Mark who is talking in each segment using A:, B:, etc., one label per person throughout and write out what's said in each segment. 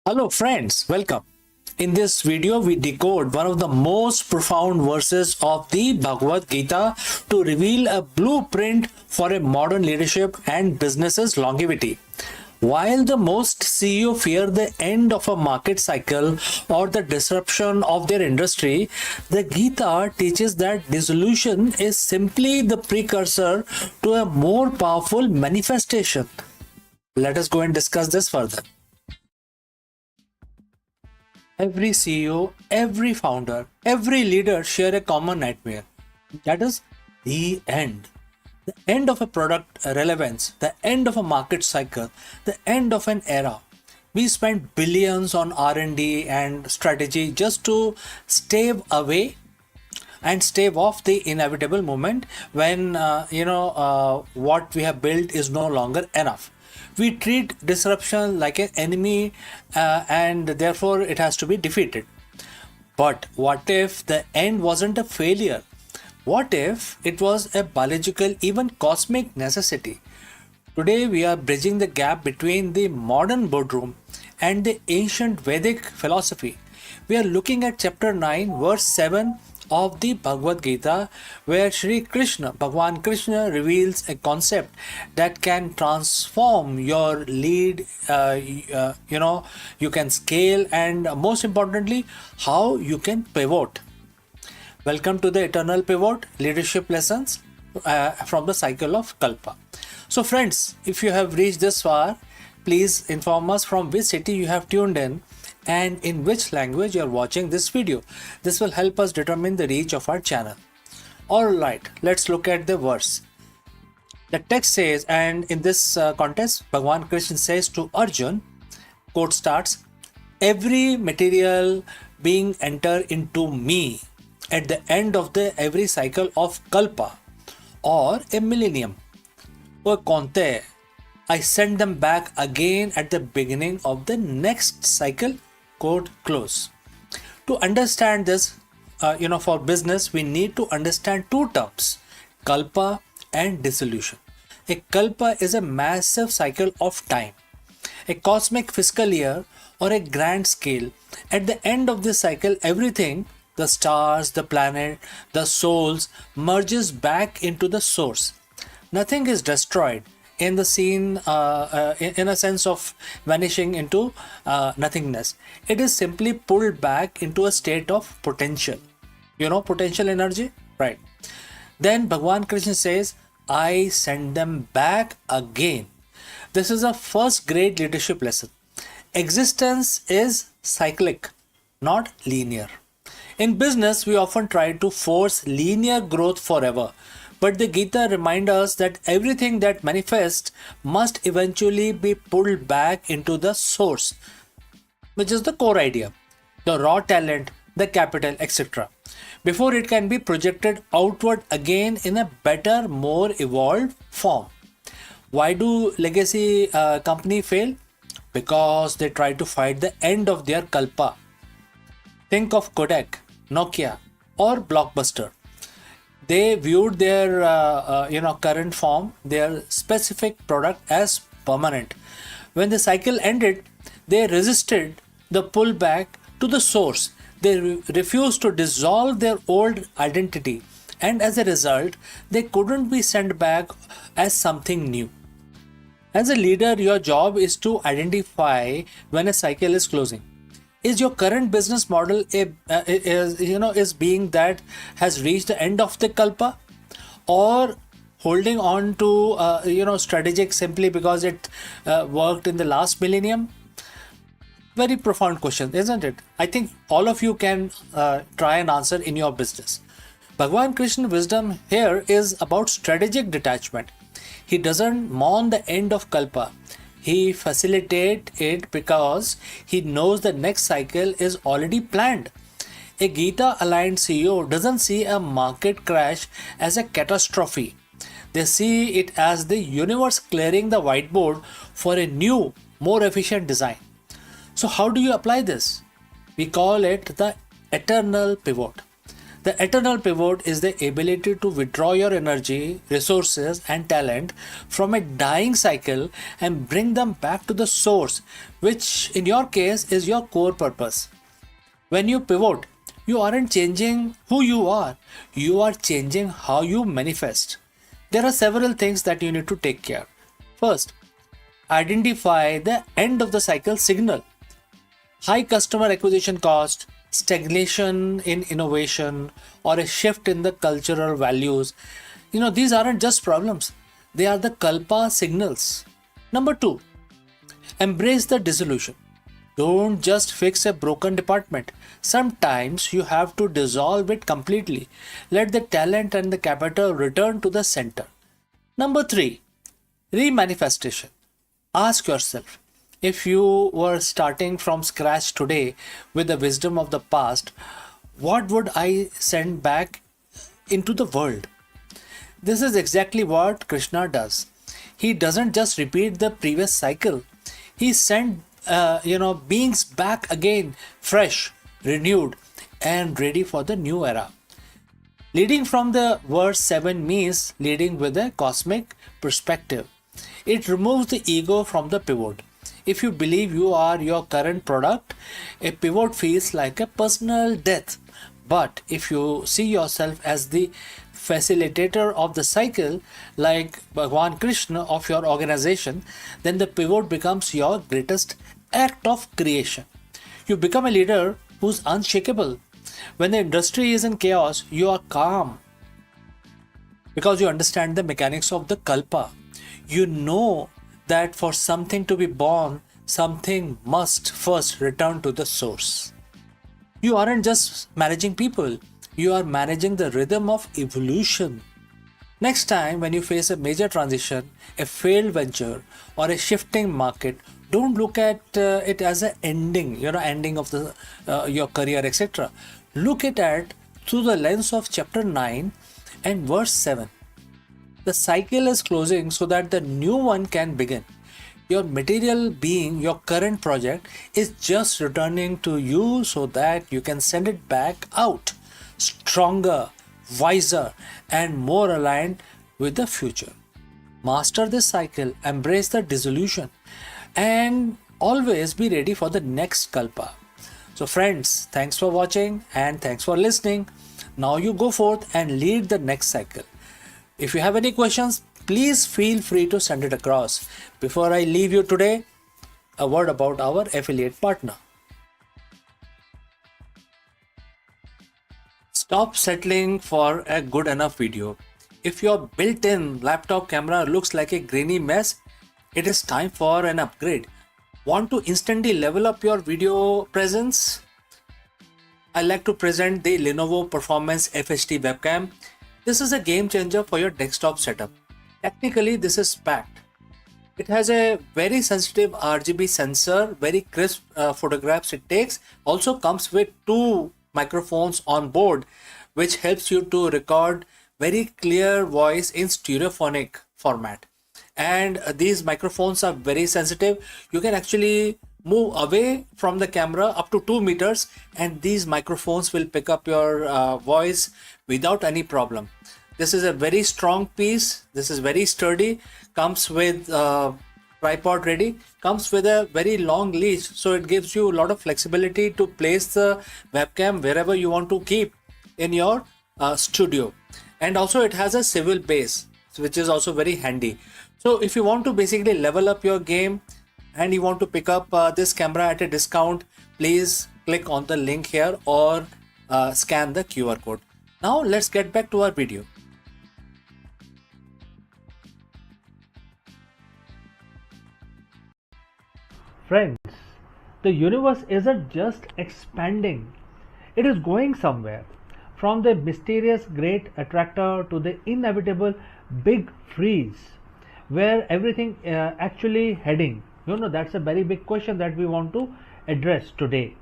A: Hello friends, welcome. In this video, we decode one of the most profound verses of the Bhagavad Gita to reveal a blueprint for a modern leadership and business's longevity. While the most CEO fear the end of a market cycle or the disruption of their industry, the Gita teaches that dissolution is simply the precursor to a more powerful manifestation. Let us go and discuss this further. Every CEO, every founder, every leader share a common nightmare. That is the end. The end of a product relevance, the end of a market cycle, the end of an era. We spend billions on R&D and strategy just to stave away and stave off the inevitable moment when what we have built is no longer enough. We treat disruption like an enemy and therefore it has to be defeated. But what if the end wasn't a failure? What if it was a biological, even cosmic necessity? Today we are bridging the gap between the modern boardroom and the ancient Vedic philosophy. We are looking at chapter 9, verse 7 of the Bhagavad Gita, where Shri Krishna, Bhagwan Krishna, reveals a concept that can transform your lead, you can scale, and most importantly, how you can pivot. Welcome to the Eternal Pivot Leadership Lessons from the Cycle of Kalpa. So friends, if you have reached this far, please inform us from which city you have tuned in and in which language you are watching this video. This will help us determine the reach of our channel. Alright, let's look at the verse. The text says, and in this context, Bhagwan Krishna says to Arjun, quote starts, every material being enter into me at the end of the every cycle of Kalpa or a millennium. O Kaunteya, I send them back again at the beginning of the next cycle, quote close. To understand this, for business, we need to understand two terms, kalpa and dissolution. A kalpa is a massive cycle of time, a cosmic fiscal year or a grand scale. At the end of this cycle, everything, the stars, the planet, the souls, merges back into the source. Nothing is destroyed in the scene, in a sense of vanishing into nothingness. It is simply pulled back into a state of potential. Potential energy, right? Then Bhagwan Krishna says, I send them back again. This is a first grade leadership lesson. Existence is cyclic, not linear. In business, we often try to force linear growth forever. But the Gita reminds us that everything that manifests must eventually be pulled back into the source, which is the core idea, the raw talent, the capital, etc., before it can be projected outward again in a better, more evolved form. Why do legacy companies fail? Because they try to fight the end of their kalpa. Think of Kodak, Nokia, or Blockbuster. They viewed their current form, their specific product as permanent. When the cycle ended, they resisted the pullback to the source. They refused to dissolve their old identity, and as a result, they couldn't be sent back as something new. As a leader, your job is to identify when a cycle is closing. Is your current business model is being that has reached the end of the kalpa, or holding on to strategic simply because it worked in the last millennium? Very profound question, isn't it? I think all of you can try and answer in your business. Bhagwan Krishna's wisdom here is about strategic detachment. He doesn't mourn the end of kalpa. He facilitates it because he knows the next cycle is already planned. A Gita-aligned CEO doesn't see a market crash as a catastrophe. They see it as the universe clearing the whiteboard for a new, more efficient design. So how do you apply this? We call it the eternal pivot. The eternal pivot is the ability to withdraw your energy, resources, and talent from a dying cycle and bring them back to the source, which in your case is your core purpose. When you pivot, you aren't changing who you are changing how you manifest. There are several things that you need to take care. First, identify the end of the cycle signal. High customer acquisition cost, stagnation in innovation, or a shift in the cultural values. These aren't just problems, they are the kalpa signals. Number two, embrace the dissolution. Don't just fix a broken department. Sometimes you have to dissolve it completely. Let the talent and the capital return to the center. Number three, remanifestation. Ask yourself, if you were starting from scratch today with the wisdom of the past, what would I send back into the world? This is exactly what Krishna does. He doesn't just repeat the previous cycle. He sent beings back again, fresh, renewed, and ready for the new era. Leading from the verse 7 means leading with a cosmic perspective. It removes the ego from the pivot. If you believe you are your current product, a pivot feels like a personal death. But if you see yourself as the facilitator of the cycle, like Bhagwan Krishna of your organization, then the pivot becomes your greatest act of creation. You become a leader who's unshakable. When the industry is in chaos, you are calm because you understand the mechanics of the kalpa. You know that for something to be born, something must first return to the source. You aren't just managing people, you are managing the rhythm of evolution. Next time, when you face a major transition, a failed venture, or a shifting market, don't look at it as an ending of the your career, etc. Look at it through the lens of chapter 9 and verse 7. The cycle is closing so that the new one can begin. Your material being, your current project, is just returning to you so that you can send it back out, stronger, wiser, and more aligned with the future. Master this cycle, embrace the dissolution, and always be ready for the next kalpa. So friends, thanks for watching and thanks for listening. Now you go forth and lead the next cycle. If you have any questions, please feel free to send it across. Before I leave you today, a word about our affiliate partner. Stop settling for a good enough video. If your built-in laptop camera looks like a grainy mess, it is time for an upgrade. Want to instantly level up your video presence? I like to present the Lenovo Performance FHD webcam. This is a game changer for your desktop setup. Technically, this is packed. It has a very sensitive RGB sensor, very crisp photographs it takes. Also comes with 2 microphones on board, which helps you to record very clear voice in stereophonic format. And these microphones are very sensitive. You can actually move away from the camera up to 2 meters and these microphones will pick up your voice without any problem. This is a very strong piece. This is very sturdy. Comes with tripod ready. Comes with a very long leash, so it gives you a lot of flexibility to place the webcam wherever you want to keep in your studio. And also it has a swivel base, which is also very handy. So if you want to basically level up your game and you want to pick up this camera at a discount, please click on the link here or scan the QR code. Now let's get back to our video.
B: Friends, the universe isn't just expanding, it is going somewhere. From the mysterious great attractor to the inevitable big freeze, where everything actually heading? That's a very big question that we want to address today.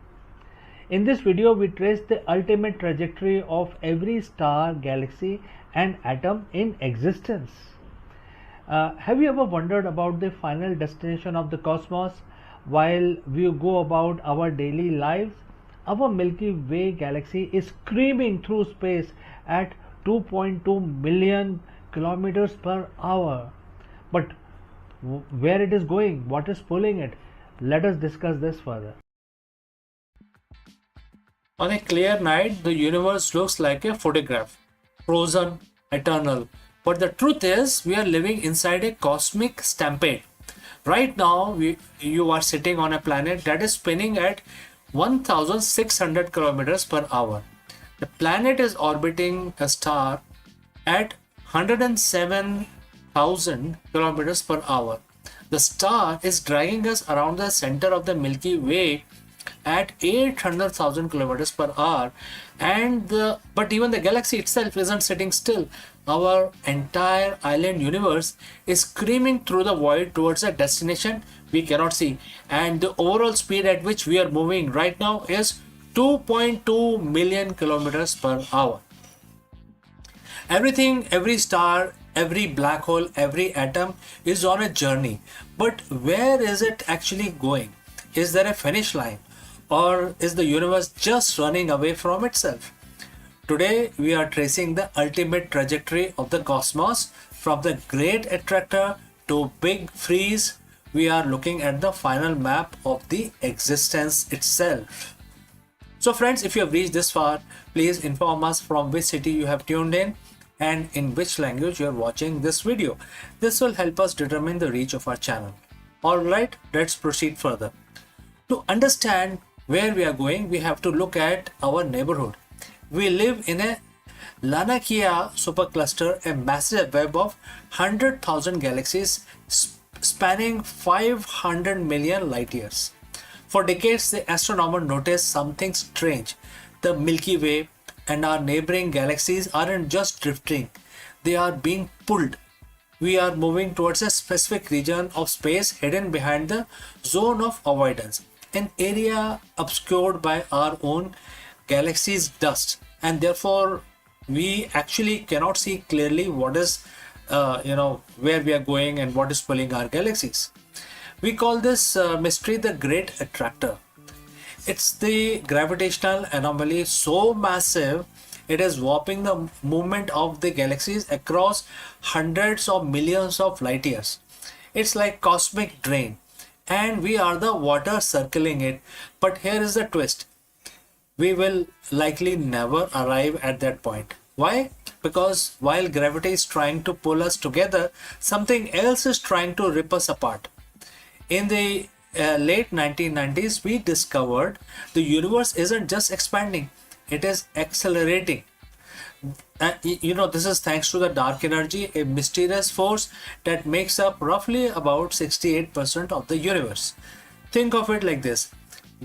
B: In this video, we trace the ultimate trajectory of every star, galaxy, and atom in existence. Have you ever wondered about the final destination of the cosmos while we go about our daily lives? Our Milky Way galaxy is screaming through space at 2.2 million kilometers per hour. But where it is going, what is pulling it? Let us discuss this further.
A: On a clear night, the universe looks like a photograph, frozen, eternal. But the truth is, we are living inside a cosmic stampede. Right now, you are sitting on a planet that is spinning at 1600 kilometers per hour. The planet is orbiting a star at 107,000 kilometers per hour. The star is dragging us around the center of the Milky Way at 800,000 kilometers per hour, but even the galaxy itself isn't sitting still. Our entire island universe is screaming through the void towards a destination we cannot see, and the overall speed at which we are moving right now is 2.2 million kilometers per hour. Everything, every star, every black hole, every atom is on a journey, but where is it actually going? Is there a finish line, or is the universe just running away from itself? Today, we are tracing the ultimate trajectory of the cosmos from the great attractor to big freeze. We are looking at the final map of the existence itself. So friends, if you have reached this far, please inform us from which city you have tuned in and in which language you are watching this video. This will help us determine the reach of our channel. Alright, let's proceed further. To understand where we are going, we have to look at our neighborhood. We live in a Lanakia supercluster, a massive web of 100,000 galaxies spanning 500 million light years. For decades, the astronomer noticed something strange. The Milky Way and our neighboring galaxies aren't just drifting, they are being pulled. We are moving towards a specific region of space hidden behind the zone of avoidance, an area obscured by our own galaxy's dust, and therefore we actually cannot see clearly what is where we are going and what is pulling our galaxies. We call this mystery the Great Attractor. It's the gravitational anomaly so massive it is warping the movement of the galaxies across hundreds of millions of light years. It's like cosmic drain, and we are the water circling it. But here is the twist. We will likely never arrive at that point. Why? Because while gravity is trying to pull us together, something else is trying to rip us apart. In the late 1990s, we discovered the universe isn't just expanding, it is accelerating. This is thanks to the dark energy, a mysterious force that makes up roughly about 68% of the universe. Think of it like this.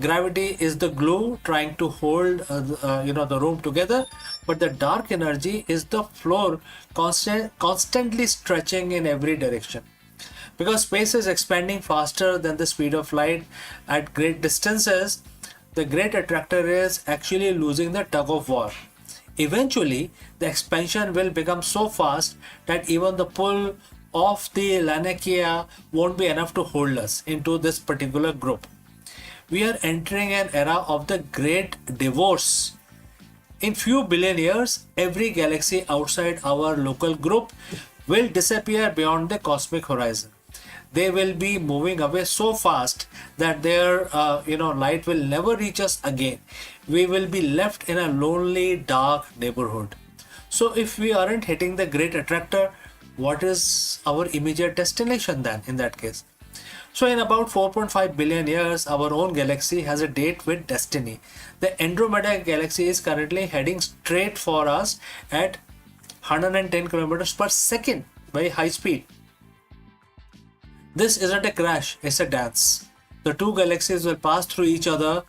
A: Gravity is the glue trying to hold the room together, but the dark energy is the floor constantly stretching in every direction. Because space is expanding faster than the speed of light at great distances, the great attractor is actually losing the tug of war. Eventually, the expansion will become so fast that even the pull of the Lanakia won't be enough to hold us into this particular group. We are entering an era of the great divorce. In few billion years, every galaxy outside our local group will disappear beyond the cosmic horizon. They will be moving away so fast that their light will never reach us again. We will be left in a lonely, dark neighborhood. So if we aren't hitting the great attractor, what is our immediate destination then in that case? So in about 4.5 billion years, our own galaxy has a date with destiny. The Andromeda galaxy is currently heading straight for us at 110 kilometers per second, very high speed. This isn't a crash, it's a dance. The two galaxies will pass through each other,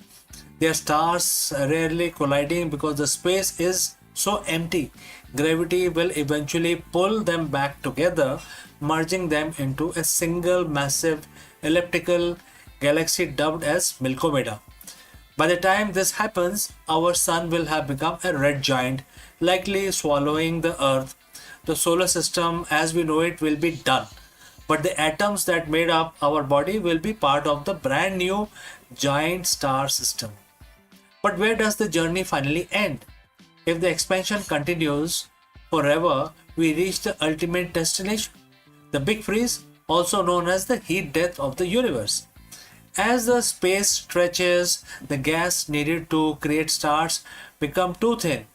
A: their stars rarely colliding because the space is so empty. Gravity will eventually pull them back together, merging them into a single massive elliptical galaxy dubbed as Milkomeda. By the time this happens, our sun will have become a red giant, likely swallowing the Earth. The solar system as we know it will be done, but the atoms that made up our body will be part of the brand new giant star system. But where does the journey finally end? If the expansion continues forever, we reach the ultimate destination, the big freeze, also known as the heat death of the universe. As the space stretches, the gas needed to create stars become too thin.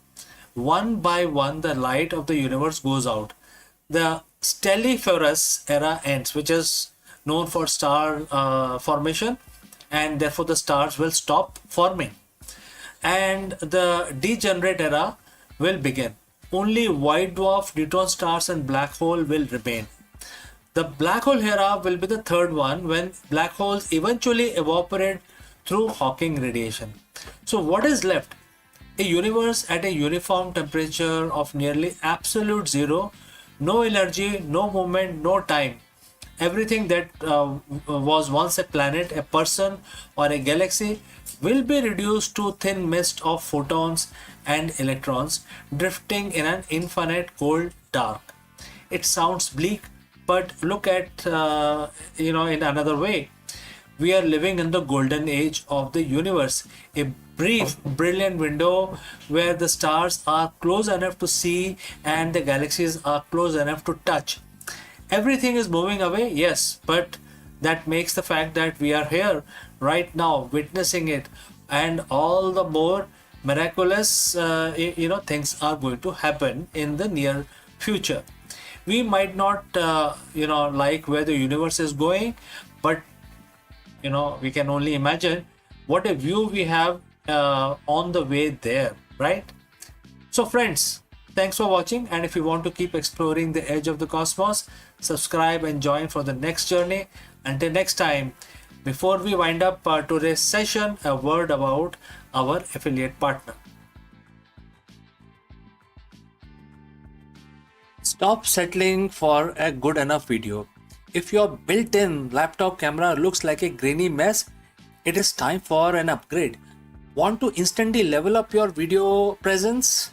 A: One by one, the light of the universe goes out. The stelliferous era ends, which is known for star formation, and therefore the stars will stop forming. And the degenerate era will begin. Only white dwarf, neutron stars, and black hole will remain. The black hole era will be the third one, when black holes eventually evaporate through Hawking radiation. So, what is left? A universe at a uniform temperature of nearly absolute zero, no energy, no movement, no time. Everything that was once a planet, a person, or a galaxy will be reduced to thin mist of photons and electrons drifting in an infinite cold dark. It sounds bleak, but look at in another way. We are living in the golden age of the universe, a brief, brilliant window where the stars are close enough to see and the galaxies are close enough to touch. Everything is moving away, yes, but that makes the fact that we are here right now witnessing it, and all the more miraculous things are going to happen in the near future. We might not like where the universe is going, but we can only imagine what a view we have on the way there, right? So friends, thanks for watching, and if you want to keep exploring the edge of the cosmos, subscribe and join for the next journey. Until next time, before we wind up today's session, a word about our affiliate partner. Stop settling for a good enough video. If your built-in laptop camera looks like a grainy mess, it is time for an upgrade. Want to instantly level up your video presence?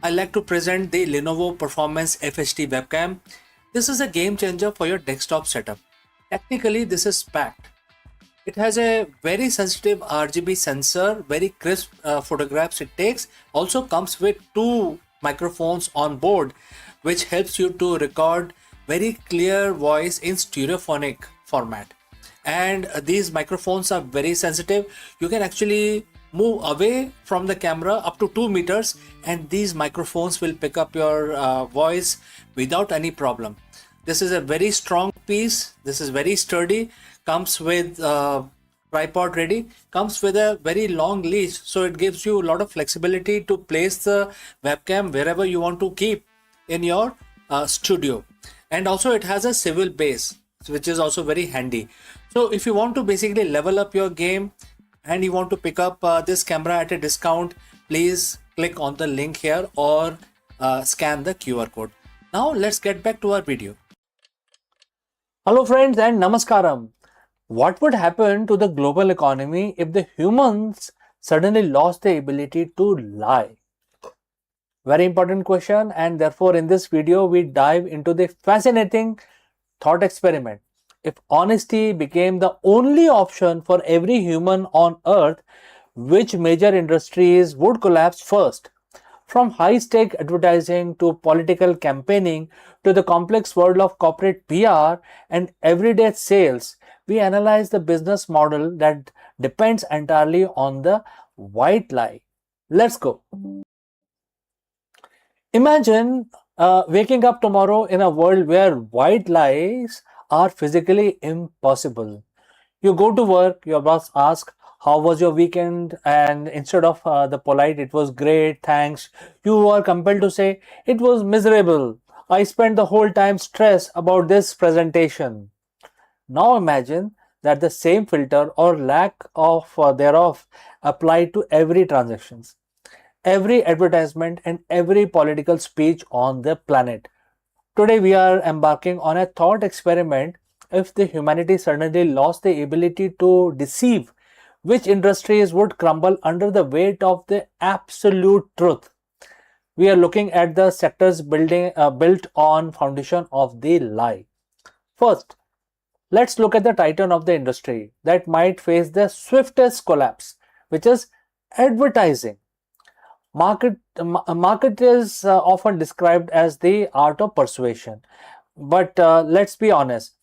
A: I like to present the Lenovo Performance FHD webcam. This is a game changer for your desktop setup. Technically, this is packed. It has a very sensitive RGB sensor, very crisp photographs it takes. Also comes with two microphones on board, which helps you to record very clear voice in stereophonic format. And these microphones are very sensitive. You can actually move away from the camera up to 2 meters, and these microphones will pick up your voice without any problem. This is a very strong piece. This is very sturdy. Comes with tripod ready. Comes with a very long leash, so it gives you a lot of flexibility to place the webcam wherever you want to keep in your studio. And also it has a swivel base, which is also very handy. So if you want to basically level up your game and you want to pick up this camera at a discount, please click on the link here or scan the QR code. Now let's get back to our video. Hello friends and namaskaram. What would happen to the global economy if the humans suddenly lost the ability to lie? Very important question, and therefore in this video we dive into the fascinating thought experiment. If honesty became the only option for every human on earth, which major industries would collapse first? From high-stake advertising to political campaigning to the complex world of corporate PR and everyday sales, we analyze the business model that depends entirely on the white lie. Let's go. Imagine waking up tomorrow in a world where white lies are physically impossible. You go to work, your boss asks, "How was your weekend?" And instead of the polite, "It was great, thanks," you are compelled to say, "It was miserable. I spent the whole time stressed about this presentation." Now imagine that the same filter or lack of thereof applied to every transactions, every advertisement and every political speech on the planet. Today we are embarking on a thought experiment. If the humanity suddenly lost the ability to deceive, which industries would crumble under the weight of the absolute truth? We are looking at the sectors built on foundation of the lie. First, let's look at the titan of the industry that might face the swiftest collapse, which is Advertising. Market is often described as the art of persuasion, but let's be honest,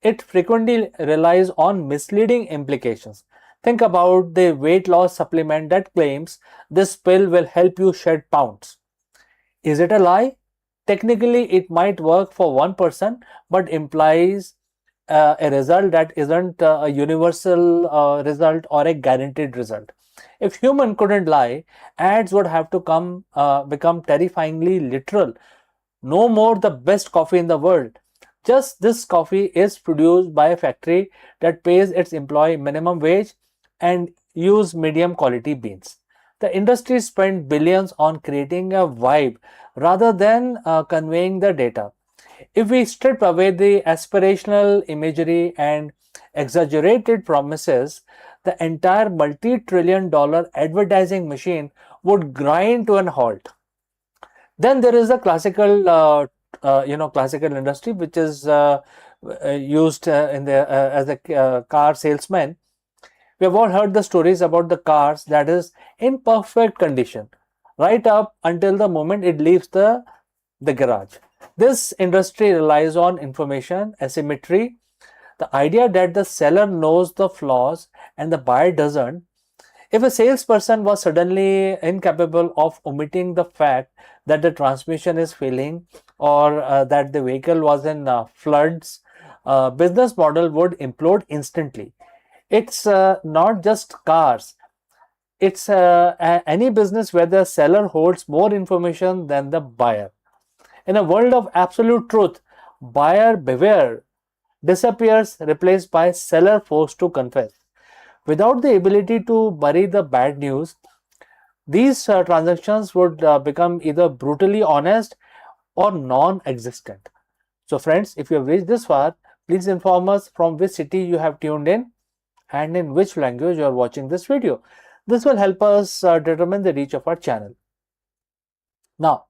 A: it frequently relies on misleading implications. Think about the weight loss supplement that claims this pill will help you shed pounds. Is it a lie? Technically, it might work for one person, but implies a result that isn't a universal result or a guaranteed result. If human couldn't lie, ads would have to become terrifyingly literal. No more the best coffee in the world. Just this coffee is produced by a factory that pays its employee minimum wage and use medium quality beans. The industry spent billions on creating a vibe rather than conveying the data. If we strip away the aspirational imagery and exaggerated promises, the entire multi-trillion-dollar advertising machine would grind to an halt. Then there is the classical industry, which is used in the as a car salesman. We have all heard the stories about the cars that is in perfect condition, right up until the moment it leaves the garage. This industry relies on information asymmetry, the idea that the seller knows the flaws and the buyer doesn't. If a salesperson was suddenly incapable of omitting the fact that the transmission is failing or that the vehicle was in floods, business model would implode instantly. It's not just cars. It's any business where the seller holds more information than the buyer. In a world of absolute truth, buyer beware disappears, replaced by seller forced to confess. Without the ability to bury the bad news, these transactions would become either brutally honest or non existent. So, friends, if you have reached this far, please inform us from which city you have tuned in and in which language you are watching this video. This will help us determine the reach of our channel. Now,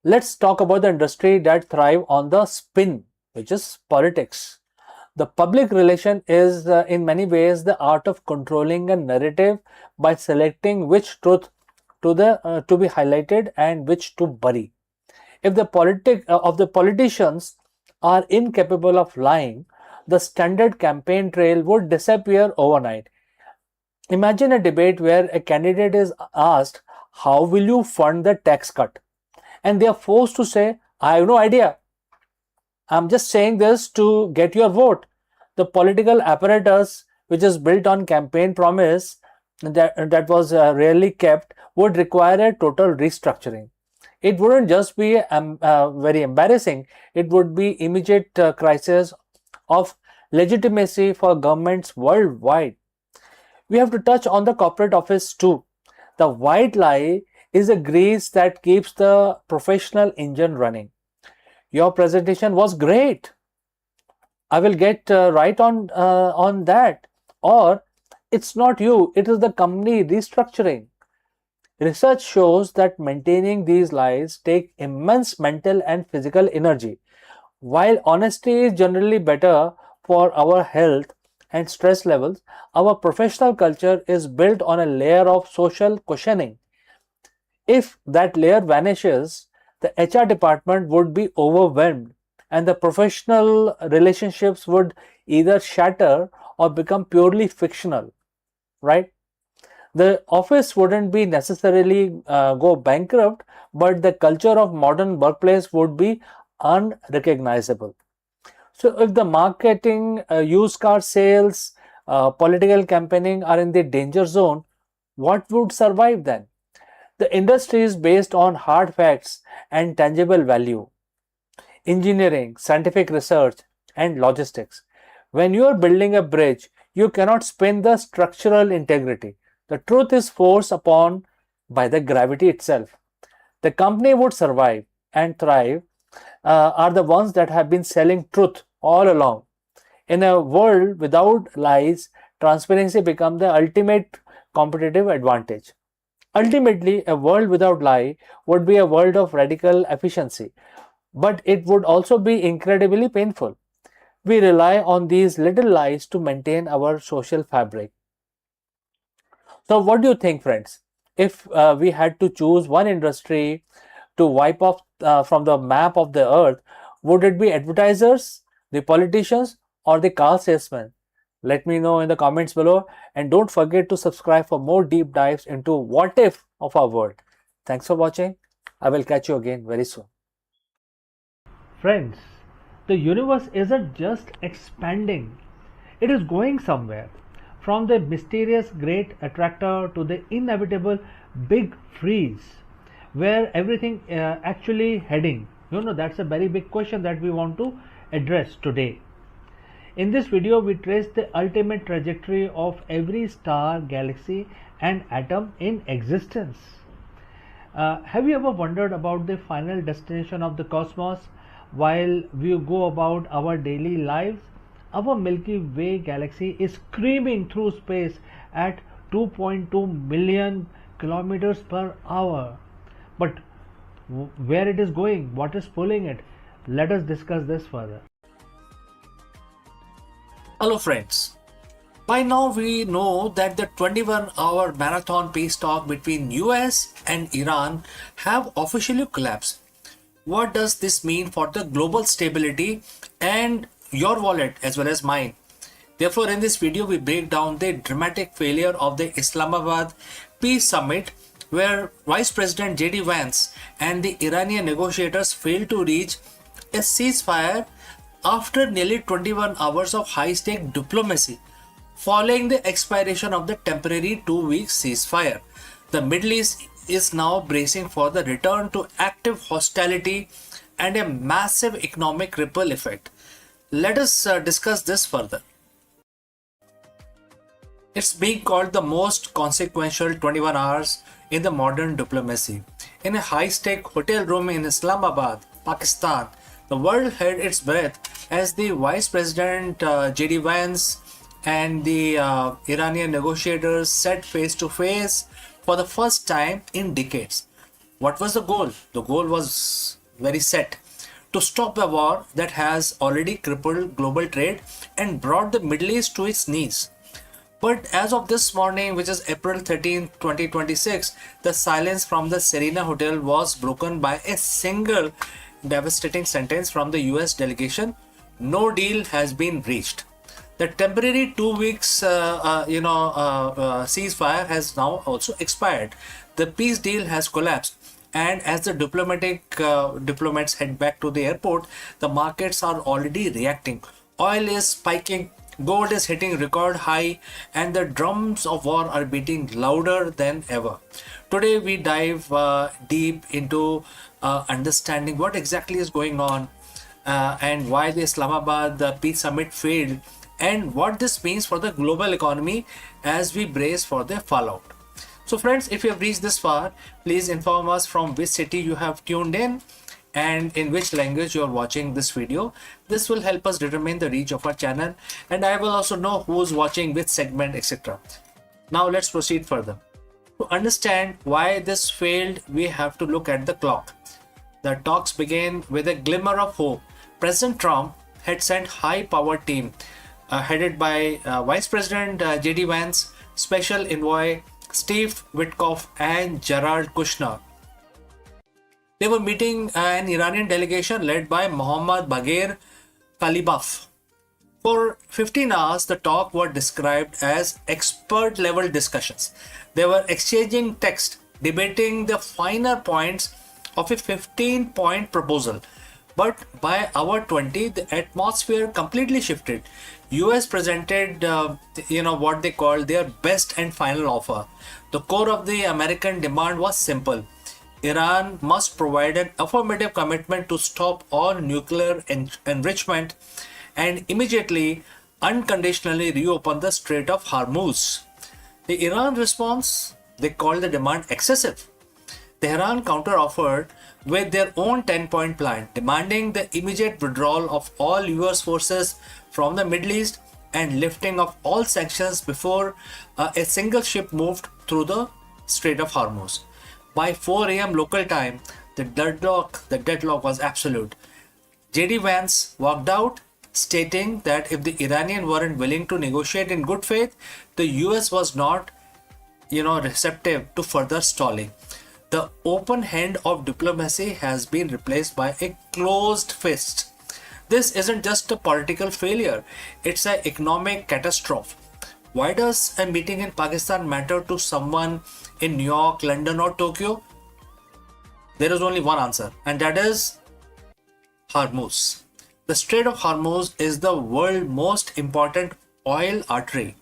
A: let's talk about the industry that thrive on the spin, which is politics. The public relation is in many ways the art of controlling a narrative by selecting which truth to be highlighted and which to bury. If the politicians are incapable of lying, the standard campaign trail would disappear overnight. Imagine a debate where a candidate is asked, "How will you fund the tax cut?" And they are forced to say, "I have no idea. I'm just saying this to get your vote." The political apparatus, which is built on campaign promise that was rarely kept, would require a total restructuring. It wouldn't just be very embarrassing, it would be immediate crisis of legitimacy for governments worldwide. We have to touch on the corporate office too. The white lie is a grease that keeps the professional engine running. Your presentation was great. I will get right on that. Or it's not you, it is the company restructuring. Research shows that maintaining these lies take immense mental and physical energy. While honesty is generally better for our health and stress levels, our professional culture is built on a layer of social cushioning. If that layer vanishes, the HR department would be overwhelmed and the professional relationships would either shatter or become purely fictional, right? The office wouldn't be necessarily go bankrupt, but the culture of modern workplace would be unrecognizable. So if the marketing, used car sales, political campaigning are in the danger zone, what would survive then? The industry is based on hard facts and tangible value, engineering, scientific research, and logistics. When you are building a bridge, you cannot spin the structural integrity. The truth is forced upon by the gravity itself. The company would survive and thrive are the ones that have been selling truth all along. In a world without lies, transparency becomes the ultimate competitive advantage. Ultimately, a world without lie would be a world of radical efficiency, but it would also be incredibly painful. We rely on these little lies to maintain our social fabric. So, what do you think, friends? If we had to choose one industry to wipe off from the map of the earth, would it be advertisers, the politicians, or the car salesmen? Let me know in the comments below, and don't forget to subscribe for more deep dives into what if of our world. Thanks for watching. I will catch you again very soon.
B: Friends, the universe isn't just expanding, it is going somewhere. From the mysterious great attractor to the inevitable big freeze, where everything actually heading? That's a very big question that we want to address today. In this video, we trace the ultimate trajectory of every star, galaxy, and atom in existence. Have you ever wondered about the final destination of the cosmos while we go about our daily lives? Our Milky Way galaxy is screaming through space at 2.2 million kilometers per hour. But where it is going, what is pulling it? Let us discuss this further.
A: Hello, friends. By now, we know that the 21-hour marathon peace talk between US and Iran have officially collapsed. What does this mean for the global stability and your wallet as well as mine? Therefore, in this video, we break down the dramatic failure of the Islamabad Peace Summit, where Vice President JD Vance and the Iranian negotiators failed to reach a ceasefire after nearly 21 hours of high-stake diplomacy. Following the expiration of the temporary 2-week ceasefire, the Middle East is now bracing for the return to active hostility and a massive economic ripple effect. Let us discuss this further. It's being called the most consequential 21 hours in the modern diplomacy. In a high-stake hotel room in Islamabad, Pakistan, the world held its breath as the Vice President JD Vance and the Iranian negotiators sat face to face for the first time in decades. What was the goal? The goal was very set: to stop a war that has already crippled global trade and brought the Middle East to its knees. But as of this morning, which is April 13, 2026, the silence from the Serena Hotel was broken by a single devastating sentence from the US delegation: no deal has been reached. The temporary 2 weeks ceasefire has now also expired. The peace deal has collapsed, and as the diplomats head back to the airport, the markets are already reacting. Oil is spiking, gold is hitting record high, and the drums of war are beating louder than ever. Today we dive deep into understanding what exactly is going on, and why the Islamabad Peace Summit failed, and what this means for the global economy as we brace for the fallout. So friends, if you have reached this far, please inform us from which city you have tuned in and in which language you are watching this video. This will help us determine the reach of our channel, and I will also know who's watching which segment, etc. Now let's proceed further. To understand why this failed, we have to look at the clock. The talks began with a glimmer of hope. President Trump had sent high-powered team headed by Vice President JD Vance, Special Envoy Steve Witkoff, and Jared Kushner. They were meeting an Iranian delegation led by Mohammad Bagher Kalibaf. For 15 hours, the talk were described as expert-level discussions. They were exchanging text, debating the finer points of a 15-point proposal. But by hour 20, the atmosphere completely shifted. US presented, what they called their best and final offer. The core of the American demand was simple: Iran must provide an affirmative commitment to stop all nuclear enrichment and immediately, unconditionally reopen the Strait of Hormuz. The Iran response, they called the demand excessive. Tehran counter-offered with their own 10-point plan, demanding the immediate withdrawal of all US forces from the Middle East and lifting of all sanctions before a single ship moved through the Strait of Hormuz. By 4 a.m. local time, the deadlock was absolute. JD Vance walked out, stating that if the Iranians weren't willing to negotiate in good faith, the US was not receptive to further stalling. The open hand of diplomacy has been replaced by a closed fist. This isn't just a political failure, it's an economic catastrophe. Why does a meeting in Pakistan matter to someone in New York, London, or Tokyo? There is only one answer, and that is Hormuz. The Strait of Hormuz is the world's most important oil artery.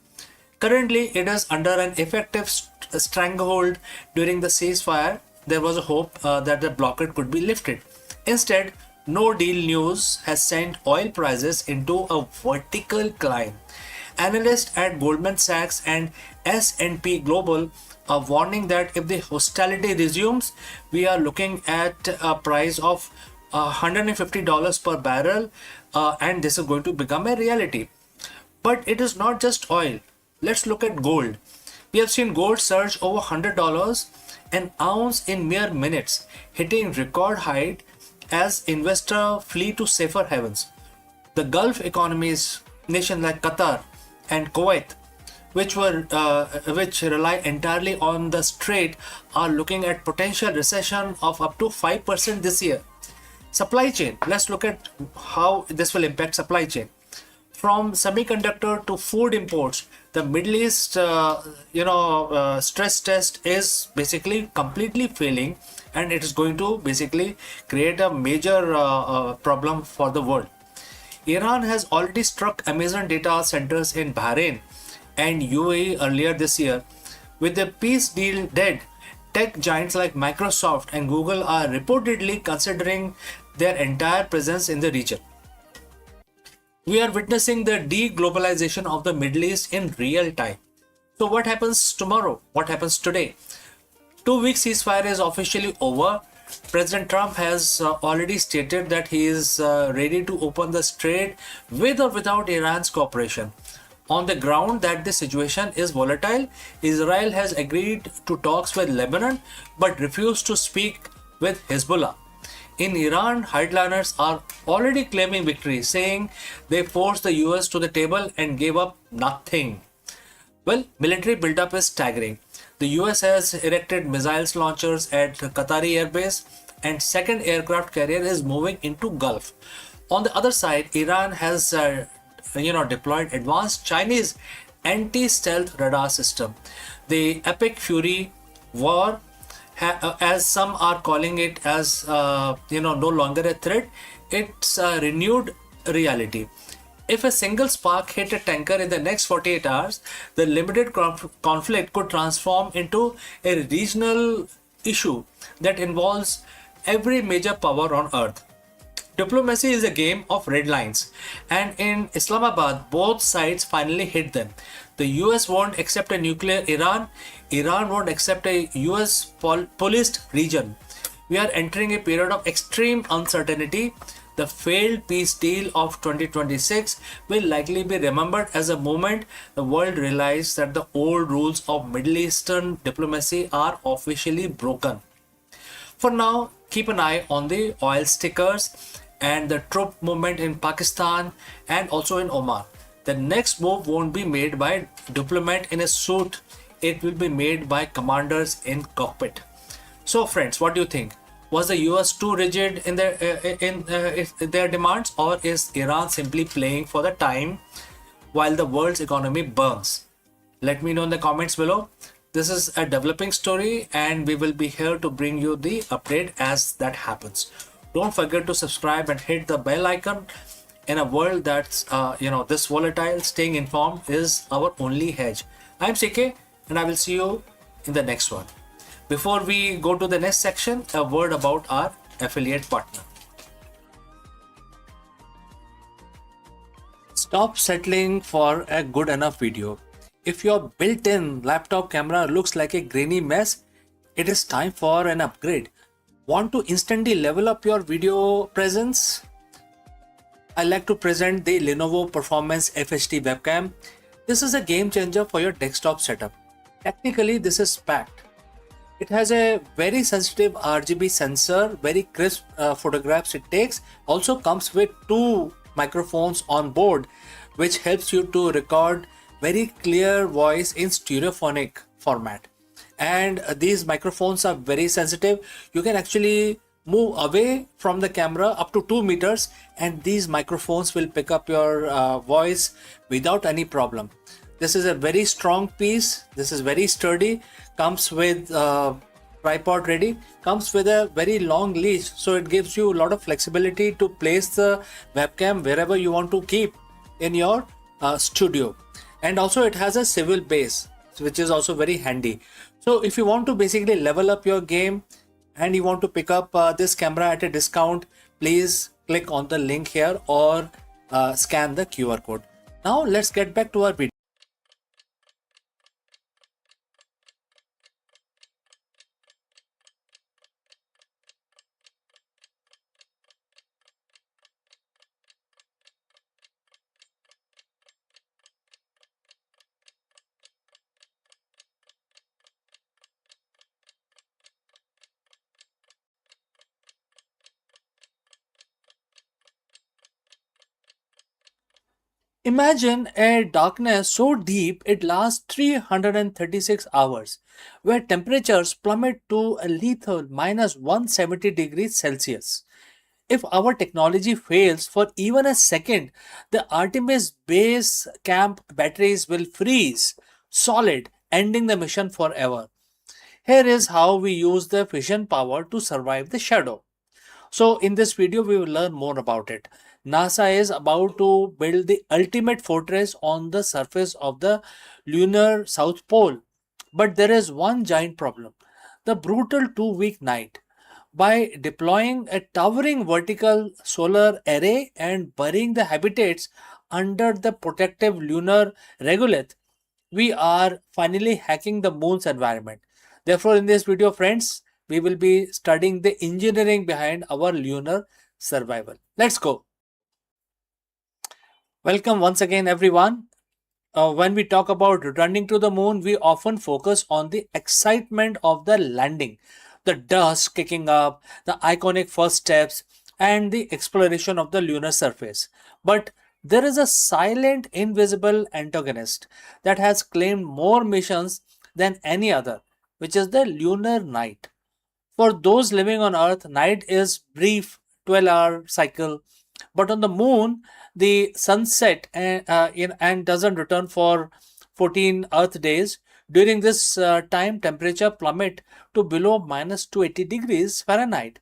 A: Currently, it is under an effective stranglehold. During the ceasefire, there was a hope that the blockade could be lifted. Instead, no deal news has sent oil prices into a vertical climb. Analysts at Goldman Sachs and S&P Global are warning that if the hostility resumes, we are looking at a price of $150 per barrel, and this is going to become a reality. But it is not just oil. Let's look at gold. We have seen gold surge over $100 an ounce in mere minutes, hitting record height as investors flee to safer havens. The Gulf economies, nations like Qatar and Kuwait, which rely entirely on the strait, are looking at potential recession of up to 5% this year. Supply chain. Let's look at how this will impact supply chain. From semiconductor to food imports, the Middle East, stress test is basically completely failing, and it is going to basically create a major problem for the world. Iran has already struck Amazon data centers in Bahrain and UAE earlier this year. With the peace deal dead, tech giants like Microsoft and Google are reportedly considering their entire presence in the region. We are witnessing the de-globalization of the Middle East in real time. So what happens tomorrow? What happens today? 2 week ceasefire is officially over. President Trump has already stated that he is ready to open the strait with or without Iran's cooperation. On the ground that the situation is volatile, Israel has agreed to talks with Lebanon but refused to speak with Hezbollah. In Iran, hardliners are already claiming victory, saying they forced the US to the table and gave up nothing. Well, military buildup is staggering. The US has erected missiles launchers at Qatari Air Base, and second aircraft carrier is moving into Gulf. On the other side, Iran has deployed advanced Chinese anti-stealth radar system. The Epic Fury war, as some are calling it, as no longer a threat, it's a renewed reality. If a single spark hit a tanker in the next 48 hours, the limited conflict could transform into a regional issue that involves every major power on earth. Diplomacy is a game of red lines, and in Islamabad, both sides finally hit them. The US won't accept a nuclear Iran, Iran won't accept a US policed region. We are entering a period of extreme uncertainty. The failed peace deal of 2026 will likely be remembered as a moment the world realized that the old rules of Middle Eastern diplomacy are officially broken. For now, keep an eye on the oil stickers and the troop movement in Pakistan and also in Oman. The next move won't be made by diplomat in a suit. It will be made by commanders in cockpit. So friends, what do you think? Was the US too rigid in their demands, or is Iran simply playing for the time while the world's economy burns? Let me know in the comments below. This is a developing story, and we will be here to bring you the update as that happens. Don't forget to subscribe and hit the bell icon. In a world that's this volatile, staying informed is our only hedge. I'm CK, and I will see you in the next one. Before we go to the next section, a word about our affiliate partner. Stop settling for a good enough video. If your built-in laptop camera looks like a grainy mess, it is time for an upgrade. Want to instantly level up your video presence? I like to present the Lenovo Performance FHD webcam. This is a game changer for your desktop setup. Technically, this is packed. It has a very sensitive RGB sensor, very crisp photographs it takes. Also comes with 2 microphones on board, which helps you to record very clear voice in stereophonic format. And these microphones are very sensitive. You can actually move away from the camera up to 2 meters, and these microphones will pick up your voice without any problem. This is a very strong piece. This is very sturdy. Comes with tripod ready. Comes with a very long leash, so it gives you a lot of flexibility to place the webcam wherever you want to keep in your studio. And also it has a swivel base, which is also very handy. So if you want to basically level up your game and you want to pick up this camera at a discount, please click on the link here or scan the QR code. Now let's get back to our video. Imagine a darkness so deep it lasts 336 hours, where temperatures plummet to a lethal minus 170 degrees Celsius. If our technology fails for even a second, the Artemis base camp batteries will freeze solid, ending the mission forever. Here is how we use the fission power to survive the shadow. So in this video, we will learn more about it. NASA is about to build the ultimate fortress on the surface of the lunar South Pole. But there is one giant problem: the brutal 2 week night. By deploying a towering vertical solar array and burying the habitats under the protective lunar regolith, we are finally hacking the moon's environment. Therefore, in this video, friends, we will be studying the engineering behind our lunar survival. Let's go. Welcome once again, everyone. When we talk about returning to the moon, we often focus on the excitement of the landing, the dust kicking up, the iconic first steps, and the exploration of the lunar surface. But there is a silent, invisible antagonist that has claimed more missions than any other, which is the lunar night. For those living on Earth, night is brief 12-hour cycle, but on the moon, the sunset and doesn't return for 14 Earth days. During this time, temperature plummet to below minus 280 degrees Fahrenheit.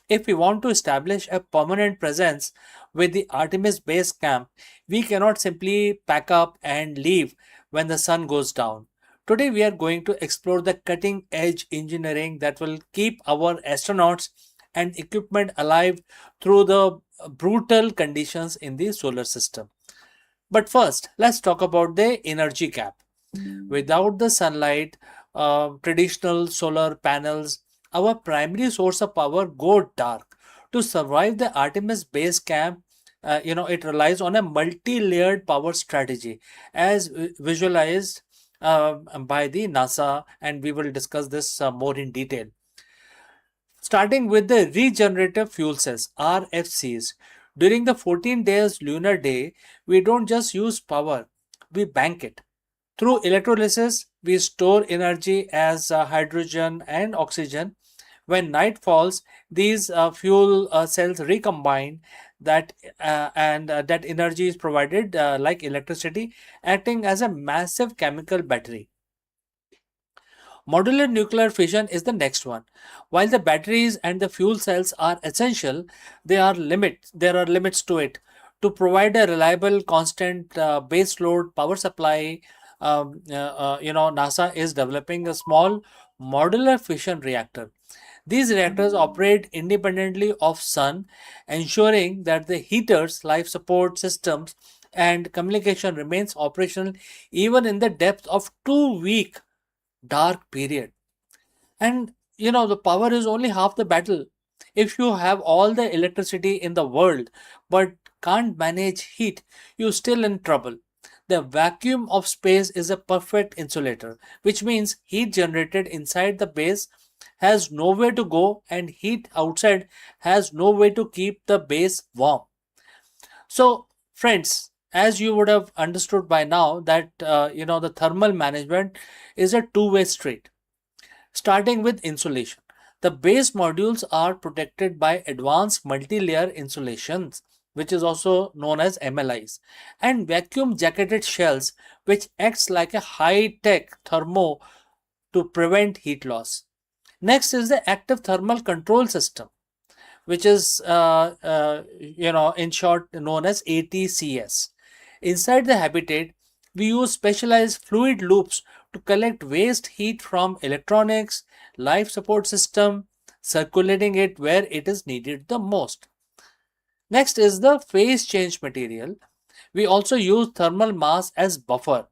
A: If we want to establish a permanent presence with the Artemis base camp, we cannot simply pack up and leave when the sun goes down. Today, we are going to explore the cutting edge engineering that will keep our astronauts and equipment alive through the brutal conditions in the solar system. But first, let's talk about the energy gap. Without the sunlight, traditional solar panels, our primary source of power go dark. To survive the Artemis base camp, it relies on a multi-layered power strategy, as visualized by the NASA, and we will discuss this more in detail. Starting with the regenerative fuel cells, RFCs. During the 14 days lunar day, we don't just use power, we bank it. Through electrolysis, we store energy as hydrogen and oxygen. When night falls, these fuel cells recombine that energy is provided like electricity, acting as a massive chemical battery. Modular nuclear fission is the next one. While the batteries and the fuel cells are essential, there are limits to it. To provide a reliable, constant base load power supply, NASA is developing a small modular fission reactor. These reactors operate independently of sun, ensuring that the heaters, life support systems, and communication remains operational even in the depth of 2 week dark period. And the power is only half the battle. If you have all the electricity in the world but can't manage heat, you're still in trouble. The vacuum of space is a perfect insulator, which means heat generated inside the base has nowhere to go and heat outside has no way to keep the base warm. So, friends, as you would have understood by now that the thermal management is a two-way street. Starting with insulation. The base modules are protected by advanced multi-layer insulations, which is also known as MLIs, and vacuum jacketed shells, which acts like a high-tech thermo to prevent heat loss. Next is the active thermal control system, which is in short known as ATCS. Inside the habitat, we use specialized fluid loops to collect waste heat from electronics, life support system, circulating it where it is needed the most. Next is the phase change material. We also use thermal mass as buffer.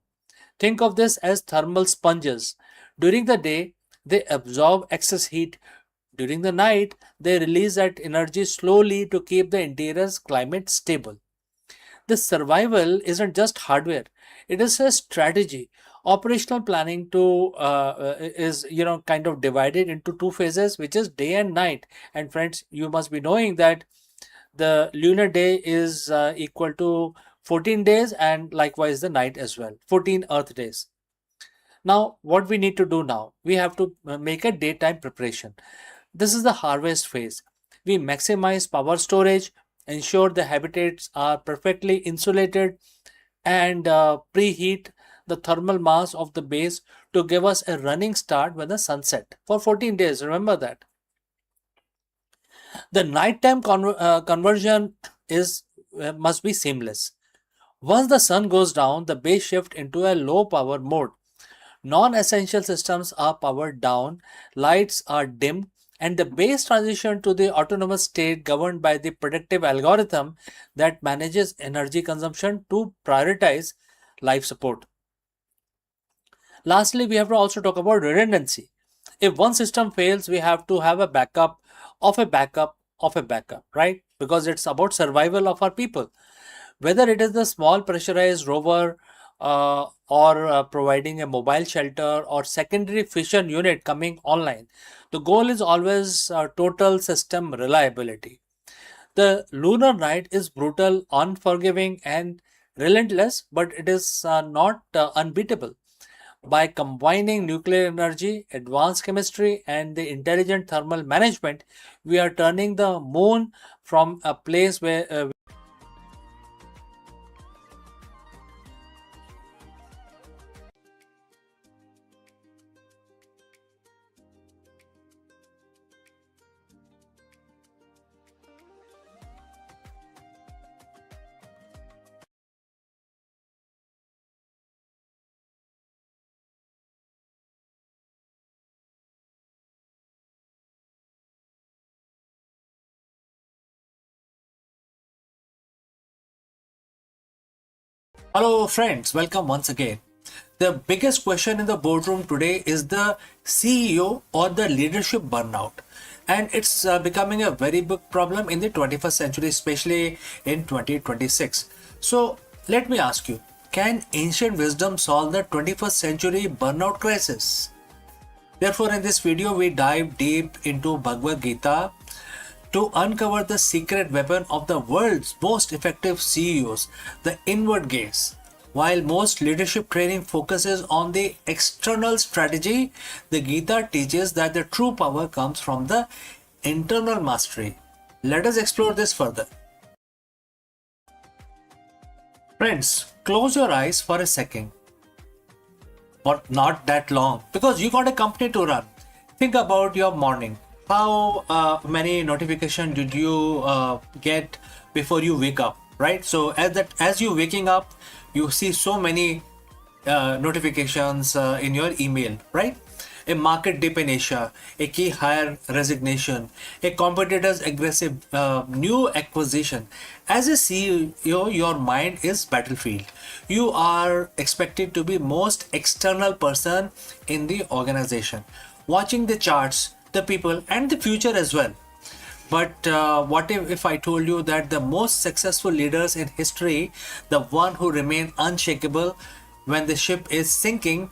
A: Think of this as thermal sponges. During the day, they absorb excess heat. During the night, they release that energy slowly to keep the interior's climate stable. This survival isn't just hardware; it is a strategy. Operational planning is kind of divided into two phases, which is day and night. And friends, you must be knowing that the lunar day is equal to 14 days, and likewise the night as well, 14 Earth days. Now, what we need to do now, we have to make a daytime preparation. This is the harvest phase. We maximize power storage, ensure the habitats are perfectly insulated, and preheat the thermal mass of the base to give us a running start when the sun set for 14 days. Remember that. The nighttime conversion is must be seamless. Once the sun goes down, the base shift into a low power mode. Non-essential systems are powered down, lights are dimmed, and the base transition to the autonomous state governed by the predictive algorithm that manages energy consumption to prioritize life support. Lastly, we have to also talk about redundancy. If one system fails, we have to have a backup of a backup of a backup, right? Because it's about survival of our people. Whether it is the small pressurized rover or providing a mobile shelter or secondary fission unit coming online, the goal is always total system reliability. The lunar night is brutal, unforgiving, and relentless, but it is not unbeatable. By combining nuclear energy, advanced chemistry, and the intelligent thermal management, we are turning the moon from a place where Hello, friends. Welcome once again. The biggest question in the boardroom today is the CEO or the leadership burnout. And it's becoming a very big problem in the 21st century, especially in 2026. So, let me ask you, can ancient wisdom solve the 21st century burnout crisis? Therefore, in this video, we dive deep into Bhagavad Gita to uncover the secret weapon of the world's most effective CEOs, the inward gaze. While most leadership training focuses on the external strategy, the Gita teaches that the true power comes from the internal mastery. Let us explore this further. Friends, close your eyes for a second, but not that long, because you got a company to run. Think about your morning. How many notifications did you get before you wake up, right? So as you waking up, you see so many notifications in your email, right? A market dip in Asia, a key hire resignation, a competitor's aggressive new acquisition. As a CEO, your mind is battlefield. You are expected to be most external person in the organization, watching the charts, the people, and the future as well. But what if I told you that the most successful leaders in history, the one who remain unshakable when the ship is sinking,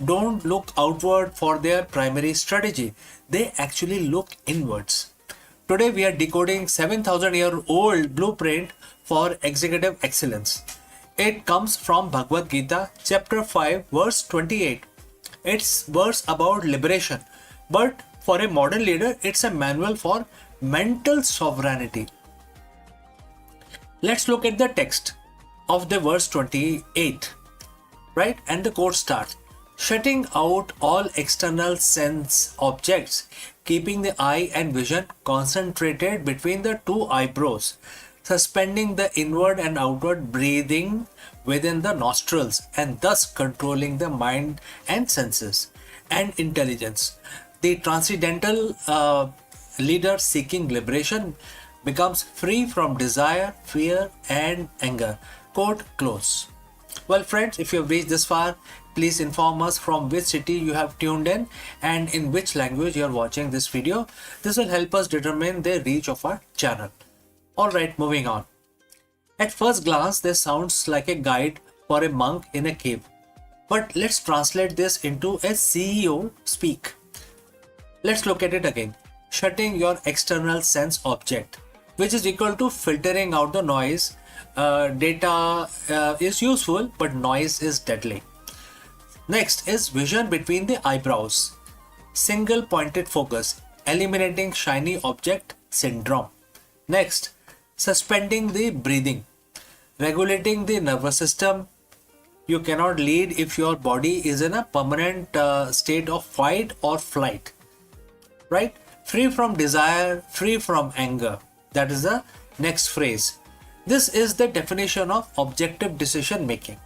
A: don't look outward for their primary strategy. They actually look inwards. Today we are decoding 7,000-year-old blueprint for executive excellence. It comes from Bhagavad Gita, chapter 5, verse 28. It's verse about liberation. But for a modern leader, it's a manual for mental sovereignty. Let's look at the text of the verse 28, right? And the quote starts, shutting out all external sense objects, keeping the eye and vision concentrated between the two eyebrows, suspending the inward and outward breathing within the nostrils, and thus controlling the mind and senses and intelligence. The transcendental leader seeking liberation becomes free from desire, fear, and anger. Quote close. Well, friends, if you have reached this far, please inform us from which city you have tuned in and in which language you are watching this video. This will help us determine the reach of our channel. Alright, moving on. At first glance, this sounds like a guide for a monk in a cave. But let's translate this into a CEO speak. Let's look at it again. Shutting your external sense object, which is equal to filtering out the noise. Data is useful, but noise is deadly. Next is vision between the eyebrows. Single pointed focus, eliminating shiny object syndrome. Next, suspending the breathing, regulating the nervous system. You cannot lead if your body is in a permanent state of fight or flight, right? Free from desire, free from anger. That is the next phrase. This is the definition of objective decision making.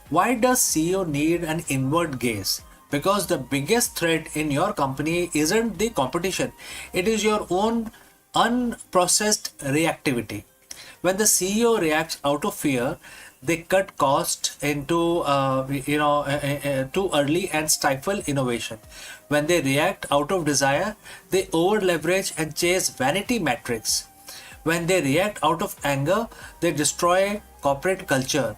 A: Why does CEO need an inward gaze? Because the biggest threat in your company isn't the competition, it is your own unprocessed reactivity. When the CEO reacts out of fear, they cut cost into too early and stifle innovation. When they react out of desire, they over leverage and chase vanity metrics. When they react out of anger, they destroy corporate culture.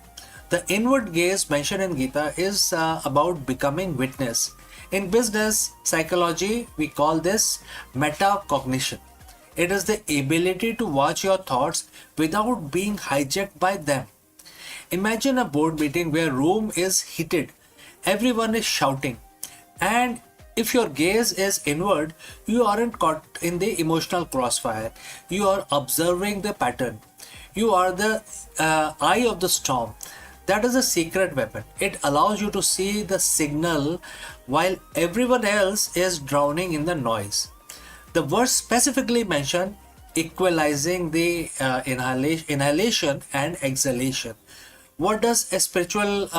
A: The inward gaze mentioned in Gita is about becoming witness. In business psychology, we call this metacognition. It is the ability to watch your thoughts without being hijacked by them. Imagine a board meeting where room is heated, everyone is shouting, and if your gaze is inward, you aren't caught in the emotional crossfire. You are observing the pattern. You are the eye of the storm. That is a secret weapon. It allows you to see the signal while everyone else is drowning in the noise. The verse specifically mentioned equalizing the inhalation and exhalation. What does a spiritual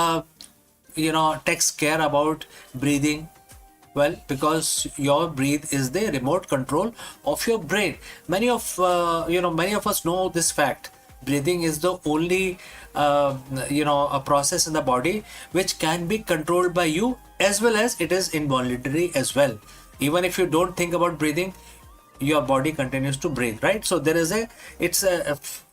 A: text care about breathing? Well, because your breath is the remote control of your brain. Many of us know this fact. Breathing is the only a process in the body which can be controlled by you, as well as it is involuntary as well. Even if you don't think about breathing, your body continues to breathe, right? So there is a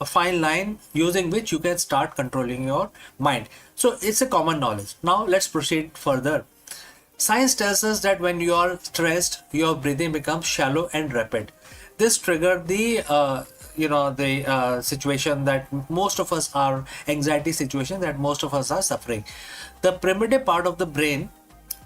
A: fine line using which you can start controlling your mind. So it's a common knowledge. Now let's proceed further. Science tells us that when you are stressed, your breathing becomes shallow and rapid. This triggered the situation that most of us are anxiety situation that most of us are suffering. The primitive part of the brain,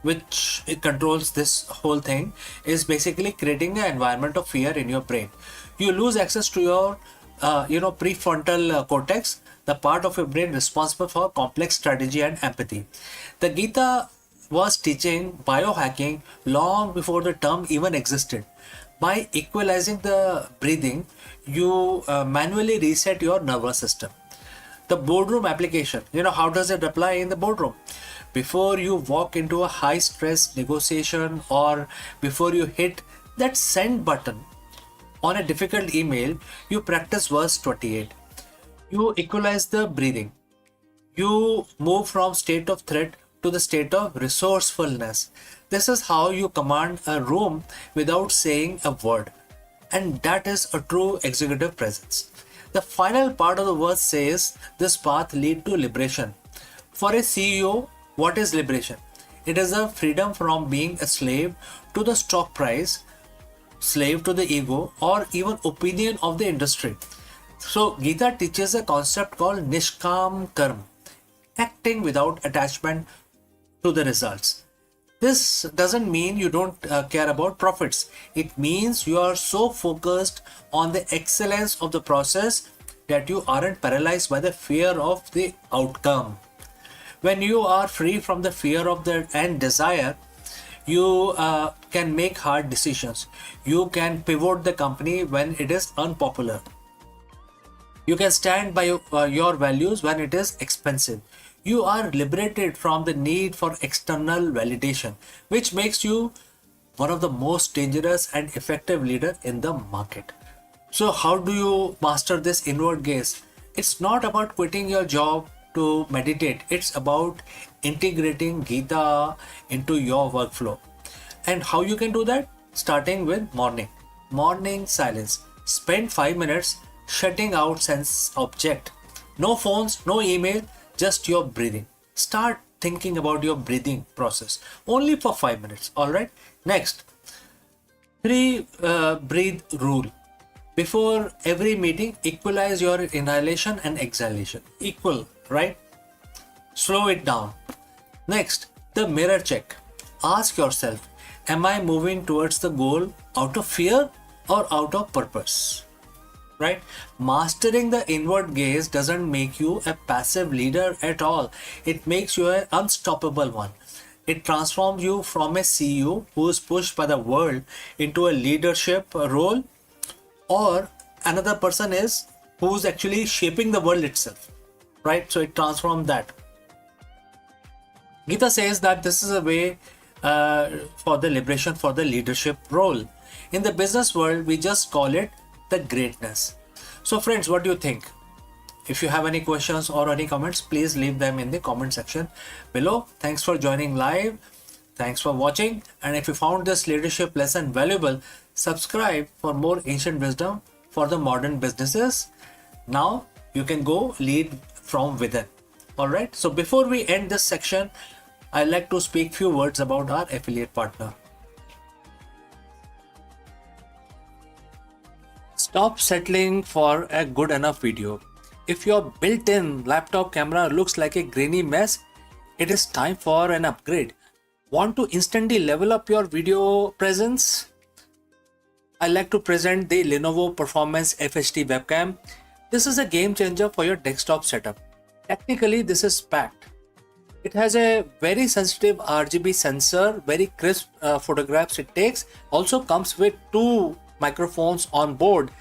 A: which it controls this whole thing, is basically creating an environment of fear in your brain. You lose access to your prefrontal cortex, the part of your brain responsible for complex strategy and empathy. The Gita was teaching biohacking long before the term even existed. By equalizing the breathing, you manually reset your nervous system. The boardroom application, how does it apply in the boardroom? Before you walk into a high stress negotiation, or before you hit that send button on a difficult email, you practice verse 28. You equalize the breathing. You move from state of threat to the state of resourcefulness. This is how you command a room without saying a word. And that is a true executive presence. The final part of the verse says this path leads to liberation. For a CEO, what is liberation? It is a freedom from being a slave to the stock price, slave to the ego, or even opinion of the industry. So Gita teaches a concept called Nishkam Karma, acting without attachment to the results. This doesn't mean you don't care about profits. It means you are so focused on the excellence of the process that you aren't paralyzed by the fear of the outcome. When you are free from the fear of the and desire, you can make hard decisions. You can pivot the company when it is unpopular. You can stand by your values when it is expensive. You are liberated from the need for external validation, which makes you one of the most dangerous and effective leader in the market. So how do you master this inward gaze? It's not about quitting your job to meditate. It's about integrating Gita into your workflow. And how you can do that? Starting with morning silence. Spend 5 minutes shutting out sense object. No phones, no email, just your breathing. Start thinking about your breathing process only for 5 minutes. All right. Next, three breathe rule. Before every meeting, equalize your inhalation and exhalation. Equal, right? Slow it down. Next, the mirror check. Ask yourself, am I moving towards the goal out of fear or out of purpose? Right? Mastering the inward gaze doesn't make you a passive leader at all. It makes you an unstoppable one. It transforms you from a CEO who is pushed by the world into a leadership role, or another person is who's actually shaping the world itself, right? So it transforms that. Gita says that this is a way for the liberation for the leadership role. In the business world, we just call it the greatness. So friends, what do you think? If you have any questions or any comments, please leave them in the comment section below. Thanks for joining live. Thanks for watching. And if you found this leadership lesson valuable, subscribe for more ancient wisdom for the modern businesses. Now you can go lead from within. All right. So before we end this section, I'd like to speak few words about our affiliate partner. Stop settling for a good enough video. If your built-in laptop camera looks like a grainy mess, it is time for an upgrade. Want to instantly level up your video presence? I like to present the Lenovo Performance FHD webcam. This is a game changer for your desktop setup. Technically, this is packed. It has a very sensitive RGB sensor, very crisp photographs it takes. Also comes with two microphones on board,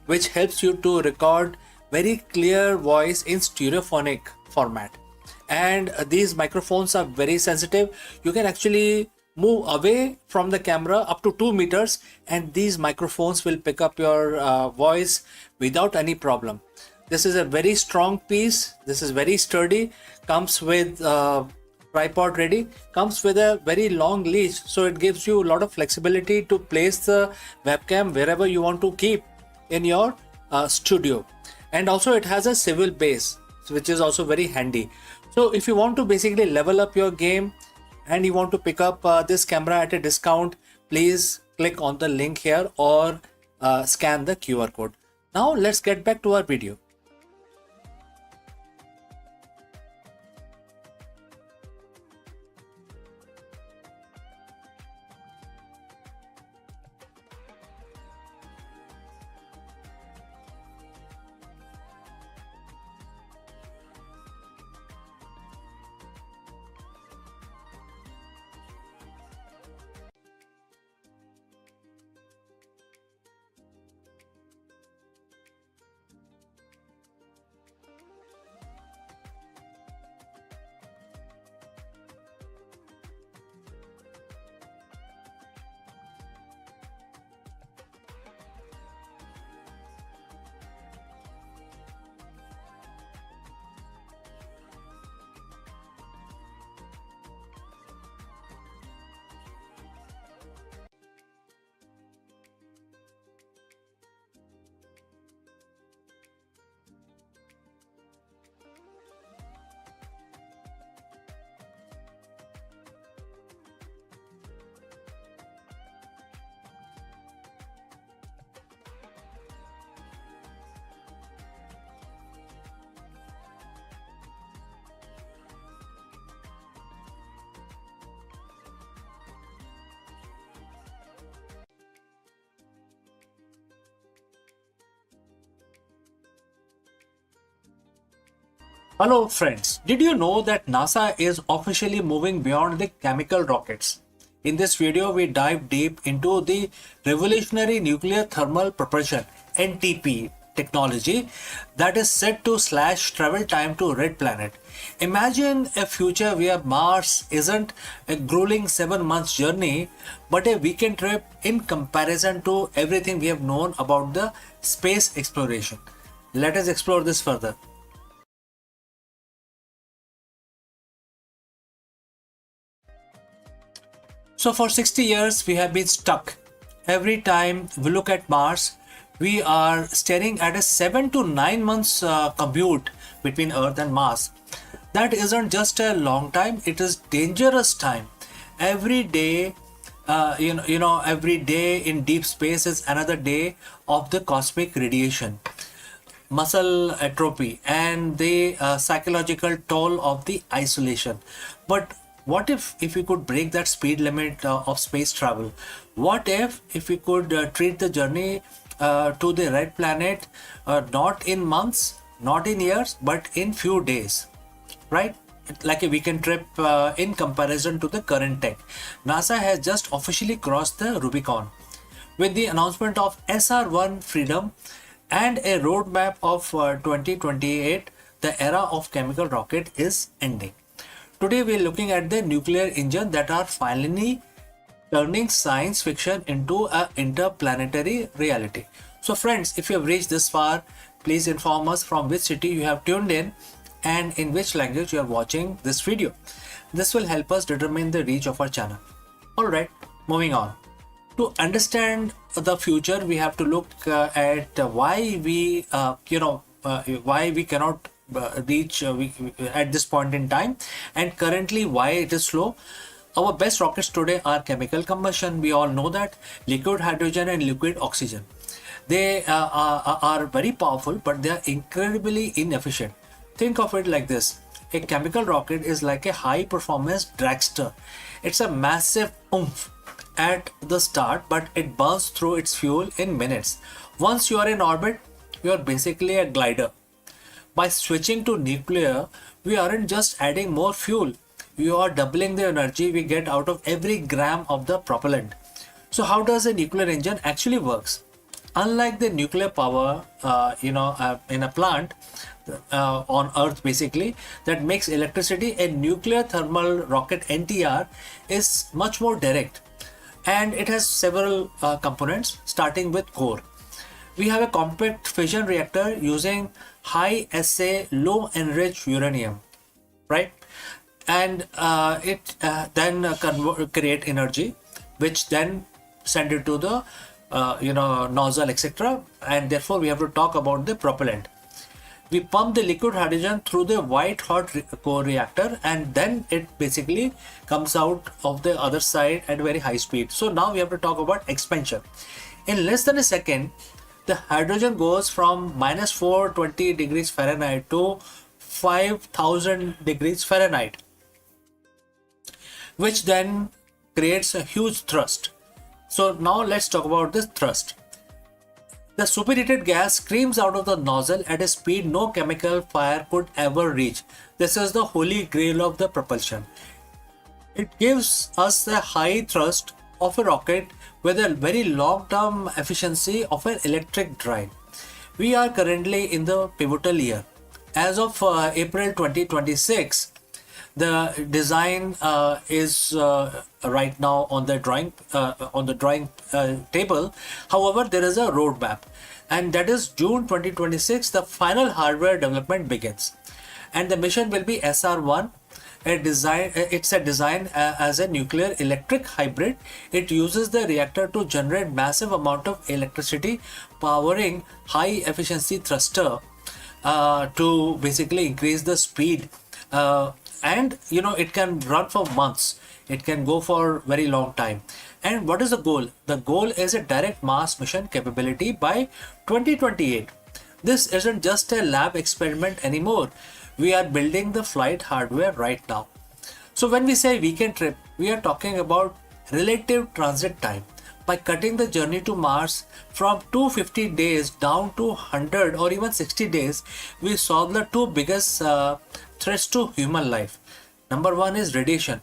A: which helps you to record very clear voice in stereophonic format. And these microphones are very sensitive. You can actually move away from the camera up to 2 meters and these microphones will pick up your voice without any problem. This is a very strong piece. This is very sturdy. Comes with tripod ready. Comes with a very long leash, so it gives you a lot of flexibility to place the webcam wherever you want to keep in your studio. And also it has a swivel base, which is also very handy. So if you want to basically level up your game and you want to pick up this camera at a discount, please click on the link here or scan the QR code. Now let's get back to our video. Hello friends, did you know that NASA is officially moving beyond the chemical rockets? In this video, we dive deep into the revolutionary nuclear thermal propulsion (NTP) technology that is set to slash travel time to red planet. Imagine a future where Mars isn't a grueling 7 months journey, but a weekend trip in comparison to everything we have known about the space exploration. Let us explore this further. So for 60 years, we have been stuck. Every time we look at Mars, we are staring at a 7 to 9 months commute between Earth and Mars. That isn't just a long time; it is dangerous time. Every day, every day in deep space is another day of the cosmic radiation, muscle atrophy, and the psychological toll of the isolation. But what if we could break that speed limit of space travel? What if we could treat the journey to the red planet not in months, not in years, but in few days, right? Like a weekend trip in comparison to the current tech. NASA has just officially crossed the Rubicon with the announcement of SR1 Freedom and a roadmap of 2028. The era of chemical rocket is ending. Today we are looking at the nuclear engine that are finally turning science fiction into an interplanetary reality. So friends, if you have reached this far, please inform us from which city you have tuned in and in which language you are watching this video. This will help us determine the reach of our channel. Alright, moving on. To understand the future, we have to look at why we cannot reach at this point in time, and currently why it is slow. Our best rockets today are chemical combustion. We all know that liquid hydrogen and liquid oxygen. They are very powerful, but they are incredibly inefficient. Think of it like this. A chemical rocket is like a high performance dragster. It's a massive oomph at the start, but it burns through its fuel in minutes. Once you are in orbit, you are basically a glider. By switching to nuclear, we aren't just adding more fuel, we are doubling the energy we get out of every gram of the propellant. So how does a nuclear engine actually works? Unlike the nuclear power in a plant on Earth basically that makes electricity, a nuclear thermal rocket NTR is much more direct, and it has several components starting with core. We have a compact fission reactor using high assay low enriched uranium, right? And it then create energy, which then send it to the nozzle, etc. And therefore we have to talk about the propellant. We pump the liquid hydrogen through the white hot core reactor, and then it basically comes out of the other side at very high speed. So now we have to talk about expansion. In less than a second, the hydrogen goes from minus 420 degrees Fahrenheit to 5000 degrees Fahrenheit, which then creates a huge thrust. So now let's talk about this thrust. The superheated gas screams out of the nozzle at a speed no chemical fire could ever reach. This is the holy grail of the propulsion. It gives us the high thrust of a rocket with a very long-term efficiency of an electric drive. We are currently in the pivotal year. As of April 2026, the design is right now on the drawing table. However, there is a roadmap, and that is June 2026. The final hardware development begins, and the mission will be SR1. It's a design as a nuclear electric hybrid. It uses the reactor to generate massive amount of electricity, powering high efficiency thruster to basically increase the speed. And it can run for months. It can go for very long time. And what is the goal? The goal is a direct Mars mission capability by 2028. This isn't just a lab experiment anymore. We are building the flight hardware right now. So when we say weekend trip, we are talking about relative transit time. by cutting the journey to Mars from 250 days down to 100 or even 60 days, we solve the two biggest threats to human life. Number one is radiation.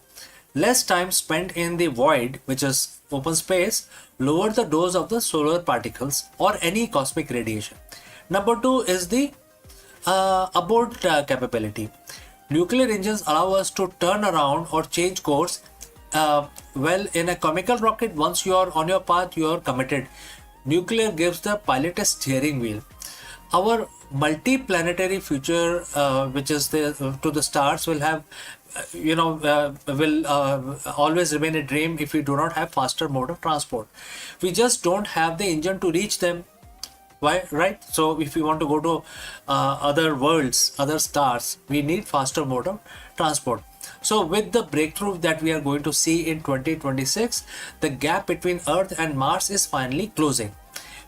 A: Less time spent in the void, which is open space, lower the dose of the solar particles or any cosmic radiation. Number two is the abort capability. Nuclear engines allow us to turn around or change course. Well, in a chemical rocket, once you are on your path, you are committed. Nuclear gives the pilot a steering wheel. Our multi-planetary future, which is to the stars, will have, will always remain a dream if we do not have faster mode of transport. We just don't have the engine to reach them. Why, right? So if we want to go to other worlds, other stars, we need faster mode of transport. So with the breakthrough that we are going to see in 2026, the gap between Earth and Mars is finally closing.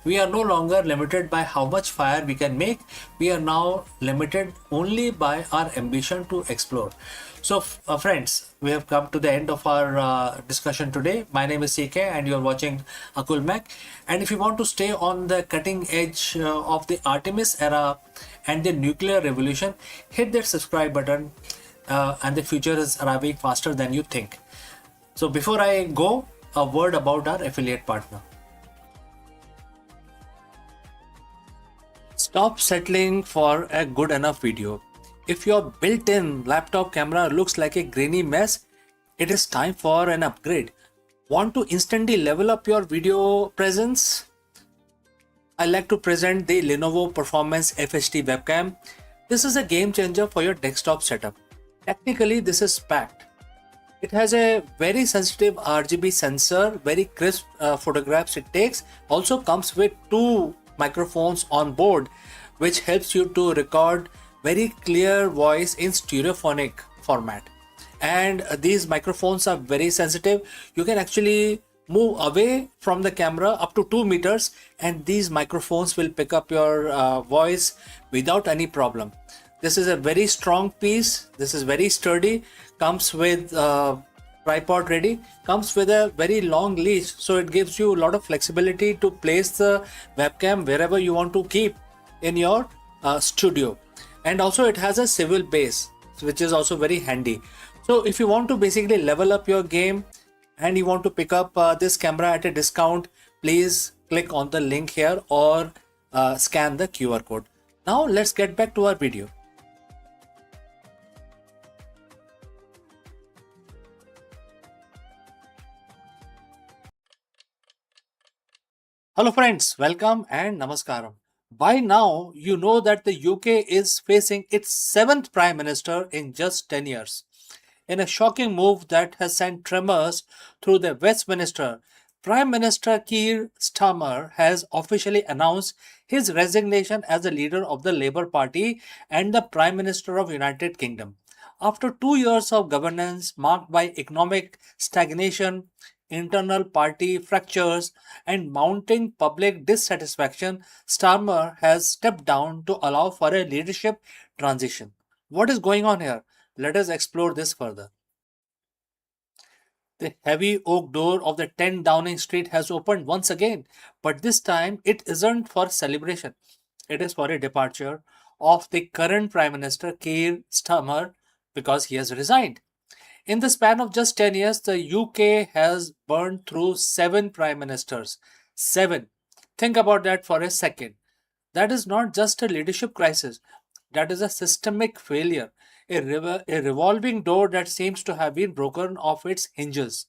A: We are no longer limited by how much fire we can make. We are now limited only by our ambition to explore. So friends, we have come to the end of our discussion today. My name is CK and you are watching Akulmach. And if you want to stay on the cutting edge of the Artemis era and the nuclear revolution, hit that subscribe button, and the future is arriving faster than you think. So before I go, a word about our affiliate partner. Stop settling for a good enough video. If your built-in laptop camera looks like a grainy mess, it is time for an upgrade. Want to instantly level up your video presence? I like to present the Lenovo Performance FHD webcam. This is a game changer for your desktop setup. Technically, this is packed. It has a very sensitive RGB sensor, very crisp photographs it takes. Also comes with two microphones on board, which helps you to record very clear voice in stereophonic format. And these microphones are very sensitive. You can actually move away from the camera up to 2 meters and these microphones will pick up your voice without any problem. This is a very strong piece. This is very sturdy. Comes with tripod ready. Comes with a very long leash, so it gives you a lot of flexibility to place the webcam wherever you want to keep in your studio. And also it has a swivel base, which is also very handy. So if you want to basically level up your game and you want to pick up this camera at a discount, please click on the link here or scan the QR code. Now let's get back to our video. Hello friends, welcome and namaskaram. By now, you know that the UK is facing its 7th Prime Minister in just 10 years. In a shocking move that has sent tremors through the Westminster, Prime Minister Keir Starmer has officially announced his resignation as the leader of the Labour Party and the Prime Minister of United Kingdom. After 2 years of governance marked by economic stagnation, internal party fractures, and mounting public dissatisfaction, Starmer has stepped down to allow for a leadership transition. What is going on here? Let us explore this further. The heavy oak door of the 10 Downing Street has opened once again, but this time it isn't for celebration. It is for a departure of the current Prime Minister Keir Starmer because he has resigned. In the span of just 10 years, the UK has burned through 7 prime ministers. 7. Think about that for a second. That is not just a leadership crisis, that is a systemic failure, a revolving door that seems to have been broken off its hinges.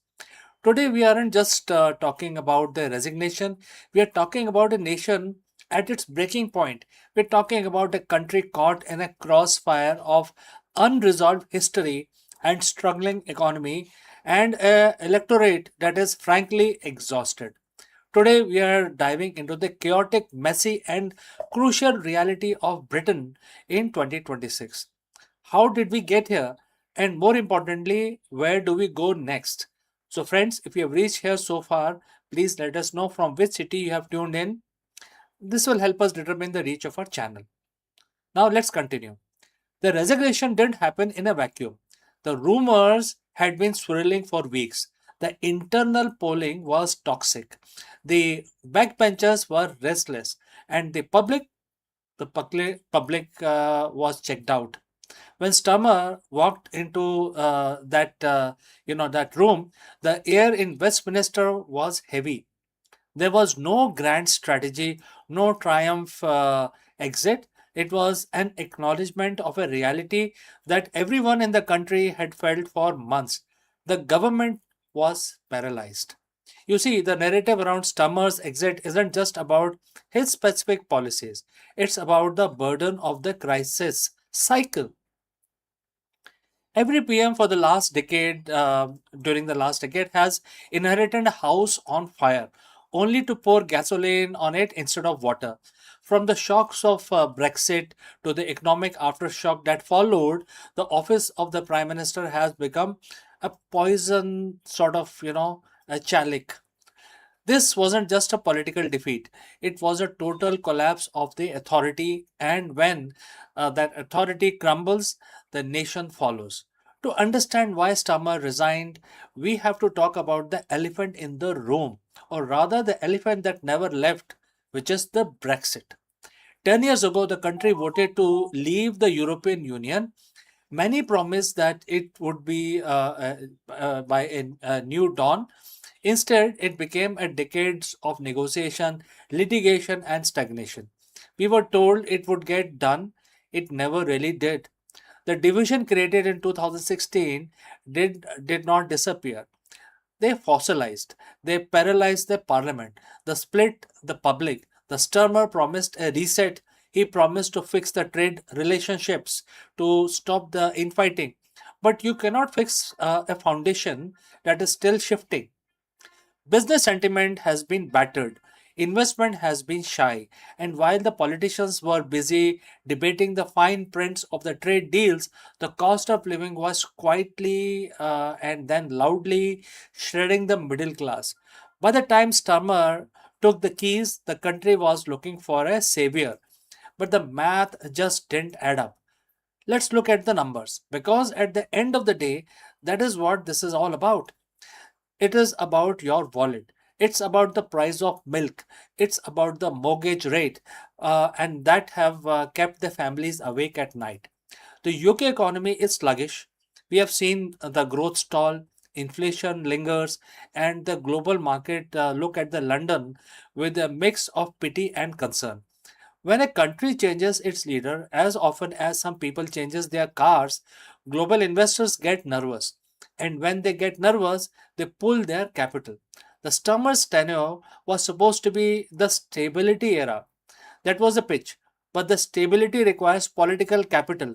A: Today, we aren't just talking about the resignation, we are talking about a nation at its breaking point. We're talking about a country caught in a crossfire of unresolved history and struggling economy and an electorate that is frankly exhausted. Today, we are diving into the chaotic, messy, and crucial reality of Britain in 2026. How did we get here? And more importantly, where do we go next? So, friends, if you have reached here so far, please let us know from which city you have tuned in. This will help us determine the reach of our channel. Now, let's continue. The resignation didn't happen in a vacuum. The rumors had been swirling for weeks. The internal polling was toxic. The backbenchers were restless, and the public was checked out. When Stammer walked into that room, the air in Westminster was heavy. There was no grand strategy, no triumph exit. It was an acknowledgement of a reality that everyone in the country had felt for months. The government was paralyzed. You see, the narrative around Stammer's exit isn't just about his specific policies, it's about the burden of the crisis cycle. Every PM for the last decade, during the last decade, has inherited a house on fire, only to pour gasoline on it instead of water. From the shocks of Brexit to the economic aftershock that followed, the office of the Prime Minister has become a poison sort of, a chalice. This wasn't just a political defeat, it was a total collapse of the authority, and when that authority crumbles, the nation follows. To understand why Stammer resigned, we have to talk about the elephant in the room, or rather, the elephant that never left, which is the Brexit. 10 years ago, the country voted to leave the European Union. Many promised that it would be by a new dawn. Instead, it became a decades of negotiation, litigation, and stagnation. We were told it would get done. It never really did. The division created in 2016 did not disappear. They fossilized. They paralyzed the parliament. They split the public. The Sturmer promised a reset. He promised to fix the trade relationships, to stop the infighting. But you cannot fix a foundation that is still shifting. Business sentiment has been battered, investment has been shy, and while the politicians were busy debating the fine prints of the trade deals, the cost of living was quietly and then loudly shredding the middle class. By the time Sturmer took the keys, the country was looking for a savior, but the math just didn't add up. Let's look at the numbers because at the end of the day, that is what this is all about. It is about your wallet. It's about the price of milk. It's about the mortgage rate, and that have kept the families awake at night. The UK economy is sluggish. We have seen the growth stall, inflation lingers, and the global market look at the London with a mix of pity and concern. When a country changes its leader, as often as some people changes their cars, global investors get nervous. And when they get nervous, they pull their capital. The Sturmer's tenure was supposed to be the stability era. That was the pitch. But the stability requires political capital,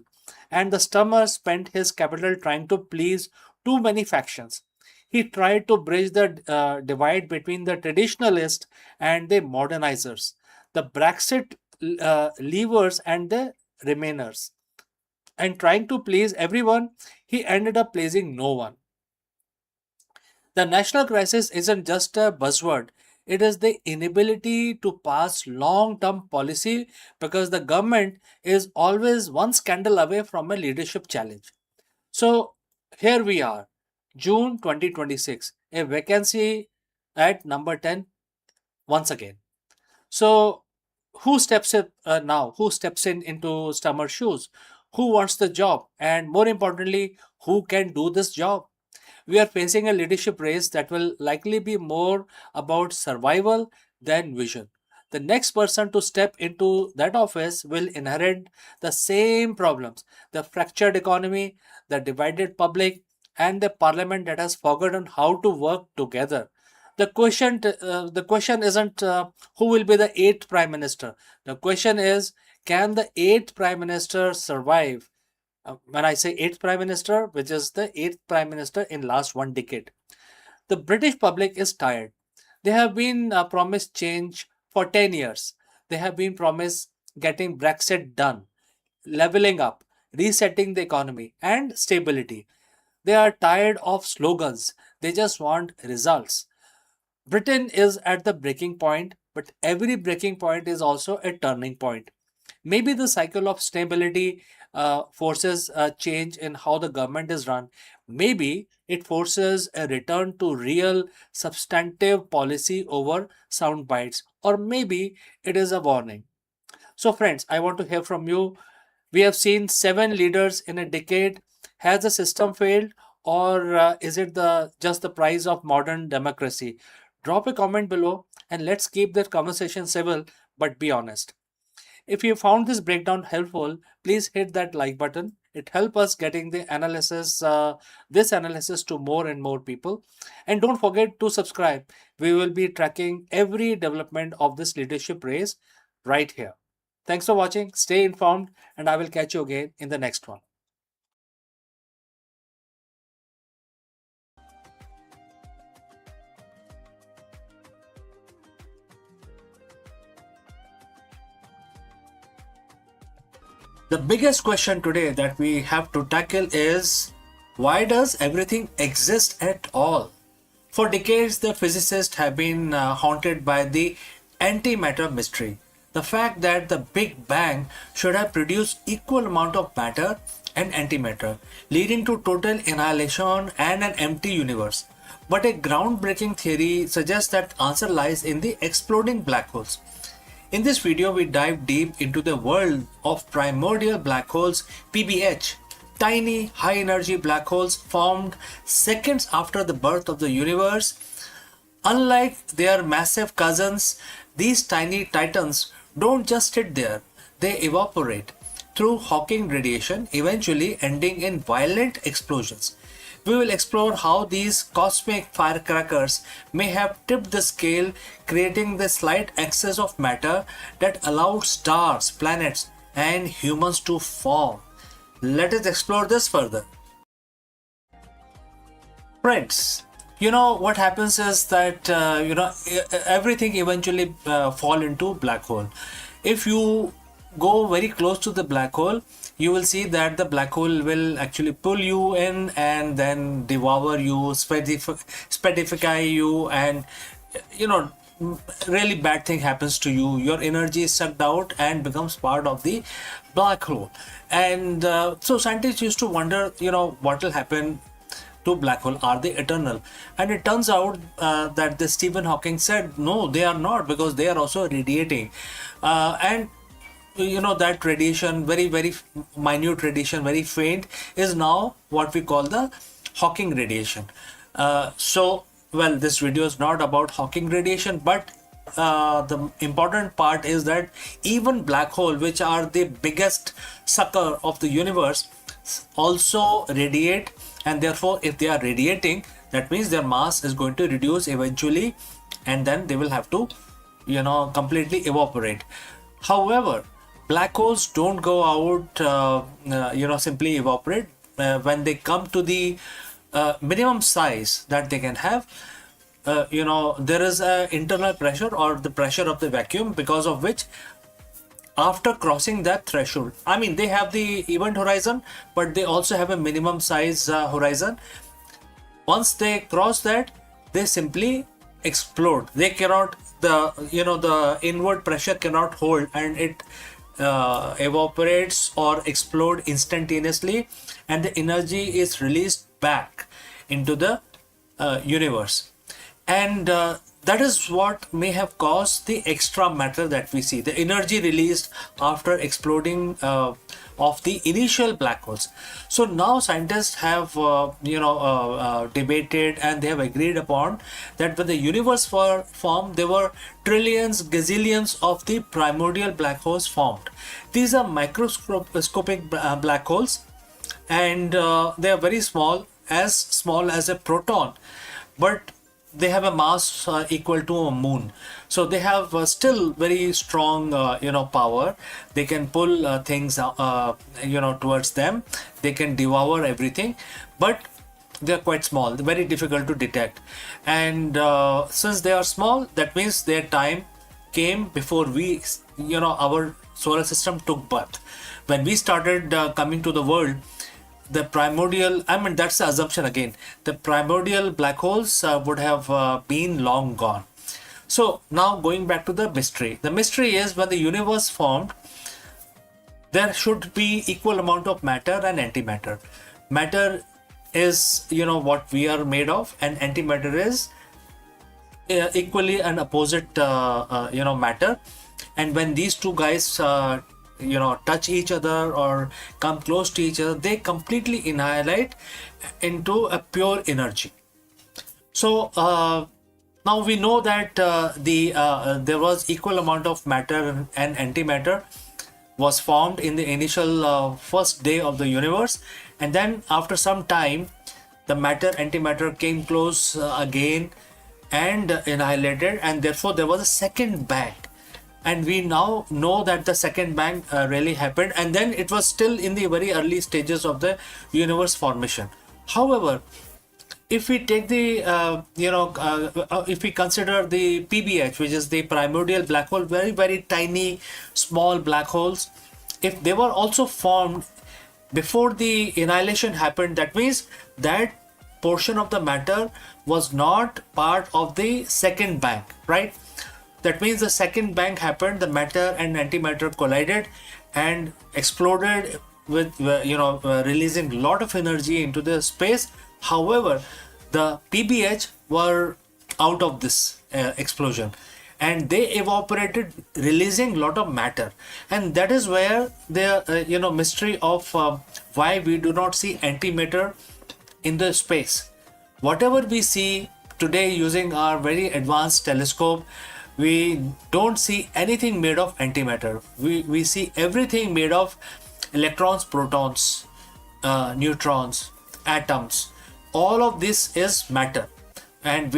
A: and the Sturmer spent his capital trying to please too many factions. He tried to bridge the divide between the traditionalists and the modernizers, the Brexit leavers and the remainers. And trying to please everyone, he ended up pleasing no one. The national crisis isn't just a buzzword, it is the inability to pass long term policy because the government is always one scandal away from a leadership challenge. So here we are, June 2026, a vacancy at number 10 once again. So who steps in now? Who steps in into Stammer's shoes? Who wants the job? And more importantly, who can do this job? We are facing a leadership race that will likely be more about survival than vision. The next person to step into that office will inherit the same problems: the fractured economy, the divided public, and the parliament that has forgotten how to work together. The question isn't who will be the eighth prime minister. The question is, can the eighth prime minister survive? When I say eighth prime minister, which is the eighth prime minister in last one decade. The British public is tired. They have been promised change for 10 years. They have been promised getting Brexit done, leveling up, resetting the economy, and stability. They are tired of slogans. They just want results. Britain is at the breaking point, but every breaking point is also a turning point. Maybe the cycle of stability forces a change in how the government is run. Maybe it forces a return to real substantive policy over sound bites, or maybe it is a warning. So, friends, I want to hear from you. We have seen 7 leaders in a decade. Has the system failed, or is it the just the price of modern democracy? Drop a comment below and let's keep this conversation civil but be honest. If you found this breakdown helpful, please hit that like button. It helps us getting this analysis to more and more people. And don't forget to subscribe. We will be tracking every development of this leadership race right here. Thanks for watching. Stay informed, and I will catch you again in the next one. The biggest question today that we have to tackle is, why does everything exist at all? For decades, the physicists have been haunted by the antimatter mystery. The fact that the Big Bang should have produced equal amount of matter and antimatter, leading to total annihilation and an empty universe. But a groundbreaking theory suggests that answer lies in the exploding black holes. In this video, we dive deep into the world of primordial black holes, PBH, tiny high energy black holes formed seconds after the birth of the universe. Unlike their massive cousins, these tiny titans don't just sit there, they evaporate through Hawking radiation, eventually ending in violent explosions. We will explore how these cosmic firecrackers may have tipped the scale, creating the slight excess of matter that allowed stars, planets, and humans to form. Let us explore this further. Friends, what happens is that everything eventually fall into black hole. If you go very close to the black hole, you will see that the black hole will actually pull you in and then devour you, spedify you, and really bad thing happens to you. Your energy is sucked out and becomes part of the black hole. And so scientists used to wonder, what will happen to black hole. Are they eternal? And it turns out that the Stephen Hawking said no, they are not, because they are also radiating, and that radiation, very minute radiation, very faint, is now what we call the Hawking radiation. Well, this video is not about Hawking radiation, but the important part is that even black hole, which are the biggest sucker of the universe, also radiate, and therefore if they are radiating, that means their mass is going to reduce eventually, and then they will have to completely evaporate. However, black holes don't go out simply evaporate. When they come to the minimum size that they can have, there is a internal pressure, or the pressure of the vacuum, because of which after crossing that threshold, they have the event horizon, but they also have a minimum size horizon. Once they cross that, they simply explode. They cannot, the inward pressure cannot hold, and it evaporates or explode instantaneously, and the energy is released back into the universe. And that is what may have caused the extra matter that we see, the energy released after exploding of the initial black holes. So now scientists have debated, and they have agreed upon that when the universe formed, there were trillions, gazillions of the primordial black holes formed. These are microscopic black holes, and they are very small as a proton, but they have a mass equal to a moon. So they have still very strong power. They can pull things towards them. They can devour everything, but they are quite small, very difficult to detect. And since they are small, that means their time came before our solar system took birth. When we started coming to the world, the primordial, that's the assumption again, the primordial black holes would have been long gone. So now going back to the mystery. The mystery is, when the universe formed, there should be equal amount of matter and antimatter. Matter is, what we are made of, and antimatter is equally an opposite, matter. And when these two guys, touch each other or come close to each other, they completely annihilate into a pure energy. So now we know that there was equal amount of matter and antimatter was formed in the initial first day of the universe, and then after some time the matter antimatter came close again and annihilated, and therefore there was a second bang. And we now know that the second bang really happened, and then it was still in the very early stages of the universe formation. However, if we take the if we consider the PBH, which is the primordial black hole, very very tiny small black holes, if they were also formed before the annihilation happened, that means that portion of the matter was not part of the second bang, right? That means the second bang happened, the matter and antimatter collided and exploded with releasing a lot of energy into the space. However, the PBH were out of this explosion, and they evaporated, releasing a lot of matter. And that is where the mystery of why we do not see antimatter in the space. Whatever we see today using our very advanced telescope, we don't see anything made of antimatter. We see everything made of electrons, protons, neutrons, atoms. All of this is matter, and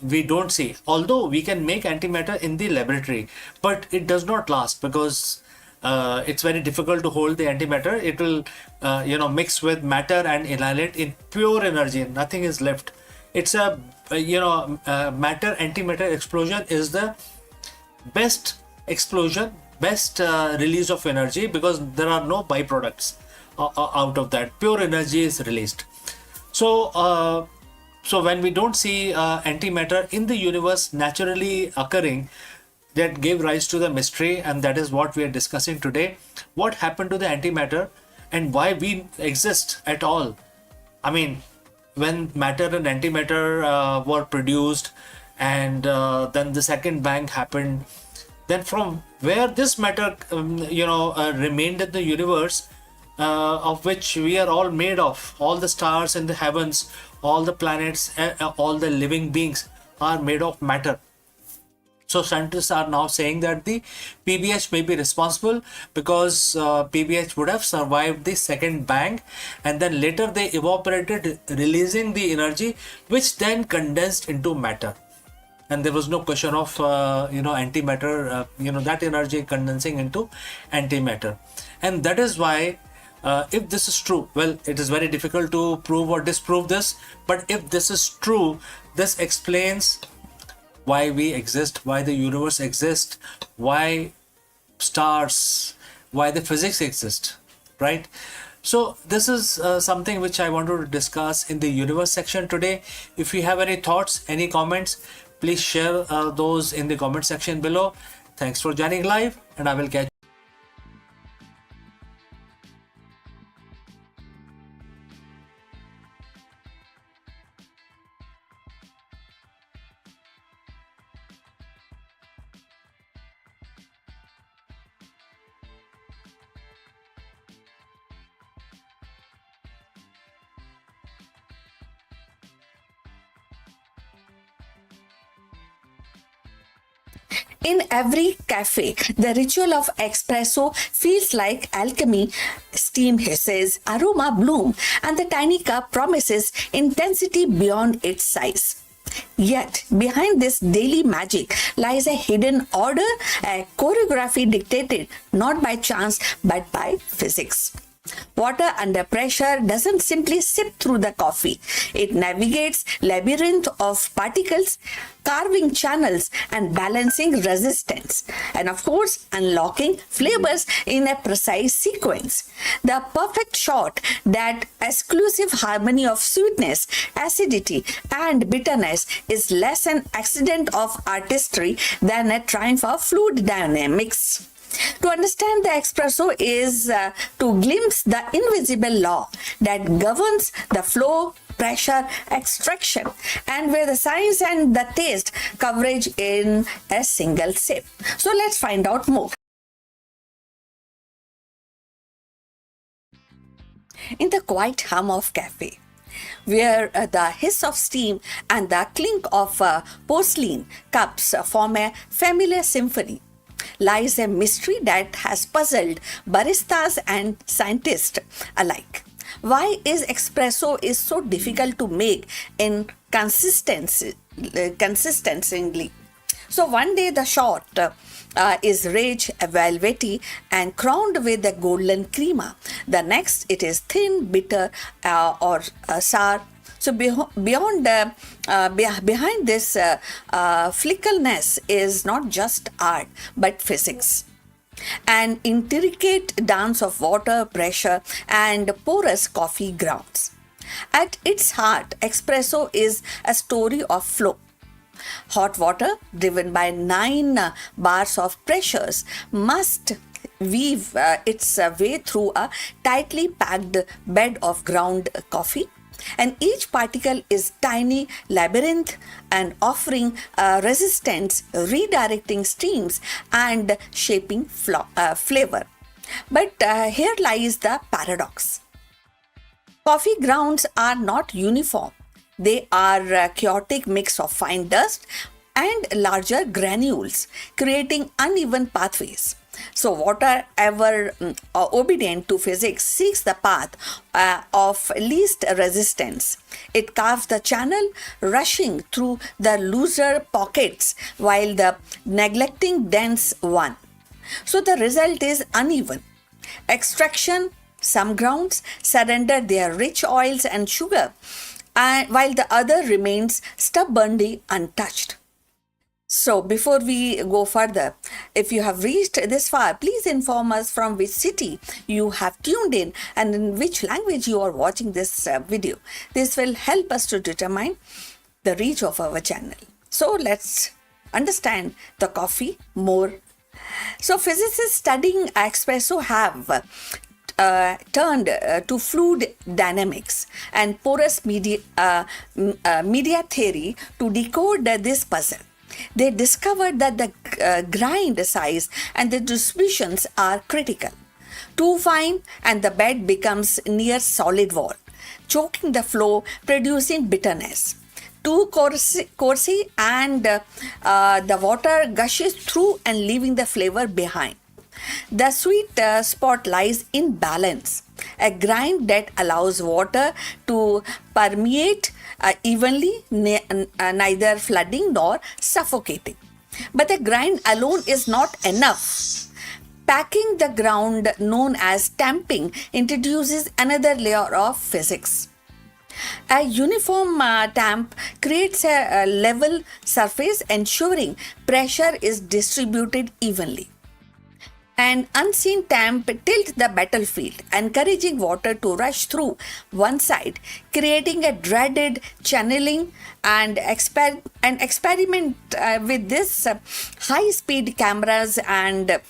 A: we don't see. Although we can make antimatter in the laboratory, but it does not last because it's very difficult to hold the antimatter. It will mix with matter and annihilate in pure energy. Nothing is left. It's a matter antimatter explosion is the best explosion, best release of energy, because there are no byproducts out of that. Pure energy is released. So when we don't see antimatter in the universe naturally occurring, that gave rise to the mystery, and that is what we are discussing today. What happened to the antimatter and why we exist at all? I mean, when matter and antimatter were produced, and then the second bang happened, then from where this matter remained in the universe, of which we are all made of, all the stars in the heavens, all the planets, all the living beings are made of matter. So scientists are now saying that the PBH may be responsible, because PBH would have survived the second bang, and then later they evaporated, releasing the energy, which then condensed into matter. And there was no question of antimatter, that energy condensing into antimatter. And that is why, if this is true, well, it is very difficult to prove or disprove this, but if this is true, this explains why we exist, why the universe exists, why stars, why the physics exist, right? So this is something which I wanted to discuss in the universe section today. If you have any thoughts, any comments, please share those in the comment section below. Thanks for joining live, and I will catch
C: In every cafe, the ritual of espresso feels like alchemy. Steam hisses, aroma bloom, and the tiny cup promises intensity beyond its size. Yet, behind this daily magic lies a hidden order, a choreography dictated not by chance but by physics. Water under pressure doesn't simply sip through the coffee. It navigates labyrinth of particles, carving channels and balancing resistance, and of course unlocking flavors in a precise sequence. The perfect shot, that exclusive harmony of sweetness, acidity and bitterness, is less an accident of artistry than a triumph of fluid dynamics. To understand the espresso is to glimpse the invisible law that governs the flow, pressure, extraction, and where the science and the taste coverage in a single sip. So let's find out more. In the quiet hum of cafe, where the hiss of steam and the clink of porcelain cups form a familiar symphony, lies a mystery that has puzzled baristas and scientists alike. Why is espresso is so difficult to make in consistently? So one day the shot is rich, velvety, and crowned with a golden crema. The next it is thin, bitter, or sour. So behind this fickleness is not just art but physics. An intricate dance of water, pressure, and porous coffee grounds. At its heart, espresso is a story of flow. Hot water, driven by 9 bars of pressures, must weave its way through a tightly packed bed of ground coffee, and each particle is tiny labyrinth and offering resistance, redirecting streams and shaping flavor. But here lies the paradox. Coffee grounds are not uniform. They are a chaotic mix of fine dust and larger granules, creating uneven pathways. So water, ever obedient to physics, seeks the path of least resistance. It carves the channel, rushing through the looser pockets while the neglecting dense one. So the result is uneven. Extraction, some grounds surrender their rich oils and sugar, while the other remains stubbornly untouched. So, before we go further, if you have reached this far, please inform us from which city you have tuned in and in which language you are watching this video. This will help us to determine the reach of our channel. So, let's understand the coffee more. So, physicists studying espresso have turned to fluid dynamics and porous media theory to decode this puzzle. They discovered that the grind size and the distributions are critical. Too fine and the bed becomes near solid wall, choking the flow, producing bitterness. Too coarse and the water gushes through and leaving the flavor behind. The sweet spot lies in balance, a grind that allows water to permeate evenly, neither flooding nor suffocating. But the grind alone is not enough. Packing the ground, known as tamping, introduces another layer of physics. A uniform tamp creates a level surface, ensuring pressure is distributed evenly. An unseen tamp tilts the battlefield, encouraging water to rush through one side, creating a dreaded channeling and experiment with this high-speed cameras and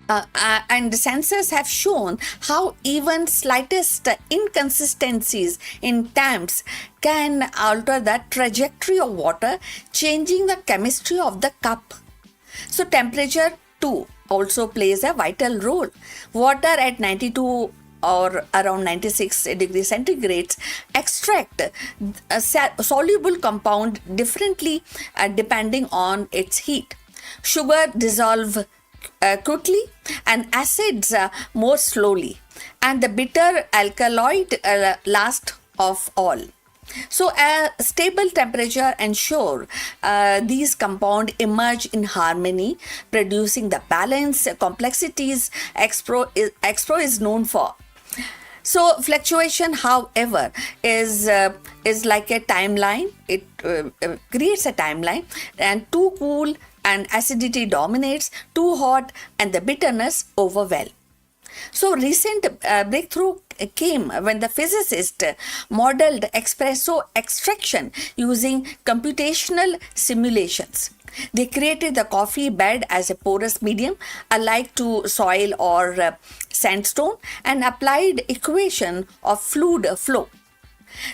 C: sensors have shown how even slightest inconsistencies in tamps can alter the trajectory of water, changing the chemistry of the cup. So temperature too also plays a vital role. Water at 92 or around 96 degrees centigrade extract a soluble compound differently depending on its heat. Sugar dissolve quickly and acids more slowly, and the bitter alkaloid last of all. So a stable temperature ensure these compounds emerge in harmony, producing the balance complexities Expro is known for. So fluctuation, however, is like a timeline. It creates a timeline, and too cool and acidity dominates, too hot and the bitterness overwhelm. So recent breakthrough came when the physicist modeled espresso extraction using computational simulations. They created the coffee bed as a porous medium, alike to soil or sandstone, and applied equation of fluid flow.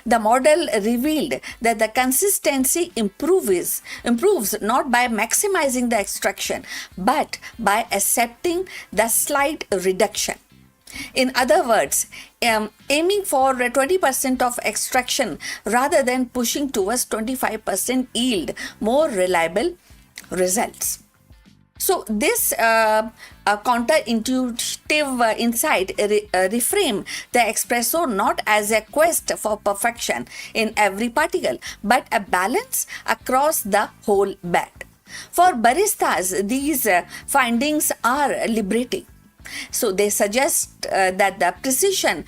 C: The model revealed that the consistency improves not by maximizing the extraction but by accepting the slight reduction. In other words, aiming for 20% of extraction rather than pushing towards 25% yield more reliable results. So this counterintuitive insight reframe the espresso not as a quest for perfection in every particle, but a balance across the whole bed. For baristas, these findings are liberating. So they suggest that the precision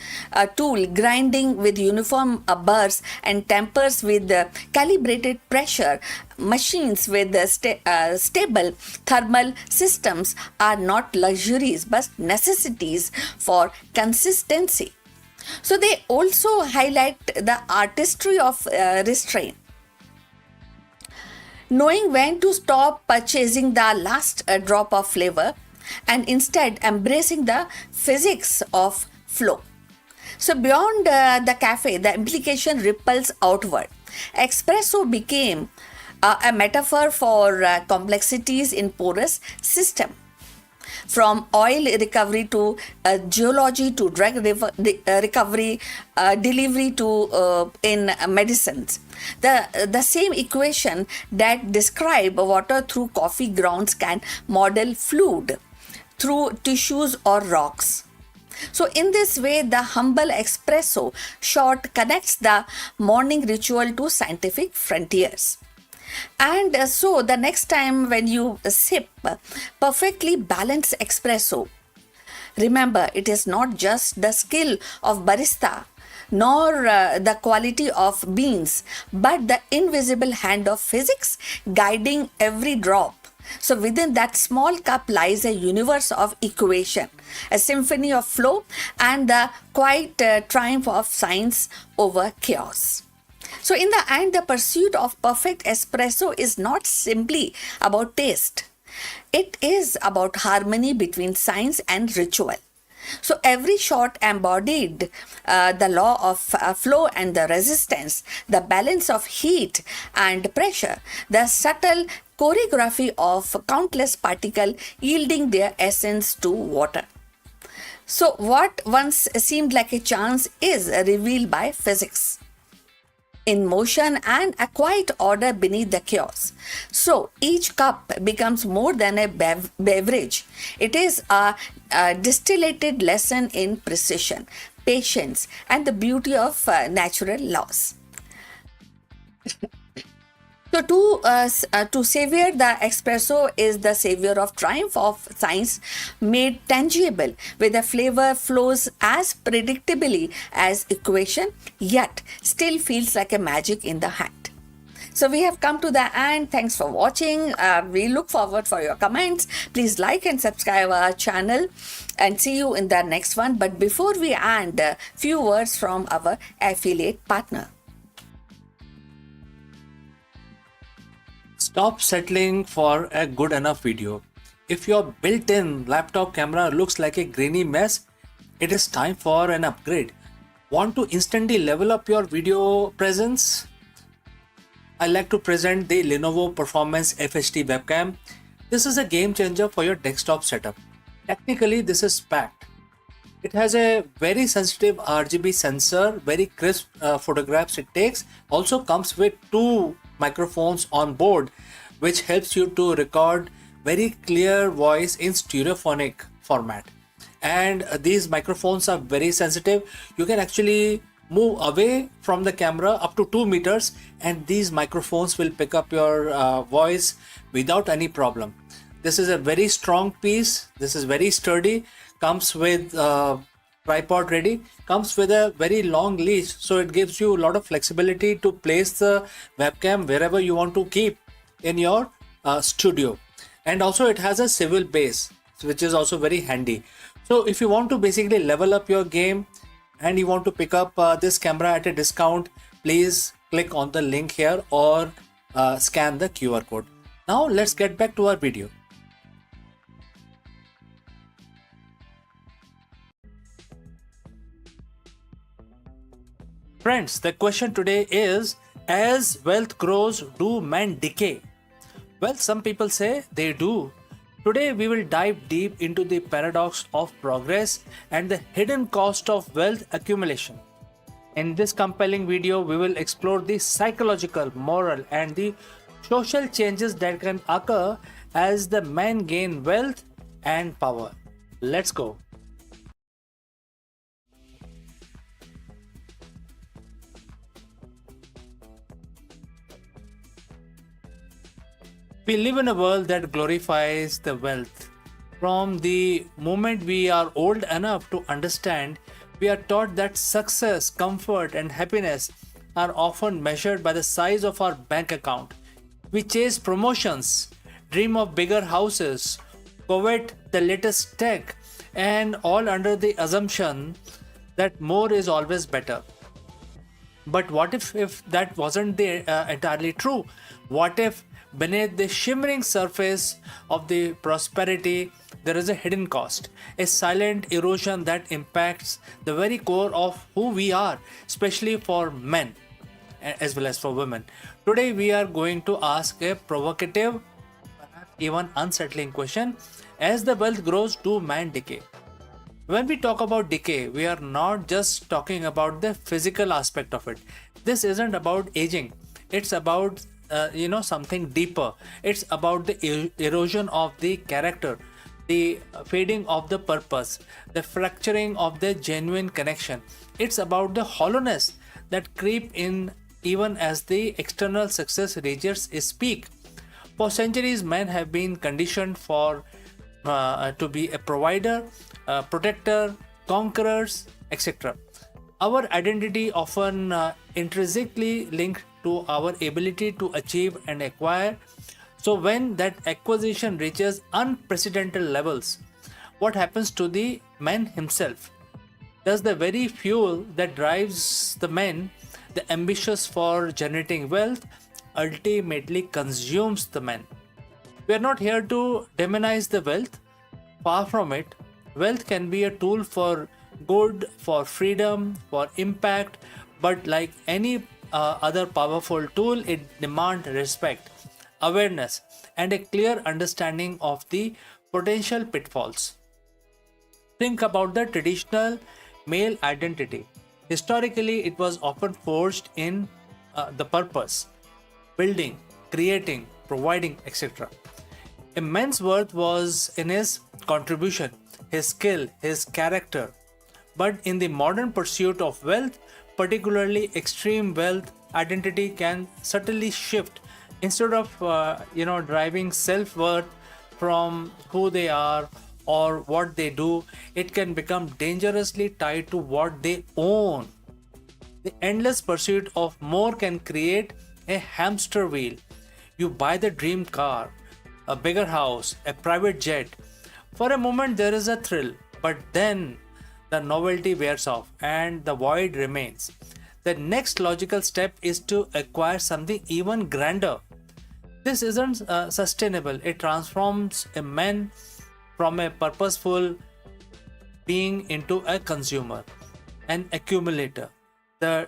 C: tool grinding with uniform burrs and tempers with calibrated pressure machines with stable thermal systems are not luxuries but necessities for consistency. So they also highlight the artistry of restraint. Knowing when to stop purchasing the last drop of flavor and instead embracing the physics of flow. So, beyond the cafe, the implication ripples outward. Espresso became a metaphor for complexities in porous system. From oil recovery to geology to drug recovery, delivery to in medicines. The same equation that describe water through coffee grounds can model fluid through tissues or rocks. So, in this way, the humble espresso shot connects the morning ritual to scientific frontiers. And so, the next time when you sip perfectly balanced espresso, remember it is not just the skill of barista nor the quality of beans, but the invisible hand of physics guiding every drop. So within that small cup lies a universe of equation, a symphony of flow, and the quiet triumph of science over chaos. So in the end, the pursuit of perfect espresso is not simply about taste. It is about harmony between science and ritual. So every shot embodied the law of flow and the resistance, the balance of heat and pressure, the subtle choreography of countless particles yielding their essence to water. So what once seemed like a chance is revealed by physics in motion and a quiet order beneath the chaos. So each cup becomes more than a beverage. It is a distillated lesson in precision, patience, and the beauty of natural laws. So to savor the espresso is the savior of triumph of science made tangible, where the flavor flows as predictably as equation, yet still feels like a magic in the hand. So we have come to the end. Thanks for watching. We look forward for your comments. Please like and subscribe our channel and see you in the next one. But before we end, a few words from our affiliate partner.
A: Stop settling for a good enough video. If your built-in laptop camera looks like a grainy mess, it is time for an upgrade. Want to instantly level up your video presence? I like to present the Lenovo Performance FHD webcam. This is a game changer for your desktop setup. Technically, this is packed. It has a very sensitive RGB sensor, very crisp photographs it takes. Also comes with two microphones on board, which helps you to record very clear voice in stereophonic format. And these microphones are very sensitive. You can actually move away from the camera up to 2 meters and these microphones will pick up your voice without any problem. This is a very strong piece. This is very sturdy. Comes with tripod ready, comes with a very long leash, so it gives you a lot of flexibility to place the webcam wherever you want to keep in your studio. And also it has a swivel base, which is also very handy. So if you want to basically level up your game and you want to pick up this camera at a discount, please click on the link here or scan the QR code. Now let's get back to our video. Friends, the question today is, as wealth grows, do men decay? Well, some people say they do. Today, we will dive deep into the paradox of progress and the hidden cost of wealth accumulation. In this compelling video, we will explore the psychological, moral, and the social changes that can occur as the men gain wealth and power. Let's go. We live in a world that glorifies the wealth. From the moment we are old enough to understand, we are taught that success, comfort, and happiness are often measured by the size of our bank account. We chase promotions, dream of bigger houses, covet the latest tech, and all under the assumption that more is always better. But what if that wasn't entirely true? What if beneath the shimmering surface of the prosperity there is a hidden cost, a silent erosion that impacts the very core of who we are, especially for men as well as for women? Today we are going to ask a provocative, perhaps even unsettling question: as the wealth grows, do man decay? When we talk about decay, we are not just talking about the physical aspect of it. This isn't about aging. It's about something deeper. It's about the erosion of the character, the fading of the purpose, the fracturing of the genuine connection. It's about the hollowness that creep in even as the external success reaches its peak. For centuries, men have been conditioned to be a provider, a protector, conquerors, etc. Our identity often intrinsically linked to our ability to achieve and acquire. So when that acquisition reaches unprecedented levels, what happens to the man himself? Does the very fuel that drives the men, the ambitious for generating wealth, ultimately consumes the man? We are not here to demonize the wealth. Far from it. Wealth can be a tool for good, for freedom, for impact, but like any other powerful tool, it demands respect, awareness, and a clear understanding of the potential pitfalls. Think about the traditional male identity. Historically, it was often forged in the purpose, building, creating, providing, etc. A man's worth was in his contribution, his skill, his character. But in the modern pursuit of wealth, particularly extreme wealth, identity can subtly shift. Instead of driving self-worth from who they are or what they do, it can become dangerously tied to what they own. The endless pursuit of more can create a hamster wheel. You buy the dream car, a bigger house, a private jet. For a moment, there is a thrill, but then the novelty wears off and the void remains. The next logical step is to acquire something even grander. This isn't sustainable. It transforms a man from a purposeful being into a consumer, an accumulator. The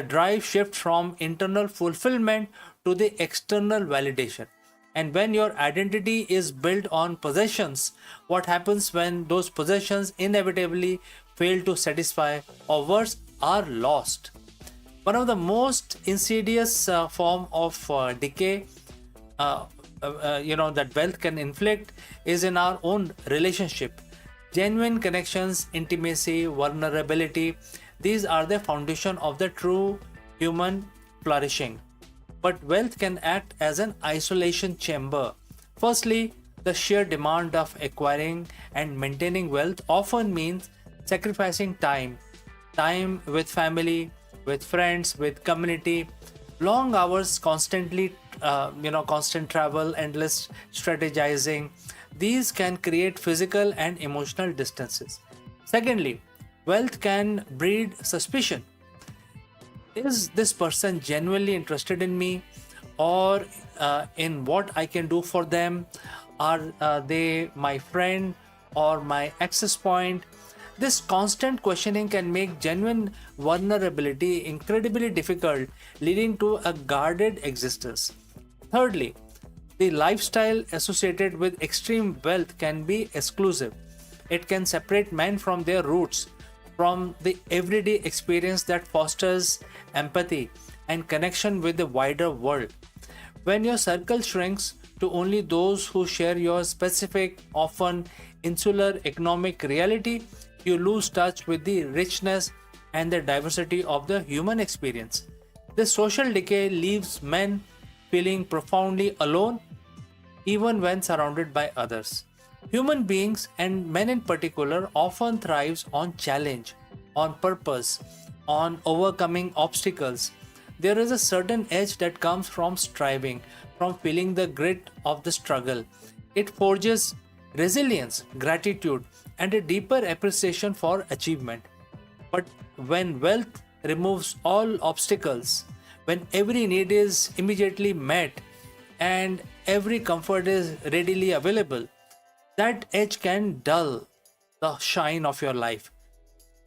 A: drive shifts from internal fulfillment to the external validation. And when your identity is built on possessions, what happens when those possessions inevitably fail to satisfy or worse, are lost? One of the most insidious form of decay that wealth can inflict is in our own relationship. Genuine connections, intimacy, vulnerability, these are the foundation of the true human flourishing. But wealth can act as an isolation chamber. Firstly, the sheer demand of acquiring and maintaining wealth often means sacrificing time with family, with friends, with community, long hours, constant travel, endless strategizing. These can create physical and emotional distances. Secondly, wealth can breed suspicion. Is this person genuinely interested in me, or in what I can do for them. Are they my friend or my access point? This constant questioning can make genuine vulnerability incredibly difficult, leading to a guarded existence. Thirdly, the lifestyle associated with extreme wealth can be exclusive. It can separate men from their roots, from the everyday experience that fosters empathy and connection with the wider world. When your circle shrinks to only those who share your specific, often insular economic reality, you lose touch with the richness and the diversity of the human experience. This social decay leaves men feeling profoundly alone even when surrounded by others. Human beings, and men in particular, often thrives on challenge, on purpose, on overcoming obstacles. There is a certain edge that comes from striving, from feeling the grit of the struggle. It forges resilience, gratitude, and a deeper appreciation for achievement. But when wealth removes all obstacles, when every need is immediately met and every comfort is readily available, that edge can dull the shine of your life.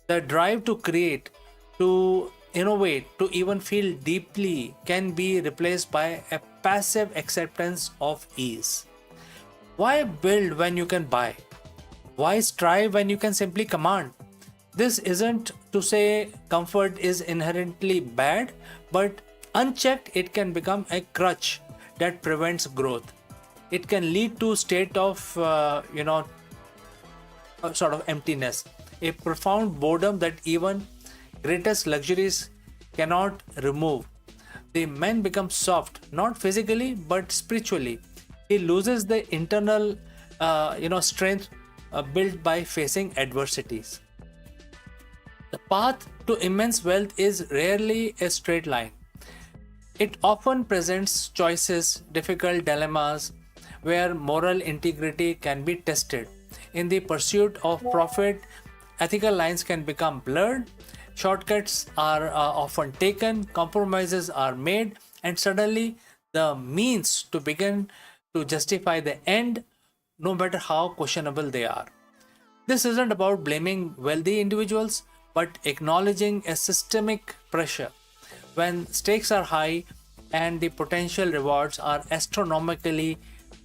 A: The drive to create, to innovate, to even feel deeply can be replaced by a passive acceptance of ease. Why build when you can buy? Why strive when you can simply command? This isn't to say comfort is inherently bad, but unchecked, it can become a crutch that prevents growth. It can lead to state of a sort of emptiness, a profound boredom that even greatest luxuries cannot remove. The man becomes soft, not physically but spiritually. He loses the internal, strength built by facing adversities. The path to immense wealth is rarely a straight line. It often presents choices, difficult dilemmas, where moral integrity can be tested. In the pursuit of profit, ethical lines can become blurred, shortcuts are often taken, compromises are made, and suddenly the means to begin to justify the end, no matter how questionable they are. This isn't about blaming wealthy individuals, but acknowledging a systemic pressure. When stakes are high and the potential rewards are astronomically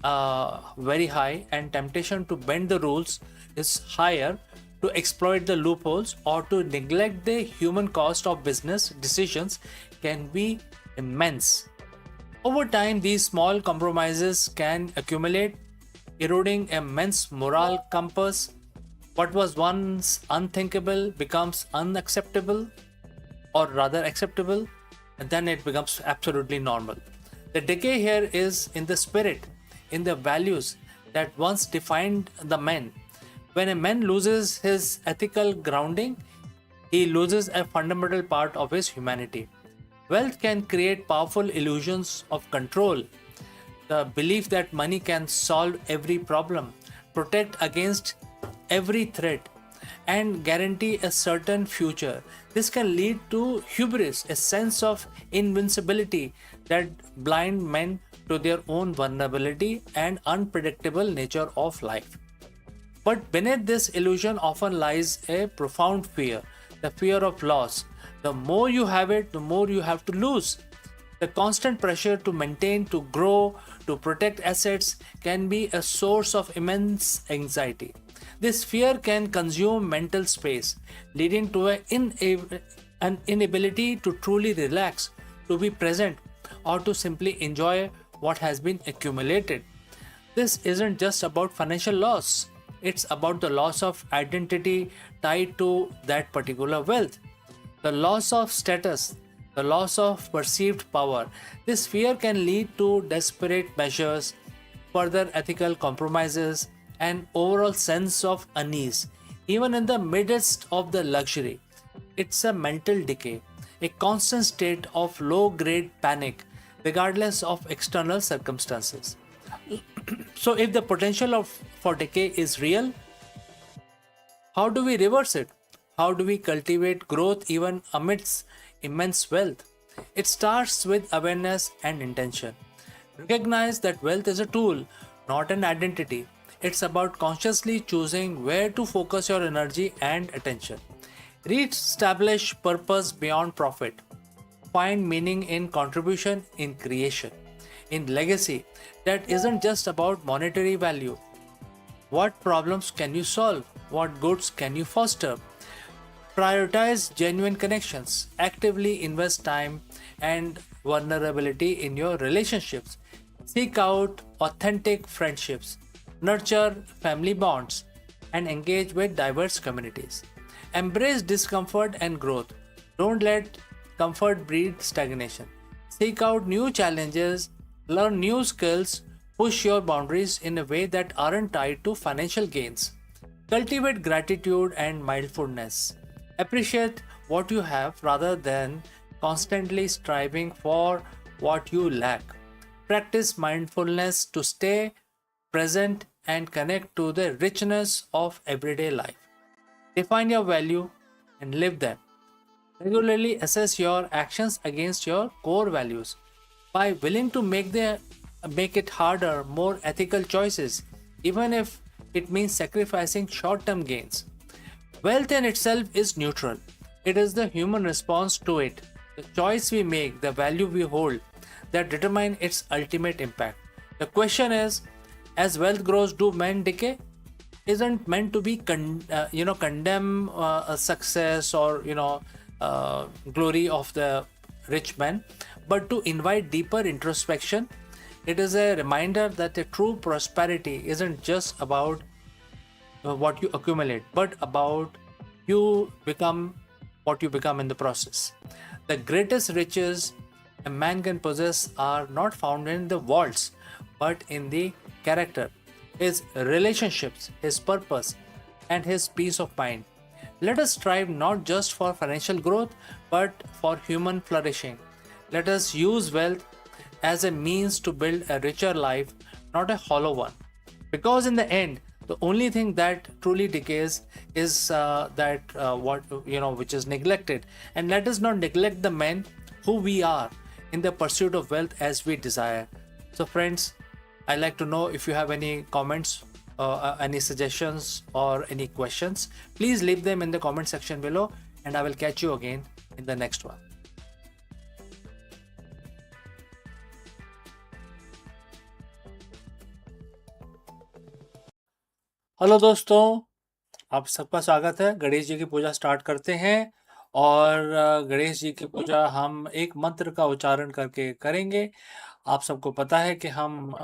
A: very high, and temptation to bend the rules is higher, to exploit the loopholes or to neglect the human cost of business decisions can be immense. Over time, these small compromises can accumulate, eroding a men's moral compass. What was once unthinkable becomes unacceptable, or rather acceptable, and then it becomes absolutely normal. The decay here is in the spirit, in the values that once defined the man. When a man loses his ethical grounding, he loses a fundamental part of his humanity. Wealth can create powerful illusions of control, the belief that money can solve every problem, protect against every threat, and guarantee a certain future. This can lead to hubris, a sense of invincibility that blind men to their own vulnerability and unpredictable nature of life. But beneath this illusion often lies a profound fear, the fear of loss. The more you have it, the more you have to lose. The constant pressure to maintain, to grow, to protect assets can be a source of immense anxiety. This fear can consume mental space, leading to an inability to truly relax, to be present, or to simply enjoy what has been accumulated. This isn't just about financial loss, it's about the loss of identity tied to that particular wealth, the loss of status, the loss of perceived power. This fear can lead to desperate measures, further ethical compromises, and overall sense of unease, even in the midst of the luxury. It's a mental decay, a constant state of low grade panic, regardless of external circumstances. So, if the potential for decay is real, how do we reverse it? How do we cultivate growth even amidst immense wealth? It starts with awareness and intention. Recognize that wealth is a tool, not an identity. It's about consciously choosing where to focus your energy and attention. Re-establish purpose beyond profit. Find meaning in contribution, in creation, in legacy that isn't just about monetary value. What problems can you solve? What goods can you foster? Prioritize genuine connections. Actively invest time and vulnerability in your relationships. Seek out authentic friendships. Nurture family bonds and engage with diverse communities. Embrace discomfort and growth. Don't let comfort breed stagnation. Seek out new challenges, learn new skills, push your boundaries in a way that aren't tied to financial gains. Cultivate gratitude and mindfulness. Appreciate what you have rather than constantly striving for what you lack. Practice mindfulness to stay present and connect to the richness of everyday life. Define your value and live them. Regularly assess your actions against your core values. By willing to make it harder, more ethical choices, even if it means sacrificing short-term gains. Wealth in itself is neutral. It is the human response to it, the choice we make, the value we hold, that determine its ultimate impact. The question is, as wealth grows, do men decay? Isn't meant to be condemn a success or glory of the rich man, but to invite deeper introspection. It is a reminder that a true prosperity isn't just about what you accumulate, but about you become what you become in the process. The greatest riches a man can possess are not found in the vaults, but in the character, his relationships, his purpose, and his peace of mind. Let us strive not just for financial growth, but for human flourishing. Let us use wealth as a means to build a richer life, not a hollow one. Because in the end, the only thing that truly decays is which is neglected. And let us not neglect the men who we are in the pursuit of wealth as we desire. So, friends, I'd like to know if you have any comments, any suggestions, or any questions. Please leave them in the comment section below, and I will catch you again in the next one. Hello दोस्तों, आप सबका स्वागत है। गणेश जी की पूजा start करते हैं और गणेश जी की पूजा हम एक मंत्र का उच्चारण करके करेंगे। आप सबको पता है कि हम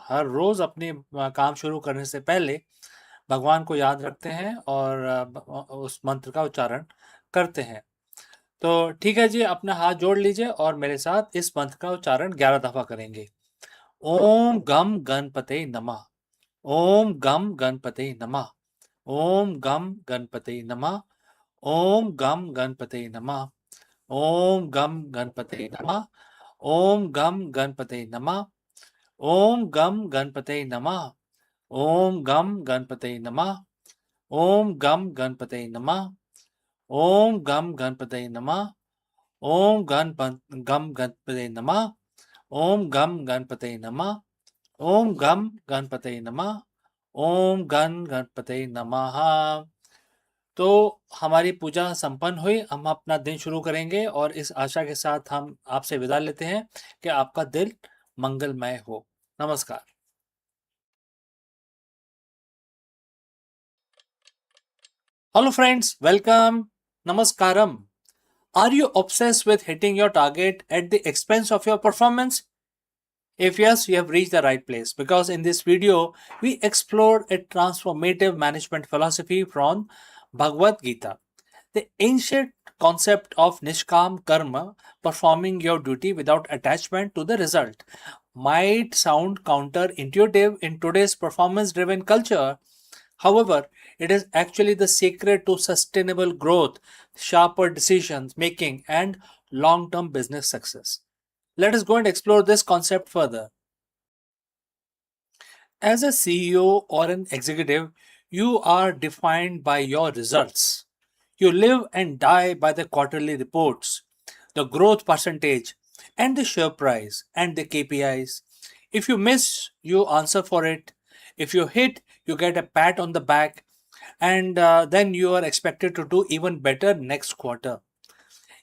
A: हर रोज़ अपने काम शुरू करने से पहले भगवान को याद रखते हैं और उस मंत्र का उच्चारण करते हैं। तो ठीक है जी, अपना हाथ जोड़ लीजिए और मेरे साथ इस मंत्र का उच्चारण 11 दफ़ा करेंगे। ओम गम गणपते नमः। ओम गम गणपते नमः। ओम गम गणपते नमः। ओम गम गणपते नमः। ओम गम गणपते नमः। ओम गम गणपते नमः। ओम गम गणपते नमः। ओम गम गणपते नमः। ओम गम गणपते नमः। ओम गम गणपते नमः। ओम गम गणपते नमः। ओम गम गणपते नमः। ओम गम गणपते नमः। ओम गण गणपते नमः। तो हमारी पूजा संपन्न हुई। हम अपना दिन शुरू करेंगे और इस आशा के साथ हम आपसे विदा लेते हैं कि आपका दिन मंगलमय हो। नमस्कार। Hello friends, welcome. Namaskaram. Are you obsessed with hitting your target at the expense of your performance? If yes, you have reached the right place, because in this video, we explore a transformative management philosophy from Bhagavad Gita. The ancient concept of Nishkam Karma, performing your duty without attachment to the result, might sound counterintuitive in today's performance driven culture. However, it is actually the secret to sustainable growth, sharper decisions making, and long term business success. Let us go and explore this concept further. As a CEO or an executive, you are defined by your results. You live and die by the quarterly reports. the growth percentage, and the share price and the KPIs. If you miss, you answer for it. If you hit, you get a pat on the back, and then you are expected to do even better next quarter.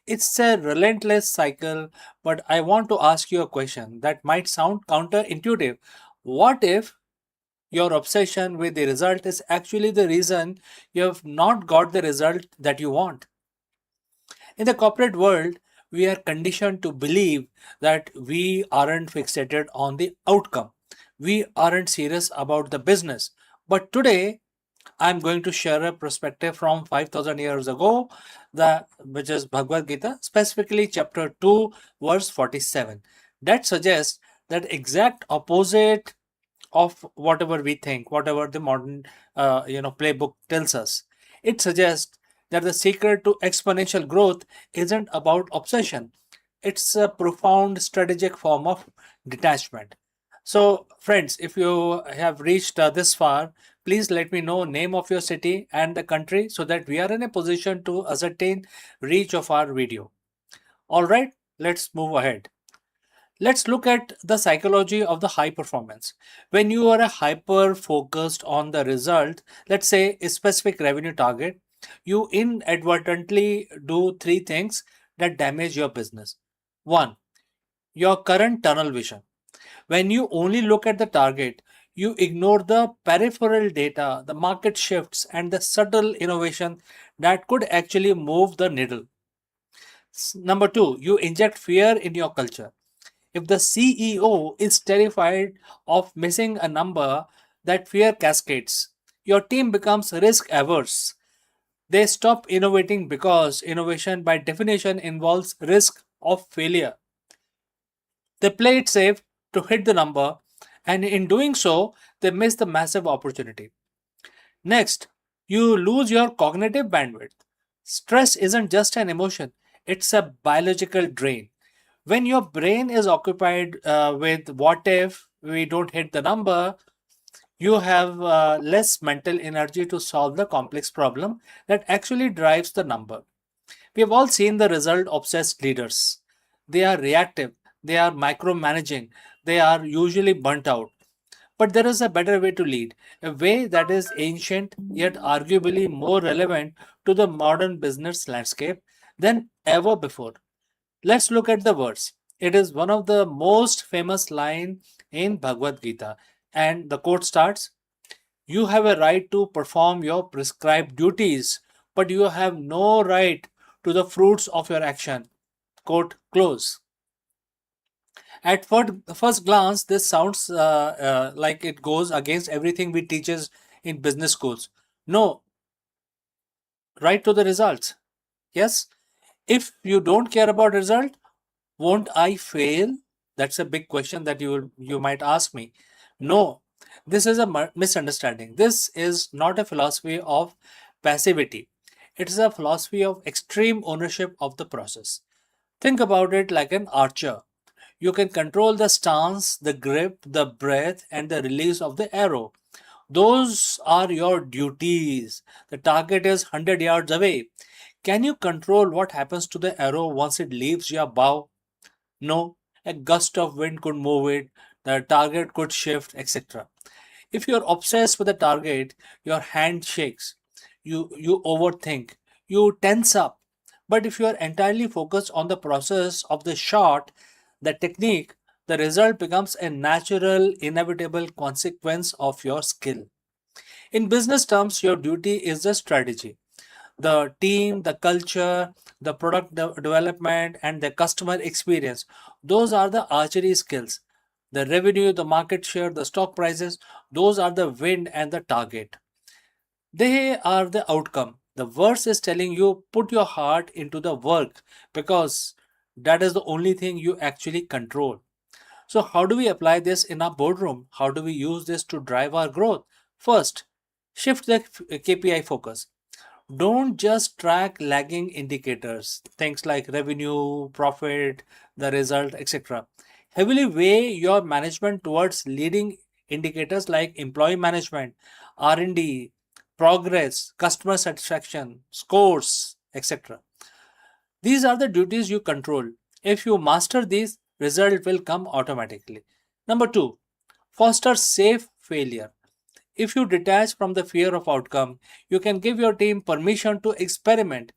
A: It's a relentless cycle, but I want to ask you a question that might sound counterintuitive. What if your obsession with the result is actually the reason you have not got the result that you want? In the corporate world, we are conditioned to believe that we aren't fixated on the outcome. We aren't serious about the business. But today, I'm going to share a perspective from 5000 years ago, which is Bhagavad Gita, specifically chapter 2, verse 47, that suggests that exact opposite of whatever we think, whatever the modern playbook tells us. It suggests that the secret to exponential growth isn't about obsession. It's a profound strategic form of detachment. So, friends, if you have reached this far, please let me know name of your city and the country so that we are in a position to ascertain reach of our video. All right, let's move ahead. Let's look at the psychology of the high performance. When you are a hyper focused on the result, let's say a specific revenue target, you inadvertently do three things that damage your business. One, your current tunnel vision. When you only look at the target, you ignore the peripheral data, the market shifts, and the subtle innovation that could actually move the needle. Number two, you inject fear in your culture. If the CEO is terrified of missing a number, that fear cascades. Your team becomes risk averse. They stop innovating because innovation, by definition, involves risk of failure. They play it safe to hit the number, and in doing so, they miss the massive opportunity. Next, you lose your cognitive bandwidth. Stress isn't just an emotion, it's a biological drain. When your brain is occupied with what if we don't hit the number, you have less mental energy to solve the complex problem that actually drives the number. We have all seen the result obsessed leaders. They are reactive, they are micromanaging, they are usually burnt out. But there is a better way to lead, a way that is ancient yet arguably more relevant to the modern business landscape than ever before. Let's look at the verse. It is one of the most famous line in Bhagavad Gita, and the quote starts, "You have a right to perform your prescribed duties, but you have no right to the fruits of your action." Quote close. At first glance, this sounds like it goes against everything we teaches in business schools. No, right to the results. Yes, if you don't care about result, won't I fail? That's a big question that you might ask me. No, this is a misunderstanding. This is not a philosophy of passivity. It is a philosophy of extreme ownership of the process. Think about it like an archer. You can control the stance, the grip, the breath, and the release of the arrow. Those are your duties. The target is 100 yards away. Can you control what happens to the arrow once it leaves your bow? No, a gust of wind could move it, the target could shift, etc. If you're obsessed with the target, your hand shakes, you overthink, you tense up. But if you are entirely focused on the process of the shot, the technique, the result becomes a natural, inevitable consequence of your skill. In business terms, your duty is the strategy, the team, the culture, the product development, and the customer experience. Those are the archery skills. The revenue, the market share, the stock prices, those are the wind and the target. They are the outcome. The verse is telling you put your heart into the work because that is the only thing you actually control. So, how do we apply this in our boardroom? How do we use this to drive our growth? First, shift the KPI focus. Don't just track lagging indicators, things like revenue, profit, the result, etc. Heavily weigh your management towards leading indicators like employee management, R&D, progress, customer satisfaction, scores, etc. These are the duties you control. If you master these, result will come automatically. Number 2, foster safe failure. If you detach from the fear of outcome, you can give your team permission to experiment.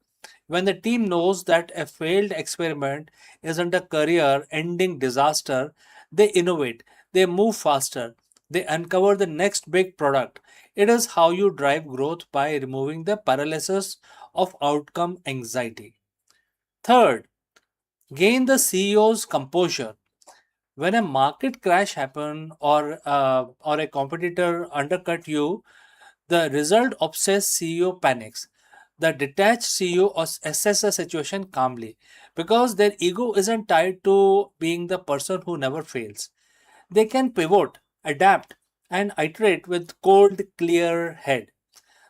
A: When the team knows that a failed experiment isn't a career ending disaster, they innovate, they move faster, they uncover the next big product. It is how you drive growth by removing the paralysis of outcome anxiety. Third, gain the CEO's composure. When a market crash happen or a competitor undercut you, the result obsessed CEO panics. The detached CEO assess the situation calmly because their ego isn't tied to being the person who never fails. They can pivot, adapt, and iterate with cold, clear head.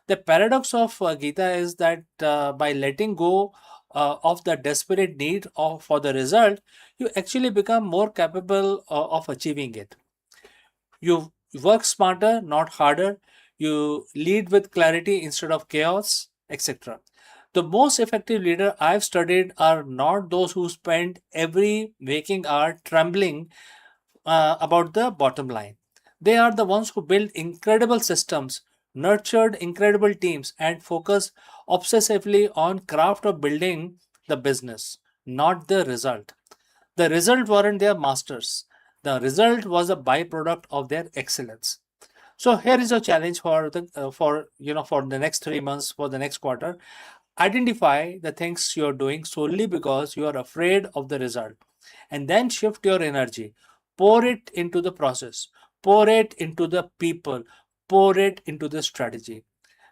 A: The paradox of Gita is that by letting go of the desperate need for the result, you actually become more capable of achieving it. You work smarter, not harder. You lead with clarity instead of chaos, etc. The most effective leader I've studied are not those who spend every waking hour trembling about the bottom line. They are the ones who build incredible systems, nurtured incredible teams, and focus obsessively on craft of building the business, not the result. The result weren't their masters. The result was a byproduct of their excellence. So here is a challenge for the next 3 months, for the next quarter. Identify the things you're doing solely because you are afraid of the result, and then shift your energy. Pour it into the process, pour it into the people, pour it into the strategy.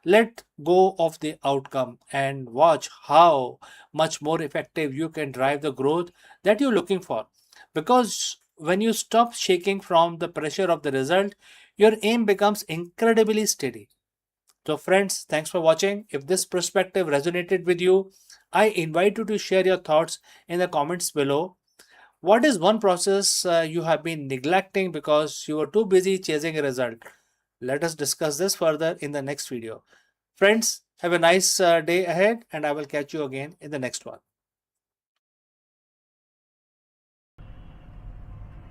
A: Let go of the outcome and watch how much more effective you can drive the growth that you're looking for. Because when you stop shaking from the pressure of the result, your aim becomes incredibly steady. So, friends, thanks for watching. If this perspective resonated with you, I invite you to share your thoughts in the comments below. What is one process you have been neglecting because you were too busy chasing a result? Let us discuss this further in the next video. Friends, have a nice day ahead, and I will catch you again in the next one.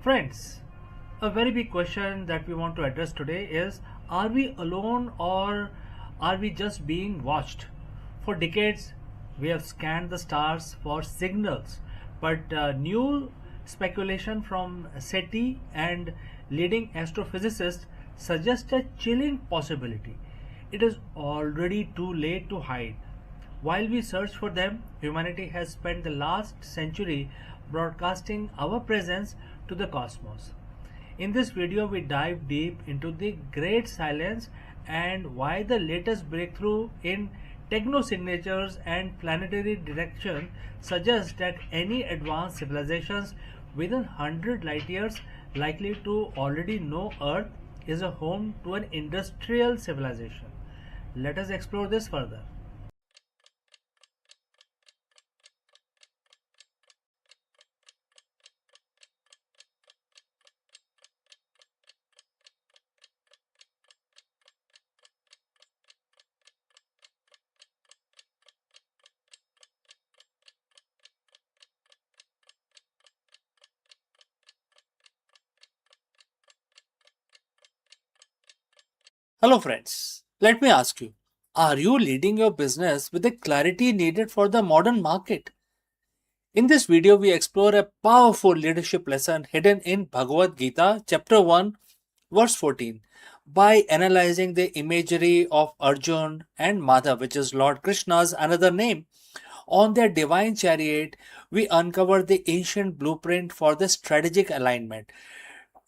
B: Friends, a very big question that we want to address today is, are we alone or are we just being watched? For decades, we have scanned the stars for signals, but new speculation from SETI and leading astrophysicists suggest a chilling possibility. It is already too late to hide. While we search for them, humanity has spent the last century broadcasting our presence to the cosmos. In this video, we dive deep into the great silence and why the latest breakthrough in technosignatures and planetary direction suggests that any advanced civilizations within 100 light years likely to already know Earth is a home to an industrial civilization. Let us explore this further.
A: Hello, friends. Let me ask you, are you leading your business with the clarity needed for the modern market? In this video, we explore a powerful leadership lesson hidden in Bhagavad Gita, chapter 1, verse 14. By analyzing the imagery of Arjun and Madhav, which is Lord Krishna's another name, on their divine chariot, we uncover the ancient blueprint for the strategic alignment,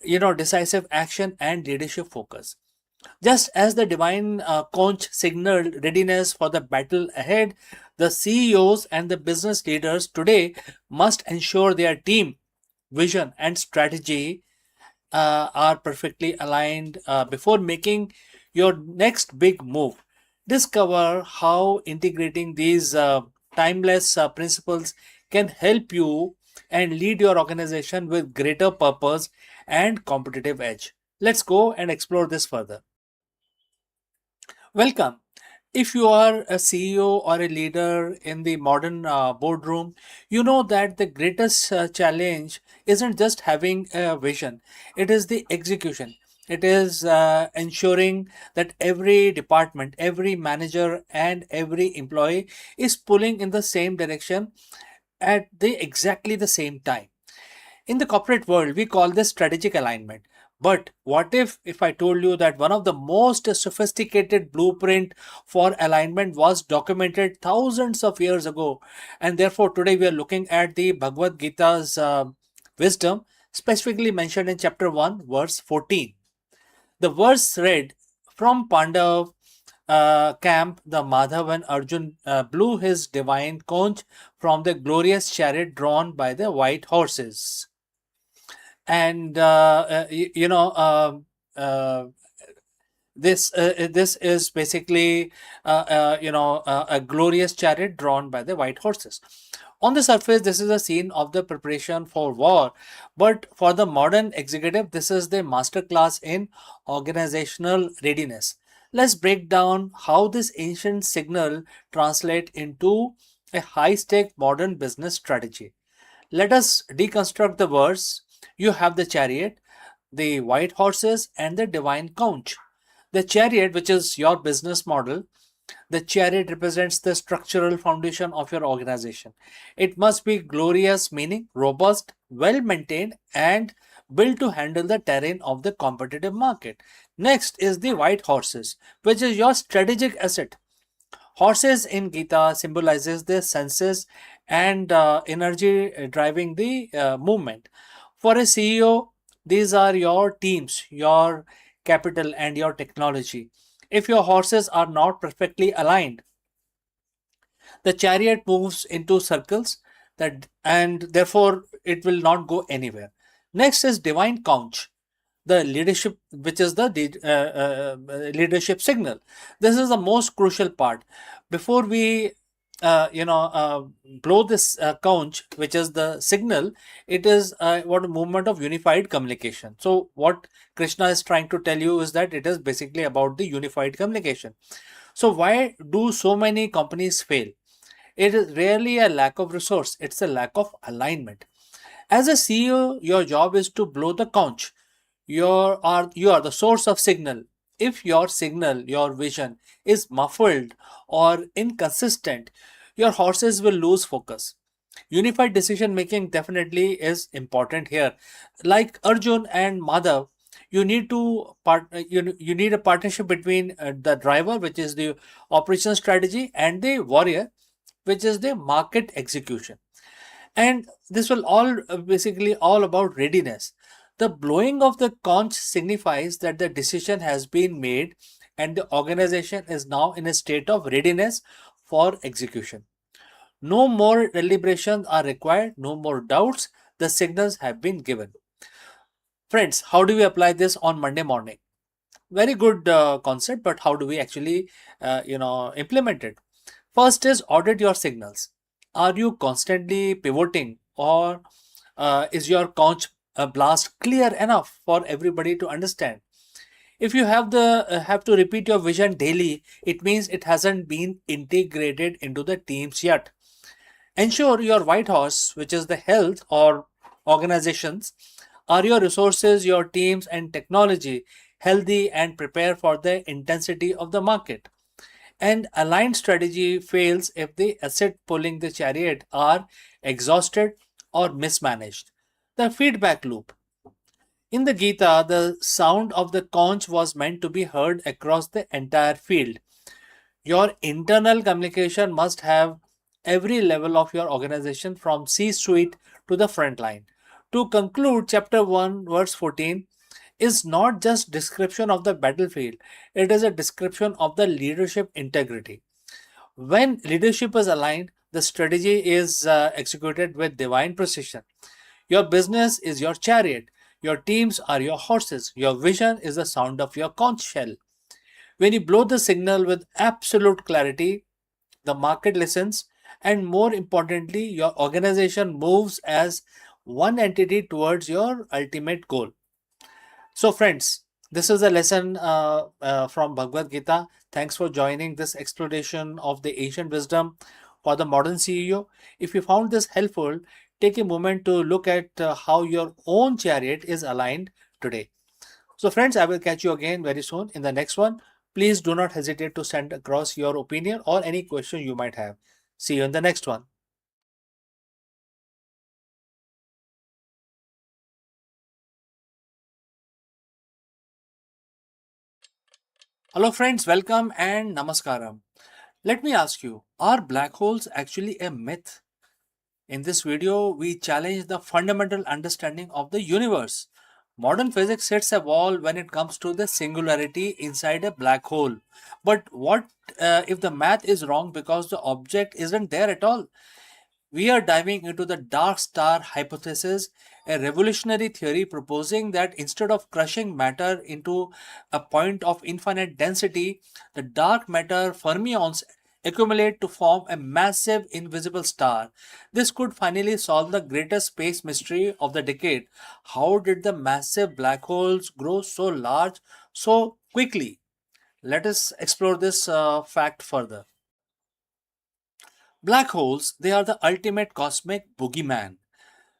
A: decisive action and leadership focus. Just as the divine conch signaled readiness for the battle ahead, the CEOs and the business leaders today must ensure their team vision and strategy are perfectly aligned before making your next big move. Discover how integrating these timeless principles can help you and lead your organization with greater purpose and competitive edge. Let's go and explore this further. Welcome. If you are a CEO or a leader in the modern boardroom, you know that the greatest challenge isn't just having a vision, it is the execution. It is ensuring that every department, every manager, and every employee is pulling in the same direction at the exactly the same time. In the corporate world, we call this strategic alignment. But what if I told you that one of the most sophisticated blueprint for alignment was documented thousands of years ago, and therefore today we are looking at the Bhagavad Gita's wisdom, specifically mentioned in chapter 1, verse 14. The verse read, "From Pandav camp, the Madhav and Arjun blew his divine conch from the glorious chariot drawn by the white horses." And uh, this is basically a glorious chariot drawn by the white horses. On the surface, this is a scene of the preparation for war, but for the modern executive, this is the masterclass in organizational readiness. Let's break down how this ancient signal translate into a high-stake modern business strategy. Let us deconstruct the verse. You have the chariot, the white horses, and the divine conch. The chariot, which is your business model, the chariot represents the structural foundation of your organization. It must be glorious, meaning robust, well maintained, and built to handle the terrain of the competitive market. Next is the white horses, which is your strategic asset. Horses in Gita symbolizes the senses and energy driving the movement. For a CEO, these are your teams, your capital, and your technology. If your horses are not perfectly aligned, the chariot moves into circles that and therefore it will not go anywhere. Next is divine conch, the leadership, which is the leadership signal. This is the most crucial part. Before we blow this conch, which is the signal, it is what a movement of unified communication. So what Krishna is trying to tell you is that it is basically about the unified communication. So why do so many companies fail? It is rarely a lack of resource, it's a lack of alignment. As a CEO, your job is to blow the conch. You are the source of signal. If your signal, your vision is muffled or inconsistent, your horses will lose focus. Unified decision making definitely is important here. Like Arjun and Madhav, you need a partnership between the driver, which is the operation strategy, and the warrior, which is the market execution. And this will all basically all about readiness. The blowing of the conch signifies that the decision has been made and the organization is now in a state of readiness for execution. No more deliberations are required, no more doubts. The signals have been given. Friends, how do we apply this on Monday morning? Very good concept, but how do we actually implement it? First is audit your signals. Are you constantly pivoting, or is your conch blast clear enough for everybody to understand? If you have to repeat your vision daily, it means it hasn't been integrated into the teams yet. Ensure your white horse, which is the health or organizations, are your resources, your teams, and technology healthy and prepare for the intensity of the market. And aligned strategy fails if the asset pulling the chariot are exhausted or mismanaged. The feedback loop. In the Gita, the sound of the conch was meant to be heard across the entire field. Your internal communication must have every level of your organization from C suite to the front line. To conclude, chapter 1, verse 14 is not just description of the battlefield, it is a description of the leadership integrity. When leadership is aligned, the strategy is executed with divine precision. Your business is your chariot, your teams are your horses, your vision is the sound of your conch shell. When you blow the signal with absolute clarity, the market listens, and more importantly, your organization moves as one entity towards your ultimate goal. So, friends, This is a lesson from Bhagavad Gita. Thanks for joining this exploration of the ancient wisdom for the modern CEO. If you found this helpful, take a moment to look at how your own chariot is aligned today. So, friends, I will catch you again very soon in the next one. Please do not hesitate to send across your opinion or any question you might have. See you in the next one. Hello, friends, welcome and namaskaram. Let me ask you, are black holes actually a myth? In this video, we challenge the fundamental understanding of the universe. Modern physics hits a wall when it comes to the singularity inside a black hole. But what if the math is wrong because the object isn't there at all? We are diving into the dark star hypothesis, a revolutionary theory proposing that instead of crushing matter into a point of infinite density, the dark matter fermions accumulate to form a massive invisible star. This could finally solve the greatest space mystery of the decade. How did the massive black holes grow so large so quickly? Let us explore this fact further. Black holes, they are the ultimate cosmic boogeyman.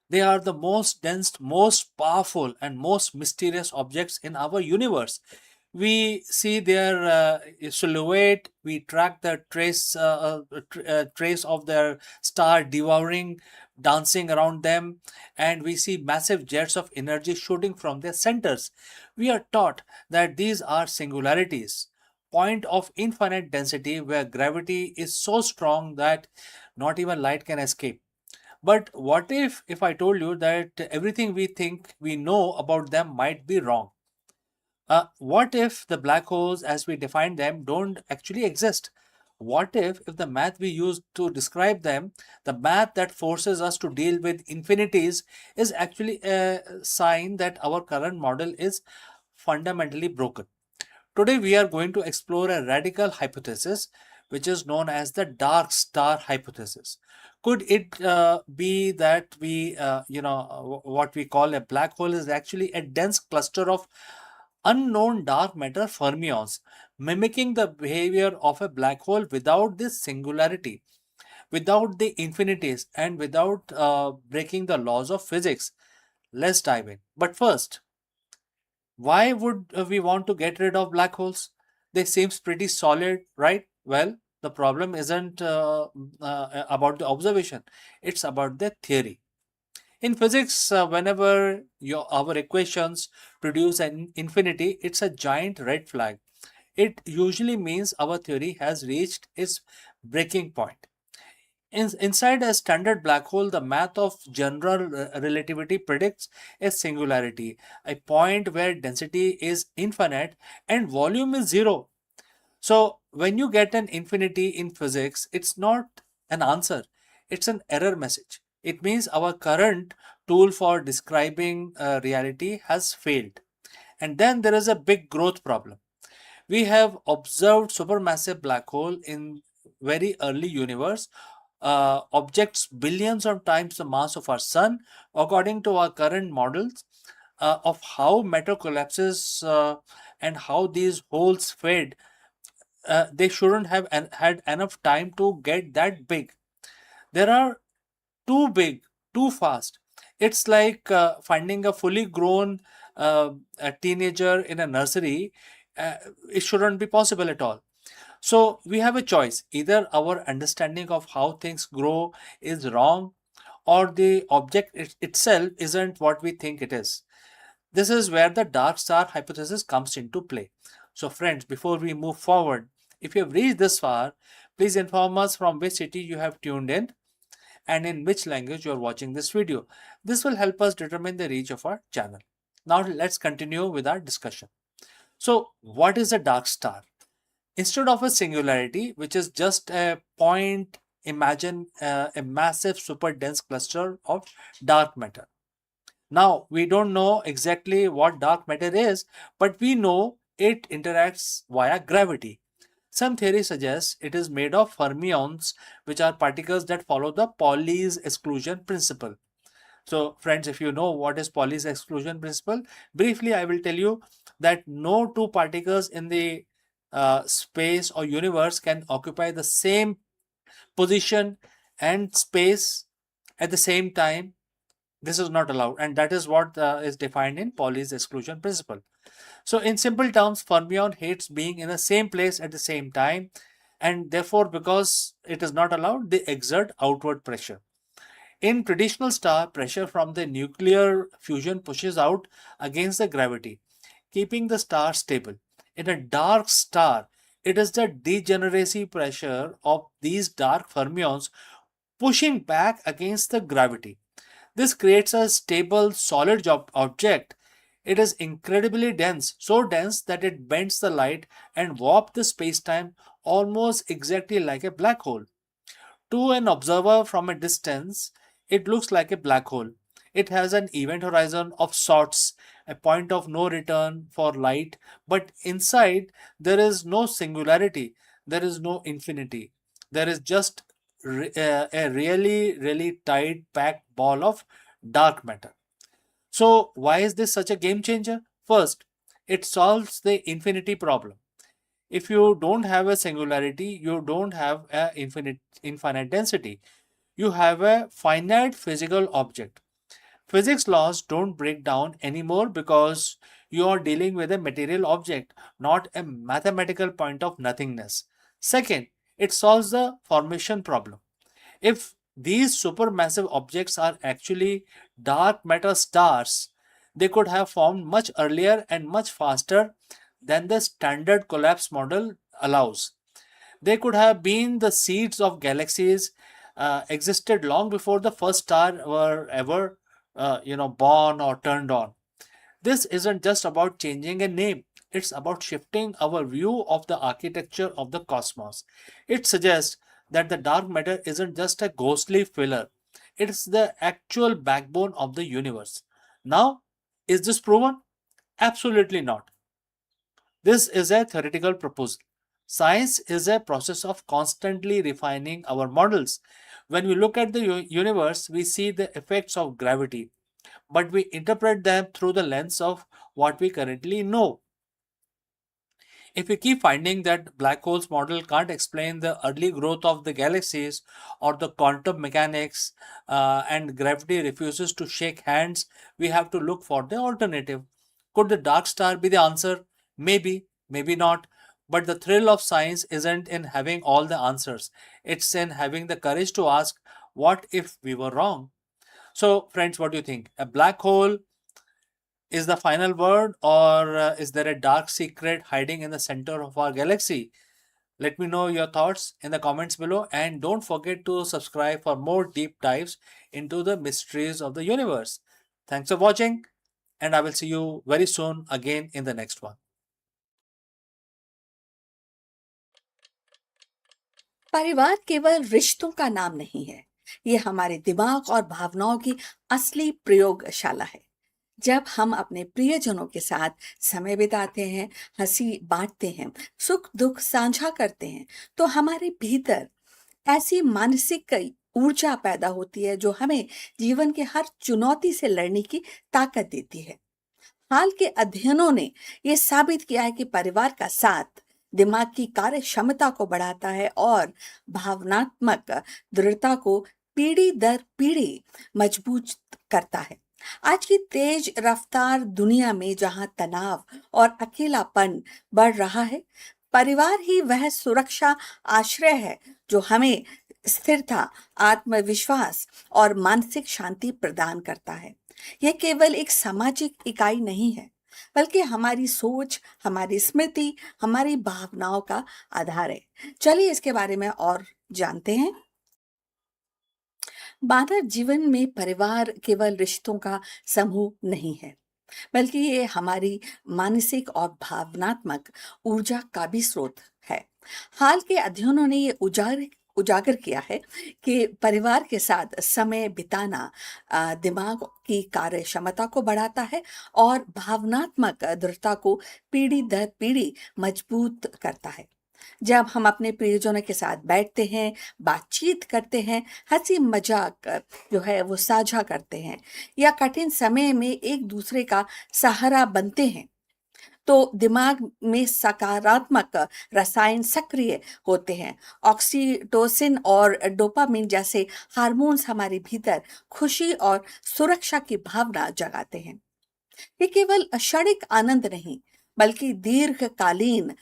A: They are the most dense, most powerful, and most mysterious objects in our universe. We see their silhouette, we track the trace of their star devouring, dancing around them, and we see massive jets of energy shooting from their centers. We are taught that these are singularities, point of infinite density where gravity is so strong that not even light can escape. But what if I told you that everything we think we know about them might be wrong? What if the black holes as we define them don't actually exist? What if the math we use to describe them, the math that forces us to deal with infinities, is actually a sign that our current model is fundamentally broken? Today, we are going to explore a radical hypothesis which is known as the dark star hypothesis. Could it be that what we call a black hole is actually a dense cluster of unknown dark matter fermions, mimicking the behavior of a black hole without this singularity, without the infinities, and without breaking the laws of physics? Let's dive in. But first, why would we want to get rid of black holes? They seems pretty solid, right? Well, the problem isn't about the observation, it's about the theory. In physics, whenever our equations produce an infinity, it's a giant red flag. It usually means our theory has reached its breaking point. Inside a standard black hole, the math of general relativity predicts a singularity, a point where density is infinite and volume is zero. So, when you get an infinity in physics, it's not an answer, it's an error message. It means our current tool for describing reality has failed. And then there is a big growth problem. We have observed supermassive black hole in very early universe, objects billions of times the mass of our sun. According to our current models of how matter collapses and how these holes fade, they shouldn't have had enough time to get that big. There are too big, too fast. It's like finding a fully grown a teenager in a nursery. Uh, it shouldn't be possible at all. So we have a choice. Either our understanding of how things grow is wrong, or the object itself isn't what we think it is. This is where the dark star hypothesis comes into play. So, friends, before we move forward, if you have reached this far, please inform us from which city you have tuned in and in which language you are watching this video. This will help us determine the reach of our channel. Now, let's continue with our discussion. So, what is a dark star? Instead of a singularity, which is just a point, imagine a massive super dense cluster of dark matter. Now, we don't know exactly what dark matter is, but we know it interacts via gravity. Some theory suggests it is made of fermions, which are particles that follow the Pauli's exclusion principle. So, friends, if you know what is Pauli's exclusion principle, briefly I will tell you. that no two particles in the space or universe can occupy the same position and space at the same time. This is not allowed, and that is what is defined in Pauli's exclusion principle. So, in simple terms, fermion hates being in the same place at the same time, and therefore, because it is not allowed, they exert outward pressure. In traditional star, pressure from the nuclear fusion pushes out against the gravity, keeping the star stable. In a dark star, it is the degeneracy pressure of these dark fermions pushing back against the gravity. This creates a stable, solid object. It is incredibly dense, so dense that it bends the light and warps the space-time almost exactly like a black hole. To an observer from a distance, it looks like a black hole. It has an event horizon of sorts, a point of no return for light, but inside there is no singularity, there is no infinity. There is just a really, really tight, packed ball of dark matter. So, why is this such a game changer? First, it solves the infinity problem. If you don't have a singularity, you don't have a infinite density. You have a finite physical object. Physics laws don't break down anymore because you are dealing with a material object, not a mathematical point of nothingness. Second, it solves the formation problem. If these supermassive objects are actually dark matter stars, they could have formed much earlier and much faster than the standard collapse model allows. They could have been the seeds of galaxies, existed long before the first star were ever, born or turned on. This isn't just about changing a name, it's about shifting our view of the architecture of the cosmos. It suggests that the dark matter isn't just a ghostly filler, it's the actual backbone of the universe. Now, is this proven? Absolutely not. This is a theoretical proposal. Science is a process of constantly refining our models. When we look at the universe, we see the effects of gravity, but we interpret them through the lens of what we currently know. If we keep finding that black holes model can't explain the early growth of the galaxies or the quantum mechanics and gravity refuses to shake hands, we have to look for the alternative. Could the dark star be the answer? Maybe, maybe not. But the thrill of science isn't in having all the answers, it's in having the courage to ask, what if we were wrong? So, friends, what do you think? A black hole is the final word, or is there a dark secret hiding in the center of our galaxy? Let me know your thoughts in the comments below, and don't forget to subscribe for more deep dives into the mysteries of the universe. Thanks for watching, and I will see you very soon again in the next one.
C: परिवार केवल रिश्तों का नाम नहीं है, ये हमारे दिमाग और भावनाओं की असली प्रयोगशाला है। जब हम अपने प्रियजनों के साथ समय बिताते हैं, हंसी बांटते हैं, सुख दुख साझा करते हैं, तो हमारे भीतर ऐसी मानसिक ऊर्जा पैदा होती है जो हमें जीवन के हर चुनौती से लड़ने की ताकत देती है। हाल के अध्ययनों ने यह साबित किया है कि परिवार का साथ दिमाग की कार्य क्षमता को बढ़ाता है और भावनात्मक दृढ़ता को पीढ़ी दर पीढ़ी मजबूत करता है। आज की तेज रफ्तार दुनिया में जहां तनाव और अकेलापन बढ़ रहा है, परिवार ही वह सुरक्षा आश्रय है जो हमें स्थिरता, आत्मविश्वास और मानसिक शांति प्रदान करता है। यह केवल एक सामाजिक इकाई नहीं है, बल्कि हमारी सोच, हमारी स्मृति, हमारी भावनाओं का आधार है। चलिए इसके बारे में और जानते हैं। मानव जीवन में परिवार केवल रिश्तों का समूह नहीं है, बल्कि ये हमारी मानसिक और भावनात्मक ऊर्जा का भी स्रोत है। हाल के अध्ययनों ने ये उजागर किया है कि परिवार के साथ समय बिताना दिमाग की कार्य क्षमता को बढ़ाता है और भावनात्मक दृढ़ता को पीढ़ी दर पीढ़ी मजबूत करता है। जब हम अपने प्रियजनों के साथ बैठते हैं, बातचीत करते हैं, हंसी मजाक जो है वो साझा करते हैं या कठिन समय में एक दूसरे का सहारा बनते हैं, तो दिमाग में सकारात्मक रसायन सक्रिय होते हैं। ऑक्सीटोसिन और डोपामिन जैसे हार्मोन्स हमारे भीतर खुशी और सुरक्षा की भावना जगाते हैं। ये केवल क्षणिक आनंद नहीं, बल्कि दीर्घकालीन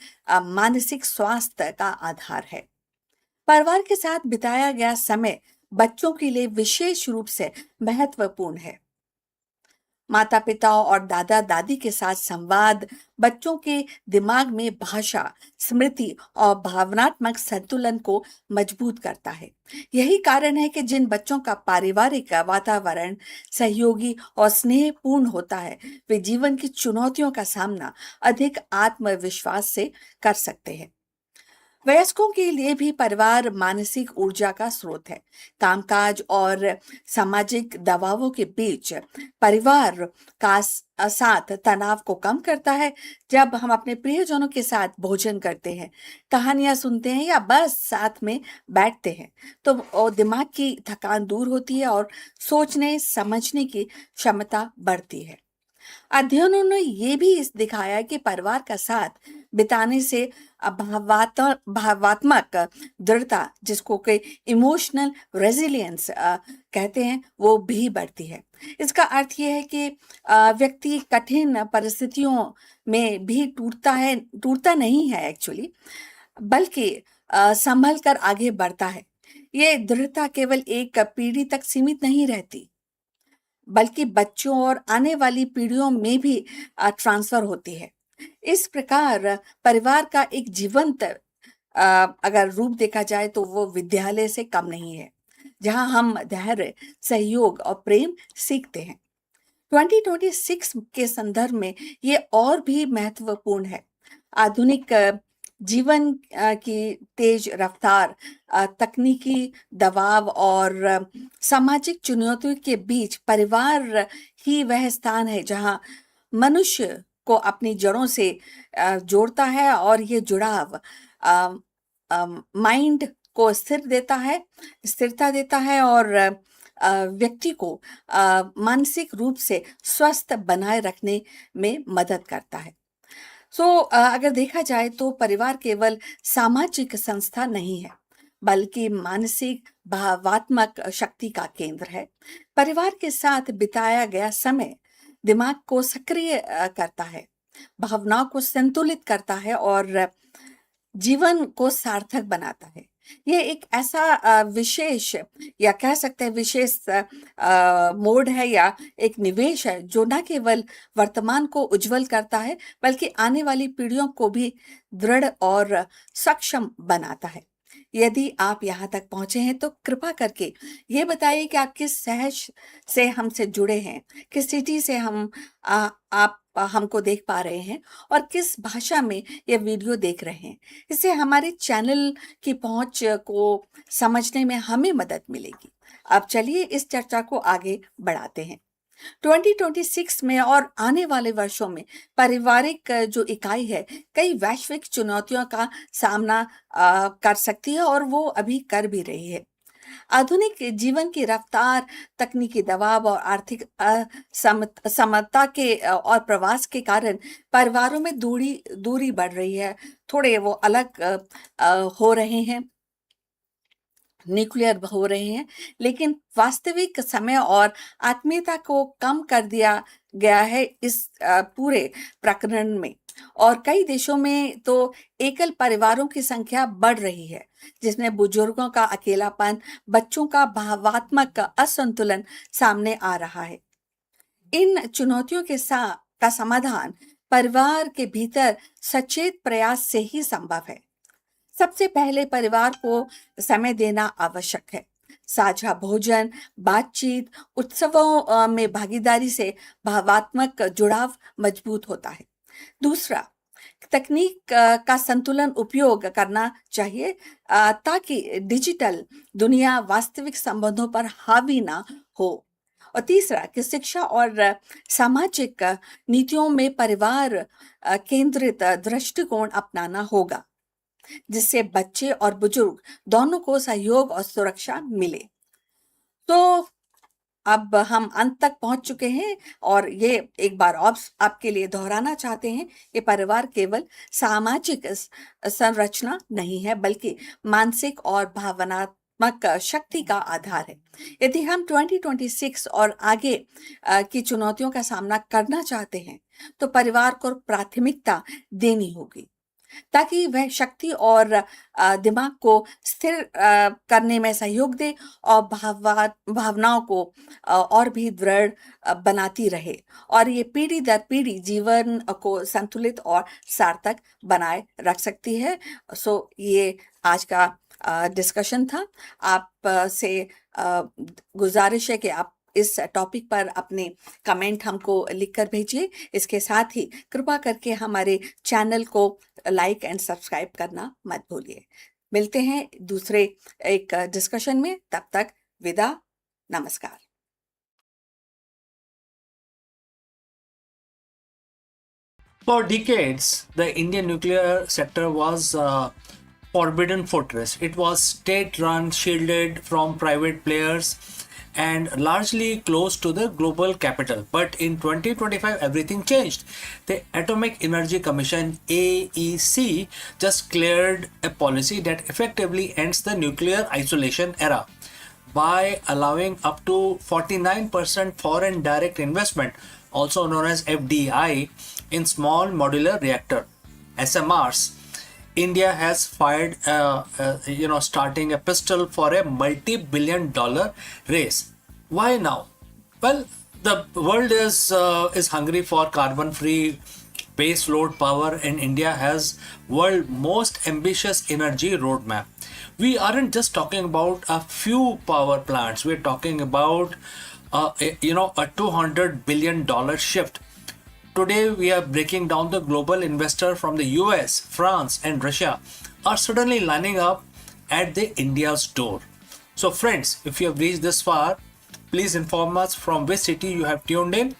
C: मानसिक स्वास्थ्य का आधार है। परिवार के साथ बिताया गया समय बच्चों के लिए विशेष रूप से महत्वपूर्ण है। माता पिता और दादा दादी के साथ संवाद बच्चों के दिमाग में भाषा, स्मृति और भावनात्मक संतुलन को मजबूत करता है। यही कारण है कि जिन बच्चों का पारिवारिक वातावरण सहयोगी और स्नेहपूर्ण होता है, वे जीवन की चुनौतियों का सामना अधिक आत्मविश्वास से कर सकते हैं। वयस्कों के लिए भी परिवार मानसिक ऊर्जा का स्रोत है। कामकाज और सामाजिक दबावों के बीच परिवार का साथ तनाव को कम करता है। जब हम अपने प्रियजनों के साथ भोजन करते हैं, कहानियां सुनते हैं या बस साथ में बैठते हैं, तो दिमाग की थकान दूर होती है और सोचने समझने की क्षमता बढ़ती है। अध्ययनों ने ये भी इस दिखाया कि परिवार का साथ बिताने से भावात्मक दृढ़ता, जिसको कि इमोशनल रेजिलियंस कहते हैं, वो भी बढ़ती है। इसका अर्थ ये है कि व्यक्ति कठिन परिस्थितियों में भी टूटता नहीं है एक्चुअली, बल्कि संभल कर आगे बढ़ता है। ये दृढ़ता केवल एक पीढ़ी तक सीमित नहीं रहती, बल्कि बच्चों और आने वाली पीढ़ियों में भी ट्रांसफर होती है। इस प्रकार परिवार का एक जीवंत अगर रूप देखा जाए तो वो विद्यालय से कम नहीं है, जहां हम धैर्य, सहयोग और प्रेम सीखते हैं। 2026 के संदर्भ में ये और भी महत्वपूर्ण है। आधुनिक जीवन की तेज रफ्तार, तकनीकी दबाव और सामाजिक चुनौतियों के बीच परिवार ही वह स्थान है जहां मनुष्य को अपनी जड़ों से जोड़ता है, और ये जुड़ाव माइंड को स्थिरता देता है और व्यक्ति को मानसिक रूप से स्वस्थ बनाए रखने में मदद करता है। अगर देखा जाए तो परिवार केवल सामाजिक संस्था नहीं है, बल्कि मानसिक भावात्मक शक्ति का केंद्र है। परिवार के साथ बिताया गया समय दिमाग को सक्रिय करता है, भावनाओं को संतुलित करता है और जीवन को सार्थक बनाता है। ये एक ऐसा विशेष, या कह सकते हैं विशेष मोड है या एक निवेश है, जो न केवल वर्तमान को उज्जवल करता है, बल्कि आने वाली पीढ़ियों को भी दृढ़ और सक्षम बनाता है। यदि आप यहाँ तक पहुंचे हैं तो कृपा करके ये बताइए कि आप किस शहर से हमसे जुड़े हैं, किस सिटी से आप हमको देख पा रहे हैं और किस भाषा में ये वीडियो देख रहे हैं। इससे हमारे चैनल की पहुंच को समझने में हमें मदद मिलेगी। अब चलिए इस चर्चा को आगे बढ़ाते हैं। 2026 में और आने वाले वर्षों में पारिवारिक जो इकाई है, कई वैश्विक चुनौतियों का सामना कर सकती है और वो अभी कर भी रही है। आधुनिक जीवन की रफ्तार, तकनीकी दबाव और आर्थिक असमता के और प्रवास के कारण परिवारों में दूरी बढ़ रही है। थोड़े वो अलग हो रहे हैं, न्यूक्लियर हो रहे हैं, लेकिन वास्तविक समय और आत्मीयता को कम कर दिया गया है इस पूरे प्रकरण में। और कई देशों में तो एकल परिवारों की संख्या बढ़ रही है, जिसमें बुजुर्गों का अकेलापन, बच्चों का भावात्मक असंतुलन सामने आ रहा है। इन चुनौतियों का समाधान परिवार के भीतर सचेत प्रयास से ही संभव है। सबसे पहले परिवार को समय देना आवश्यक है। साझा भोजन, बातचीत, उत्सवों में भागीदारी से भावात्मक जुड़ाव मजबूत होता है। दूसरा, तकनीक का संतुलन उपयोग करना चाहिए ताकि डिजिटल दुनिया वास्तविक संबंधों पर हावी ना हो। और तीसरा, कि शिक्षा और सामाजिक नीतियों में परिवार केंद्रित दृष्टिकोण अपनाना होगा, जिससे बच्चे और बुजुर्ग दोनों को सहयोग और सुरक्षा मिले। तो अब हम अंत तक पहुंच चुके हैं और ये एक बार और आपके लिए दोहराना चाहते हैं कि परिवार केवल सामाजिक संरचना नहीं है बल्कि मानसिक और भावनात्मक शक्ति का आधार है। यदि हम 2026 और आगे की चुनौतियों का सामना करना चाहते हैं तो परिवार को प्राथमिकता देनी होगी ताकि वह शक्ति और दिमाग को स्थिर करने में सहयोग दे और भावनाओं को और भी दृढ़ बनाती रहे और ये पीढ़ी दर पीढ़ी जीवन को संतुलित और सार्थक बनाए रख सकती है। सो ये आज का डिस्कशन था। आप से गुजारिश है कि आप इस टॉपिक पर अपने कमेंट हमको लिखकर भेजिए। इसके साथ ही कृपा करके हमारे चैनल को लाइक एंड सब्सक्राइब करना मत भूलिए। मिलते हैं दूसरे एक डिस्कशन में, तब तक विदा, नमस्कार।
A: For decades, the Indian nuclear sector was a forbidden fortress. It was state-run, shielded from private players, and largely close to the global capital. But in 2025, everything changed. The Atomic Energy Commission (AEC) just cleared a policy that effectively ends the nuclear isolation era by allowing up to 49% foreign direct investment, also known as FDI, in small modular reactor (SMRs). India has fired, starting a pistol for a multi-billion-dollar race. Why now? Well, the world is hungry for carbon-free base load power, and India has world most ambitious energy roadmap. We aren't just talking about a few power plants. We're talking about a $200 billion shift. Today, we are breaking down the global investor from the US, France, and Russia are suddenly lining up at the India's door. So, friends, if you have reached this far, please inform us from which city you have tuned in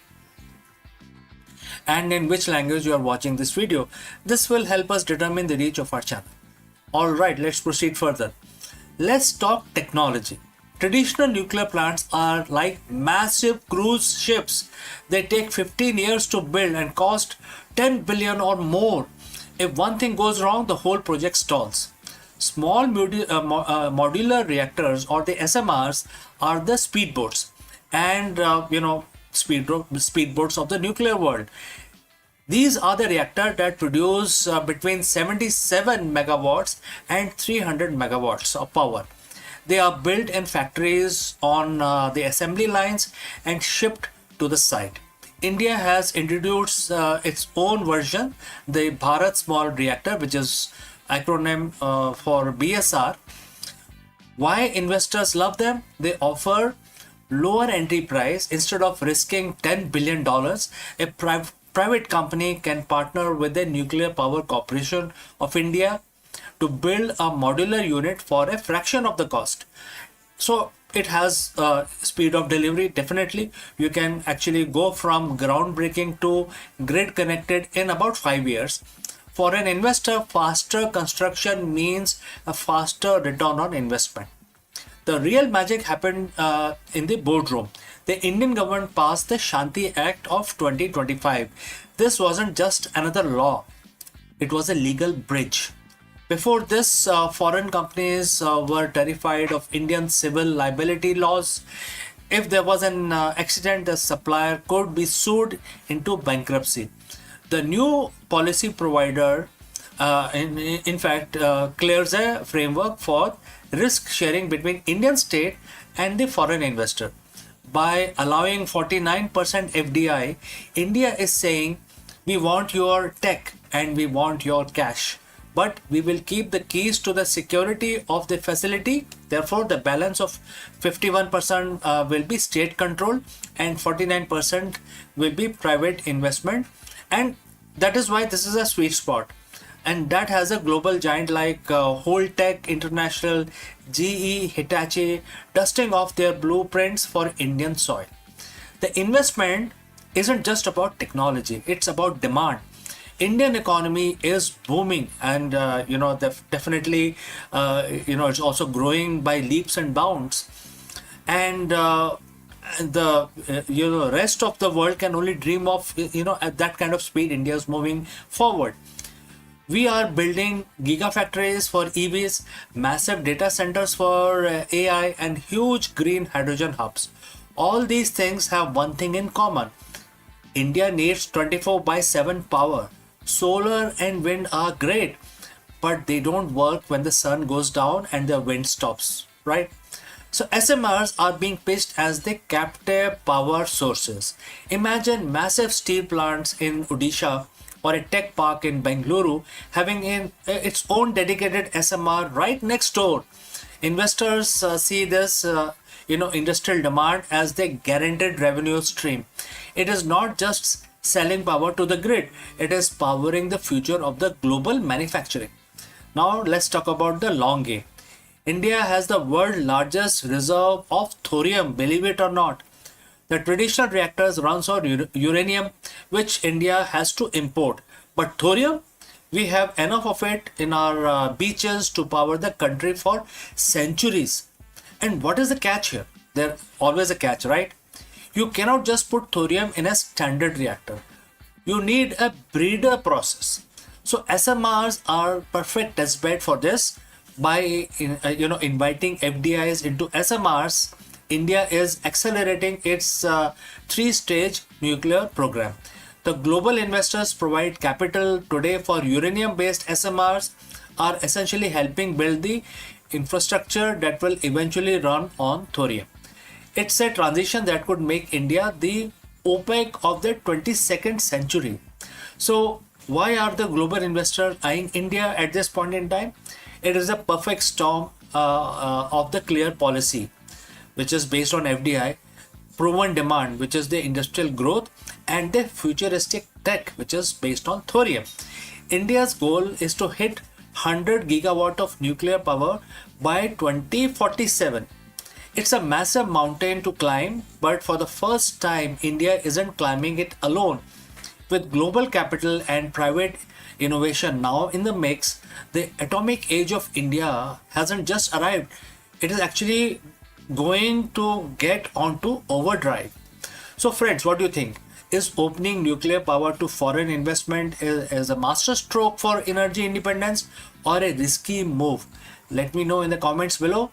A: and in which language you are watching this video. This will help us determine the reach of our channel. Alright, let's proceed further. Let's talk technology. Traditional nuclear plants are like massive cruise ships. They take 15 years to build and cost 10 billion or more. If one thing goes wrong, the whole project stalls. Small modular reactors, or the SMRs, are the speedboats and speedboats of the nuclear world. These are the reactors that produce between 77 megawatts and 300 megawatts of power. They are built in factories on the assembly lines and shipped to the site. India has introduced its own version, the Bharat Small Reactor, which is acronym for BSR. Why investors love them? They offer lower entry price. Instead of risking $10 billion, a private company can partner with the Nuclear Power Corporation of India to build a modular unit for a fraction of the cost. So it has speed of delivery. Definitely, you can actually go from groundbreaking to grid connected in about 5 years. For an investor, faster construction means a faster return on investment. The real magic happened in the boardroom. The Indian government passed the Shanti Act of 2025. This wasn't just another law, it was a legal bridge. Before this, foreign companies were terrified of Indian civil liability laws. If there was an accident, the supplier could be sued into bankruptcy. The new policy provider, in fact, clears a framework for risk sharing between Indian state and the foreign investor. By allowing 49% FDI, India is saying, we want your tech and we want your cash, but we will keep the keys to the security of the facility. Therefore, the balance of 51% will be state control and 49% will be private investment. And that is why this is a sweet spot. And that has a global giant like Holtec International, GE, Hitachi dusting off their blueprints for Indian soil. The investment isn't just about technology, it's about demand. Indian economy is booming, and definitely it's also growing by leaps and bounds. And the rest of the world can only dream of, at that kind of speed India is moving forward. We are building gigafactories for EVs, massive data centers for AI, and huge green hydrogen hubs. All these things have one thing in common: India needs 24 by 7 power. Solar and wind are great, but they don't work when the sun goes down and the wind stops, right? So SMRs are being pitched as the captive power sources. Imagine massive steel plants in Odisha or a tech park in Bengaluru having its own dedicated SMR right next door. Investors see this industrial demand as the guaranteed revenue stream. It is not just selling power to the grid, it is powering the future of the global manufacturing. Now let's talk about the long game. India has the world's largest reserve of thorium, believe it or not. The traditional reactors runs on uranium, which India has to import. But thorium, we have enough of it in our beaches to power the country for centuries. And what is the catch here? There's always a catch, right? You cannot just put thorium in a standard reactor. You need a breeder process. So SMRs are perfect test bed for this. By inviting FDIs into SMRs, India is accelerating its three-stage nuclear program. The global investors provide capital today for uranium-based SMRs are essentially helping build the infrastructure that will eventually run on thorium. It's a transition that could make India the OPEC of the 22nd century. So why are the global investors eyeing India at this point in time? It is a perfect storm of the clear policy, which is based on FDI, proven demand, which is the industrial growth, and the futuristic tech, which is based on thorium. India's goal is to hit 100 gigawatt of nuclear power by 2047. It's a massive mountain to climb, but for the first time, India isn't climbing it alone. With global capital and private innovation now in the mix, the atomic age of India hasn't just arrived. It is actually going to get onto overdrive. So friends, what do you think? Is opening nuclear power to foreign investment is a master stroke for energy independence or a risky move? Let me know in the comments below.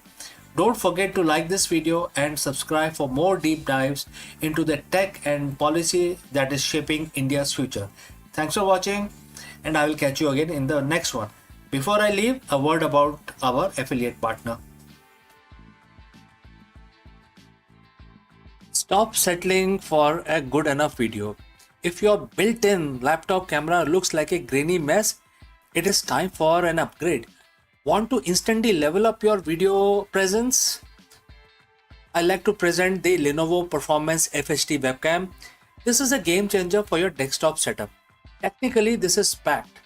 A: Don't forget to like this video and subscribe for more deep dives into the tech and policy that is shaping India's future. Thanks for watching, and I will catch you again in the next one. Before I leave, a word about our affiliate partner. Stop settling for a good enough video. If your built-in laptop camera looks like a grainy mess, it is time for an upgrade. Want to instantly level up your video presence? I like to present the Lenovo Performance FHD webcam. This is a game changer for your desktop setup. Technically, this is packed.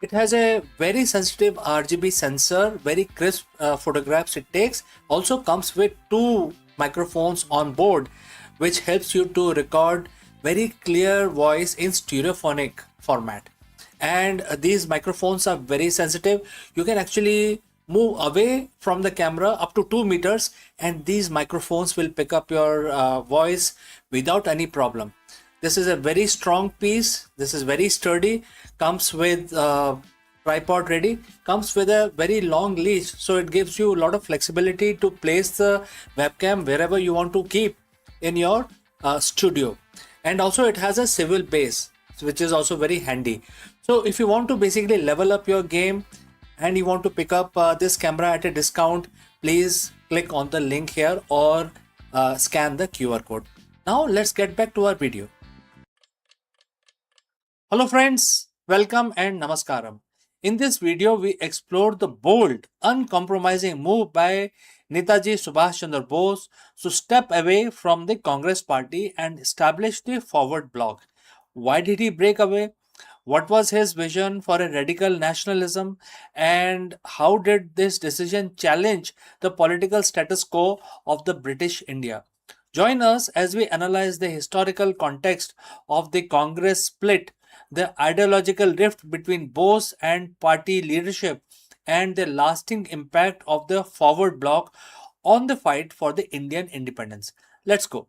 A: It has a very sensitive RGB sensor, very crisp photographs it takes. Also comes with two microphones on board, which helps you to record very clear voice in stereophonic format. And these microphones are very sensitive. You can actually move away from the camera up to 2 meters, and these microphones will pick up your voice without any problem. This is a very strong piece. This is very sturdy. Comes with tripod ready. Comes with a very long leash, so it gives you a lot of flexibility to place the webcam wherever you want to keep in your studio. And also it has a swivel base, which is also very handy. So if you want to basically level up your game and you want to pick up this camera at a discount, please click on the link here or scan the QR code. Now let's get back to our video. Hello friends, welcome and namaskaram. In this video, we explored the bold, uncompromising move by Netaji Subhash Chandra Bose to step away from the Congress party and establish the Forward Bloc. Why did he break away? What was his vision for a radical nationalism, and how did this decision challenge the political status quo of the British India? Join us as we analyze the historical context of the Congress split, the ideological rift between Bose and party leadership, and the lasting impact of the Forward Bloc on the fight for the Indian independence. Let's go.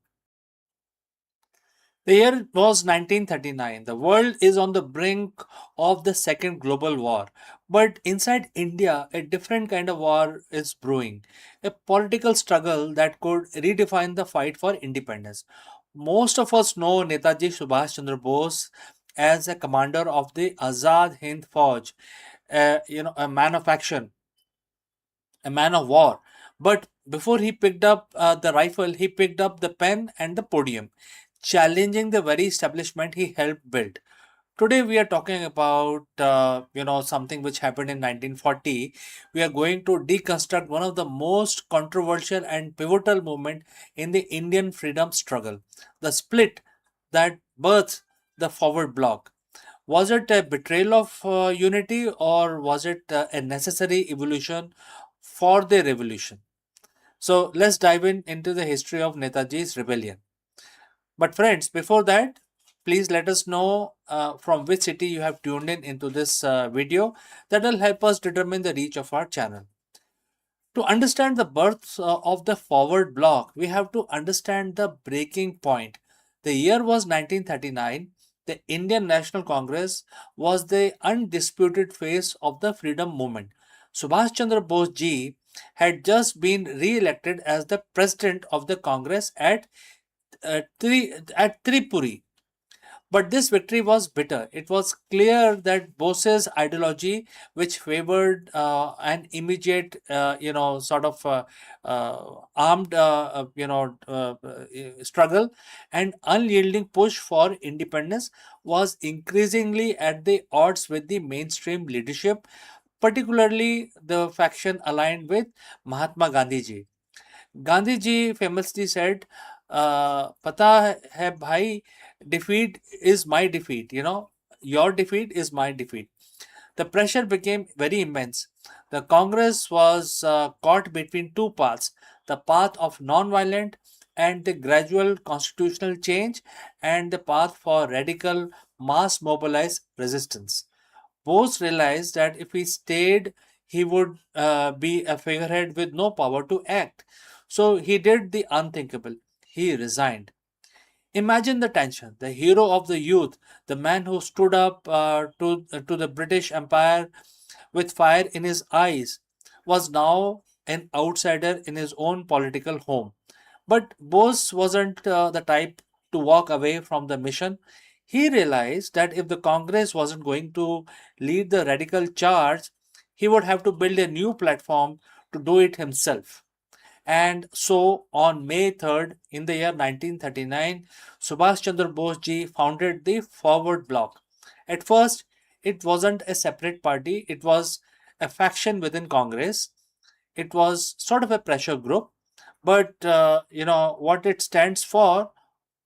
A: The year was 1939. The world is on the brink of the Second Global War. But inside India, a different kind of war is brewing. A political struggle that could redefine the fight for independence. Most of us know Netaji Subhash Chandra Bose as a commander of the Azad Hind Fauj, a man of action, a man of war. But before he picked up the rifle, he picked up the pen and the podium, challenging the very establishment he helped build. Today we are talking about something which happened in 1940. We are going to deconstruct one of the most controversial and pivotal movement in the Indian freedom struggle, the split that birthed the forward bloc. Was it a betrayal of unity, or was it a necessary evolution for the revolution? So let's dive into the history of Netaji's rebellion. But friends, before that, please let us know from which city you have tuned in into this video. That will help us determine the reach of our channel. To understand the birth of the forward bloc, we have to understand the breaking point. The year was 1939. The Indian National Congress was the undisputed face of the freedom movement. Subhash Chandra Bose ji had just been re-elected as the president of the Congress at Tripuri. But this victory was bitter. It was clear that Bose's ideology, which favored an immediate, armed, struggle and unyielding push for independence, was increasingly at the odds with the mainstream leadership, particularly the faction aligned with Mahatma Gandhi ji. Gandhi ji famously said, "पता है भाई, defeat is my defeat. Your defeat is my defeat." The pressure became very immense. The Congress was caught between two paths: the path of non-violent and the gradual constitutional change, and the path for radical mass mobilized resistance. Bose realized that if he stayed, he would be a figurehead with no power to act. So he did the unthinkable. He resigned. Imagine the tension. The hero of the youth, the man who stood up to the British Empire with fire in his eyes, was now an outsider in his own political home. But Bose wasn't the type to walk away from the mission. He realized that if the Congress wasn't going to lead the radical charge, he would have to build a new platform to do it himself. And so on May 3rd in the year 1939, Subhash Chandra Bose ji founded the Forward Bloc. At first, it wasn't a separate party, it was a faction within Congress. It was sort of a pressure group, but what it stands for,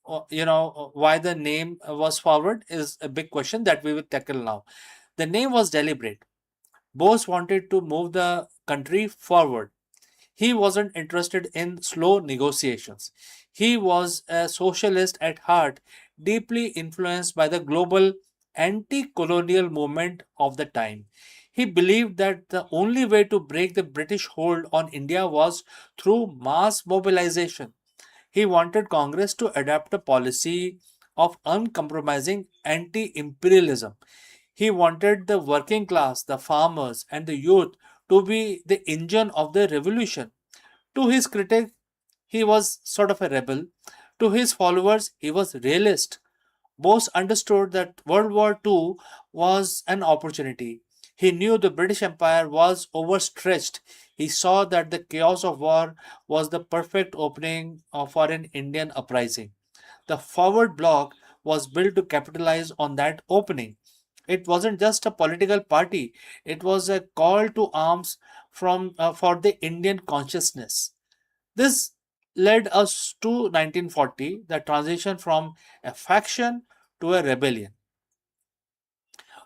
A: why the name was forward is a big question that we will tackle now. The name was deliberate. Bose wanted to move the country forward. He wasn't interested in slow negotiations. He was a socialist at heart, deeply influenced by the global anti colonial movement of the time. He believed that the only way to break the British hold on India was through mass mobilization. He wanted Congress to adopt a policy of uncompromising anti imperialism. He wanted the working class, the farmers, and the youth to be the engine of the revolution. To his critics, he was sort of a rebel. To his followers, he was realist. Bose understood that World War II was an opportunity. He knew the British Empire was overstretched. He saw that the chaos of war was the perfect opening for an Indian uprising. The Forward Bloc was built to capitalize on that opening. It wasn't just a political party, it was a call to arms for the Indian consciousness. This led us to 1940, the transition from a faction to a rebellion.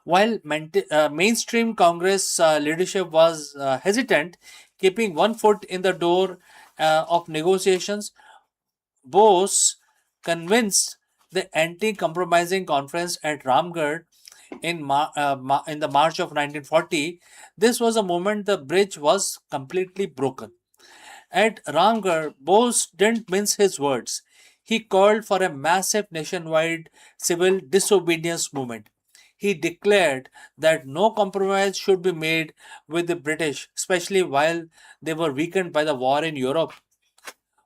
A: While mainstream Congress leadership was hesitant, keeping one foot in the door of negotiations, Bose convinced the anti-compromising conference at Ramgarh in the March of 1940. This was a moment the bridge was completely broken. At Ramgarh, Bose didn't mince his words. He called for a massive nationwide civil disobedience movement. He declared that no compromise should be made with the British, especially while they were weakened by the war in Europe.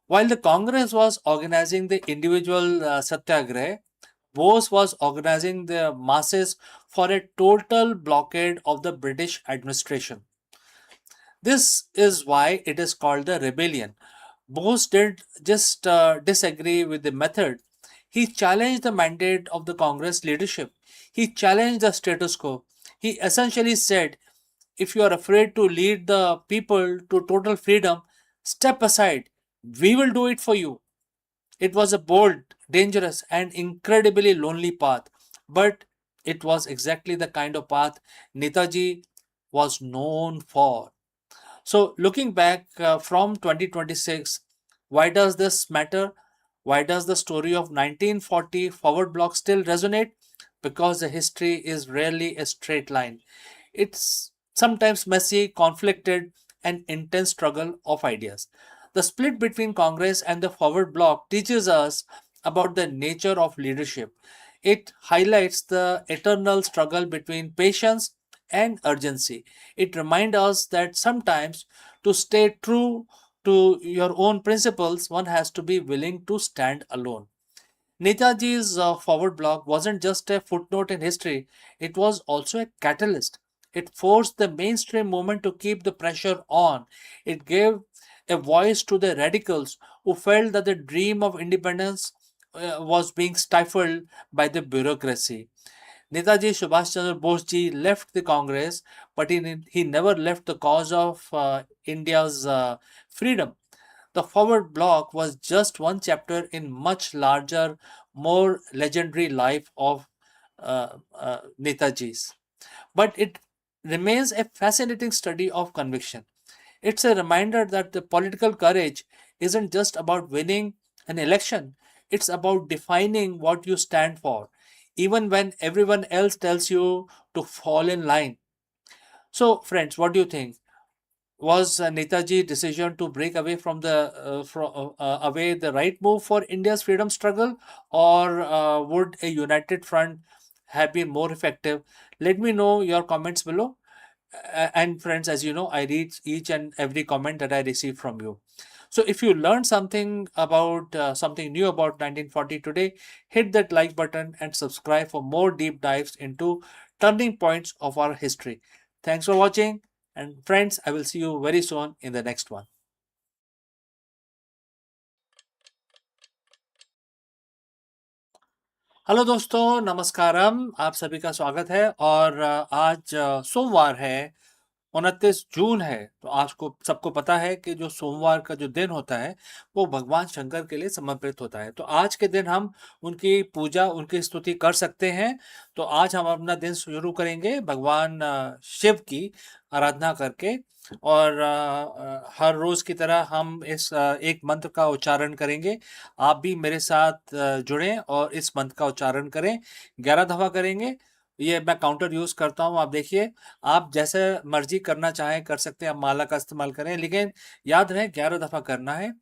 A: While the Congress was organizing the individual satyagrah, Bose was organizing the masses for a total blockade of the British administration. This is why it is called the rebellion. Bose did just disagree with the method. He challenged the mandate of the Congress leadership. He challenged the status quo. He essentially said, if you are afraid to lead the people to total freedom, step aside. We will do it for you. It was a bold, dangerous, and incredibly lonely path, but it was exactly the kind of path Netaji was known for. So, looking back from 2026, why does this matter? Why does the story of 1940 forward block still resonate? Because the history is rarely a straight line. It's sometimes messy, conflicted, and intense struggle of ideas. The split between Congress and the forward bloc teaches us about the nature of leadership. It highlights the eternal struggle between patience and urgency. It reminds us that sometimes to stay true to your own principles, one has to be willing to stand alone. Netaji's forward block wasn't just a footnote in history, it was also a catalyst. It forced the mainstream movement to keep the pressure on. It gave a voice to the radicals who felt that the dream of independence was being stifled by the bureaucracy. Netaji Subhash Chandra Bose ji left the Congress, but he never left the cause of India's freedom. The forward block was just one chapter in much larger, more legendary life of Netaji's. But it remains a fascinating study of conviction. It's a reminder that the political courage isn't just about winning an election, it's about defining what you stand for, even when everyone else tells you to fall in line. So, friends, what do you think? Was Netaji's decision to break away from away the right move for India's freedom struggle, or would a united front have been more effective? Let me know your comments below. And friends, as you know, I read each and every comment that I receive from you. So if you learned something about something new about 1940 today, hit that like button and subscribe for more deep dives into turning points of our history. Thanks for watching, and friends, I will see you very soon in the next one. Hello दोस्तों, नमस्कारम। आप सभी का स्वागत है। और आज सोमवार है, 29 जून है। तो आज को सबको पता है कि जो सोमवार का जो दिन होता है वो भगवान शंकर के लिए समर्पित होता है। तो आज के दिन हम उनकी पूजा, उनकी स्तुति कर सकते हैं। तो आज हम अपना दिन शुरू करेंगे भगवान शिव की आराधना करके। और हर रोज की तरह हम इस एक मंत्र का उच्चारण करेंगे। आप भी मेरे साथ जुड़ें और इस मंत्र का उच्चारण करें। 11 दफा करेंगे। ये मैं काउंटर यूज करता हूँ, आप देखिए। आप जैसे मर्जी करना चाहें कर सकते हैं, आप माला का इस्तेमाल करें, लेकिन याद रहे 11 दफा करना है।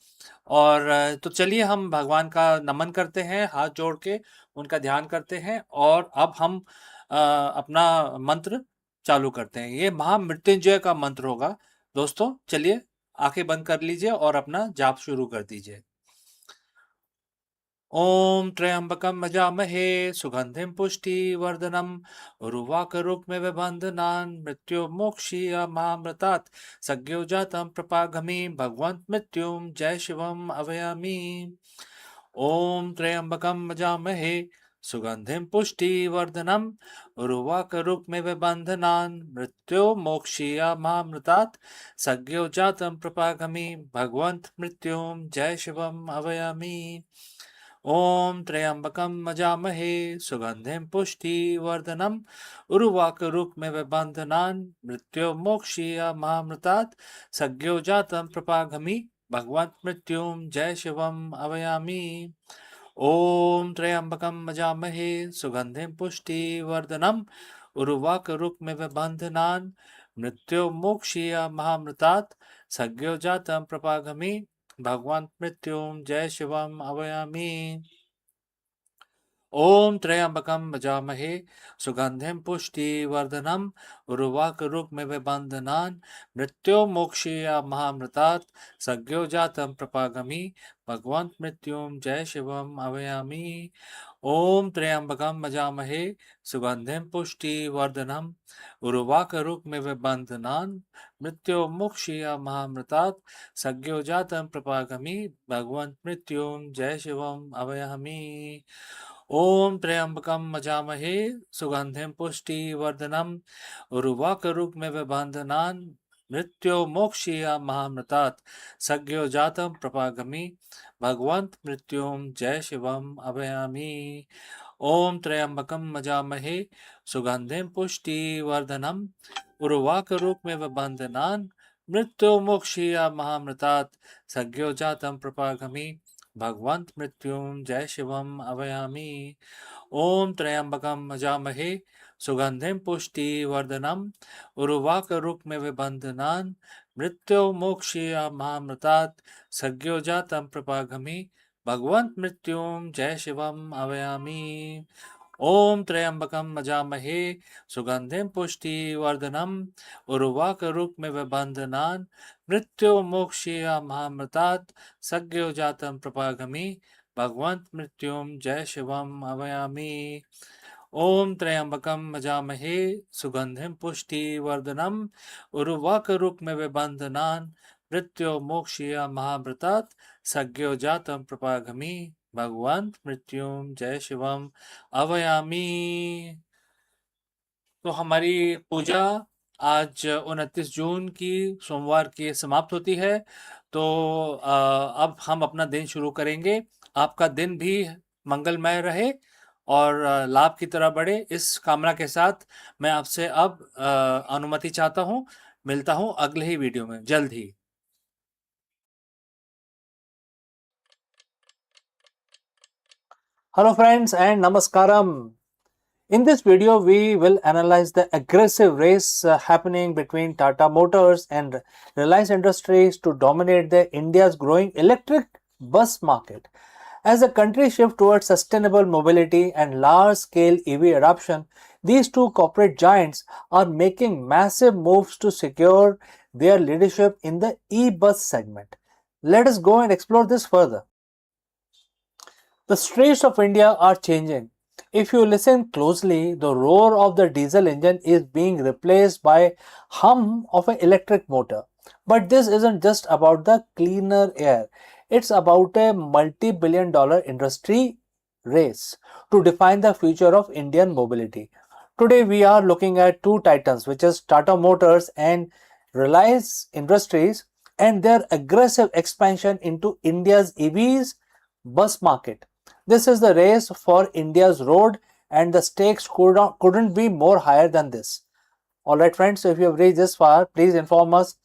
A: और तो चलिए हम भगवान का नमन करते हैं, हाथ जोड़ के उनका ध्यान करते हैं। और अब हम अपना मंत्र चालू करते हैं। ये महामृत्युंजय का मंत्र होगा। दोस्तों चलिए आंखें बंद कर लीजिए और अपना जाप शुरू कर दीजिए। ओम त्र्यंबकं यजामहे सुगंधिं पुष्टिवर्धनम् उर्वारुकमिव बन्धनान् मृत्युर्मोक्षीयमामृतात् सद्यो जातं प्रपागमि भगवन्तं मृत्युं जय शिवम् अभयामि। ओम त्र्यंबकं यजामहे सुगंधिं पुष्टिवर्धनम् उर्वारुकमिव बन्धनान् मृत्युर्मोक्षीयमामृतात् सद्यो जातं प्रपागमि भगवन्तं मृत्युं जय शिवम् अभयामि। ओम त्र्यंबकं यजामहे सुगंधिं पुष्टिवर्धनम् उर्वारुकमिव बन्धनान् मृत्युर्मोक्षीयमामृतात् सद्यो जातं प्रपागमि भगवन्तं मृत्युं जय शिवम् अभयामि। ओम त्र्यंबकं यजामहे सुगंधिं पुष्टिवर्धनम् उर्वारुकमिव बन्धनान् मृत्युर्मोक्षीयमामृतात् सज्ञो जातं प्रपागमि भगवन् मृत्युं जय शिवम् अवयामि। ओम त्र्यंबकं भजामहे सुगंधिं पुष्टिवर्धनम् उर्वारुकमिव बन्धनान् मृत्योर्मुक्षीयमामृतात् सज्ञो जातं प्रपागमि भगवन् मृत्युं जय शिवम् अवयामि। ओम त्र्यंबकं भजामहे सुगंधिं पुष्टिवर्धनम् उर्वारुकमिव बन्धनान् मृत्योर्मुक्षीयमामृतात् सज्ञो जातं प्रपागमि भगवन् मृत्युं जय शिवम् अवयामि। ओम त्र्यंबकं मजामहे सुगंधिं पुष्टिवर्धनम् उर्वारुकमिव बन्धनान् मृत्योर्मुक्षीयमामृतात् सज्ञो जातं प्रपागमि भगवन् मृत्युं जय शिवम् अभयामि। ओम त्र्यंबकं मजामहे सुगंधिं पुष्टिवर्धनम् उर्वारुकमिव बन्धनान् मृत्योर्मुक्षीयमामृतात् सज्ञो जातं प्रपागमि भगवन् मृत्युं जय शिवम् अभयामि। ओम त्र्यंबकं मजामहे सुगंधिं पुष्टिवर्धनम् उर्वारुकमिव बन्धनान् मृत्योर्मुक्षीयमामृतात् सज्ञो जातं प्रपागमि भगवन् मृत्युं जय शिवम् अवयामि। ओम त्र्यंबकं मजामहे सुगंधिं पुष्टिवर्धनम् उर्वारुकमिव बन्धनान् मृत्योर्मुक्षीयमामृतात् सज्ञो जातं प्रपागमि भगवन् मृत्युं जय शिवम् अवयामि। ओम त्र्यंबकं मजामहे सुगंधिं पुष्टिवर्धनम् उर्वारुकमिव बन्धनान् मृत्योर्मुक्षीयमामृतात् सज्ञो जातं प्रपागमि भगवन् मृत्युं जय शिवम् अवयामि। तो हमारी पूजा आज 29 जून की सोमवार की समाप्त होती है। तो अब हम अपना दिन शुरू करेंगे। आपका दिन भी मंगलमय रहे और लाभ की तरह बढ़े, इस कामना के साथ मैं आपसे अब अनुमति चाहता हूँ। मिलता हूँ अगले ही वीडियो में जल्द ही। Hello friends and namaskaram. In this video, we will analyze the aggressive race happening between Tata Motors and Reliance Industries to dominate India's growing electric bus market. As the country shifts towards sustainable mobility and large-scale EV adoption, these two corporate giants are making massive moves to secure their leadership in the e-bus segment. Let us go and explore this further. The streets of India are changing. If you listen closely, the roar of the diesel engine is being replaced by hum of an electric motor. But this isn't just about the cleaner air. It's about a multi-billion dollar industry race to define the future of Indian mobility. Today we are looking at two titans, which is Tata Motors and Reliance Industries, and their aggressive expansion into India's EVs bus market. This is the race for India's road, and the stakes couldn't be more higher than this. Alright friends, so if you have reached this far, please inform us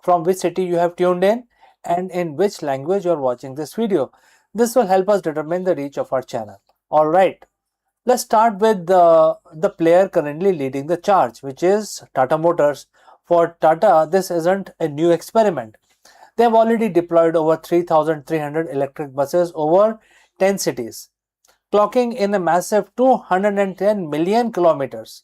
A: from which city you have tuned in and in which language you are watching this video. This will help us determine the reach of our channel. Alright, let's start with the player currently leading the charge, which is Tata Motors. For Tata, this isn't a new experiment. They have already deployed over 3,300 electric buses over 10 cities, clocking in a massive 210 million kilometers.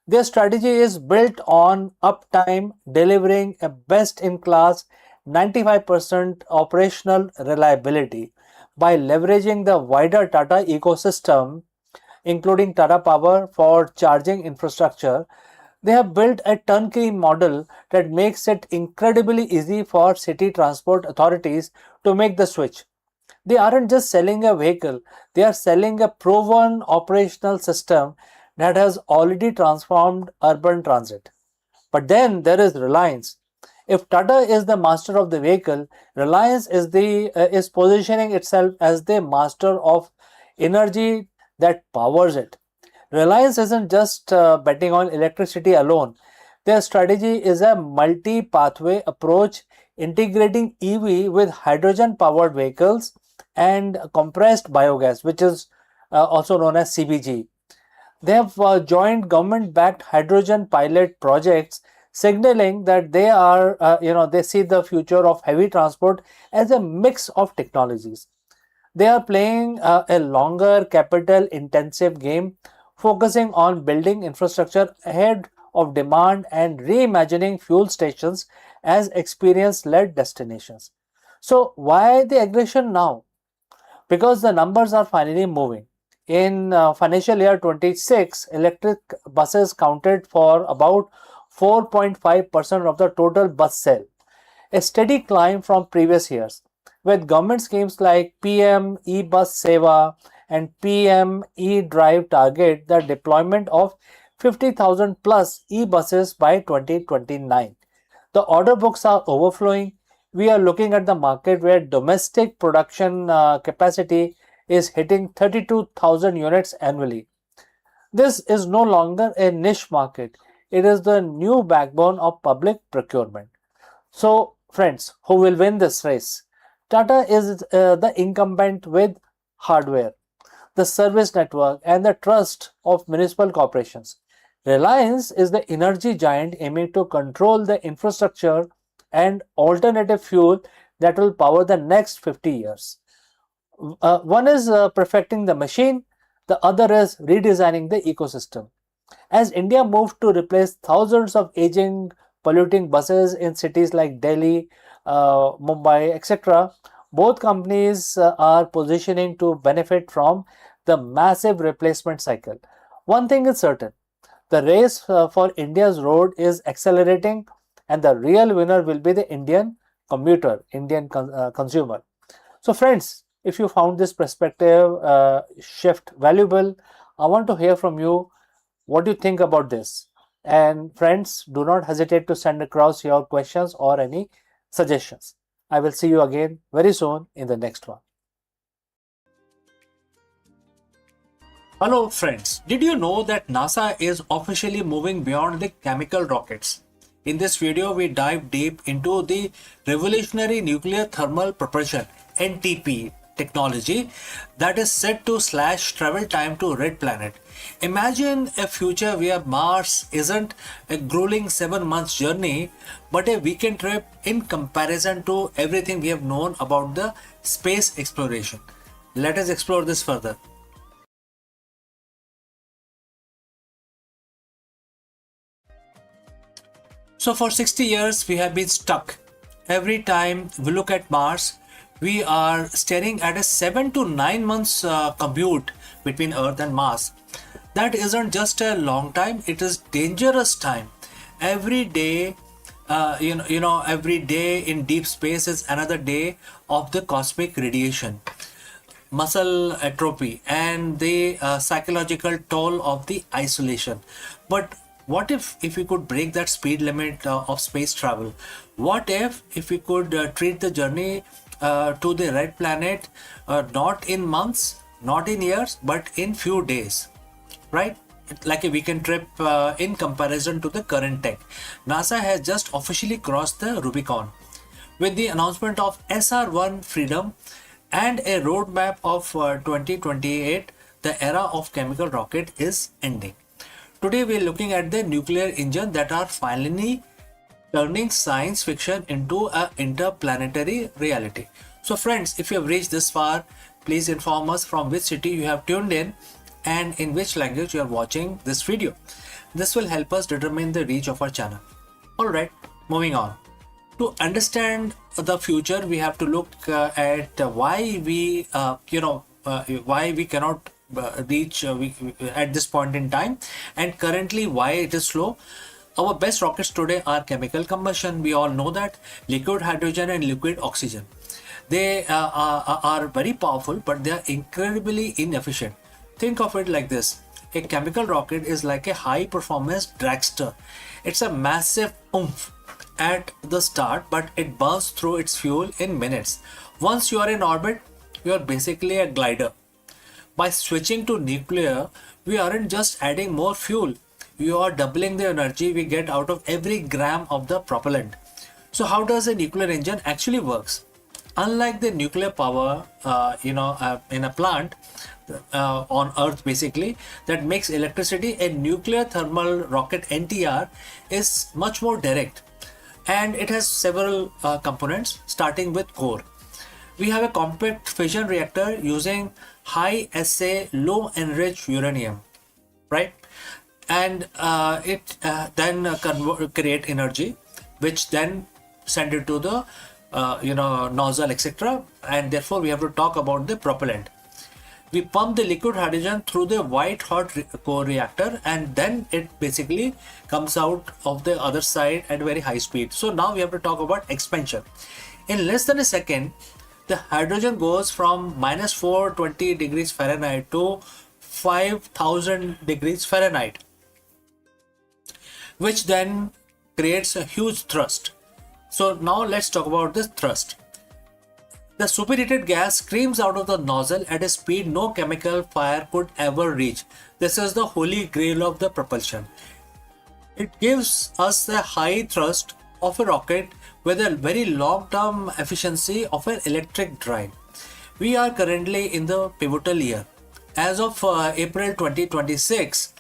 A: Their strategy is built on uptime, delivering a best-in-class 95% operational reliability by leveraging the wider Tata ecosystem, including Tata Power for charging infrastructure. They have built a turnkey model that makes it incredibly easy for city transport authorities to make the switch. They aren't just selling a vehicle, they are selling a proven operational system that has already transformed urban transit. But then there is Reliance. If Tata is the master of the vehicle, Reliance is positioning itself as the master of energy that powers it. Reliance isn't just betting on electricity alone. Their strategy is a multi-pathway approach, integrating EV with hydrogen-powered vehicles and compressed biogas, which is also known as CBG. They have joined government-backed hydrogen pilot projects signaling that they see the future of heavy transport as a mix of technologies. They are playing a longer capital intensive game, focusing on building infrastructure ahead of demand and reimagining fuel stations as experience led destinations. So, why the aggression now? Because the numbers are finally moving. In financial year 26, electric buses counted for about 4.5% of the total bus sale, a steady climb from previous years. With government schemes like PM E-Bus Seva and PM E-Drive target the deployment of 50,000 plus e-buses by 2029. The order books are overflowing. We are looking at the market where domestic production capacity is hitting 32,000 units annually. This is no longer a niche market. It is the new backbone of public procurement. So, friends, who will win this race? Tata is the incumbent with hardware, the service network, and the trust of municipal corporations. Reliance is the energy giant aiming to control the infrastructure and alternative fuel that will power the next 50 years. One is perfecting the machine, the other is redesigning the ecosystem. As India moved to replace thousands of aging, polluting buses in cities like Delhi, Mumbai, etc., both companies are positioning to benefit from the massive replacement cycle. One thing is certain, the race for India's road is accelerating, and the real winner will be the Indian commuter, Indian consumer. So, friends, if you found this perspective shift valuable, I want to hear from you what do you think about this. And friends, do not hesitate to send across your questions or any suggestions. I will see you again very soon in the next one. Hello friends, did you know that NASA is officially moving beyond the chemical rockets? In this video, we dive deep into the revolutionary nuclear thermal propulsion (NTP) technology that is set to slash travel time to red planet. Imagine a future where Mars isn't a grueling 7 months journey but a weekend trip in comparison to everything we have known about the space exploration. Let us explore this further. So for 60 years we have been stuck. Every time we look at Mars, we are staring at a 7 to 9 months commute between Earth and Mars. That isn't just a long time; it is dangerous time. Every day, every day in deep space is another day of the cosmic radiation, muscle atrophy, and the psychological toll of the isolation. But what if we could break that speed limit of space travel? What if we could treat the journey to the red planet not in months, not in years, but in few days, right? Like a weekend trip in comparison to the current tech. NASA has just officially crossed the Rubicon with the announcement of SR-1 Freedom and a roadmap of 2028. The era of chemical rocket is ending. Today we are looking at the nuclear engine that are finally turning science fiction into an interplanetary reality. So friends, if you have reached this far, please inform us from which city you have tuned in and in which language you are watching this video. This will help us determine the reach of our channel. Alright, moving on. To understand the future, we have to look at why we cannot reach at this point in time, and currently why it is slow. Our best rockets today are chemical combustion. We all know that liquid hydrogen and liquid oxygen. They are very powerful, but they are incredibly inefficient. Think of it like this. A chemical rocket is like a high performance dragster. It's a massive oomph at the start, but it burns through its fuel in minutes. Once you are in orbit, you are basically a glider. By switching to nuclear, we aren't just adding more fuel. We are doubling the energy we get out of every gram of the propellant. So how does a nuclear engine actually works? Unlike the nuclear power, in a plant, on Earth basically, that makes electricity, a nuclear thermal rocket NTR, is much more direct, and it has several components starting with core. We have a compact fission reactor using high assay low enriched uranium, right? And it then create energy, which then send it to the nozzle, etc. And therefore we have to talk about the propellant. We pump the liquid hydrogen through the white hot core reactor, and then it basically comes out of the other side at very high speed. So now we have to talk about expansion. In less than a second, the hydrogen goes from minus 420 degrees Fahrenheit to 5000 degrees Fahrenheit, which then creates a huge thrust. So now let's talk about this thrust. The superheated gas screams out of the nozzle at a speed no chemical fire could ever reach. This is the holy grail of the propulsion. It gives us the high thrust of a rocket with a very long-term efficiency of an electric drive. We are currently in the pivotal year. As of April 2026,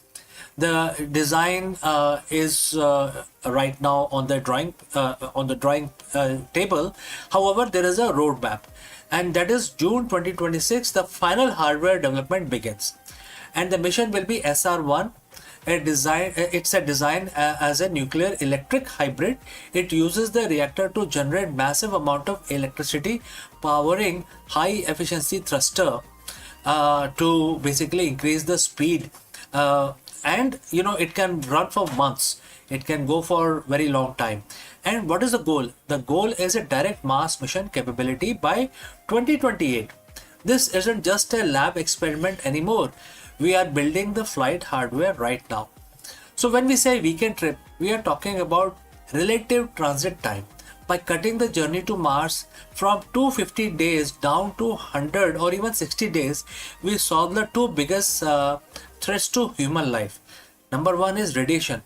A: the design is right now on the drawing table. However, there is a roadmap, and that is June 2026. The final hardware development begins, and the mission will be SR1. It's a design as a nuclear electric hybrid. It uses the reactor to generate massive amount of electricity, powering high efficiency thruster to basically increase the speed. And it can run for months. It can go for very long time. And what is the goal? The goal is a direct mass mission capability by 2028. This isn't just a lab experiment anymore. We are building the flight hardware right now. So when we say weekend trip, we are talking about relative transit time. By cutting the journey to Mars from 250 days down to 100 or even 60 days, we solve the two biggest threats to human life. Number one is radiation.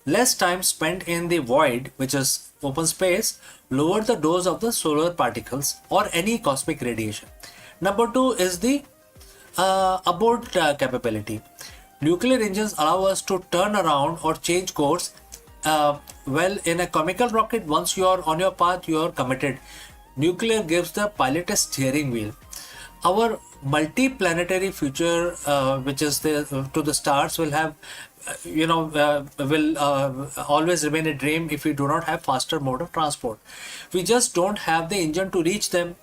A: Less time spent in the void, which is open space, lower the dose of the solar particles or any cosmic radiation. Number two is the abort capability. Nuclear engines allow us to turn around or change course. Well, in a chemical rocket, once you are on your path, you are committed. Nuclear gives the pilot a steering wheel. Our multi-planetary future, which is to the stars, will have, will always remain a dream if we do not have faster mode of transport. We just don't have the engine to reach them.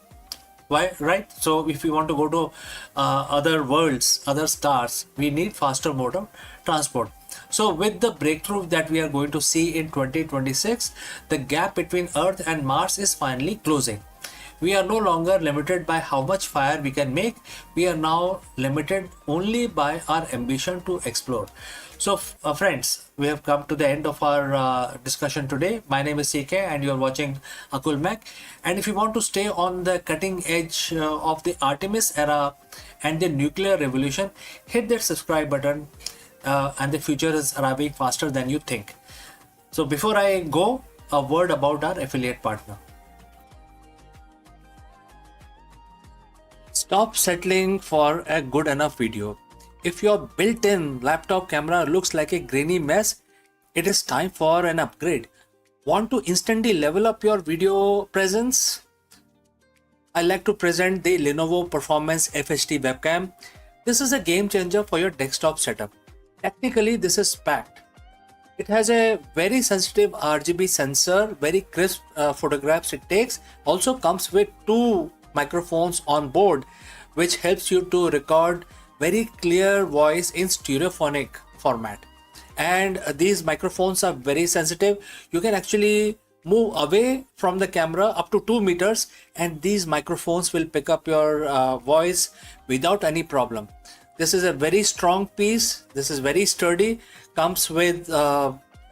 A: Why, right? So if we want to go to other worlds, other stars, we need faster mode of transport. So with the breakthrough that we are going to see in 2026, the gap between Earth and Mars is finally closing. We are no longer limited by how much fire we can make. We are now limited only by our ambition to explore. So friends, we have come to the end of our discussion today. My name is CK and you are watching Akulmach. And if you want to stay on the cutting edge of the Artemis era and the nuclear revolution, hit that subscribe button, and the future is arriving faster than you think. So before I go, a word about our affiliate partner. Stop settling for a good enough video. If your built-in laptop camera looks like a grainy mess, it is time for an upgrade. Want to instantly level up your video presence? I like to present the Lenovo Performance FHD webcam. This is a game changer for your desktop setup. Technically, this is packed. It has a very sensitive RGB sensor, very crisp photographs it takes. Also comes with two microphones on board, which helps you to record very clear voice in stereophonic format. And these microphones are very sensitive. You can actually move away from the camera up to 2 meters and these microphones will pick up your voice without any problem. This is a very strong piece. This is very sturdy. Comes with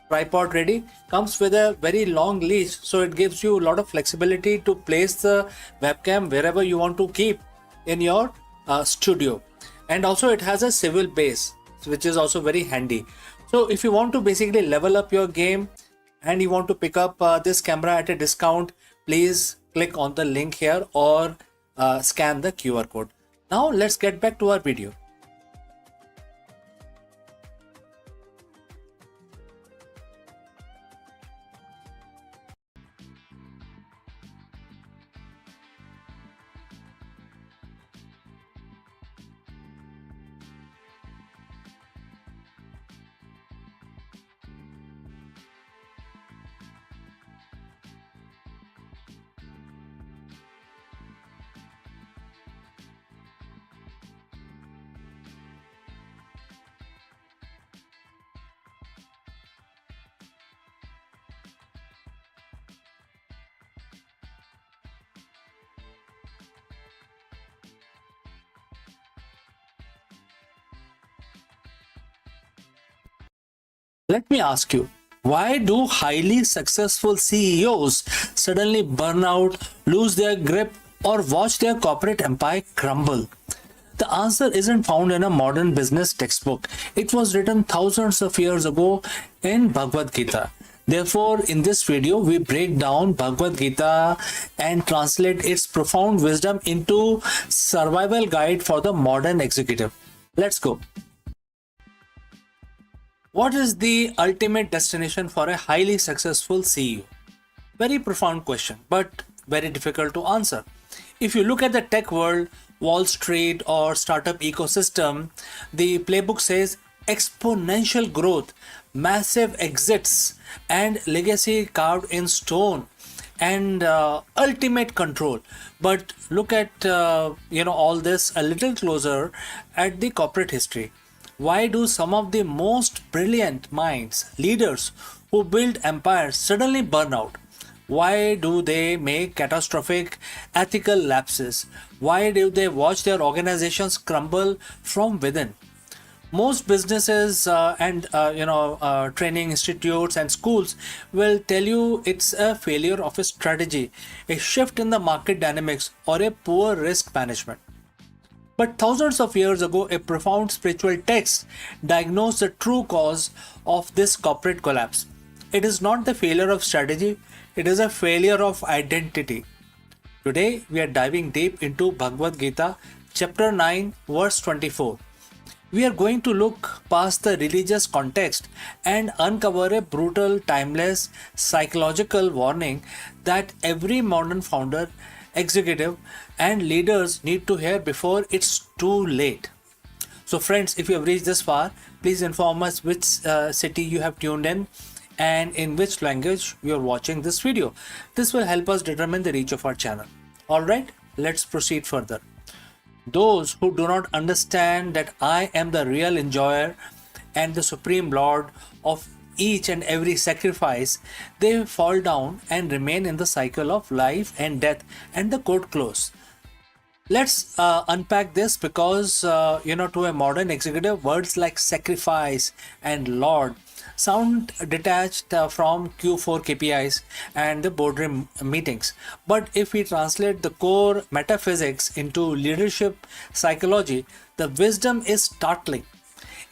A: tripod ready. Comes with a very long leash, so it gives you a lot of flexibility to place the webcam wherever you want to keep in your studio. And also it has a swivel base, which is also very handy. So if you want to basically level up your game and you want to pick up this camera at a discount, please click on the link here or scan the QR code. Now let's get back to our video. Let me ask you, why do highly successful CEOs suddenly burn out, lose their grip, or watch their corporate empire crumble? The answer isn't found in a modern business textbook. It was written thousands of years ago in Bhagavad Gita. Therefore, in this video, we break down Bhagavad Gita and translate its profound wisdom into survival guide for the modern executive. Let's go. What is the ultimate destination for a highly successful CEO? Very profound question, but very difficult to answer. If you look at the tech world, Wall Street, or startup ecosystem, the playbook says exponential growth, massive exits, and legacy carved in stone, and ultimate control. But look at all this a little closer at the corporate history. Why do some of the most brilliant minds, leaders who build empires suddenly burn out? Why do they make catastrophic ethical lapses? Why do they watch their organizations crumble from within? Most businesses and training institutes and schools will tell you it's a failure of a strategy, a shift in the market dynamics, or a poor risk management. But thousands of years ago, a profound spiritual text diagnosed the true cause of this corporate collapse. It is not the failure of strategy, it is a failure of identity. Today, we are diving deep into Bhagavad Gita, chapter 9, verse 24. We are going to look past the religious context and uncover a brutal, timeless, psychological warning that every modern founder, executive, and leaders need to hear before it's too late. So friends, if you have reached this far, please inform us which city you have tuned in and in which language you are watching this video. This will help us determine the reach of our channel. Alright, let's proceed further. Those who do not understand that I am the real enjoyer and the supreme lord of each and every sacrifice, they fall down and remain in the cycle of life and death, and the quote close. Let's unpack this because to a modern executive, words like sacrifice and lord sound detached from Q4 KPIs and the boardroom meetings. But if we translate the core metaphysics into leadership psychology, the wisdom is startling.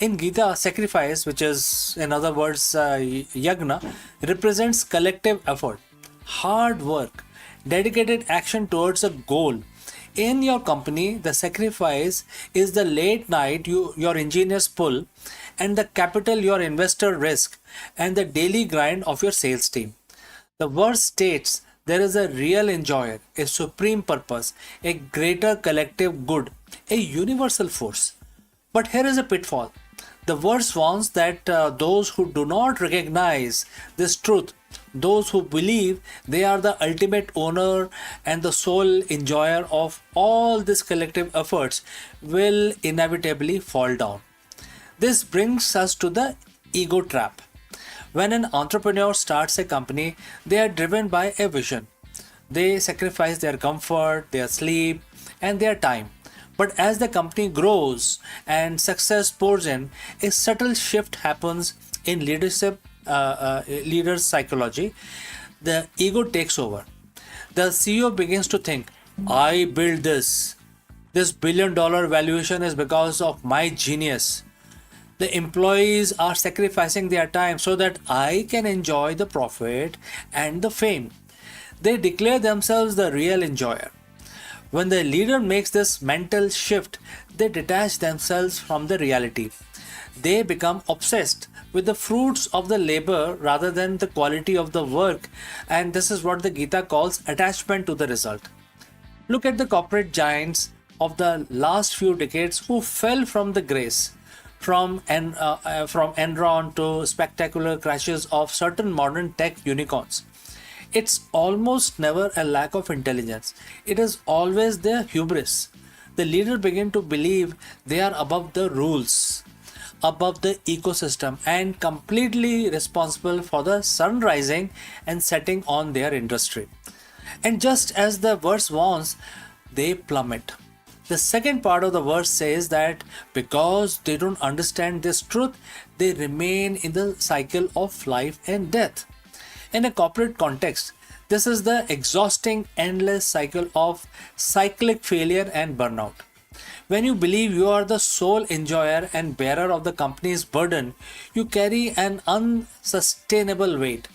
A: In Gita, sacrifice, which is in other words yagna, represents collective effort, hard work, dedicated action towards a goal. In your company, the sacrifice is the late night your engineers pull, and the capital your investor risk, and the daily grind of your sales team. The verse states there is a real enjoyer, a supreme purpose, a greater collective good, a universal force. But here is a pitfall. The verse warns that those who do not recognize this truth, those who believe they are the ultimate owner and the sole enjoyer of all these collective efforts, will inevitably fall down. This brings us to the ego trap. When an entrepreneur starts a company, they are driven by a vision. They sacrifice their comfort, their sleep, and their time. But as the company grows and success pours in, a subtle shift happens in leaders' psychology. The ego takes over. The CEO begins to think, I built this. This $1 billion valuation is because of my genius. The employees are sacrificing their time so that I can enjoy the profit and the fame. They declare themselves the real enjoyer. When the leader makes this mental shift, they detach themselves from the reality. They become obsessed with the fruits of the labor rather than the quality of the work, and this is what the Gita calls attachment to the result. Look at the corporate giants of the last few decades who fell from the grace, from Enron to spectacular crashes of certain modern tech unicorns. It's almost never a lack of intelligence. It is always their hubris. The leader begin to believe they are above the rules, above the ecosystem, and completely responsible for the sun rising and setting on their industry. And just as the verse warns, they plummet. The second part of the verse says that because they don't understand this truth, they remain in the cycle of life and death. In a corporate context, this is the exhausting, endless cycle of cyclic failure and burnout. When you believe you are the sole enjoyer and bearer of the company's burden, you carry an unsustainable weight.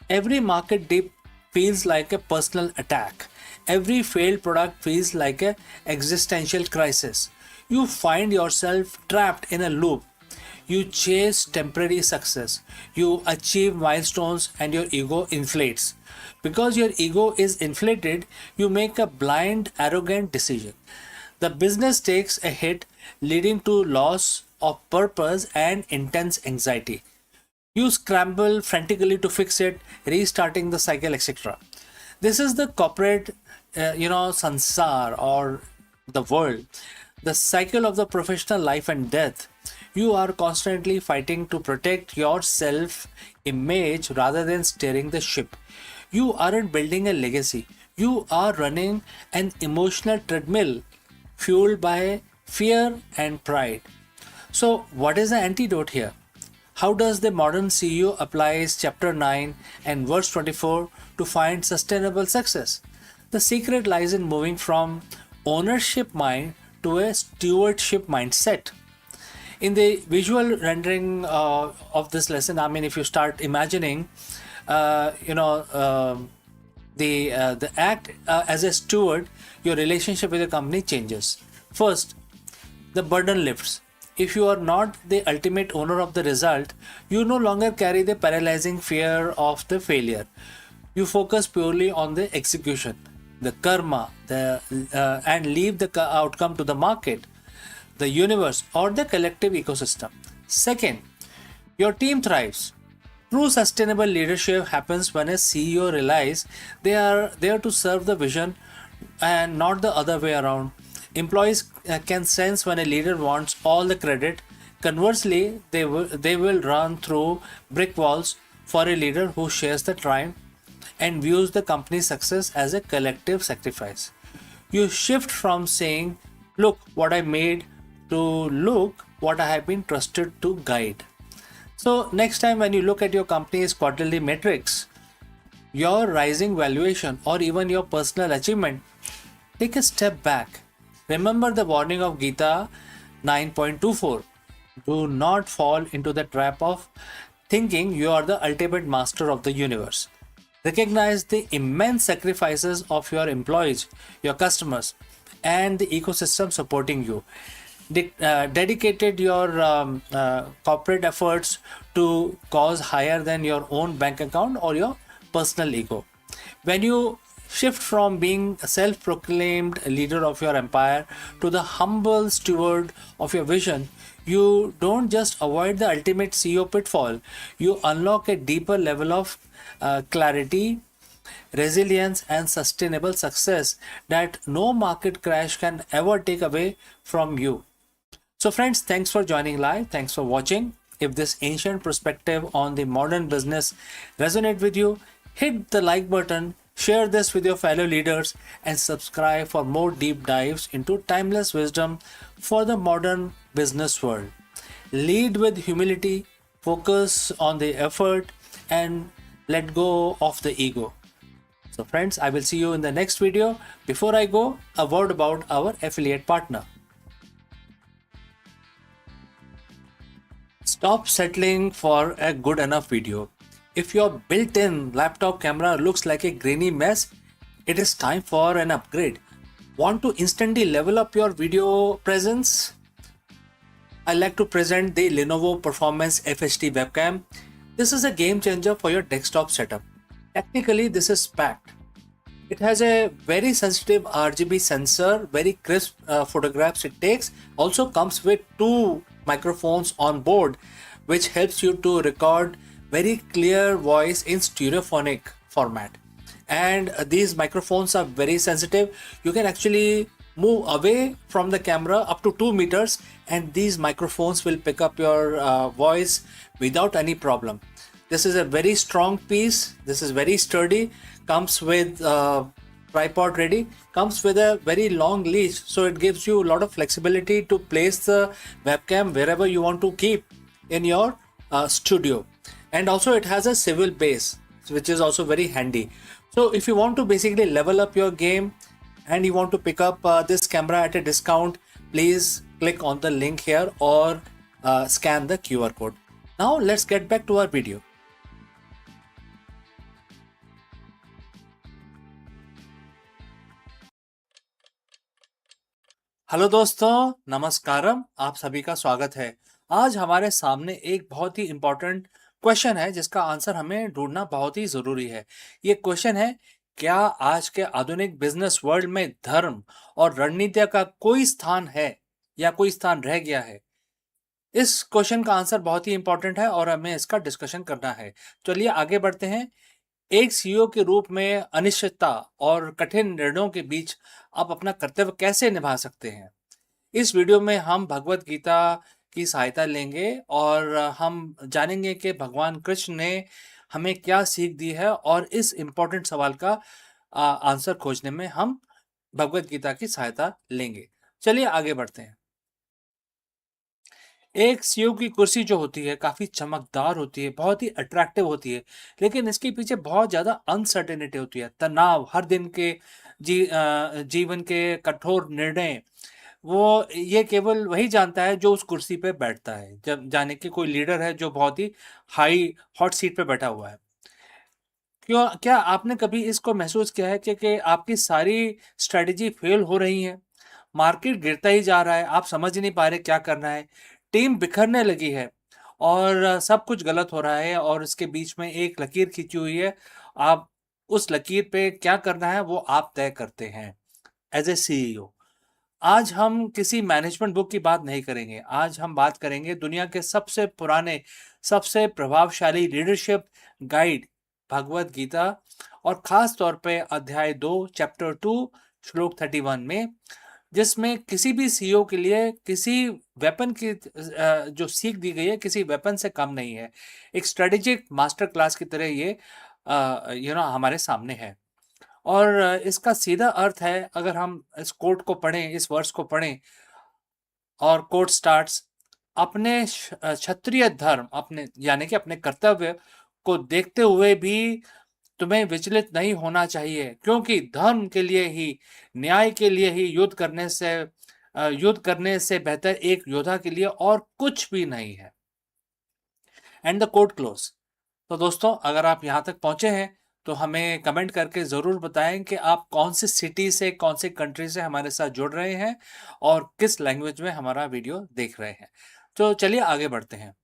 A: Every market dip feels like a personal attack. Every failed product feels like an existential crisis. You find yourself trapped in a loop. You chase temporary success. You achieve milestones and your ego inflates. Because your ego is inflated, you make a blind, arrogant decision. The business takes a hit, leading to loss of purpose and intense anxiety. You scramble frantically to fix it, restarting the cycle, etc. This is the corporate, sansar, or the world, the cycle of the professional life and death. You are constantly fighting to protect your self image rather than steering the ship. You aren't building a legacy, you are running an emotional treadmill fueled by fear and pride. So, what is the antidote here? How does the modern CEO applies chapter 9 and verse 24 to find sustainable success? The secret lies in moving from ownership mind to a stewardship mindset. In the visual rendering of this lesson, I mean, if you start imagining, the act as a steward, your relationship with the company changes. First, the burden lifts. If you are not the ultimate owner of the result, you no longer carry the paralyzing fear of the failure. You focus purely on the execution, the karma, and leave the outcome to the market, the universe, or the collective ecosystem. Second, your team thrives. True sustainable leadership happens when a CEO realizes they are there to serve the vision and not the other way around. Employees can sense when a leader wants all the credit. Conversely, they will run through brick walls for a leader who shares the triumph and views the company's success as a collective sacrifice. You shift from saying, "Look what I made," to "Look what I have been trusted to guide." So, next time when you look at your company's quarterly metrics, your rising valuation, or even your personal achievement, take a step back. Remember the warning of Gita 9.24. Do not fall into the trap of thinking you are the ultimate master of the universe. Recognize the immense sacrifices of your employees, your customers, and the ecosystem supporting you. Dedicated your corporate efforts to cause higher than your own bank account or your personal ego. When you shift from being a self-proclaimed leader of your empire to the humble steward of your vision, you don't just avoid the ultimate CEO pitfall, you unlock a deeper level of clarity, resilience, and sustainable success that no market crash can ever take away from you. So friends, thanks for joining live. Thanks for watching. If this ancient perspective on the modern business resonate with you, hit the like button, share this with your fellow leaders, and subscribe for more deep dives into timeless wisdom for the modern business world. Lead with humility, focus on the effort, and let go of the ego. So friends, I will see you in the next video. Before I go, a word about our affiliate partner. Stop settling for a good enough video. If your built-in laptop camera looks like a grainy mess, it is time for an upgrade. Want to instantly level up your video presence? I like to present the Lenovo Performance FHD webcam. This is a game changer for your desktop setup. Technically, this is packed. It has a very sensitive RGB sensor, very crisp photographs it takes. Also comes with two microphones on board, which helps you to record very clear voice in stereophonic format. And these microphones are very sensitive. You can actually move away from the camera up to 2 meters, and these microphones will pick up your voice without any problem. This is a very strong piece. This is very sturdy. Comes with tripod ready. Comes with a very long leash, so it gives you a lot of flexibility to place the webcam wherever you want to keep in your studio. And also it has a swivel base, which is also very handy. So if you want to basically level up your game and you want to pick up this camera at a discount, please click on the link here or scan the QR code. Now let's get back to our video. Hello दोस्तों, नमस्कारम। आप सभी का स्वागत है। आज हमारे सामने एक बहुत ही इम्पोर्टेंट क्वेश्चन है जिसका आंसर हमें ढूंढना बहुत ही ज़रूरी है। ये क्वेश्चन है, क्या आज के आधुनिक बिजनेस वर्ल्ड में धर्म और रणनीति का कोई स्थान है या कोई स्थान रह गया है? इस क्वेश्चन का आंसर बहुत ही इंपॉर्टेंट है और हमें इसका डिस्कशन करना है। चलिए आगे बढ़ते हैं। एक सीईओ के रूप में अनिश्चितता और कठिन निर्णयों के बीच आप अपना कर्तव्य कैसे निभा सकते हैं? इस वीडियो में हम भगवत गीता की सहायता लेंगे और हम जानेंगे कि भगवान कृष्ण ने हमें क्या सीख दी है, और इस इम्पोर्टेंट सवाल का आंसर खोजने में हम भगवत गीता की सहायता लेंगे। चलिए आगे बढ़ते हैं। एक सीईओ की कुर्सी जो होती है काफ़ी चमकदार होती है, बहुत ही अट्रैक्टिव होती है, लेकिन इसके पीछे बहुत ज़्यादा अनसर्टेनिटी होती है, तनाव, हर दिन के जीवन के कठोर निर्णय। वो ये केवल वही जानता है जो उस कुर्सी पे बैठता है। जब जाने कि कोई लीडर है जो बहुत ही हाई हॉट सीट पे बैठा हुआ है। क्या आपने कभी इसको महसूस किया है कि आपकी सारी स्ट्रेटजी फेल हो रही है? मार्केट गिरता ही जा रहा है, आप समझ ही नहीं पा रहे क्या करना है, टीम बिखरने लगी है और सब कुछ गलत हो रहा है और इसके बीच में एक लकीर खींची हुई है। आप उस लकीर पे क्या करना है वो आप तय करते हैं एज ए सीईओ। आज हम किसी मैनेजमेंट बुक की बात नहीं करेंगे। आज हम बात करेंगे दुनिया के सबसे पुराने, सबसे प्रभावशाली लीडरशिप गाइड भगवत गीता, और खास तौर पे अध्याय 2 चैप्टर 2 श्लोक 31 में, जिसमें किसी भी सीईओ के लिए किसी वेपन की जो सीख दी गई है किसी वेपन से कम नहीं है। एक स्ट्रेटेजिक मास्टर क्लास की तरह ये हमारे सामने है। और इसका सीधा अर्थ है, अगर हम इस कोट को पढ़ें, इस वर्स को पढ़ें, और कोट स्टार्ट्स, अपने क्षत्रिय धर्म, अपने यानी कि अपने कर्तव्य को देखते हुए भी तुम्हें विचलित नहीं होना चाहिए, क्योंकि धर्म के लिए ही, न्याय के लिए ही युद्ध करने से बेहतर एक योद्धा के लिए और कुछ भी नहीं है। And the quote close. तो दोस्तों, अगर आप यहाँ तक पहुंचे हैं तो हमें कमेंट करके ज़रूर बताएं कि आप कौन सी सिटी से, कौन सी कंट्री से हमारे साथ जुड़ रहे हैं और किस लैंग्वेज में हमारा वीडियो देख रहे हैं। तो चलिए आगे बढ़ते हैं।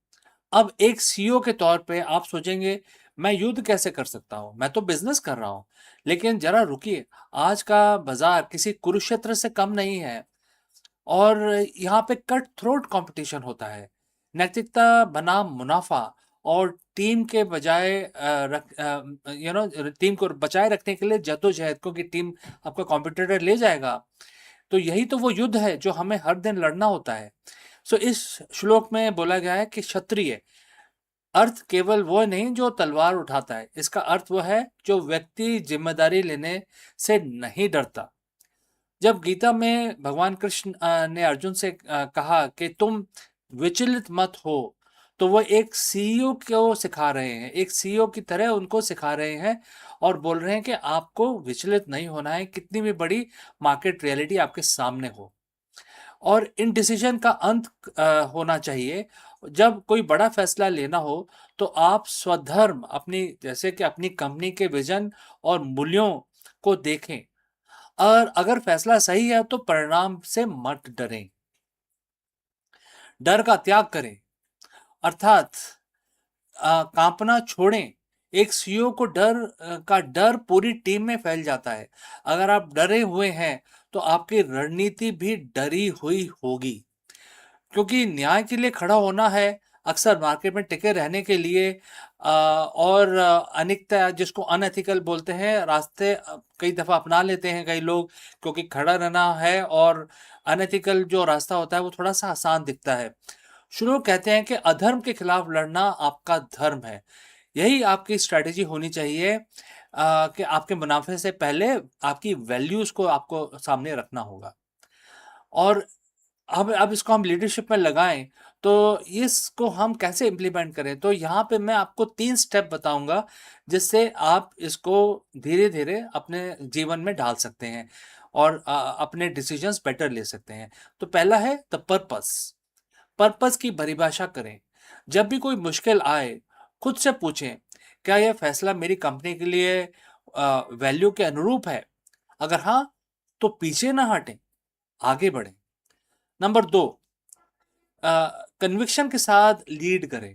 A: अब एक सीईओ के तौर पे आप सोचेंगे, मैं युद्ध कैसे कर सकता हूँ, मैं तो बिजनेस कर रहा हूँ। लेकिन जरा रुकिए, आज का बाजार किसी कुरुक्षेत्र से कम नहीं है और यहाँ पे कट थ्रोट कंपटीशन होता है। नैतिकता बनाम मुनाफा और टीम के बजाय टीम को बचाए रखने के लिए जद्दोजहद, क्योंकि टीम आपका कॉम्पिटिटर ले जाएगा। तो यही तो वो युद्ध है जो हमें हर दिन लड़ना होता है। सो इस श्लोक में बोला गया है कि क्षत्रिय अर्थ केवल वो नहीं जो तलवार उठाता है, इसका अर्थ वो है जो व्यक्ति जिम्मेदारी लेने से नहीं डरता। जब गीता में भगवान कृष्ण ने अर्जुन से कहा कि तुम विचलित मत हो, तो वो एक सीईओ को सिखा रहे हैं, एक सीईओ की तरह उनको सिखा रहे हैं और बोल रहे हैं कि आपको विचलित नहीं होना है, कितनी भी बड़ी मार्केट रियलिटी आपके सामने हो। और इन डिसीजन का अंत होना चाहिए। जब कोई बड़ा फैसला लेना हो तो आप स्वधर्म, अपनी, जैसे कि अपनी कंपनी के विजन और मूल्यों को देखें। और अगर फैसला सही है तो परिणाम से मत डरें, डर का त्याग करें, अर्थात कांपना छोड़ें। एक सीईओ को का डर पूरी टीम में फैल जाता है। अगर आप डरे हुए हैं तो आपकी रणनीति भी डरी हुई होगी, क्योंकि न्याय के लिए खड़ा होना है, अक्सर मार्केट में टिके रहने के लिए और अनिकता जिसको अनएथिकल बोलते हैं रास्ते कई दफ़ा अपना लेते हैं कई लोग, क्योंकि खड़ा रहना है और अनएथिकल जो रास्ता होता है वो थोड़ा सा आसान दिखता है। शुरू कहते हैं कि अधर्म के खिलाफ लड़ना आपका धर्म है। यही आपकी स्ट्रैटेजी होनी चाहिए कि आपके मुनाफे से पहले आपकी वैल्यूज़ को आपको सामने रखना होगा। और अब इसको हम लीडरशिप में लगाएँ, तो इसको हम कैसे इम्प्लीमेंट करें? तो यहाँ पे मैं आपको 3 स्टेप बताऊँगा, जिससे आप इसको धीरे-धीरे अपने जीवन में ढाल सकते हैं और अपने डिसीजंस बेटर ले सकते हैं। तो पहला है द पर्पस। पर्पस की परिभाषा करें। जब भी कोई मुश्किल आए, खुद से पूछें, क्या यह फैसला मेरी कंपनी के लिए वैल्यू के अनुरूप है? अगर हाँ, तो पीछे ना हटें, आगे बढ़ें। नंबर 2, कन्विक्शन के साथ लीड करें,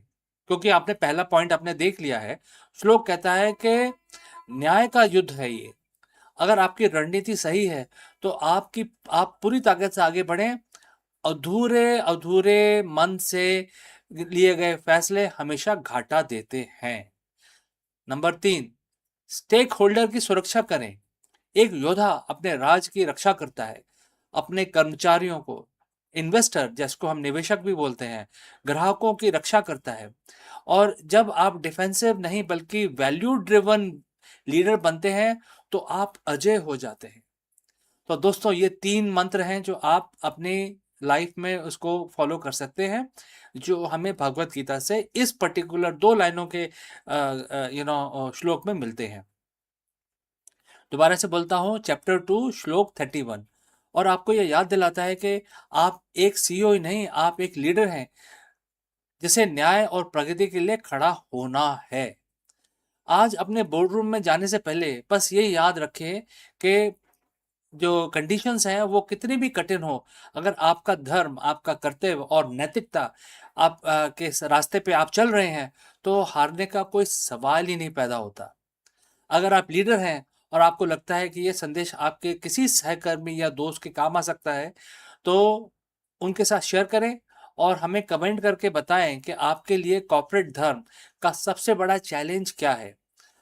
A: क्योंकि आपने पहला पॉइंट आपने देख लिया है। श्लोक कहता है कि न्याय का युद्ध है ये। अगर आपकी रणनीति सही है तो आप पूरी ताकत से आगे बढ़ें। अधूरे मन से लिए गए फैसले हमेशा घाटा देते हैं। नंबर 3, स्टेक होल्डर की सुरक्षा करें। एक योद्धा अपने राज की रक्षा करता है, अपने कर्मचारियों को, इन्वेस्टर जिसको हम निवेशक भी बोलते हैं, ग्राहकों की रक्षा करता है। और जब आप डिफेंसिव नहीं बल्कि वैल्यू ड्रिवन लीडर बनते हैं तो आप अजय हो जाते हैं। तो दोस्तों ये 3 मंत्र हैं जो आप अपनी लाइफ में उसको फॉलो कर सकते हैं, जो हमें भगवत गीता से इस पर्टिकुलर 2 लाइनों के श्लोक में मिलते हैं। दोबारा से बोलता हूँ, चैप्टर 2 श्लोक 31, और आपको यह याद दिलाता है कि आप एक सीईओ ही नहीं, आप एक लीडर हैं जिसे न्याय और प्रगति के लिए खड़ा होना है। आज अपने बोर्ड रूम में जाने से पहले बस ये याद रखें कि जो कंडीशंस हैं वो कितनी भी कठिन हो, अगर आपका धर्म, आपका कर्तव्य और नैतिकता आप के रास्ते पे आप चल रहे हैं तो हारने का कोई सवाल ही नहीं पैदा होता। अगर आप लीडर हैं और आपको लगता है कि ये संदेश आपके किसी सहकर्मी या दोस्त के काम आ सकता है, तो उनके साथ शेयर करें और हमें कमेंट करके बताएं कि आपके लिए कॉर्पोरेट धर्म का सबसे बड़ा चैलेंज क्या है।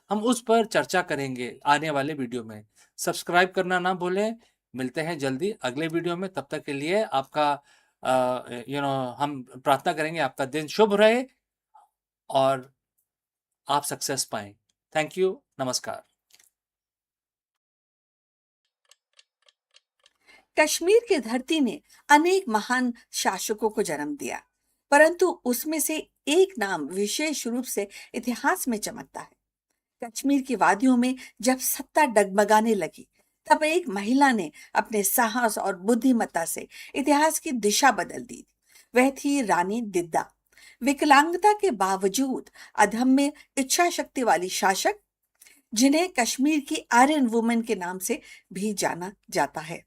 A: हम उस पर चर्चा करेंगे आने वाले वीडियो में। सब्सक्राइब करना ना भूलें। मिलते हैं जल्दी अगले वीडियो में। तब तक के लिए आपका हम प्रार्थना करेंगे आपका दिन शुभ रहे और आप सक्सेस पाएं। Thank you. नमस्कार।
C: कश्मीर की धरती ने अनेक महान शासकों को जन्म दिया, परंतु उसमें से एक नाम विशेष रूप से इतिहास में चमकता है। कश्मीर की वादियों में जब सत्ता डगमगाने लगी, तब एक महिला ने अपने साहस और बुद्धिमत्ता से इतिहास की दिशा बदल दी। वह थी रानी दिद्दा, विकलांगता के बावजूद अदम्य इच्छा शक्ति वाली शासक, जिन्हें कश्मीर की आयरन वुमेन के नाम से भी जाना जाता है।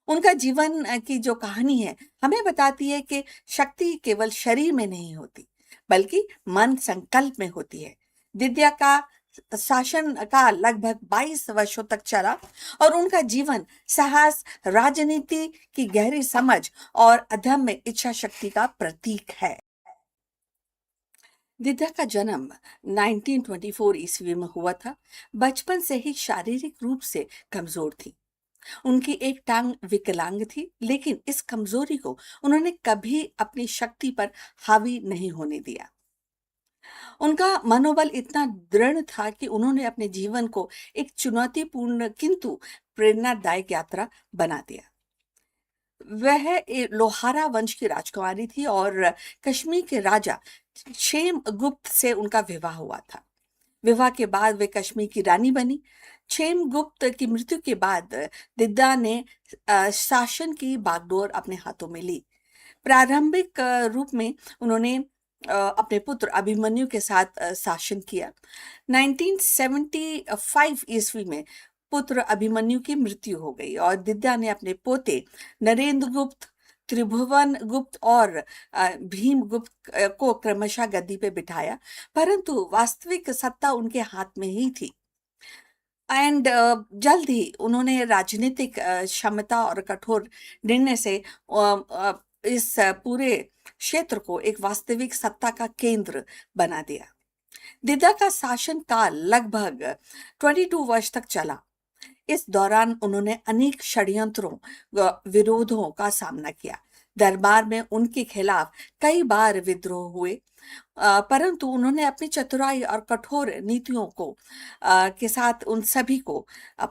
C: उनका जीवन की जो कहानी है हमें बताती है कि शक्ति केवल शरीर में नहीं होती, बल्कि मन संकल्प में होती है। दिद्या का शासन का लगभग 22 वर्षों तक चला और उनका जीवन साहस, राजनीति की गहरी समझ और अदम्य इच्छा शक्ति का प्रतीक है। दिद्या का जन्म 1924 ईस्वी में हुआ था। बचपन से ही शारीरिक रूप से कमजोर थी। उनकी एक टांग विकलांग थी, लेकिन इस कमजोरी को उन्होंने कभी अपनी शक्ति पर हावी नहीं होने दिया। उनका मनोबल इतना दृढ़ था कि उन्होंने अपने जीवन को एक चुनौतीपूर्ण किंतु प्रेरणादायक यात्रा बना दिया। वह लोहारा वंश की राजकुमारी थी और कश्मीर के राजा क्षेम गुप्त से उनका विवाह हुआ था। विवाह के बाद वे कश्मीर की रानी बनी। क्षेमगुप्त की मृत्यु के बाद दिद्दा ने शासन की बागडोर अपने हाथों में ली। प्रारंभिक रूप में उन्होंने अपने पुत्र अभिमन्यु के साथ शासन किया। 1975 ईस्वी में पुत्र अभिमन्यु की मृत्यु हो गई और दिद्या ने अपने पोते नरेंद्र गुप्त, त्रिभुवन गुप्त और भीम गुप्त को क्रमशः गद्दी पे बिठाया, परंतु वास्तविक सत्ता उनके हाथ में ही थी। एंड जल्द ही उन्होंने राजनीतिक क्षमता और कठोर निर्णय से इस पूरे क्षेत्र को एक वास्तविक सत्ता का केंद्र बना दिया। दिद्दा का शासन काल लगभग 22 वर्ष तक चला। इस दौरान उन्होंने अनेक षड्यंत्रों विरोधों का सामना किया। दरबार में उनके खिलाफ कई बार विद्रोह हुए, परंतु उन्होंने अपनी चतुराई और कठोर नीतियों को के साथ उन सभी को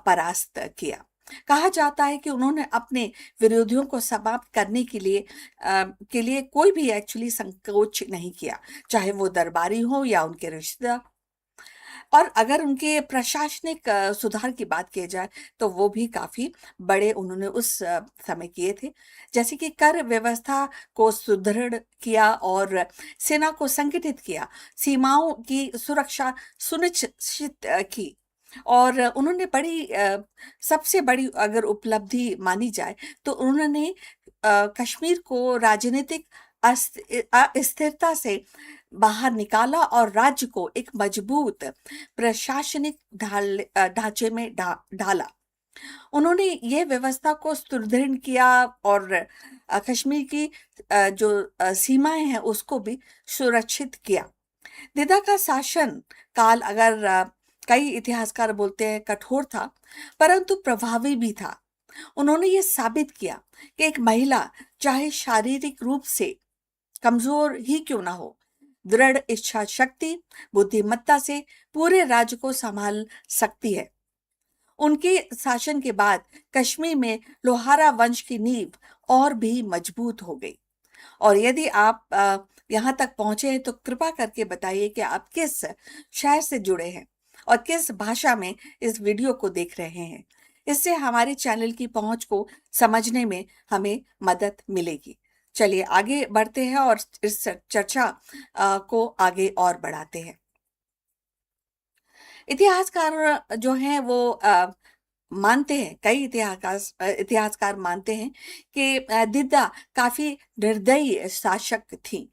C: परास्त किया। कहा जाता है कि उन्होंने अपने विरोधियों को समाप्त करने के लिए कोई भी एक्चुअली संकोच नहीं किया, चाहे वो दरबारी हो या उनके रिश्तेदार। और अगर उनके प्रशासनिक सुधार की बात की जाए तो वो भी काफी बड़े उन्होंने उस समय किए थे, जैसे कि कर व्यवस्था को सुदृढ़ किया और सेना को संगठित किया, सीमाओं की सुरक्षा सुनिश्चित की। और उन्होंने सबसे बड़ी अगर उपलब्धि मानी जाए तो उन्होंने कश्मीर को राजनीतिक अस्थिरता से बाहर निकाला और राज्य को एक मजबूत प्रशासनिक ढांचे में ढाला। उन्होंने ये व्यवस्था को सुदृढ़ किया और कश्मीर की जो सीमाएं हैं उसको भी सुरक्षित किया। दिद्दा का शासन काल अगर कई इतिहासकार बोलते हैं कठोर था, परंतु प्रभावी भी था। उन्होंने ये साबित किया कि एक महिला चाहे शारीरिक रूप से कमजोर ही क्यों ना हो, दृढ़ इच्छा शक्ति, बुद्धिमत्ता से पूरे राज्य को संभाल सकती है। उनके शासन के बाद कश्मीर में लोहारा वंश की नींव और भी मजबूत हो गई। और यदि आप यहाँ तक पहुंचे हैं तो कृपा करके बताइए कि आप किस शहर से जुड़े हैं और किस भाषा में इस वीडियो को देख रहे हैं। इससे हमारे चैनल की पहुंच को समझने में हमें मदद मिलेगी। चलिए आगे बढ़ते हैं और इस चर्चा को आगे और बढ़ाते हैं। इतिहासकार जो हैं वो मानते हैं, कई इतिहासकार मानते हैं कि दिद्दा काफी निर्दयी शासक थी।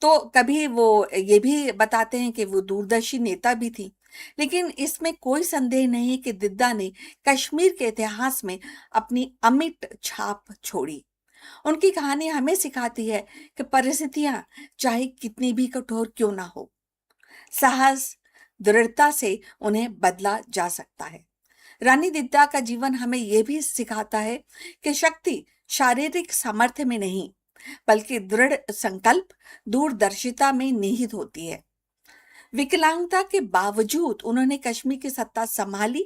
C: तो कभी वो ये भी बताते हैं कि वो दूरदर्शी नेता भी थी, लेकिन इसमें कोई संदेह नहीं कि दिद्दा ने कश्मीर के इतिहास में अपनी अमिट छाप छोड़ी। उनकी कहानी हमें सिखाती है कि परिस्थितियां चाहे कितनी भी कठोर क्यों ना हो, साहस दृढ़ता से उन्हें बदला जा सकता है। रानी दिद्दा का जीवन हमें यह भी सिखाता है कि शक्ति शारीरिक सामर्थ्य में नहीं बल्कि दृढ़ संकल्प दूरदर्शिता में निहित होती है। विकलांगता के बावजूद उन्होंने कश्मीर की सत्ता संभाली,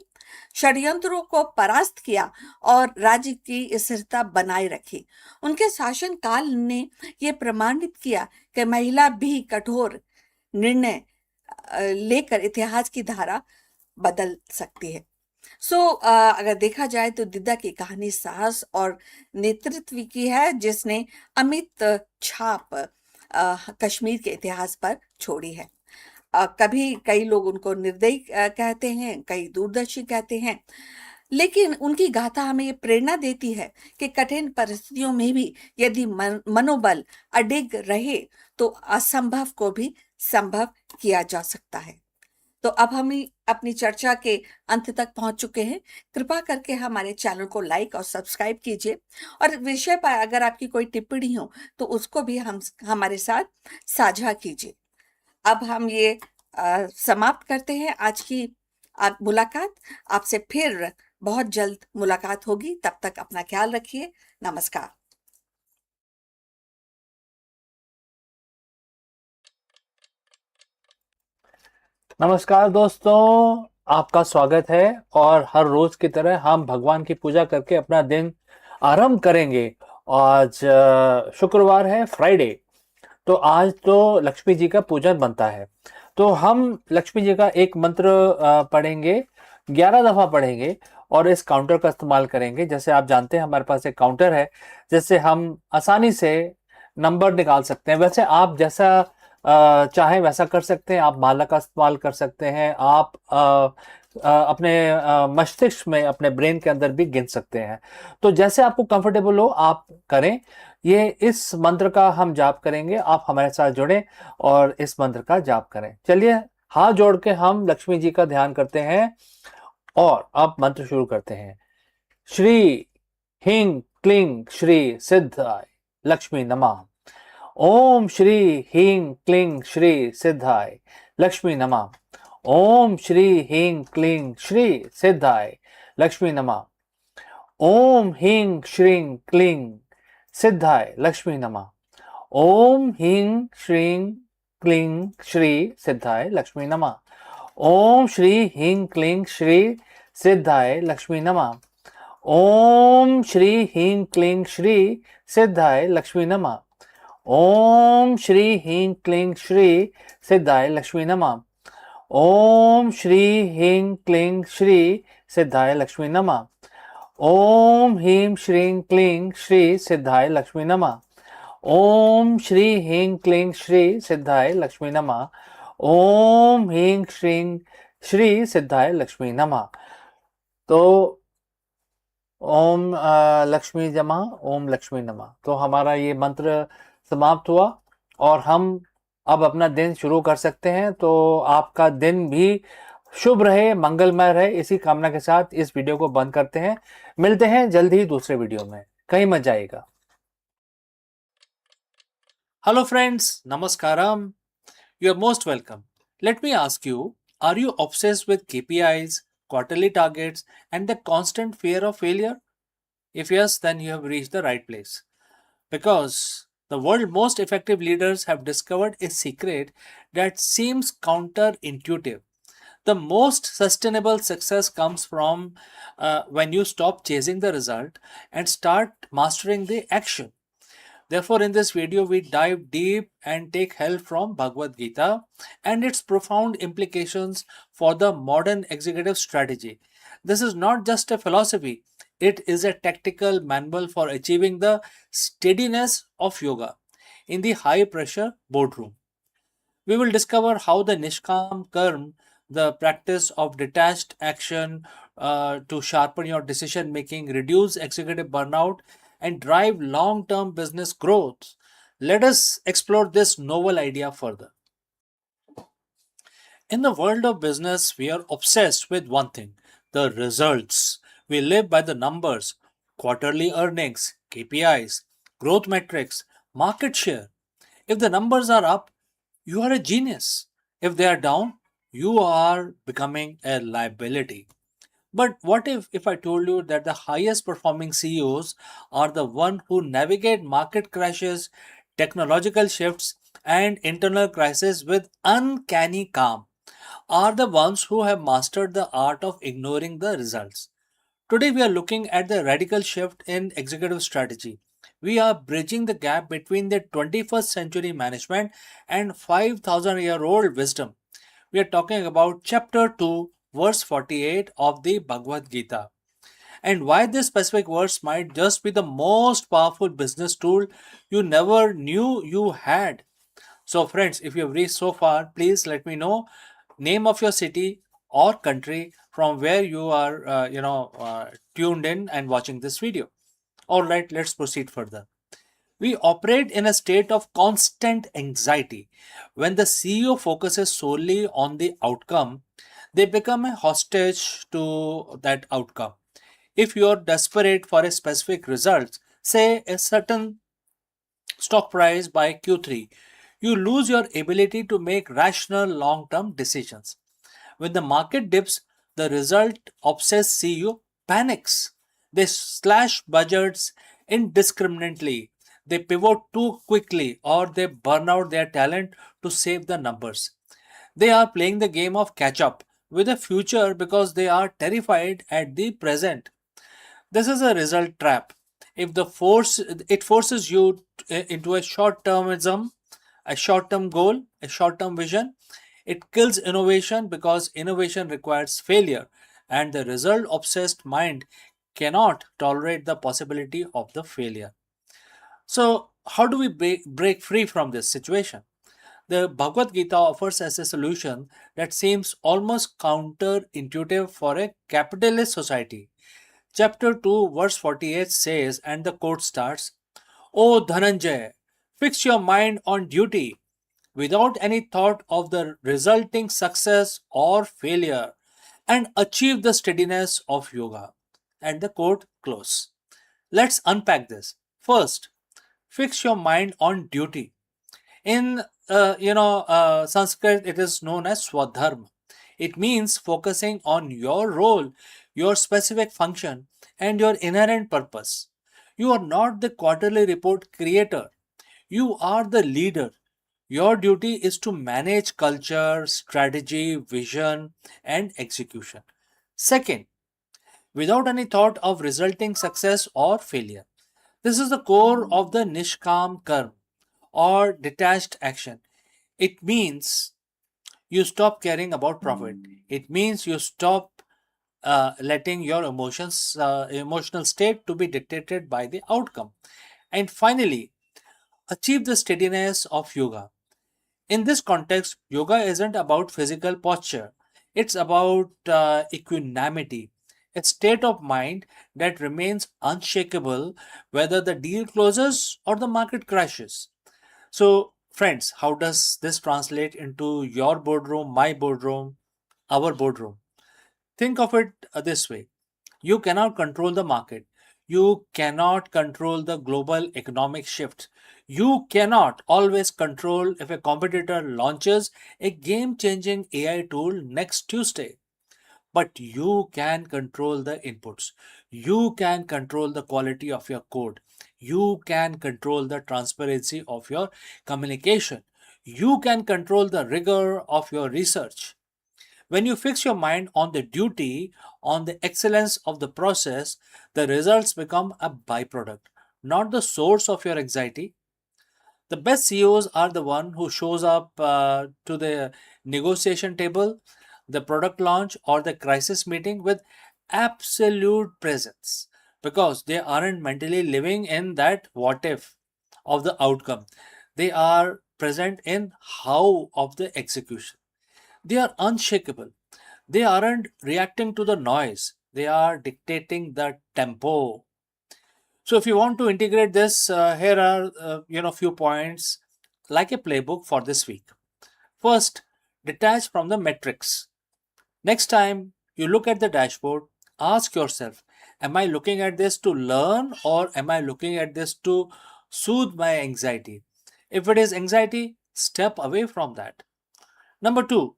C: षड्यंत्रों को परास्त किया और राज्य की स्थिरता बनाए रखी। उनके शासन काल ने यह प्रमाणित किया कि महिला भी कठोर निर्णय लेकर इतिहास की धारा बदल सकती है। अगर देखा जाए तो दिद्दा की कहानी साहस और नेतृत्व की है, जिसने अमिट छाप कश्मीर के इतिहास पर छोड़ी है। कभी कई लोग उनको निर्दयी कहते हैं, कई दूरदर्शी कहते हैं, लेकिन उनकी गाथा हमें ये प्रेरणा देती है कि कठिन परिस्थितियों में भी यदि मनोबल अडिग रहे तो असंभव को भी संभव किया जा सकता है। तो अब हम अपनी चर्चा के अंत तक पहुंच चुके हैं। कृपा करके हमारे चैनल को लाइक और सब्सक्राइब कीजिए और विषय पर अगर आपकी कोई टिप्पणी हो तो उसको भी हमारे साथ साझा कीजिए। अब हम ये समाप्त करते हैं आज की मुलाकात। आपसे फिर बहुत जल्द मुलाकात होगी। तब तक अपना ख्याल रखिए। नमस्कार।
A: नमस्कार दोस्तों, आपका स्वागत है। और हर रोज की तरह हम भगवान की पूजा करके अपना दिन आरंभ करेंगे। आज शुक्रवार है, फ्राइडे, तो आज तो लक्ष्मी जी का पूजन बनता है। तो हम लक्ष्मी जी का एक मंत्र पढ़ेंगे, 11 दफा पढ़ेंगे और इस काउंटर का इस्तेमाल करेंगे। जैसे आप जानते हैं हमारे पास एक काउंटर है जिससे हम आसानी से नंबर निकाल सकते हैं। वैसे आप जैसा चाहे वैसा कर सकते हैं। आप माला का इस्तेमाल कर सकते हैं। आप अपने मस्तिष्क में, अपने ब्रेन के अंदर भी गिन सकते हैं। तो जैसे आपको कंफर्टेबल हो आप करें। ये इस मंत्र का हम जाप करेंगे। आप हमारे साथ जुड़ें और इस मंत्र का जाप करें। चलिए हाथ जोड़ के हम लक्ष्मी जी का ध्यान करते हैं और अब मंत्र शुरू करते हैं। श्री ह्रीं क्लीं श्री सिद्धाय लक्ष्मी नमः। ओम श्री ह्रीं क्लीं श्री सिद्धाय लक्ष्मी नमः। ओम श्री ह्रीं क्लीं श्री सिद्धाय लक्ष्मी नमः। ओम ह्रीं श्रीं क्लीं सिद्धाय लक्ष्मी नमः। ओम ह्रीं श्रीं क्लीं श्री सिद्धाय लक्ष्मी नमः। ओम श्री ह्रीं क्लीं श्री सिद्धाय लक्ष्मी नमः। ओम श्री ह्रीं क्लीं श्री सिद्धाय लक्ष्मी नमः। ओम श्री ह्रीं क्लीं श्री सिद्धाय लक्ष्मी नमः। ओम श्री ह्रीं क्लीं श्री सिद्धाय लक्ष्मी नमः। ओम ह्रीं श्रीं क्लीं श्री सिद्धाय लक्ष्मी नमः। ओम श्री ह्रीं क्लीं श्री सिद्धाय लक्ष्मी नमः। ओम ह्रीं श्रीं श्री सिद्धाय लक्ष्मी नमः। तो ओम लक्ष्मी नमः, ओम लक्ष्मी नमः। तो हमारा ये मंत्र समाप्त हुआ और हम अब अपना दिन शुरू कर सकते हैं। तो आपका दिन भी शुभ रहे, मंगलमय रहे, इसी कामना के साथ इस वीडियो को बंद करते हैं। मिलते हैं जल्द ही दूसरे वीडियो में। कहीं मत जाइएगा। Hello friends, Namaskaram. You are most welcome. Let me ask you, are you obsessed with KPIs, quarterly targets, and the constant fear of failure? If yes, then you have reached the right place. Because the world's most effective leaders have discovered a secret that seems counterintuitive. The most sustainable success comes from when you stop chasing the result and start mastering the action. Therefore, in this video, we dive deep and take help from Bhagavad Gita and its profound implications for the modern executive strategy. This is not just a philosophy, it is a tactical manual for achieving the steadiness of yoga in the high pressure boardroom. We will discover how the Nishkam Karm, the practice of detached action to sharpen your decision making, reduce executive burnout, and drive long term business growth. Let us explore this novel idea further. In the world of business, we are obsessed with one thing: the results. We live by the numbers, quarterly earnings, KPIs, growth metrics, market share. If the numbers are up, you are a genius. If they are down, you are becoming a liability. But what if I told you that the highest performing CEOs are the one who navigate market crashes, technological shifts, and internal crises with uncanny calm, are the ones who have mastered the art of ignoring the results. Today, we are looking at the radical shift in executive strategy. We are bridging the gap between the 21st century management and 5,000-year-old wisdom. We are talking about chapter 2, verse 48 of the Bhagavad Gita, and why this specific verse might just be the most powerful business tool you never knew you had. So, friends, if you have reached so far, please let me know name of your city or country from where you are, tuned in and watching this video. All right, let's proceed further. We operate in a state of constant anxiety. When the CEO focuses solely on the outcome, they become a hostage to that outcome. If you are desperate for a specific result, say a certain stock price by Q3, you lose your ability to make rational long term decisions. When the market dips, the result obsessed CEO panics. They slash budgets indiscriminately. They pivot too quickly or they burn out their talent to save the numbers. They are playing the game of catch up with the future because they are terrified at the present. This is a result trap. If the force it forces you into a short-termism, a short-term goal, a short-term vision, it kills innovation because innovation requires failure, and the result-obsessed mind cannot tolerate the possibility of the failure. So, how do we break free from this situation? The Bhagavad Gita offers us a solution that seems almost counterintuitive for a capitalist society. Chapter 2, verse 48 says, and the quote starts, O Dhananjay, fix your mind on duty without any thought of the resulting success or failure and achieve the steadiness of yoga. And the quote close. Let's unpack this. First, fix your mind on duty. In Sanskrit, it is known as swadharma. It means focusing on your role, your specific function, and your inherent purpose. You are not the quarterly report creator. You are the leader. Your duty is to manage culture, strategy, vision, and execution. Second, without any thought of resulting success or failure. This is the core of the Nishkam Karma or detached action. It means you stop caring about profit. It means you stop letting your emotional state to be dictated by the outcome. And finally, achieve the steadiness of yoga. In this context, yoga isn't about physical posture. It's about equanimity, a state of mind that remains unshakable whether the deal closes or the market crashes. So, friends, how does this translate into your boardroom, my boardroom, our boardroom? Think of it this way. You cannot control the market. You cannot control the global economic shift. You cannot always control if a competitor launches a game changing AI tool next Tuesday. But you can control the inputs. You can control the quality of your code. You can control the transparency of your communication. You can control the rigor of your research. When you fix your mind on the duty, on the excellence of the process, the results become a byproduct, not the source of your anxiety. The best CEOs are the one who shows up to the negotiation table, the product launch, or the crisis meeting with absolute presence because they aren't mentally living in that what if of the outcome. They are present in how of the execution. They are unshakable. They aren't reacting to the noise. They are dictating the tempo. So if you want to integrate this, here are few points like a playbook for this week. First, detach from the metrics. Next time you look at the dashboard, ask yourself, am I looking at this to learn or am I looking at this to soothe my anxiety? If it is anxiety, step away from that. Number two,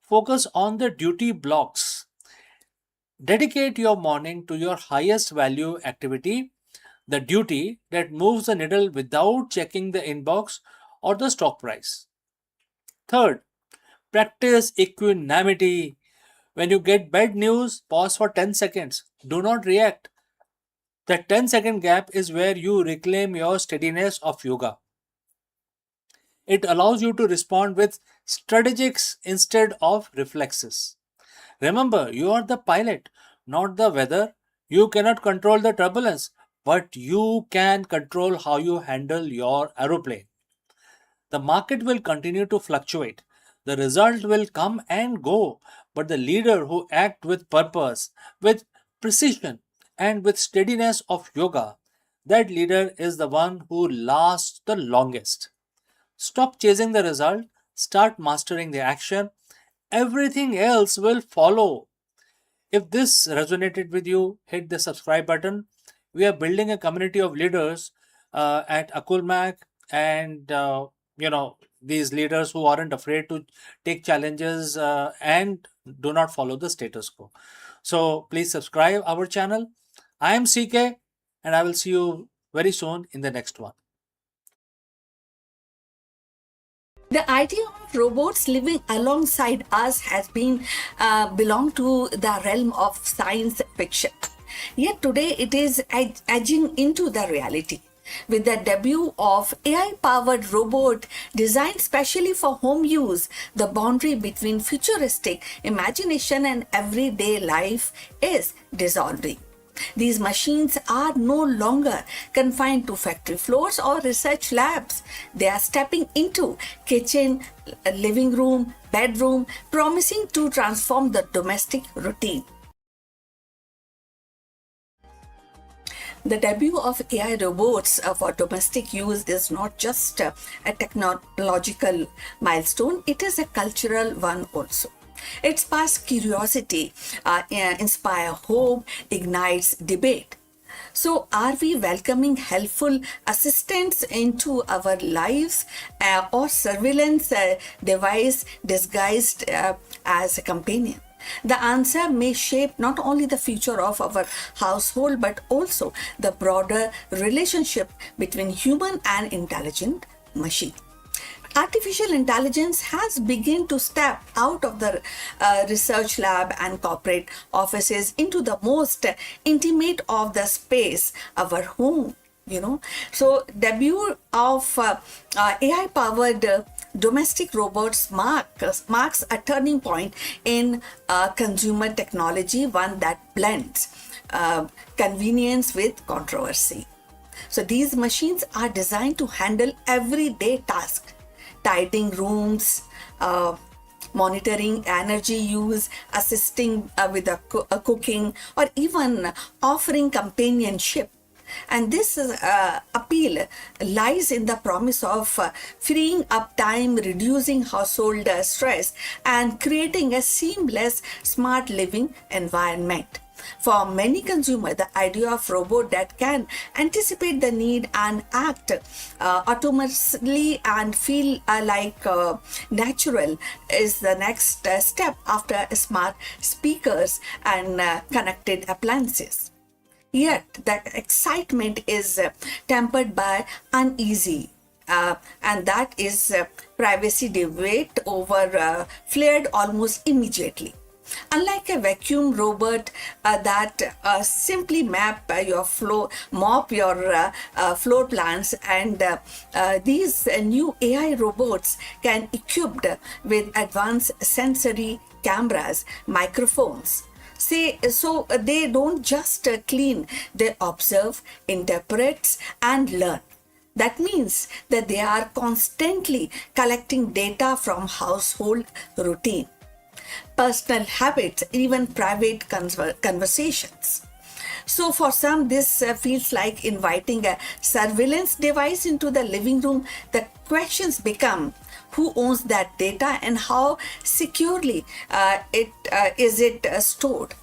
A: focus on the duty blocks. Dedicate your morning to your highest value activity, the duty that moves the needle without checking the inbox or the stock price. Third, practice equanimity. When you get bad news, pause for 10 seconds. Do not react. That 10-second gap is where you reclaim your steadiness of yoga. It allows you to respond with strategics instead of reflexes. Remember, you are the pilot, not the weather. You cannot control the turbulence, but you can control how you handle your aeroplane. The market will continue to fluctuate. The result will come and go, but the leader who acts with purpose, with precision, and with steadiness of yoga, that leader is the one who lasts the longest. Stop chasing the result, start mastering the action. Everything else will follow. If this resonated with you, hit the subscribe button. We are building a community of leaders at Akulmach, and these leaders who aren't afraid to take challenges and do not follow the status quo. So please subscribe our channel. I am CK, and I will see you very soon in the next one.
C: The idea of robots living alongside us has been belonged to the realm of science fiction. Yet today it is edging into the reality. With the debut of AI-powered robot designed specially for home use, the boundary between futuristic imagination and everyday life is dissolving. These machines are no longer confined to factory floors or research labs. They are stepping into kitchen, living room, bedroom, promising to transform the domestic routine. The debut of AI robots for domestic use is not just a technological milestone, it is a cultural one also. It sparks curiosity, inspires hope, ignites debate. So, are we welcoming helpful assistants into our lives or surveillance device disguised as a companion? The answer may shape not only the future of our household but also the broader relationship between human and intelligent machine. Artificial intelligence has begun to step out of the research lab and corporate offices into the most intimate of the space, our home. So debut of AI powered domestic robots marks a turning point in consumer technology, one that blends convenience with controversy. So these machines are designed to handle everyday tasks, tidying rooms, monitoring energy use, assisting with cooking, or even offering companionship. And this appeal lies in the promise of freeing up time, reducing household stress, and creating a seamless, smart living environment. For many consumers, the idea of robot that can anticipate the need and act autonomously and feel natural is the next step after smart speakers and connected appliances. Yet that excitement is tempered by uneasy, and that is privacy debate over flared almost immediately. Unlike a vacuum robot that simply mop your floor plans, and these new AI robots can equipped with advanced sensory cameras, microphones. So they don't just clean, they observe, interpret, and learn. That means that they are constantly collecting data from household routine, personal habits, even private conversations. So for some, this feels like inviting a surveillance device into the living room. The questions become: who owns that data and how securely is it stored?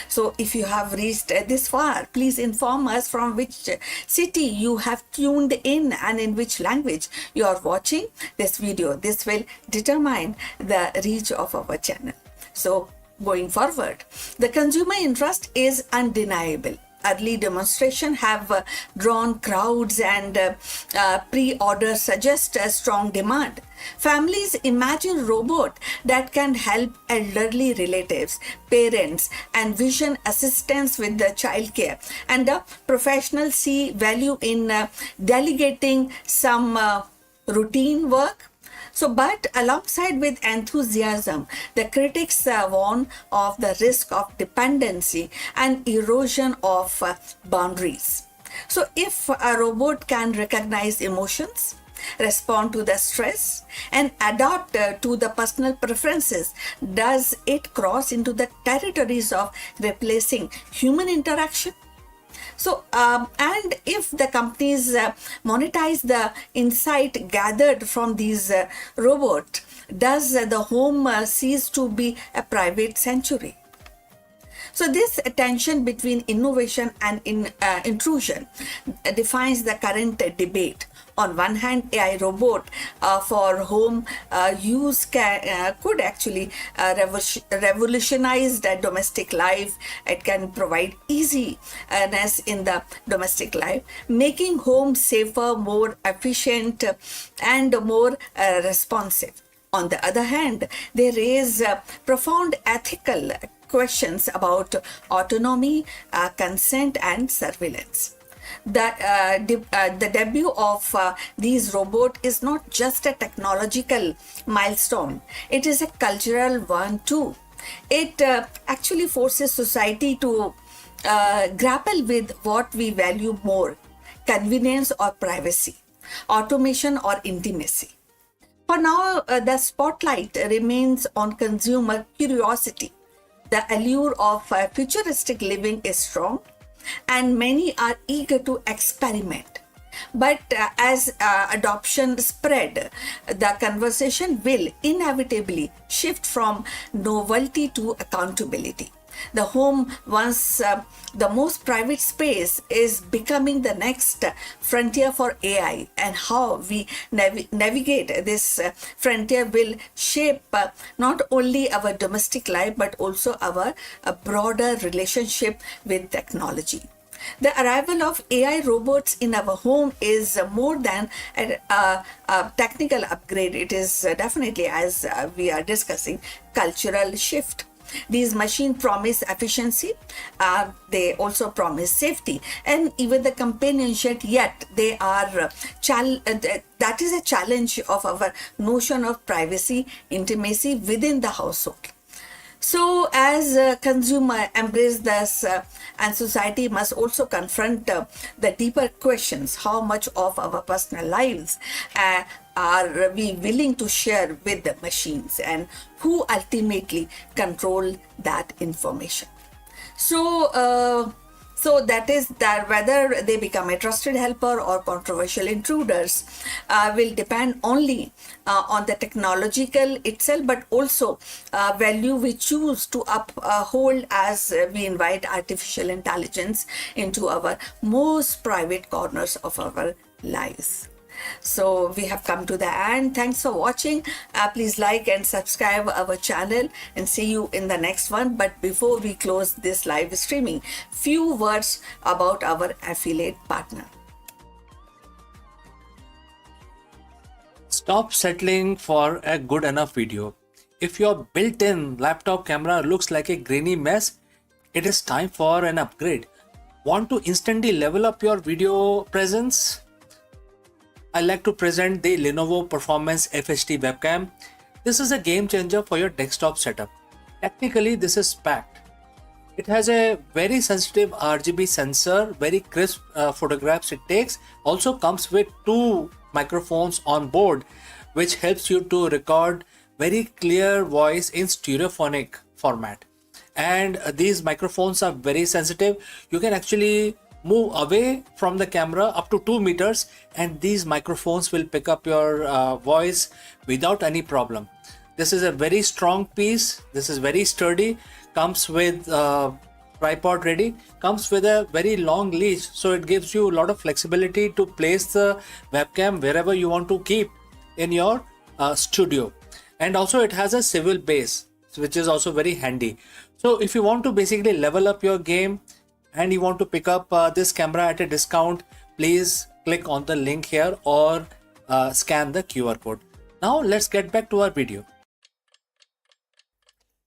C: So if you have reached this far, please inform us from which city you have tuned in and in which language you are watching this video. This will determine the reach of our channel. So going forward, the consumer interest is undeniable. Early demonstrations have drawn crowds, and pre-orders suggest a strong demand. Families imagine robots that can help elderly relatives, parents, and vision assistants with the childcare. And professionals see value in delegating some routine work. So, but alongside with enthusiasm, the critics warn of the risk of dependency and erosion of boundaries. So, if a robot can recognize emotions, respond to the stress, and adapt to the personal preferences, does it cross into the territories of replacing human interaction? So, and if the companies monetize the insight gathered from these robots, does the home cease to be a private sanctuary? So this tension between innovation and intrusion defines the current debate. On one hand, AI robot for home use could actually revolutionize the domestic life. It can provide easiness in the domestic life, making home safer, more efficient, and more responsive. On the other hand, they raise profound ethical questions about autonomy, consent, and surveillance. The debut of these robots is not just a technological milestone, it is a cultural one too. It actually forces society to grapple with what we value more: convenience or privacy, automation or intimacy. For now, the spotlight remains on consumer curiosity. The allure of futuristic living is strong, and many are eager to experiment. But as adoption spread, the conversation will inevitably shift from novelty to accountability. The home, once the most private space, is becoming the next frontier for AI, and how we navigate this frontier will shape not only our domestic life but also our broader relationship with technology. The arrival of AI robots in our home is more than a technical upgrade. It is definitely, as we are discussing, cultural shift. These machines promise efficiency, they also promise safety, and even the companionship, yet they are that is a challenge of our notion of privacy, intimacy within the household. So, as consumer embrace this, and society must also confront the deeper questions: how much of our personal lives are we willing to share with the machines, and who ultimately control that information? So that is that whether they become a trusted helper or controversial intruders will depend only on the technological itself, but also value we choose to uphold as we invite artificial intelligence into our most private corners of our lives. So we have come to the end. Thanks for watching. Please like and subscribe our channel, and see you in the next one. But before we close this live streaming, few words about our affiliate partner.
A: Stop settling for a good enough video. If your built-in laptop camera looks like a grainy mess, it is time for an upgrade. Want to instantly level up your video presence? I like to present the Lenovo Performance FHD webcam. This is a game changer for your desktop setup. Technically, this is packed. It has a very sensitive RGB sensor, very crisp photographs it takes. Also comes with 2 microphones on board, which helps you to record very clear voice in stereophonic format. And these microphones are very sensitive. You can actually move away from the camera up to 2 meters, and these microphones will pick up your voice without any problem. This is a very strong piece. This is very sturdy. Comes with tripod ready. Comes with a very long leash, so it gives you a lot of flexibility to place the webcam wherever you want to keep in your studio. And also it has a swivel base, which is also very handy. So if you want to basically level up your game and you want to pick up this camera at a discount, please click on the link here or scan the QR code. Now let's get back to our video.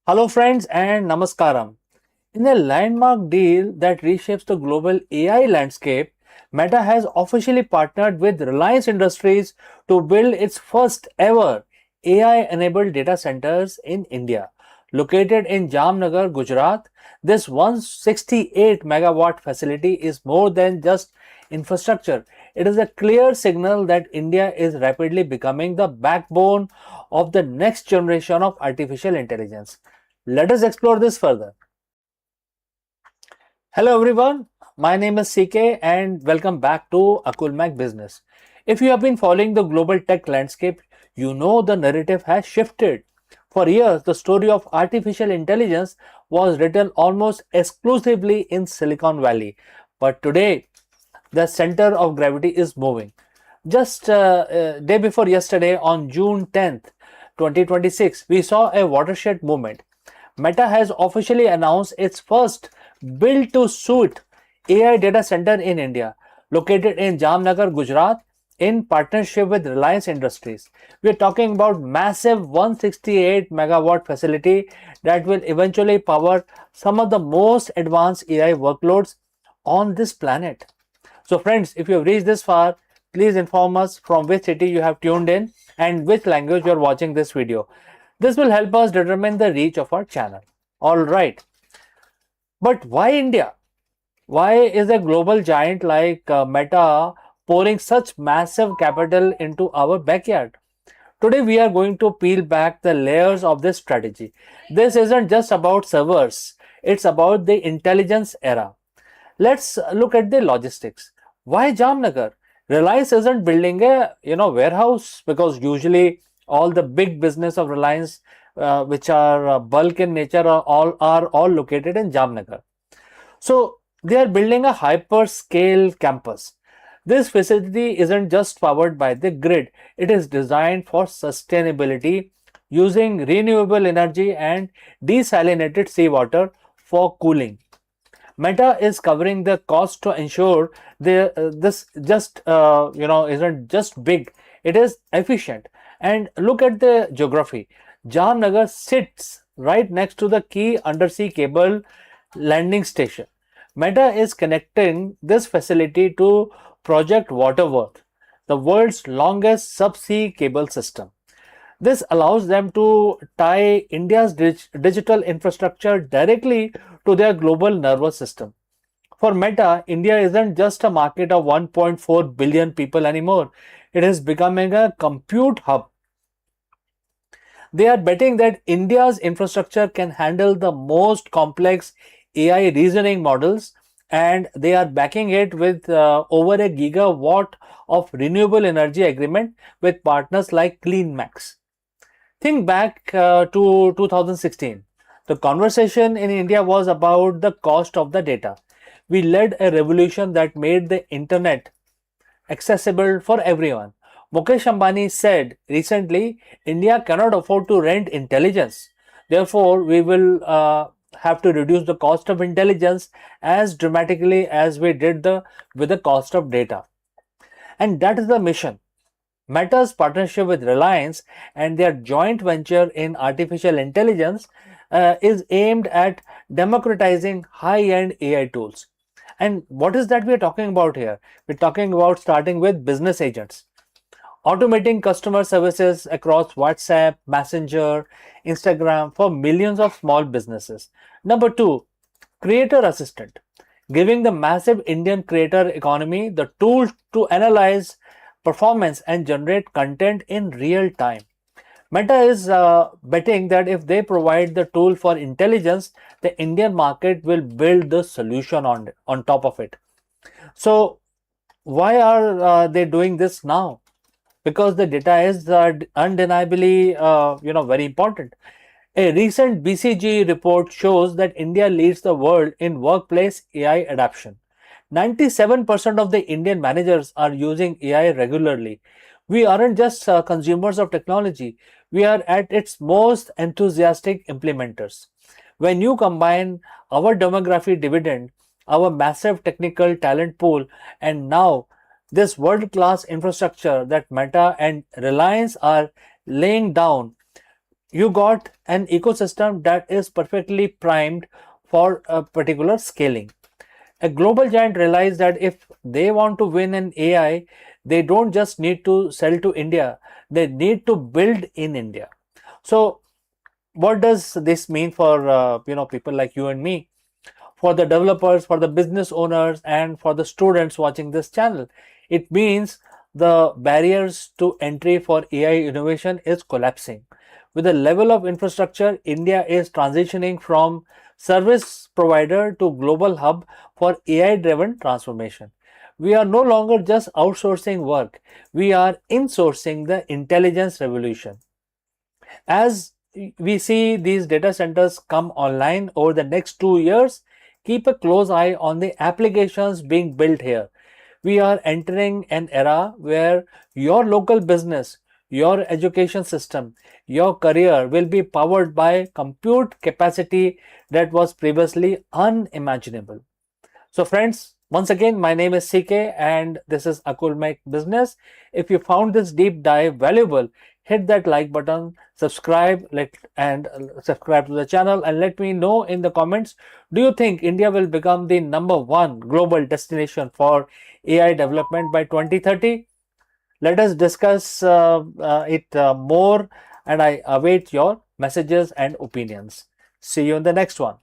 A: Hello friends and namaskaram. In a landmark deal that reshapes the global AI landscape, Meta has officially partnered with Reliance Industries to build its first ever AI-enabled data centers in India. Located in Jamnagar, Gujarat, this 168 megawatt facility is more than just infrastructure. It is a clear signal that India is rapidly becoming the backbone of the next generation of artificial intelligence. Let us explore this further. Hello everyone, my name is CK and welcome back to Akulmach Business. If you have been following the global tech landscape, you know the narrative has shifted. For years, the story of artificial intelligence was written almost exclusively in Silicon Valley. But today, the center of gravity is moving. Just day before yesterday, on June 10th, 2026, we saw a watershed movement. Meta has officially announced its first build-to-suit AI data center in India, located in Jamnagar, Gujarat, in partnership with Reliance Industries. We are talking about massive 168 megawatt facility that will eventually power some of the most advanced AI workloads on this planet. So friends, if you have reached this far, please inform us from which city you have tuned in and which language you are watching this video. This will help us determine the reach of our channel. Alright. But why India? Why is a global giant like Meta pouring such massive capital into our backyard? Today, we are going to peel back the layers of this strategy. This isn't just about servers, it's about the intelligence era. Let's look at the logistics. Why Jamnagar? Reliance isn't building a warehouse, because usually all the big business of Reliance, which are bulk in nature, are all located in Jamnagar. So they are building a hyperscale campus. This facility isn't just powered by the grid, it is designed for sustainability using renewable energy and desalinated seawater for cooling. Meta is covering the cost to ensure this just isn't just big, it is efficient. And look at the geography. Jamnagar sits right next to the key undersea cable landing station. Meta is connecting this facility to Project Waterworth, the world's longest subsea cable system. This allows them to tie India's digital infrastructure directly to their global nervous system. For Meta, India isn't just a market of 1.4 billion people anymore. It is becoming a compute hub. They are betting that India's infrastructure can handle the most complex AI reasoning models, and they are backing it with over a gigawatt of renewable energy agreement with partners like CleanMax. Think back to 2016. The conversation in India was about the cost of the data. We led a revolution that made the internet accessible for everyone. Mukesh Ambani said recently, India cannot afford to rent intelligence. Therefore, we will have to reduce the cost of intelligence as dramatically as we did with the cost of data. And that is the mission. Meta's partnership with Reliance and their joint venture in artificial intelligence is aimed at democratizing high-end AI tools. And what is that we are talking about here? We're talking about starting with business agents, automating customer services across WhatsApp, Messenger, Instagram for millions of small businesses. Number two, creator assistant, giving the massive Indian creator economy the tools to analyze performance and generate content in real time. Meta is betting that if they provide the tool for intelligence, the Indian market will build the solution on top of it. So why are they doing this now? Because the data is undeniably very important. A recent BCG report shows that India leads the world in workplace AI adoption. 97% of the Indian managers are using AI regularly. We aren't just consumers of technology, we are at its most enthusiastic implementers. When you combine our demography dividend, our massive technical talent pool, and now this world class infrastructure that Meta and Reliance are laying down, you got an ecosystem that is perfectly primed for a particular scaling. A global giant realized that if they want to win in AI, they don't just need to sell to India, they need to build in India. So, what does this mean for people like you and me? For the developers, for the business owners, and for the students watching this channel? It means the barriers to entry for AI innovation is collapsing. With the level of infrastructure, India is transitioning from service provider to global hub for AI driven transformation. We are no longer just outsourcing work, we are insourcing the intelligence revolution. As we see these data centers come online over the next 2 years, keep a close eye on the applications being built here. We are entering an era where your local business, your education system, your career will be powered by compute capacity that was previously unimaginable. So friends, once again, my name is CK and this is Akulmach Business. If you found this deep dive valuable, hit that like button, subscribe subscribe to the channel, and let me know in the comments, do you think India will become the #1 global destination for AI development by 2030? Let us discuss it more, and I await your messages and opinions. See you in the next one.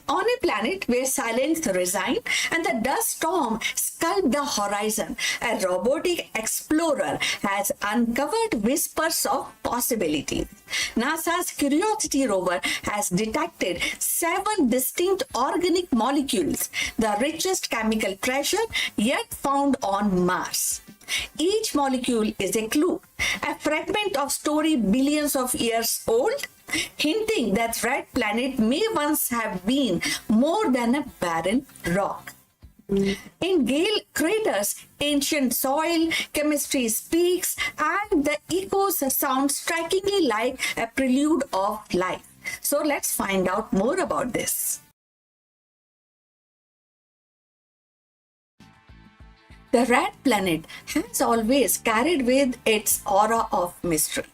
C: On a planet where silence resigned and the dust storm sculpted the horizon, a robotic explorer has uncovered whispers of possibilities. NASA's Curiosity rover has detected 7 distinct organic molecules, the richest chemical treasure yet found on Mars. Each molecule is a clue, a fragment of story billions of years old, hinting that Red Planet may once have been more than a barren rock. In Gale craters, ancient soil, chemistry speaks, and the echoes sound strikingly like a prelude of life. So let's find out more about this. The Red Planet has always carried with its aura of mystery.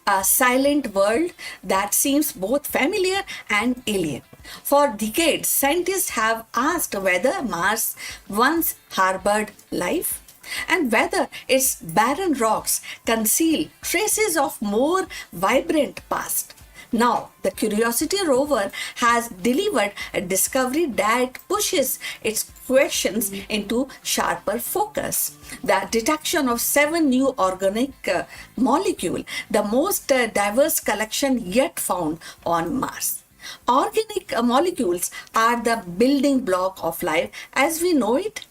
C: A silent world that seems both familiar and alien. For decades, scientists have asked whether Mars once harbored life and whether its barren rocks conceal traces of more vibrant past. Now, the Curiosity rover has delivered a discovery that pushes its questions into sharper focus. The detection of 7 new organic molecules, the most diverse collection yet found on Mars. Organic molecules are the building block of life as we know it.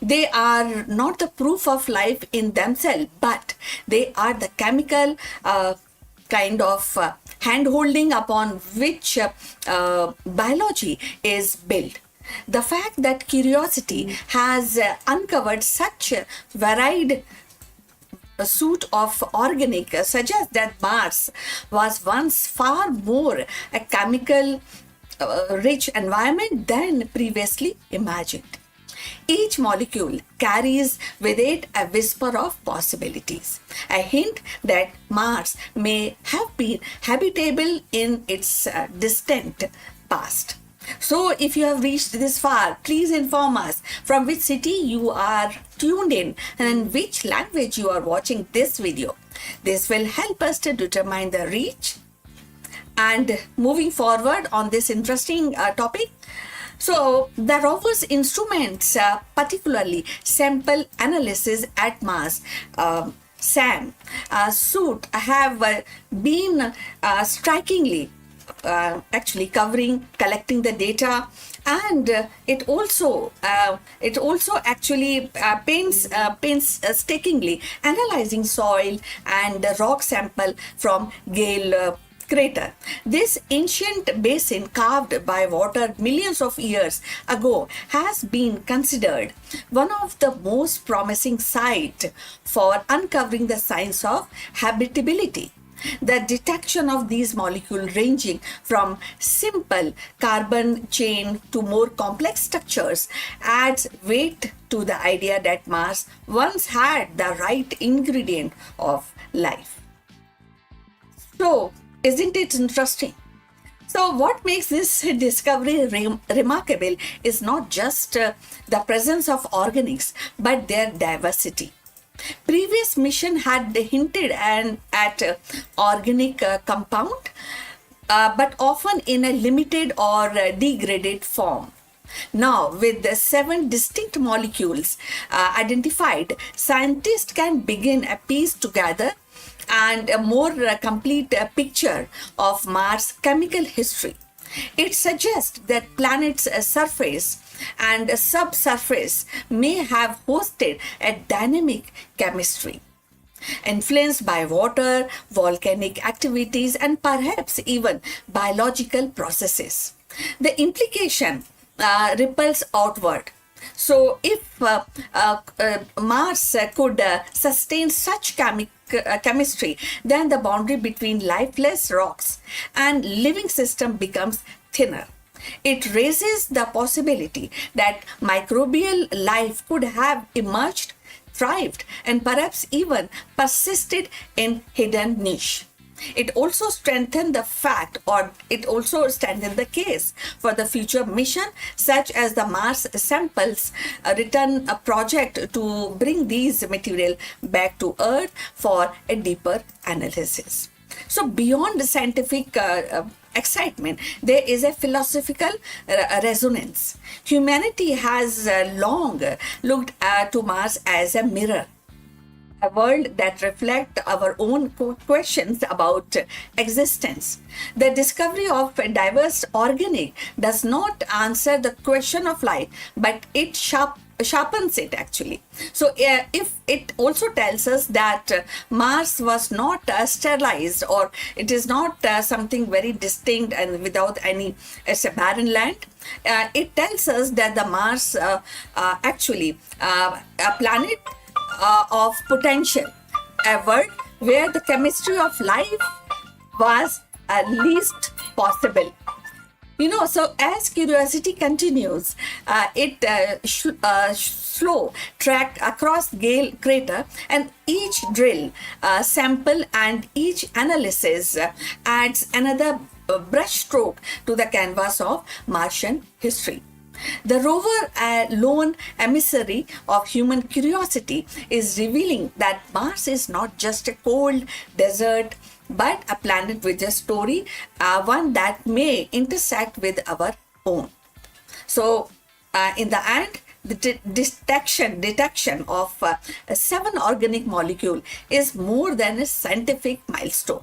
C: They are not the proof of life in themselves, but they are the chemical kind of hand-holding upon which biology is built. The fact that Curiosity has uncovered such a varied suite of organic suggests that Mars was once far more a chemical rich environment than previously imagined. Each molecule carries with it a whisper of possibilities, a hint that Mars may have been habitable in its distant past. So, if you have reached this far, please inform us from which city you are tuned in and in which language you are watching this video. This will help us to determine the reach. And moving forward on this interesting topic, so the rover's instruments, particularly sample analysis at Mars, SAM, suit have been strikingly actually collecting the data, and it also actually painstakingly analyzing soil and rock sample from Gale crater. This ancient basin carved by water millions of years ago has been considered one of the most promising sites for uncovering the signs of habitability. The detection of these molecules ranging from simple carbon chain to more complex structures adds weight to the idea that Mars once had the right ingredient of life. So, isn't it interesting? So, what makes this discovery remarkable is not just the presence of organics, but their diversity. Previous mission had hinted at organic compound, but often in a limited or degraded form. Now, with the 7 distinct molecules identified, scientists can begin a piece together and a more complete picture of Mars' chemical history. It suggests that planet's surface and subsurface may have hosted a dynamic chemistry, influenced by water, volcanic activities, and perhaps even biological processes. The implication ripples outward. So, if Mars could sustain such chemistry, then the boundary between lifeless rocks and living system becomes thinner. It raises the possibility that microbial life could have emerged, thrived, and perhaps even persisted in hidden niche. It also strengthened the case for the future mission, such as the Mars Samples Return project to bring these material back to Earth for a deeper analysis. So, beyond the scientific excitement, there is a philosophical resonance. Humanity has long looked to Mars as a mirror, a world that reflects our own questions about existence. The discovery of a diverse organic does not answer the question of life, but it sharpens it actually. So if it also tells us that Mars was not sterilized, or it is not something very distinct and without any, it's a barren land. It tells us that the Mars actually a planet of potential, a world where the chemistry of life was least possible. So as curiosity continues, it slow track across Gale crater, and each drill, sample, and each analysis adds another brushstroke to the canvas of Martian history. The rover, a lone emissary of human curiosity, is revealing that Mars is not just a cold desert, but a planet with a story, one that may intersect with our own. So, in the end, the detection of 7 organic molecule is more than a scientific milestone.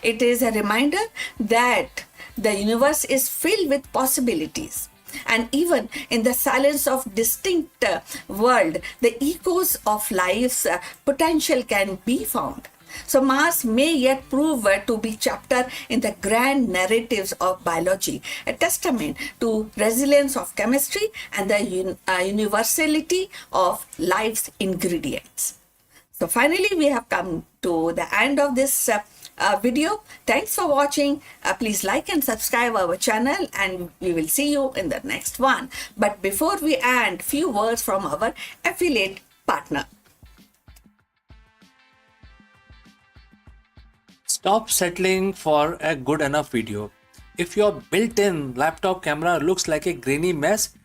C: It is a reminder that the universe is filled with possibilities. And even in the silence of distinct world, the echoes of life's potential can be found. So Mars may yet prove to be chapter in the grand narratives of biology, a testament to resilience of chemistry and the universality of life's ingredients. So finally, we have come to the end of this video. Thanks for watching. Please like and subscribe our channel, and we will see you in the next one. But before we end, few words from our affiliate partner.
A: Stop settling for a good enough video. If your built-in laptop camera looks like a grainy mess,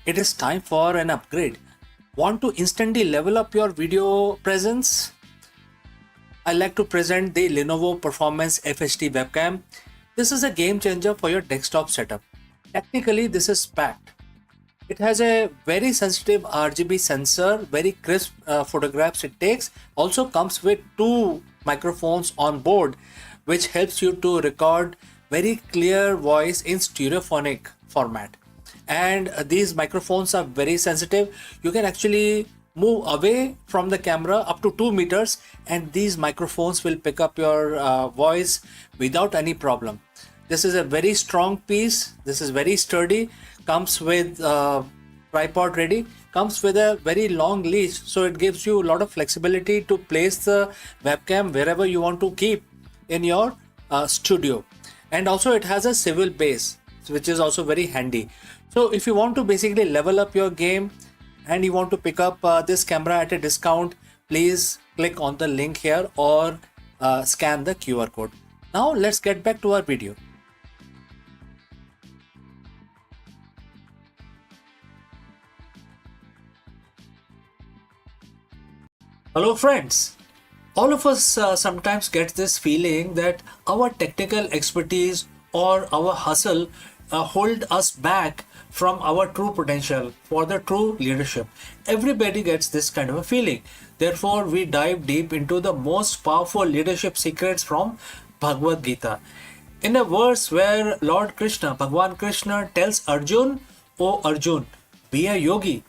A: it is time for an upgrade. Want to instantly level up your video presence? I like to present the Lenovo Performance FHD webcam. This is a game changer for your desktop setup. Technically, this is packed. It has a very sensitive RGB sensor, very crisp photographs it takes. Also comes with 2 microphones on board, which helps you to record very clear voice in stereophonic format. And these microphones are very sensitive. You can actually move away from the camera up to 2 meters, and these microphones will pick up your voice without any problem. This is a very strong piece. This is very sturdy. Comes with tripod ready. Comes with a very long leash, so it gives you a lot of flexibility to place the webcam wherever you want to keep in your studio. And also it has a swivel base, which is also very handy. So if you want to basically level up your game and you want to pick up this camera at a discount, please click on the link here or scan the QR code. Now let's get back to our video. Hello friends. All of us sometimes get this feeling that our technical expertise or our hustle hold us back from our true potential for the true leadership. Everybody gets this kind of a feeling. Therefore, we dive deep into the most powerful leadership secrets from Bhagavad Gita. In a verse where Lord Krishna, Bhagwan Krishna tells Arjun, "O Arjun, be a yogi."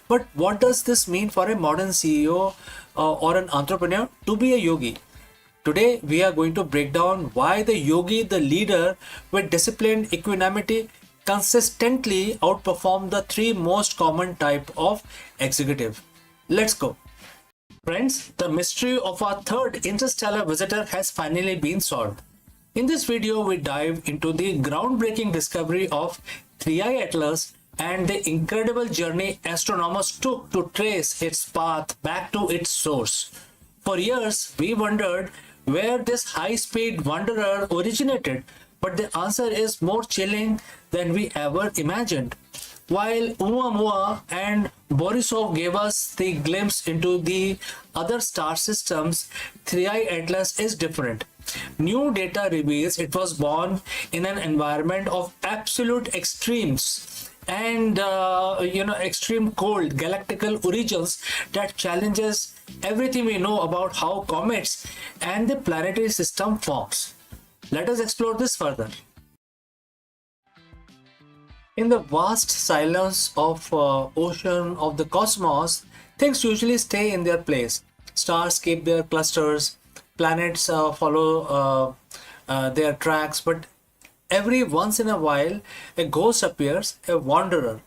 A: But what does this mean for a modern CEO or an entrepreneur to be a yogi? Today, we are going to break down why the yogi, the leader with disciplined equanimity, consistently outperform the 3 most common type of executive. Let's go. Friends, the mystery of our third interstellar visitor has finally been solved. In this video, we dive into the groundbreaking discovery of 3i Atlas and the incredible journey astronomers took to trace its path back to its source. For years, we wondered where this high-speed wanderer originated, but the answer is more chilling than we ever imagined. While Oumuamua and Borisov gave us the glimpse into the other star systems, 3i Atlas is different. New data reveals it was born in an environment of absolute extremes and extreme cold galactical origins that challenges everything we know about how comets and the planetary system forms. Let us explore this further. In the vast silence of ocean of the cosmos, things usually stay in their place. Stars keep their clusters, planets follow their tracks, but every once in a while, a ghost appears, a wanderer.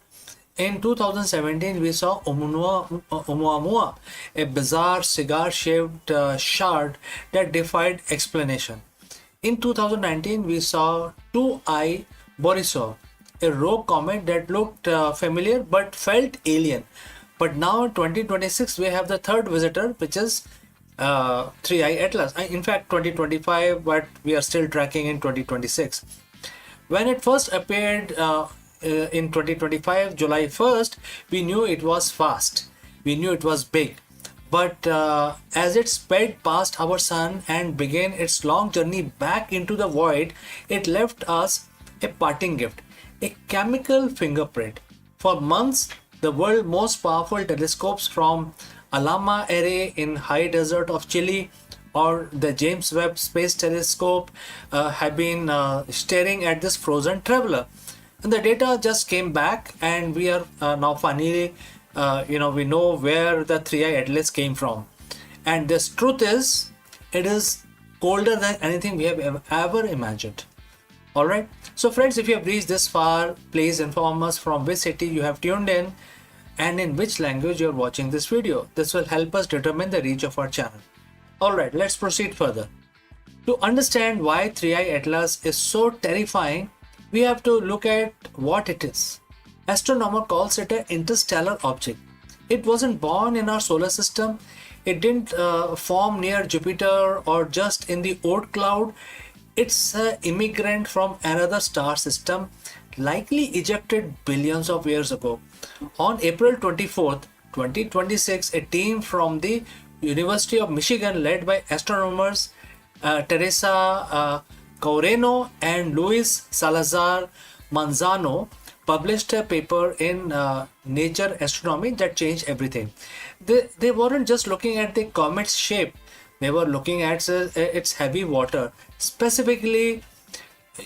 A: In 2017, we saw Oumuamua, a bizarre cigar-shaped shard that defied explanation. In 2019, we saw 2I Borisov, a rogue comet that looked familiar but felt alien. But now in 2026, we have the third visitor, which is 3i Atlas. In fact, 2025, but we are still tracking in 2026. When it first appeared in 2025, July 1st, we knew it was fast. We knew it was big. But as it sped past our sun and began its long journey back into the void, it left us a parting gift, a chemical fingerprint. For months, the world's most powerful telescopes from Alama Array in high desert of Chile or the James Webb Space Telescope have been staring at this frozen traveler. And the data just came back, and we are now finally, we know where the 3i Atlas came from. And this truth is, it is colder than anything we have ever imagined. Alright, so friends, if you have reached this far, please inform us from which city you have tuned in and in which language you are watching this video. This will help us determine the reach of our channel. Alright, let's proceed further. To understand why 3i Atlas is so terrifying, we have to look at what it is. Astronomer calls it an interstellar object. It wasn't born in our solar system. It didn't form near Jupiter or just in the Oort cloud. It's an immigrant from another star system, likely ejected billions of years ago. On April 24th, 2026, a team from the University of Michigan led by astronomers Teresa Coreno and Luis Salazar Manzano published a paper in Nature Astronomy that changed everything. They weren't just looking at the comet's shape, they were looking at its heavy water, specifically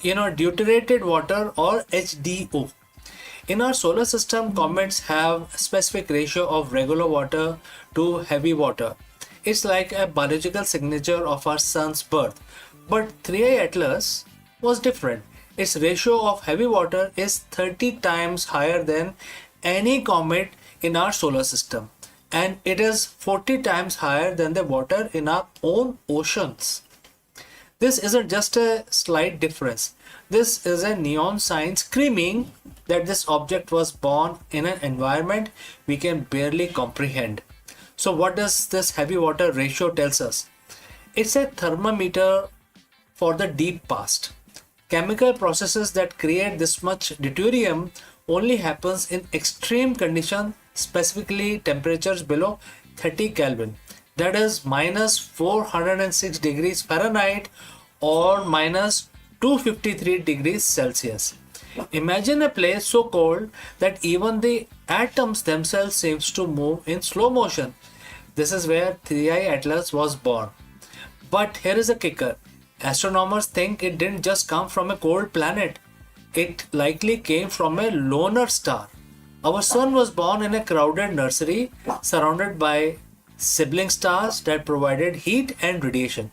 A: deuterated water or HDO. In our solar system, comets have a specific ratio of regular water to heavy water. It's like a biological signature of our sun's birth. But 3i Atlas was different. Its ratio of heavy water is 30 times higher than any comet in our solar system, and it is 40 times higher than the water in our own oceans. This isn't just a slight difference. This is a neon sign screaming that this object was born in an environment we can barely comprehend. So what does this heavy water ratio tells us? It's a thermometer for the deep past. Chemical processes that create this much deuterium only happens in extreme conditions, specifically temperatures below 30 Kelvin. That is minus 406 degrees Fahrenheit or minus 253 degrees Celsius. Imagine a place so cold that even the atoms themselves seems to move in slow motion. This is where 3i Atlas was born. But here is a kicker. Astronomers think it didn't just come from a cold planet. It likely came from a loner star. Our sun was born in a crowded nursery surrounded by sibling stars that provided heat and radiation.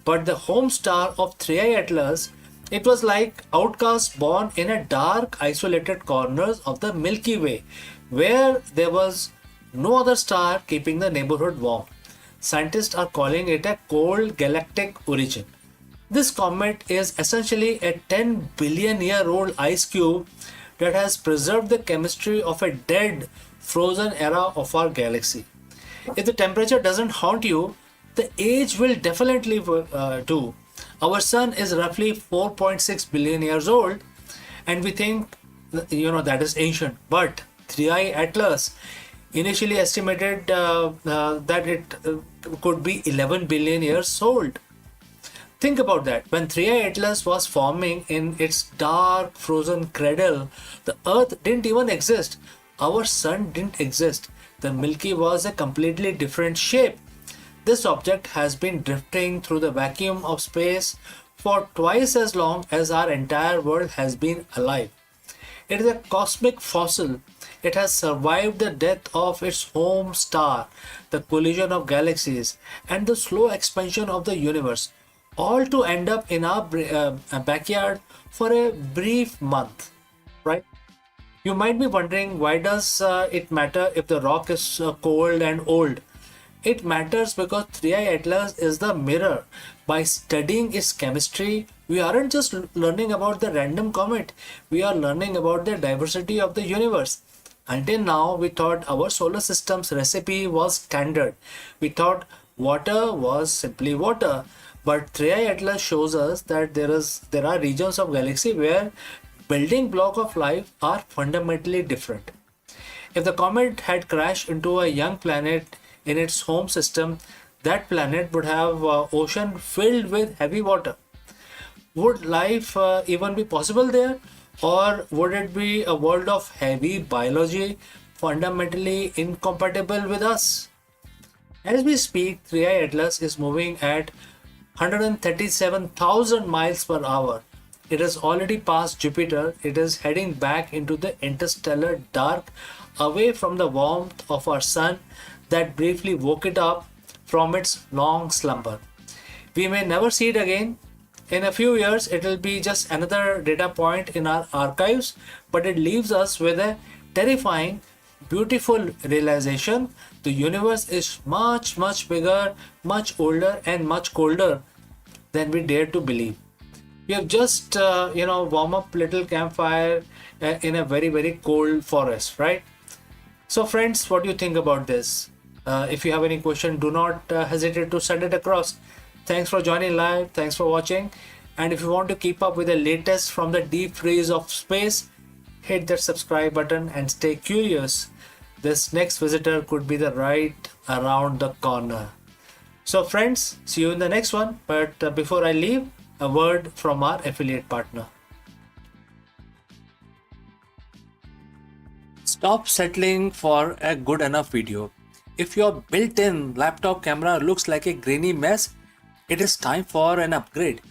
A: But the home star of 3i Atlas, it was like outcasts born in a dark, isolated corners of the Milky Way, where there was no other star keeping the neighborhood warm. Scientists are calling it a cold galactic origin. This comet is essentially a 10 billion year old ice cube that has preserved the chemistry of a dead, frozen era of our galaxy. If the temperature doesn't haunt you, the age will definitely do. Our sun is roughly 4.6 billion years old, and we think that is ancient. But 3i Atlas initially estimated that it could be 11 billion years old. Think about that. When 3i Atlas was forming in its dark frozen cradle, the Earth didn't even exist. Our sun didn't exist. The Milky was a completely different shape. This object has been drifting through the vacuum of space for twice as long as our entire world has been alive. It is a cosmic fossil. It has survived the death of its home star, the collision of galaxies, and the slow expansion of the universe, all to end up in our backyard for a brief month, right? You might be wondering, why does it matter if the rock is cold and old? It matters because 3i Atlas is the mirror. By studying its chemistry, we aren't just learning about the random comet, we are learning about the diversity of the universe. Until now, we thought our solar system's recipe was standard. We thought water was simply water. But 3i Atlas shows us that there are regions of galaxy where building block of life are fundamentally different. If the comet had crashed into a young planet in its home system, that planet would have ocean filled with heavy water. Would life even be possible there? Or would it be a world of heavy biology fundamentally incompatible with us? As we speak, 3i Atlas is moving at 137,000 miles per hour. It has already passed Jupiter. It is heading back into the interstellar dark, away from the warmth of our sun that briefly woke it up from its long slumber. We may never see it again. In a few years, it will be just another data point in our archives, but it leaves us with a terrifying, beautiful realization: the universe is much, much bigger, much older, and much colder than we dare to believe. We have just, warm up little campfire in a very, very cold forest, right? So friends, what do you think about this? If you have any question, do not hesitate to send it across. Thanks for joining live. Thanks for watching. And if you want to keep up with the latest from the deep freeze of space, hit that subscribe button and stay curious. This next visitor could be the right around the corner. So friends, see you in the next one. But before I leave, a word from our affiliate partner. Stop settling for a good enough video. If your built-in laptop camera looks like a grainy mess, it is time for an upgrade.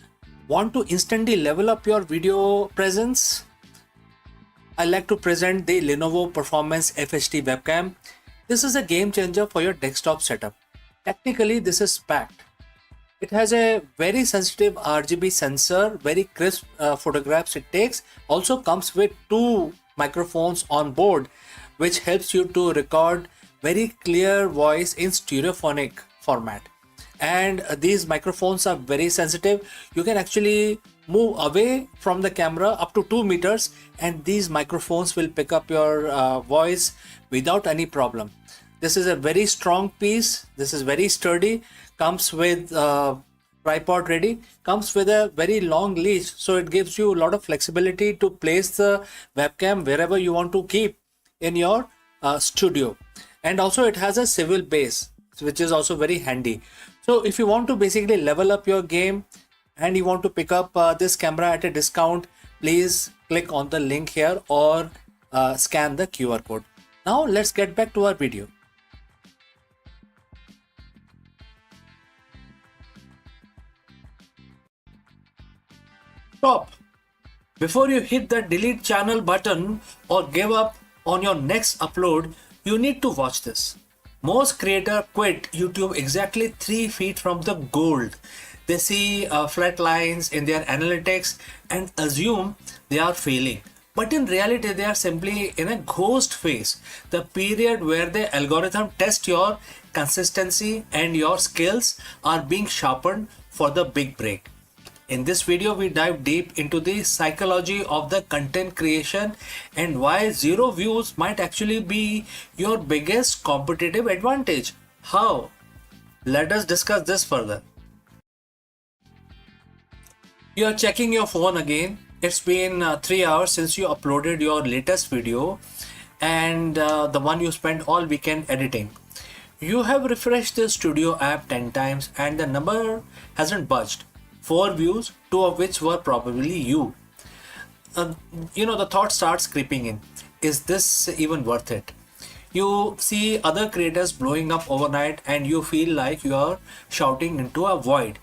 A: Want to instantly level up your video presence? I like to present the Lenovo Performance FHD webcam. This is a game changer for your desktop setup. Technically, this is packed. It has a very sensitive RGB sensor, very crisp photographs it takes. Also comes with 2 microphones on board, which helps you to record very clear voice in stereophonic format. And these microphones are very sensitive. You can actually move away from the camera up to 2 meters and these microphones will pick up your voice without any problem. This is a very strong piece. This is very sturdy. Comes with tripod ready. Comes with a very long leash, so it gives you a lot of flexibility to place the webcam wherever you want to keep in your studio. And also it has a swivel base, which is also very handy. So if you want to basically level up your game and you want to pick up this camera at a discount, please click on the link here or scan the QR code. Now let's get back to our video. Stop! Before you hit the delete channel button or give up on your next upload, you need to watch this. Most creators quit YouTube exactly 3 feet from the gold. They see flat lines in their analytics and assume they are failing. But in reality, they are simply in a ghost phase, the period where the algorithm tests your consistency and your skills are being sharpened for the big break. In this video, we dive deep into the psychology of the content creation and why 0 views might actually be your biggest competitive advantage. How? Let us discuss this further. You are checking your phone again It's been 3 hours since you uploaded your latest video and the one you spent all weekend editing. You have refreshed the studio app 10 times and the number hasn't budged. 4 views, 2 of which were probably you. Uh, the thought starts creeping in. Is this even worth it? You see other creators blowing up overnight and you feel like you are shouting into a void.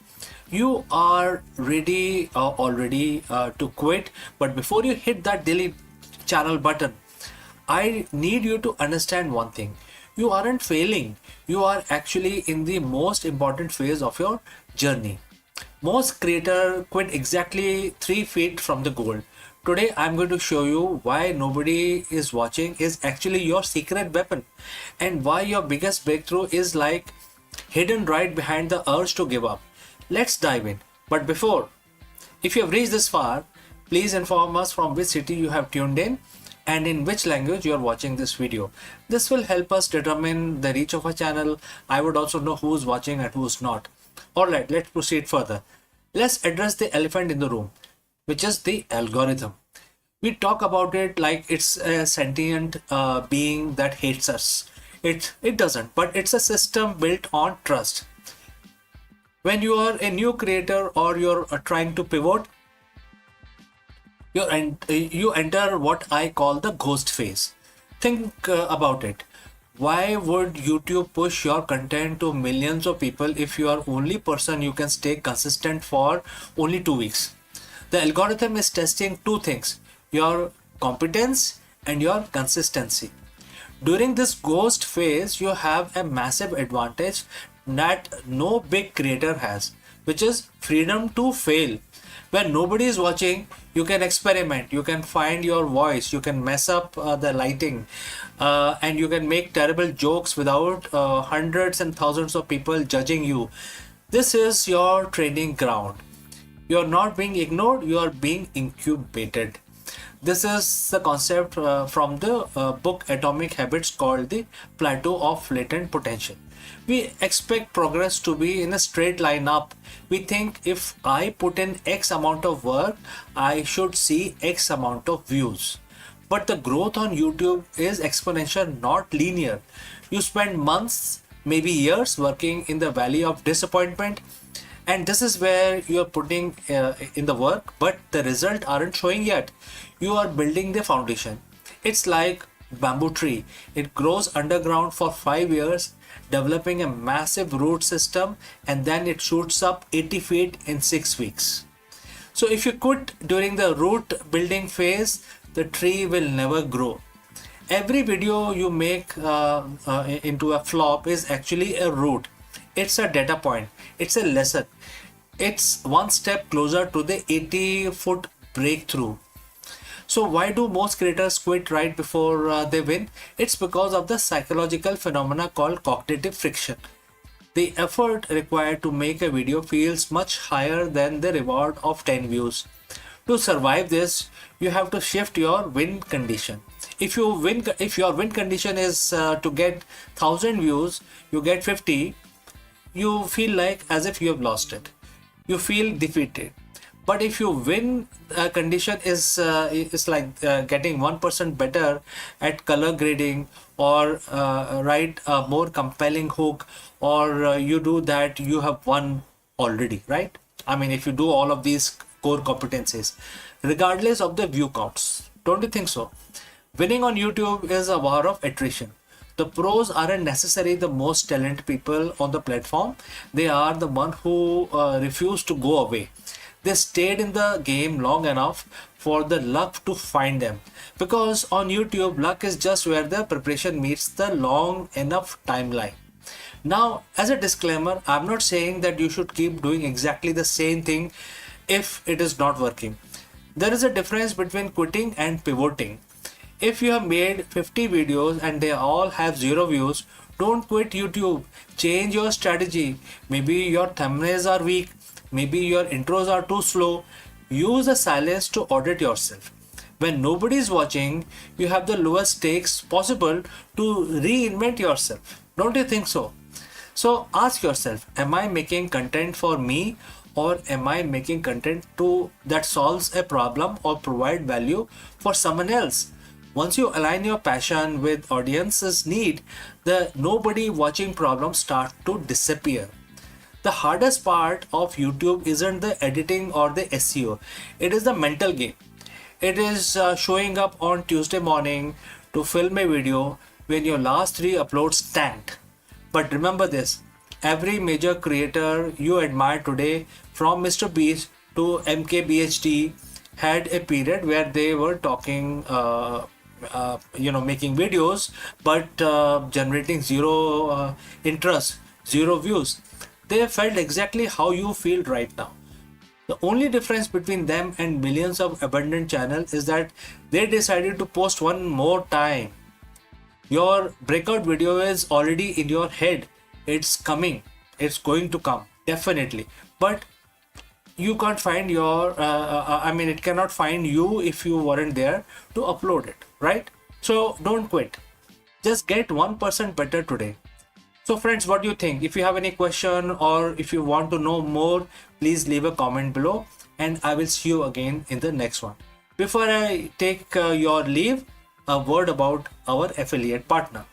A: You are ready already to quit, but before you hit that delete channel button, I need you to understand one thing. You aren't failing, you are actually in the most important phase of your journey. Most creators quit exactly 3 feet from the goal. Today I'm going to show you why nobody is watching is actually your secret weapon, and why your biggest breakthrough is like hidden right behind the urge to give up. Let's dive in. But before, if you have reached this far, please inform us from which city you have tuned in and in which language you are watching this video. This will help us determine the reach of our channel. I would also know who's watching and who's not. Alright, let's proceed further. Let's address the elephant in the room, which is the algorithm. We talk about it like it's a sentient being that hates us. It doesn't, but it's a system built on trust. When you are a new creator or you're trying to pivot, you enter what I call the ghost phase. Think about it. Why would YouTube push your content to millions of people if you are only person you can stay consistent for only 2 weeks? The algorithm is testing two things: your competence and your consistency. During this ghost phase, you have a massive advantage that no big creator has, which is freedom to fail. When nobody is watching, you can experiment, you can find your voice, you can mess up the lighting, and you can make terrible jokes without hundreds and thousands of people judging you. This is your training ground. You are not being ignored, you are being incubated. This is the concept from the book Atomic Habits, called the plateau of latent potential. We expect progress to be in a straight line up. We think if I put in X amount of work, I should see X amount of views. But the growth on YouTube is exponential, not linear. You spend months, maybe years, working in the valley of disappointment, and this is where you are putting in the work, but the result aren't showing yet. You are building the foundation. It's like bamboo tree. It grows underground for 5 years, developing a massive root system, and then it shoots up 80 feet in 6 weeks. So if you quit during the root building phase, the tree will never grow. Every video you make into a flop is actually a root. It's a data point. It's a lesson. It's one step closer to the 80-foot breakthrough. So why do most creators quit right before they win? It's because of the psychological phenomena called cognitive friction. The effort required to make a video feels much higher than the reward of 10 views. To survive this, you have to shift your win condition. If your win condition is to get 1,000 views, you get 50, you feel like as if you have lost it. You feel defeated. But if your win condition is like getting 1% better at color grading, or write a more compelling hook, or you do that, you have won already, right? I mean, if you do all of these core competencies, regardless of the view counts, don't you think so? Winning on YouTube is a war of attrition. The pros aren't necessarily the most talented people on the platform. They are the one who refuse to go away. They stayed in the game long enough for the luck to find them. Because on YouTube, luck is just where the preparation meets the long enough timeline. Now, as a disclaimer, I'm not saying that you should keep doing exactly the same thing if it is not working. There is a difference between quitting and pivoting. If you have made 50 videos and they all have 0 views, don't quit YouTube. Change your strategy. Maybe your thumbnails are weak. Maybe your intros are too slow. Use the silence to audit yourself. When nobody is watching, you have the lowest stakes possible to reinvent yourself. Don't you think so? So ask yourself, am I making content for me or am I making content to that solves a problem or provide value for someone else? Once you align your passion with audience's need, the nobody watching problem start to disappear. The hardest part of YouTube isn't the editing or the SEO, it is the mental game. It is showing up on Tuesday morning to film a video when your last three uploads tanked. But remember this, every major creator you admire today, from Mr. Beast to MKBHD, had a period where they were talking, making videos, but generating zero interest, zero views. They felt exactly how you feel right now. The only difference between them and millions of abandoned channels is that they decided to post one more time. Your breakout video is already in your head. It's coming. It's going to come. Definitely. But you can't find it cannot find you if you weren't there to upload it, right? So don't quit. Just get 1% better today. So friends, what do you think? If you have any question or if you want to know more, please leave a comment below and I will see you again in the next one. Before I take your leave, a word about our affiliate partner.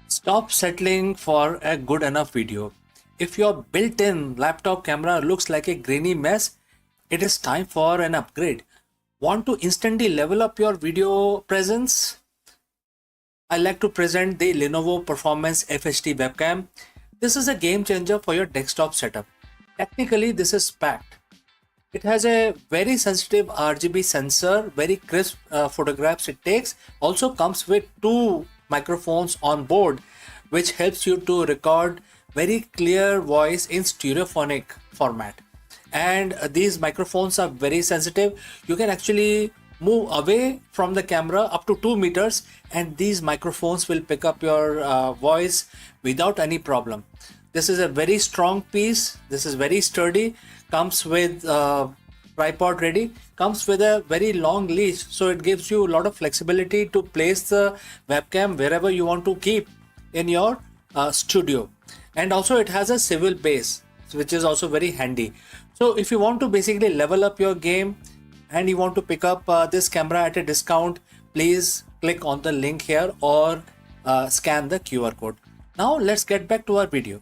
A: Stop settling for a good enough video. If your built-in laptop camera looks like a grainy mess, it is time for an upgrade. Want to instantly level up your video presence? I like to present the Lenovo Performance FHD webcam. This is a game changer for your desktop setup. Technically, this is packed. It has a very sensitive RGB sensor, very crisp photographs it takes. Also comes with two microphones on board, which helps you to record very clear voice in stereophonic format. And these microphones are very sensitive. You can actually move away from the camera up to 2 meters and these microphones will pick up your voice without any problem. This is a very strong piece. This is very sturdy. Comes with tripod ready. Comes with a very long leash, so it gives you a lot of flexibility to place the webcam wherever you want to keep in your studio. And also it has a swivel base, which is also very handy. So if you want to basically level up your game and you want to pick up this camera at a discount, please click on the link here or scan the QR code. Now let's get back to our video.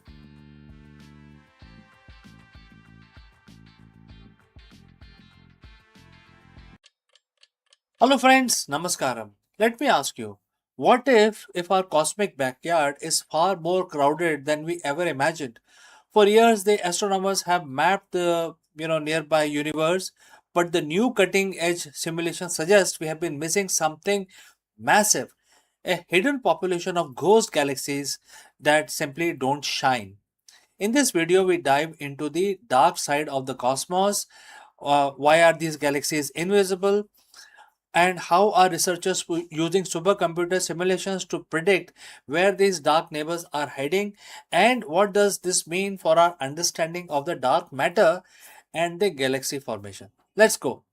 A: Hello friends, Namaskaram. Let me ask you, what if our cosmic backyard is far more crowded than we ever imagined? For years, the astronomers have mapped the nearby universe, but the new cutting edge simulation suggests we have been missing something massive, a hidden population of ghost galaxies that simply don't shine. In this video, we dive into the dark side of the cosmos. Why are these galaxies invisible? And how are researchers using supercomputer simulations to predict where these dark neighbors are hiding? And what does this mean for our understanding of the dark matter and the galaxy formation? Let's go.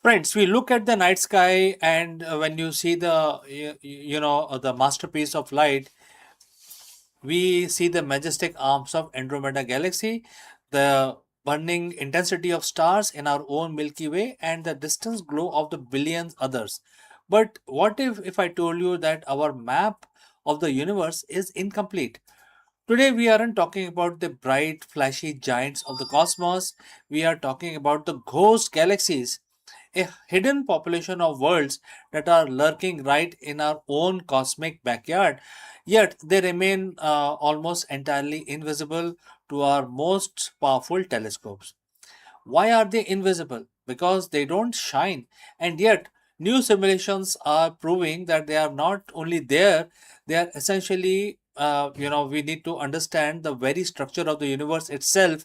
A: Friends, we look at the night sky, and when you see the masterpiece of light, we see the majestic arms of Andromeda Galaxy, the burning intensity of stars in our own Milky Way, and the distant glow of the billions others. But what if I told you that our map of the universe is incomplete? Today, we aren't talking about the bright, flashy giants of the cosmos. We are talking about the ghost galaxies, a hidden population of worlds that are lurking right in our own cosmic backyard, yet they remain almost entirely invisible to our most powerful telescopes. Why are they invisible? Because they don't shine, and yet new simulations are proving that they are not only there, they are essentially, we need to understand the very structure of the universe itself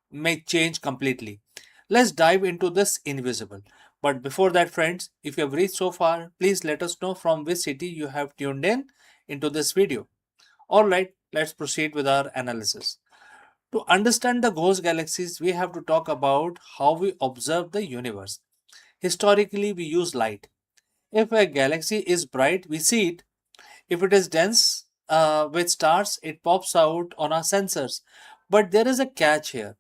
A: may change completely. Let's dive into this invisible. But before that, friends, if you have reached so far, please let us know from which city you have tuned in into this video. Alright, let's proceed with our analysis. To understand the ghost galaxies, we have to talk about how we observe the universe. Historically, we use light. If a galaxy is bright, we see it. If it is dense, with stars, it pops out on our sensors. But there is a catch here.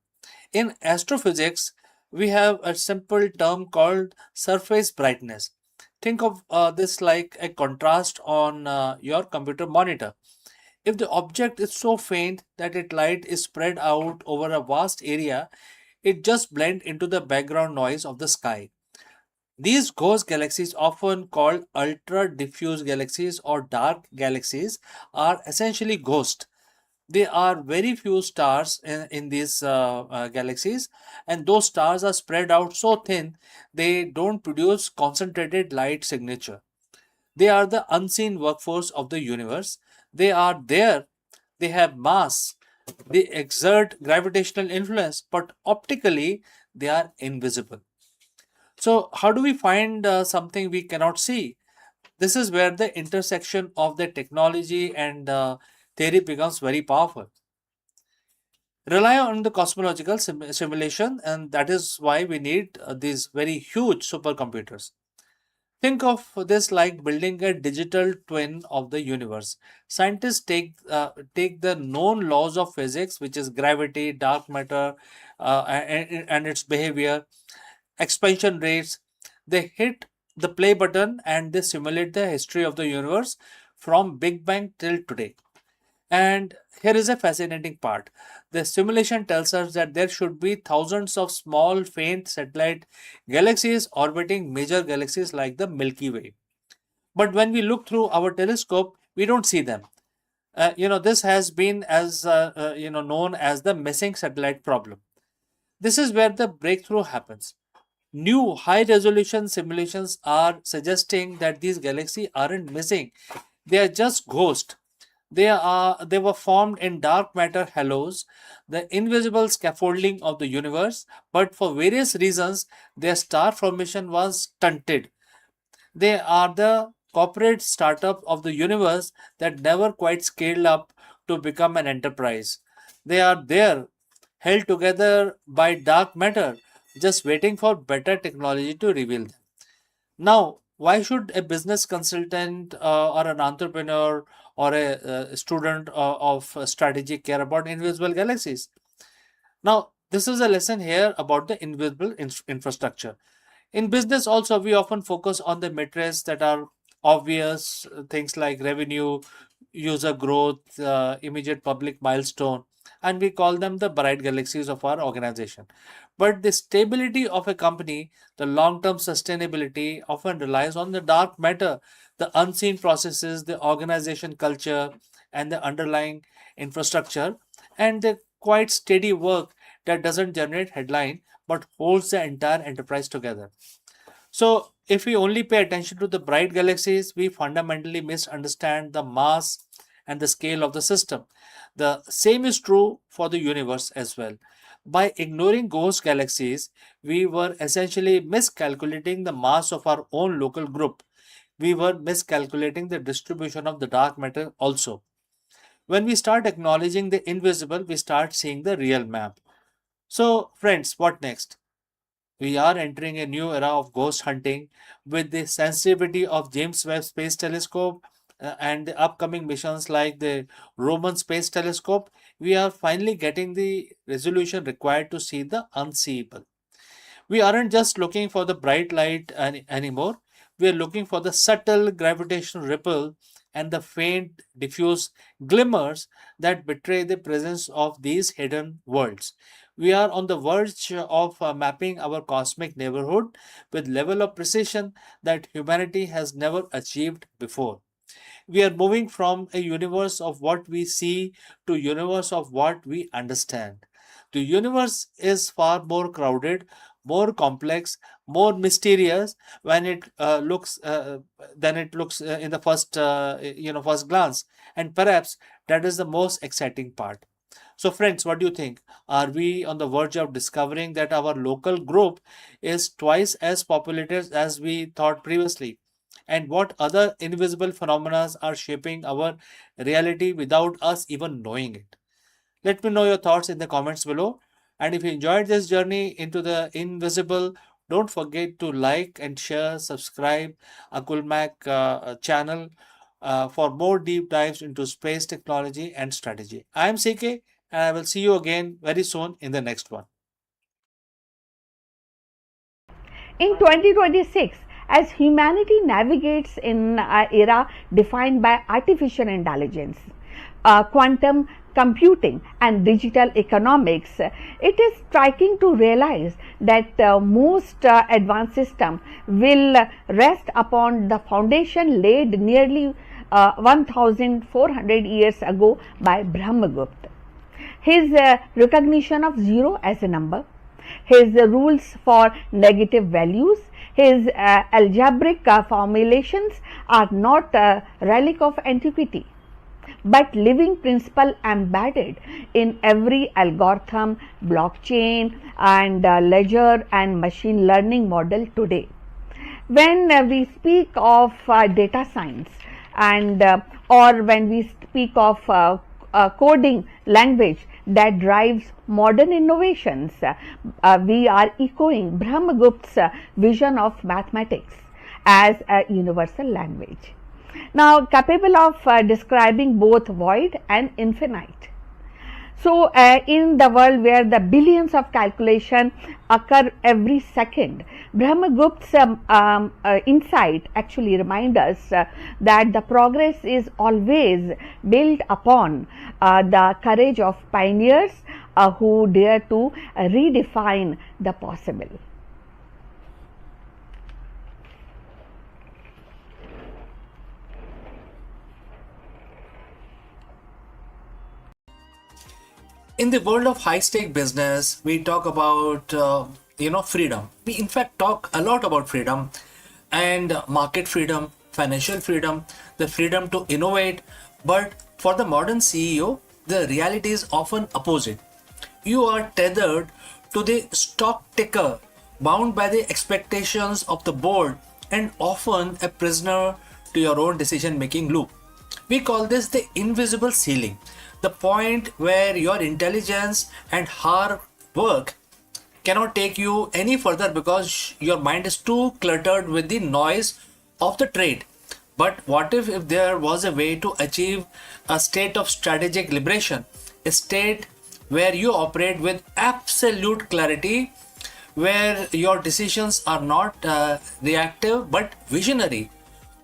A: In astrophysics, we have a simple term called surface brightness. Think of this like a contrast on your computer monitor. If the object is so faint that its light is spread out over a vast area, it just blends into the background noise of the sky. These ghost galaxies, often called ultra diffuse galaxies or dark galaxies, are essentially ghosts. There are very few stars in these galaxies, and those stars are spread out so thin they don't produce concentrated light signature. They are the unseen workforce of the universe. They are there, they have mass, they exert gravitational influence, but optically they are invisible. So, how do we find something we cannot see? This is where the intersection of the technology and theory becomes very powerful. Rely on the cosmological simulation, and that is why we need these very huge supercomputers. Think of this like building a digital twin of the universe. Scientists take the known laws of physics, which is gravity, dark matter, and its behavior, expansion rates. They hit the play button and they simulate the history of the universe from Big Bang till today. And here is a fascinating part. The simulation tells us that there should be thousands of small, faint satellite galaxies orbiting major galaxies like the Milky Way. But when we look through our telescope, we don't see them. This has been as known as the missing satellite problem. This is where the breakthrough happens. New high resolution simulations are suggesting that these galaxies aren't missing, they are just ghosts. They were formed in dark matter halos, the invisible scaffolding of the universe, but for various reasons their star formation was stunted. They are the corporate startup of the universe that never quite scaled up to become an enterprise. They are there, held together by dark matter, just waiting for better technology to reveal them. Now, why should a business consultant or an entrepreneur or a student of strategy care about invisible galaxies? Now, this is a lesson here about the invisible infrastructure. In business, also, we often focus on the metrics that are obvious, things like revenue, user growth, immediate public milestone, and we call them the bright galaxies of our organization. But the stability of a company, the long term sustainability, often relies on the dark matter, the unseen processes, the organization culture, and the underlying infrastructure, and the quite steady work that doesn't generate headline but holds the entire enterprise together. So, if we only pay attention to the bright galaxies, we fundamentally misunderstand the mass and the scale of the system. The same is true for the universe as well. By ignoring ghost galaxies, we were essentially miscalculating the mass of our own local group. We were miscalculating the distribution of the dark matter also. When we start acknowledging the invisible, we start seeing the real map. So, friends, what next? We are entering a new era of ghost hunting with the sensitivity of James Webb Space Telescope and the upcoming missions like the Roman Space Telescope. We are finally getting the resolution required to see the unseeable. We aren't just looking for the bright light anymore. We are looking for the subtle gravitational ripple and the faint, diffuse glimmers that betray the presence of these hidden worlds. We are on the verge of mapping our cosmic neighborhood with level of precision that humanity has never achieved before. We are moving from a universe of what we see to universe of what we understand. The universe is far more crowded, more complex, more mysterious when it looks than it looks in the first glance, and perhaps that is the most exciting part. So, friends, what do you think? Are we on the verge of discovering that our local group is twice as populated as we thought previously? And what other invisible phenomena are shaping our reality without us even knowing it? Let me know your thoughts in the comments below. And if you enjoyed this journey into the invisible, don't forget to like and share, subscribe Akulmach channel for more deep dives into space technology and strategy. I am CK, and I will see you again very soon in the next one.
D: In 2026, as humanity navigates in an era defined by artificial intelligence, quantum computing, and digital economics, it is striking to realize that most advanced systems will rest upon the foundation laid nearly 1400 years ago by Brahmagupta. His recognition of zero as a number, his rules for negative values, his algebraic formulations are not a relic of antiquity, but living principle embedded in every algorithm, blockchain, and ledger and machine learning model today. When we speak of data science and or when we speak of coding language that drives modern innovations, we are echoing Brahmagupta's vision of mathematics as a universal language, now capable of describing both void and infinite. So, in the world where the billions of calculations occur every second, Brahmagupta's insight actually reminds us that the progress is always built upon the courage of pioneers who dare to redefine the possible.
A: In the world of high stake business, we talk about freedom. We in fact talk a lot about freedom and market freedom, financial freedom, the freedom to innovate. But for the modern CEO, the reality is often opposite. You are tethered to the stock ticker, bound by the expectations of the board, and often a prisoner to your own decision making loop. We call this the invisible ceiling, the point where your intelligence and hard work cannot take you any further because your mind is too cluttered with the noise of the trade. But what if there was a way to achieve a state of strategic liberation, a state where you operate with absolute clarity, where your decisions are not reactive but visionary?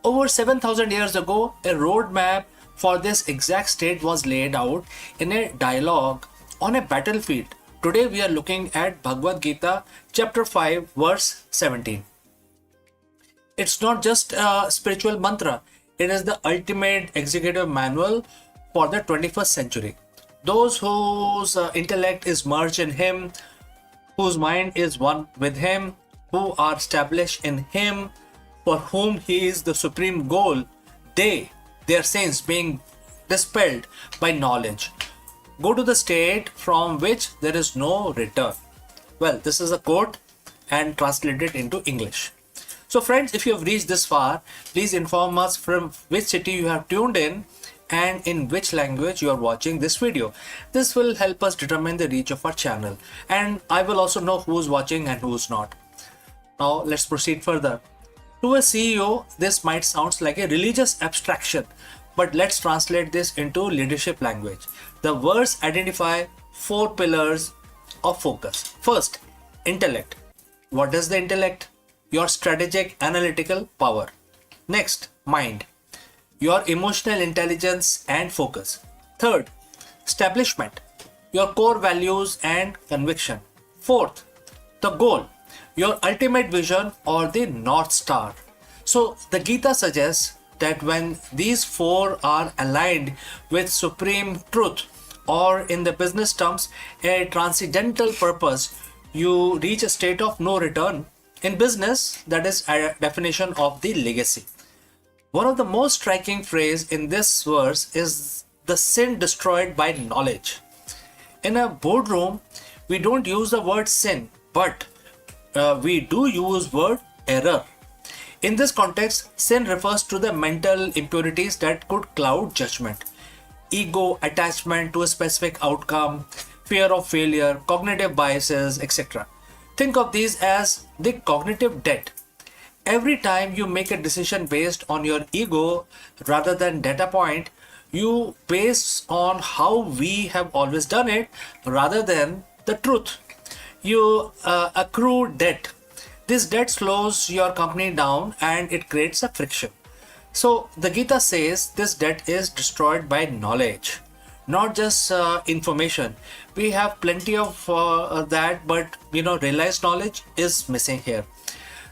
A: Over 7,000 years ago, a roadmap for this exact state was laid out in a dialogue on a battlefield. Today we are looking at Bhagavad Gita chapter 5 verse 17. It's not just a spiritual mantra, it is the ultimate executive manual for the 21st century. Those whose intellect is merged in Him, whose mind is one with Him, who are established in Him, for whom He is the supreme goal, their sins being dispelled by knowledge, go to the state from which there is no return. Well, this is a quote and translated into English. So friends, if you have reached this far, please inform us from which city you have tuned in and in which language you are watching this video. This will help us determine the reach of our channel, and I will also know who is watching and who is not. Now let's proceed further. To a CEO, this might sound like a religious abstraction, but let's translate this into leadership language. The words identify 4 pillars of focus. First, intellect. What is the intellect? Your strategic analytical power. Next, mind. Your emotional intelligence and focus. Third, establishment. Your core values and conviction. Fourth, the goal. Your ultimate vision or the North Star. So the Gita suggests that when these 4 are aligned with supreme truth, or in the business terms, a transcendental purpose, you reach a state of no return. In business, that is a definition of the legacy. One of the most striking phrases in this verse is the sin destroyed by knowledge. In a boardroom, we don't use the word sin, but we do use word error. In this context, sin refers to the mental impurities that could cloud judgment. Ego, attachment to a specific outcome, fear of failure, cognitive biases, etc. Think of these as the cognitive debt. Every time you make a decision based on your ego rather than data point, you base on how we have always done it rather than the truth. You accrue debt. This debt slows your company down and it creates a friction. So the Gita says this debt is destroyed by knowledge, not just information. We have plenty of that, but realized knowledge is missing here.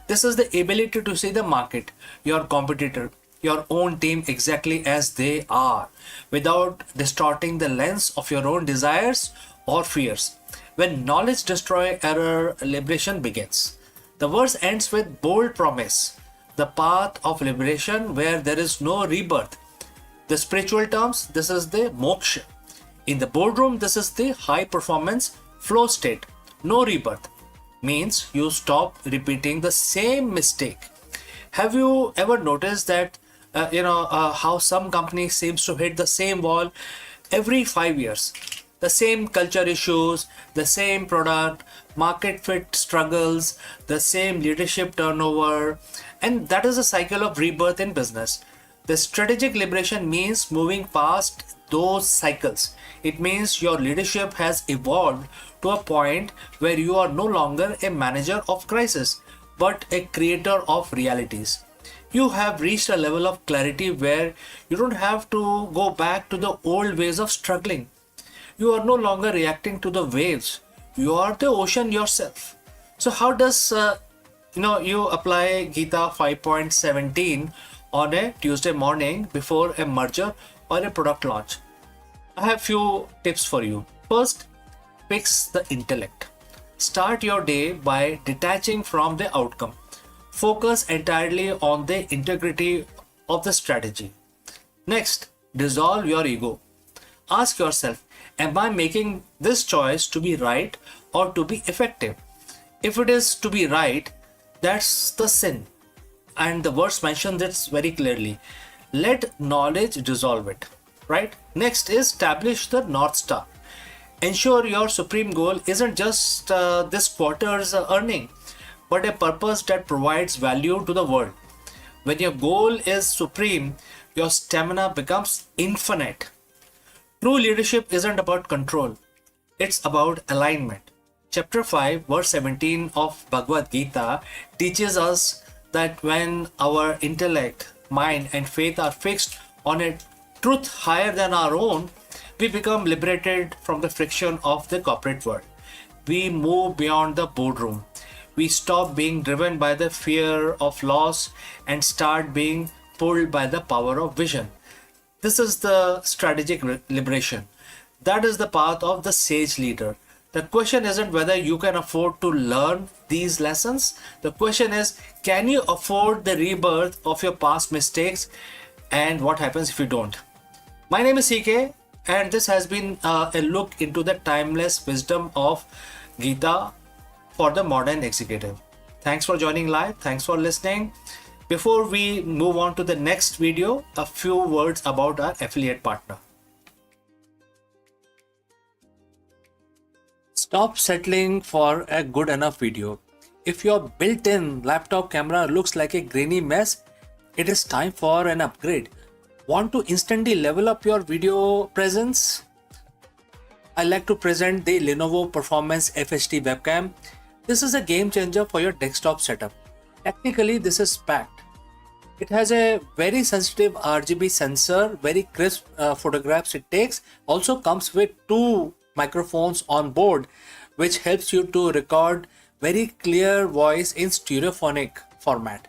A: This is the ability to see the market, your competitor, your own team exactly as they are, without distorting the lens of your own desires or fears. When knowledge destroys error, liberation begins. The verse ends with bold promise, the path of liberation where there is no rebirth. The spiritual terms, this is the moksha. In the boardroom, this is the high performance flow state. No rebirth means you stop repeating the same mistake. Have you ever noticed that how some company seems to hit the same wall every 5 years? The same culture issues, the same product, market fit struggles, the same leadership turnover, and that is a cycle of rebirth in business. The strategic liberation means moving past those cycles. It means your leadership has evolved to a point where you are no longer a manager of crisis, but a creator of realities. You have reached a level of clarity where you don't have to go back to the old ways of struggling. You are no longer reacting to the waves. You are the ocean yourself. So how does you apply Gita 5.17 on a Tuesday morning before a merger or a product launch? I have few tips for you. First, fix the intellect. Start your day by detaching from the outcome. Focus entirely on the integrity of the strategy. Next, dissolve your ego. Ask yourself, am I making this choice to be right or to be effective? If it is to be right, that's the sin. And the verse mentions this very clearly. Let knowledge dissolve it. Right? Next is establish the North Star. Ensure your supreme goal isn't just this quarter's earning, but a purpose that provides value to the world. When your goal is supreme, your stamina becomes infinite. True leadership isn't about control, it's about alignment. Chapter 5, verse 17 of Bhagavad Gita teaches us that when our intellect, mind, and faith are fixed on a truth higher than our own, we become liberated from the friction of the corporate world. We move beyond the boardroom. We stop being driven by the fear of loss and start being pulled by the power of vision. This is the strategic liberation. That is the path of the sage leader. The question isn't whether you can afford to learn these lessons. The question is, can you afford the rebirth of your past mistakes, and what happens if you don't? My name is CK, and this has been a look into the timeless wisdom of Gita for the modern executive. Thanks for joining live. Thanks for listening. Before we move on to the next video, a few words about our affiliate partner. Stop settling for a good enough video. If your built-in laptop camera looks like a grainy mess, it is time for an upgrade. Want to instantly level up your video presence? I like to present the Lenovo Performance FHD webcam. This is a game changer for your desktop setup. Technically, this is packed. It has a very sensitive RGB sensor, very crisp photographs it takes. Also comes with 2 microphones on board, which helps you to record very clear voice in stereophonic format.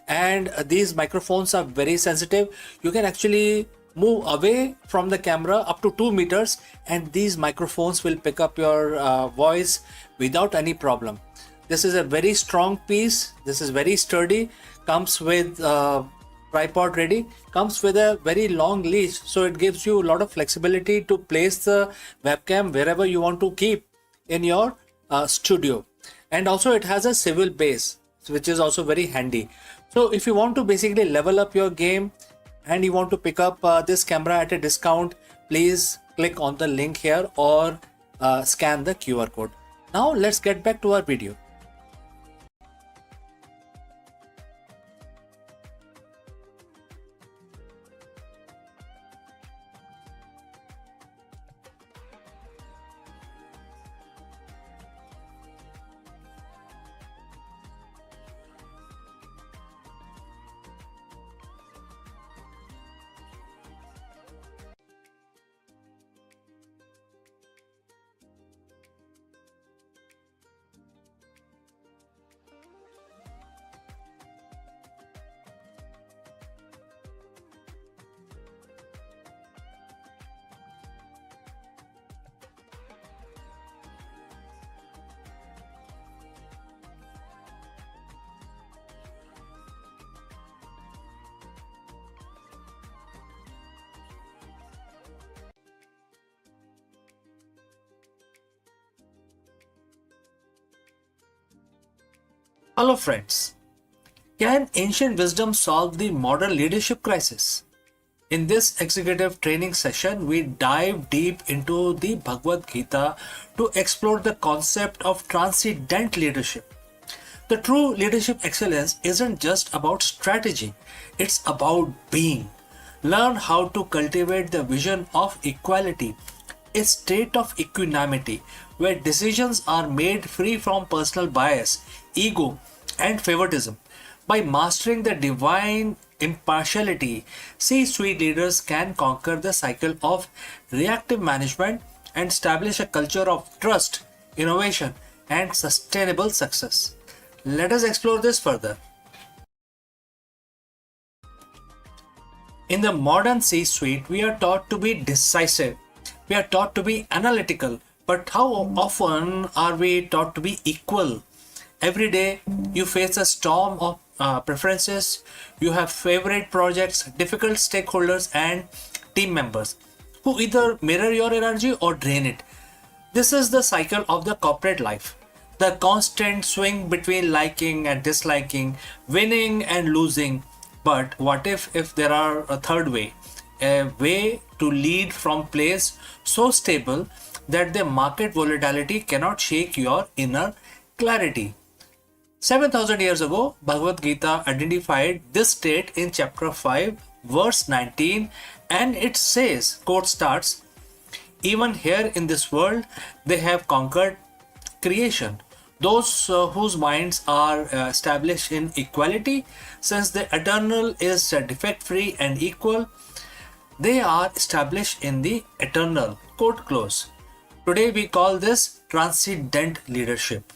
A: And these microphones are very sensitive. You can actually move away from the camera up to 2 meters and these microphones will pick up your voice without any problem. This is a very strong piece. This is very sturdy. Comes with tripod ready. Comes with a very long leash, so it gives you a lot of flexibility to place the webcam wherever you want to keep in your studio. And also it has a swivel base, which is also very handy. So if you want to basically level up your game and you want to pick up this camera at a discount, please click on the link here or scan the QR code. Now let's get back to our video. Hello friends. Can ancient wisdom solve the modern leadership crisis? In this executive training session, we dive deep into the Bhagavad Gita to explore the concept of transcendent leadership. The true leadership excellence isn't just about strategy, it's about being. Learn how to cultivate the vision of equality, a state of equanimity where decisions are made free from personal bias, ego, and favoritism. By mastering the divine impartiality, C-suite leaders can conquer the cycle of reactive management and establish a culture of trust, innovation, and sustainable success. Let us explore this further. In the modern C-suite, we are taught to be decisive. We are taught to be analytical. But how often are we taught to be equal? Every day you face a storm of preferences. You have favorite projects, difficult stakeholders, and team members who either mirror your energy or drain it. This is the cycle of the corporate life. The constant swing between liking and disliking, winning and losing. But what if there are a third way? A way to lead from place so stable that the market volatility cannot shake your inner clarity. 7,000 years ago, Bhagavad Gita identified this state in chapter 5, verse 19, and it says, quote starts, even here in this world, they have conquered creation. Those whose minds are established in equality, since the eternal is defect-free and equal, they are established in the eternal. Quote close. Today we call this transcendent leadership.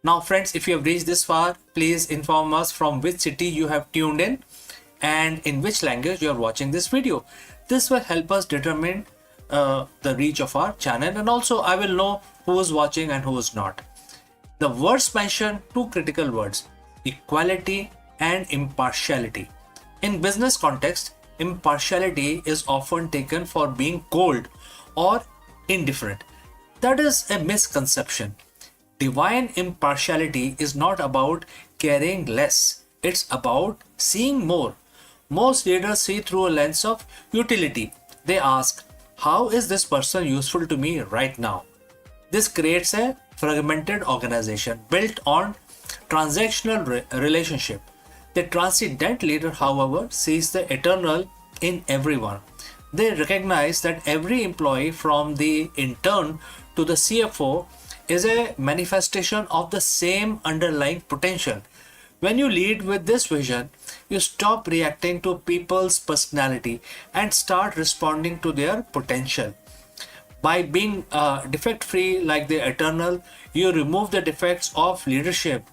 A: Now friends, if you have reached this far, please inform us from which city you have tuned in and in which language you are watching this video. This will help us determine the reach of our channel, and also I will know who is watching and who is not. The words mention two critical words, equality and impartiality. In business context, impartiality is often taken for being cold or indifferent. That is a misconception. Divine impartiality is not about caring less, it's about seeing more. Most leaders see through a lens of utility. They ask, how is this person useful to me right now? This creates a fragmented organization built on transactional relationship. The transcendent leader, however, sees the eternal in everyone. They recognize that every employee, from the intern to the CFO, is a manifestation of the same underlying potential. When you lead with this vision, you stop reacting to people's personality and start responding to their potential. By being defect free like the eternal, you remove the defects of leadership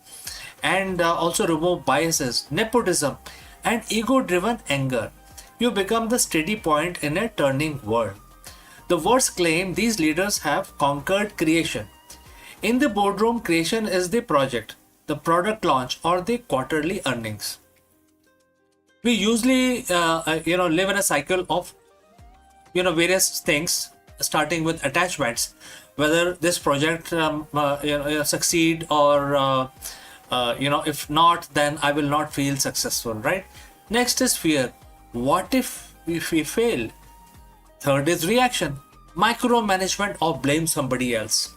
A: and also remove biases, nepotism, and ego driven anger. You become the steady point in a turning world. The words claim these leaders have conquered creation. In the boardroom, creation is the project, the product launch, or the quarterly earnings. We usually live in a cycle of various things, starting with attachments, whether this project succeed or if not, then I will not feel successful, right? Next is fear. What if we fail? Third is reaction, micromanagement, or blame somebody else.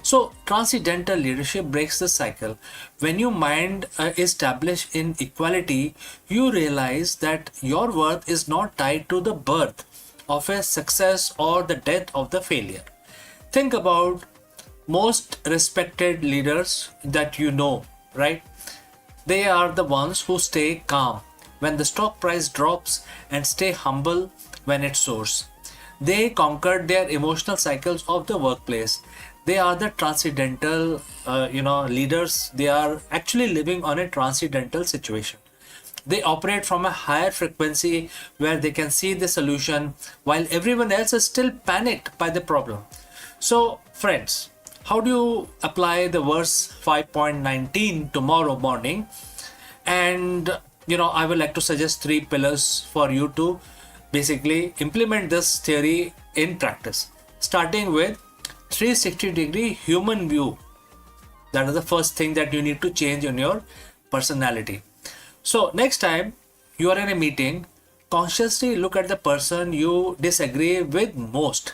A: So transcendental leadership breaks the cycle. When your mind is established in equality, you realize that your worth is not tied to the birth of a success or the death of the failure. Think about most respected leaders that you know, right? They are the ones who stay calm when the stock price drops and stay humble when it soars. They conquered their emotional cycles of the workplace. They are the transcendental leaders. They are actually living on a transcendental situation. They operate from a higher frequency where they can see the solution while everyone else is still panicked by the problem. So friends, how do you apply the verse 5.19 tomorrow morning? And I would like to suggest 3 pillars for you to basically implement this theory in practice, starting with 360-degree human view. That is the first thing that you need to change in your personality. So next time you are in a meeting, consciously look at the person you disagree with most.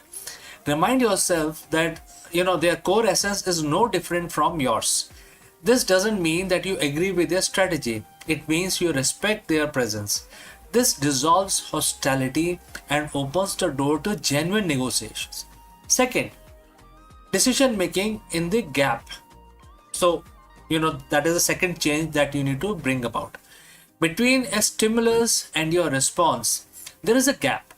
A: Remind yourself that their core essence is no different from yours. This doesn't mean that you agree with their strategy. It means you respect their presence. This dissolves hostility and opens the door to genuine negotiations. Second, decision making in the gap. So, that is the second change that you need to bring about. Between a stimulus and your response, there is a gap.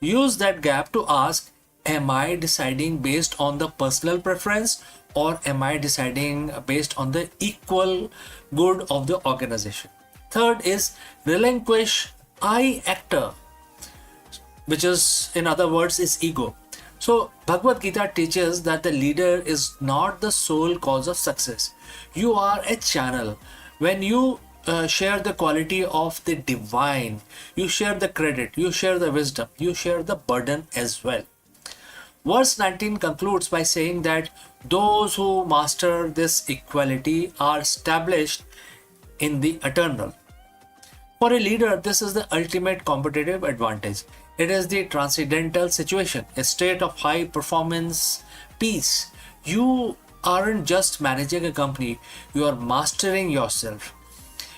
A: Use that gap to ask, am I deciding based on the personal preference, or am I deciding based on the equal good of the organization? Third is relinquish I actor, which is, in other words, is ego. So Bhagavad Gita teaches that the leader is not the sole cause of success. You are a channel. When you share the quality of the divine, you share the credit, you share the wisdom, you share the burden as well. Verse 19 concludes by saying that those who master this equality are established in the eternal. For a leader, this is the ultimate competitive advantage. It is the transcendental situation, a state of high performance peace. You aren't just managing a company, you are mastering yourself.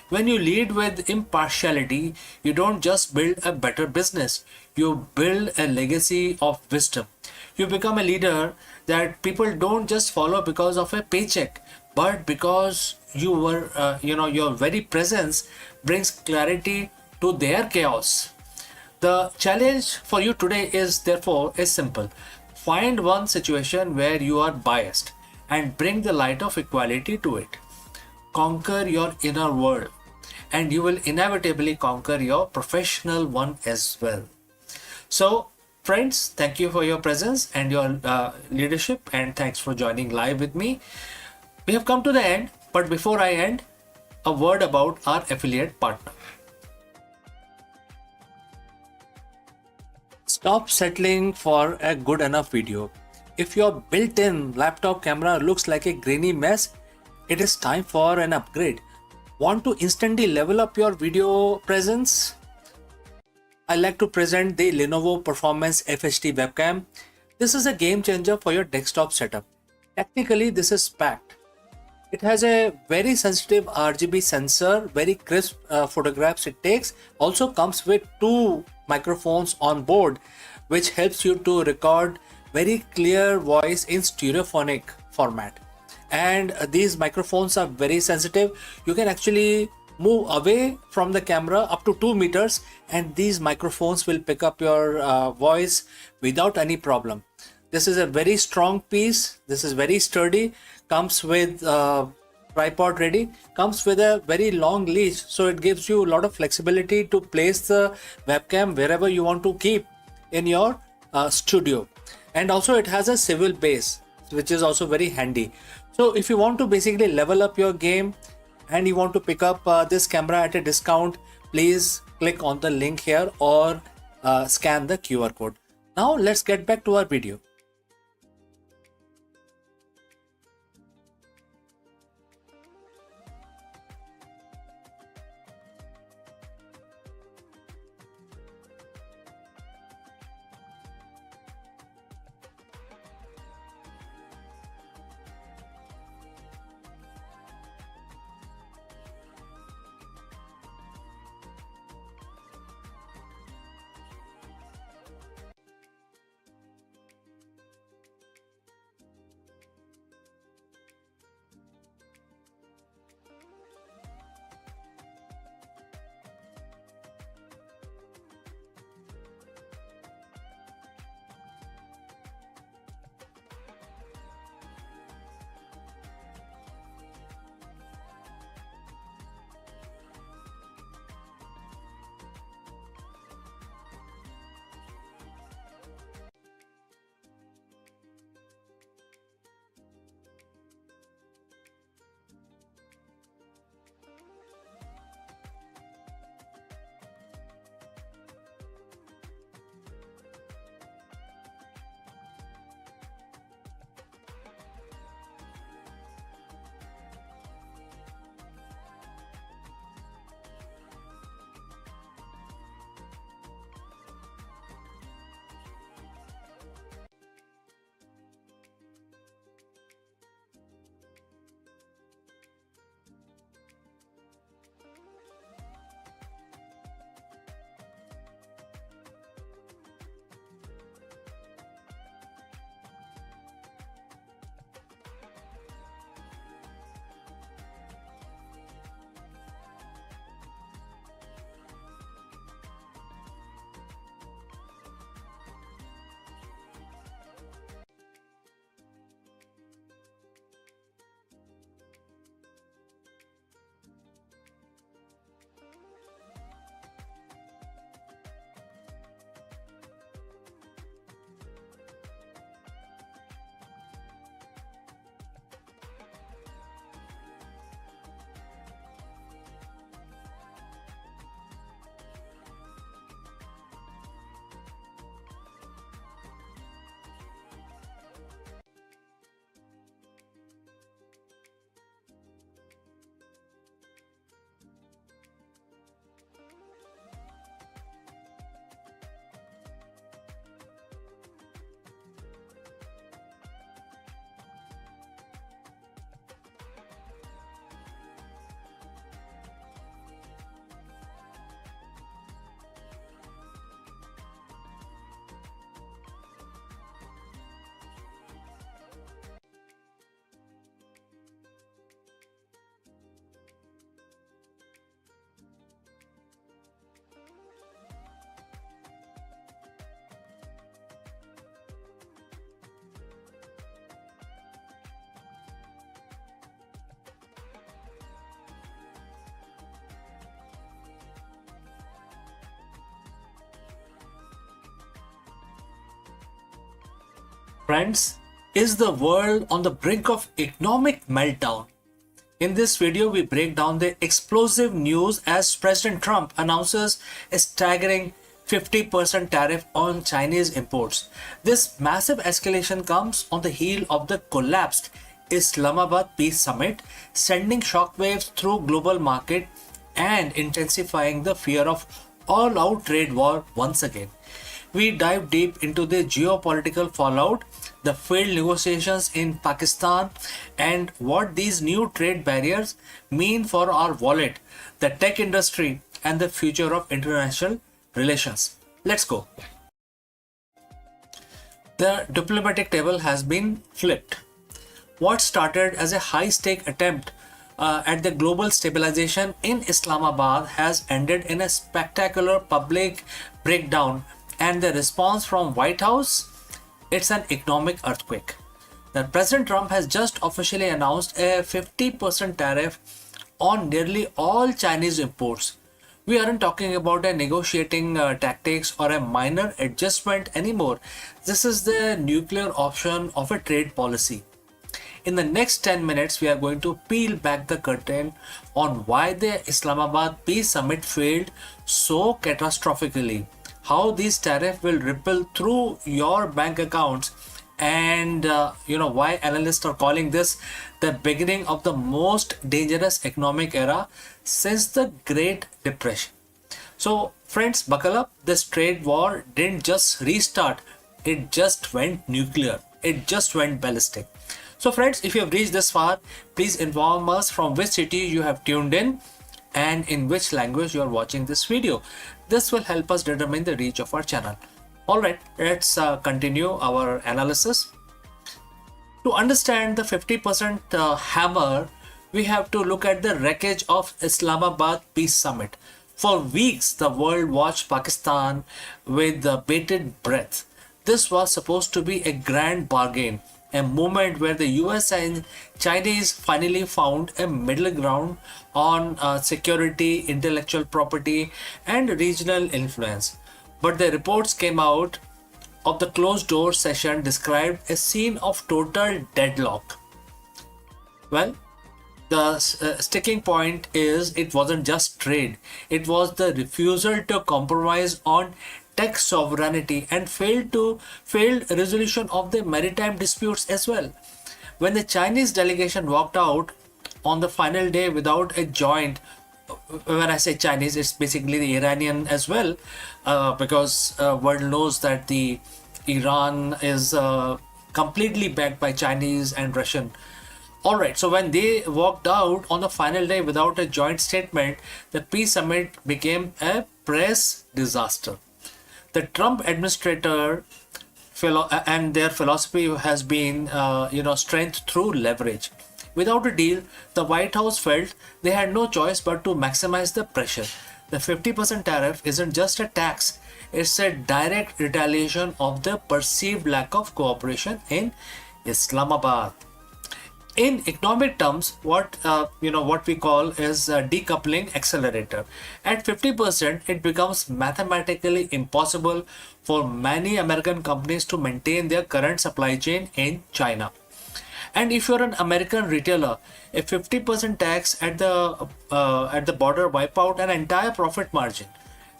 A: When you lead with impartiality, you don't just build a better business, you build a legacy of wisdom. You become a leader that people don't just follow because of a paycheck, but because your very presence brings clarity to their chaos. The challenge for you today is therefore simple. Find one situation where you are biased and bring the light of equality to it. Conquer your inner world, and you will inevitably conquer your professional one as well. So, friends, thank you for your presence and your leadership, and thanks for joining live with me. We have come to the end, but before I end, a word about our affiliate partner. Stop settling for a good enough video. If your built-in laptop camera looks like a grainy mess, it is time for an upgrade. Want to instantly level up your video presence? I like to present the Lenovo Performance FHD webcam. This is a game changer for your desktop setup. Technically, this is packed. It has a very sensitive RGB sensor, very crisp photographs it takes. Also comes with 2 microphones on board, which helps you to record very clear voice in stereophonic format. And these microphones are very sensitive. You can actually move away from the camera up to 2 meters, and these microphones will pick up your voice without any problem. This is a very strong piece. This is very sturdy. Comes with tripod ready. Comes with a very long leash, so it gives you a lot of flexibility to place the webcam wherever you want to keep in your studio. And also it has a swivel base, which is also very handy. So if you want to basically level up your game and you want to pick up this camera at a discount, please click on the link here or scan the QR code. Now let's get back to our video. Friends, is the world on the brink of economic meltdown? In this video, we break down the explosive news as President Trump announces a staggering 50% tariff on Chinese imports. This massive escalation comes on the heel of the collapsed Islamabad Peace Summit, sending shockwaves through global market and intensifying the fear of all-out trade war once again. We dive deep into the geopolitical fallout, the failed negotiations in Pakistan, and what these new trade barriers mean for our wallet, the tech industry, and the future of international relations. Let's go. The diplomatic table has been flipped. What started as a high-stake attempt at the global stabilization in Islamabad has ended in a spectacular public breakdown, and the response from White House, it's an economic earthquake. That President Trump has just officially announced a 50% tariff on nearly all Chinese imports. We aren't talking about a negotiating tactics or a minor adjustment anymore. This is the nuclear option of a trade policy. In the next 10 minutes, we are going to peel back the curtain on why the Islamabad Peace Summit failed so catastrophically, how these tariffs will ripple through your bank accounts, and why analysts are calling this the beginning of the most dangerous economic era since the Great Depression. So friends, buckle up. This trade war didn't just restart, it just went nuclear. It just went ballistic. So friends, if you have reached this far, please inform us from which city you have tuned in and in which language you are watching this video. This will help us determine the reach of our channel. Alright, let's continue our analysis. To understand the 50% hammer, we have to look at the wreckage of Islamabad Peace Summit. For weeks, the world watched Pakistan with bated breath. This was supposed to be a grand bargain, a moment where the US and Chinese finally found a middle ground on security, intellectual property, and regional influence. But the reports came out of the closed door session described a scene of total deadlock. Well, the sticking point is it wasn't just trade, it was the refusal to compromise on tech sovereignty and failed resolution of the maritime disputes as well. When the Chinese delegation walked out on the final day without a joint, when I say Chinese, it's basically the Iranian as well, because world knows that the Iran is completely backed by Chinese and Russian. Alright, so when they walked out on the final day without a joint statement, the peace summit became a press disaster. The Trump administrator and their philosophy has been, strength through leverage. Without a deal, the White House felt they had no choice but to maximize the pressure. The 50% tariff isn't just a tax, it's a direct retaliation of the perceived lack of cooperation in Islamabad. In economic terms, what we call is a decoupling accelerator. At 50%, it becomes mathematically impossible for many American companies to maintain their current supply chain in China. And if you're an American retailer, a 50% tax at the border wipe out an entire profit margin,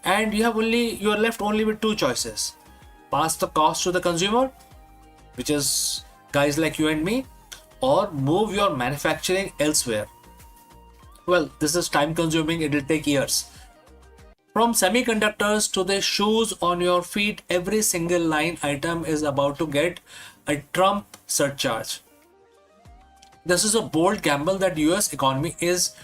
A: and you're left only with two choices: pass the cost to the consumer, which is guys like you and me, or move your manufacturing elsewhere. Well, this is time consuming, it will take years. From semiconductors to the shoes on your feet, every single line item is about to get a Trump surcharge. This is a bold gamble that US economy is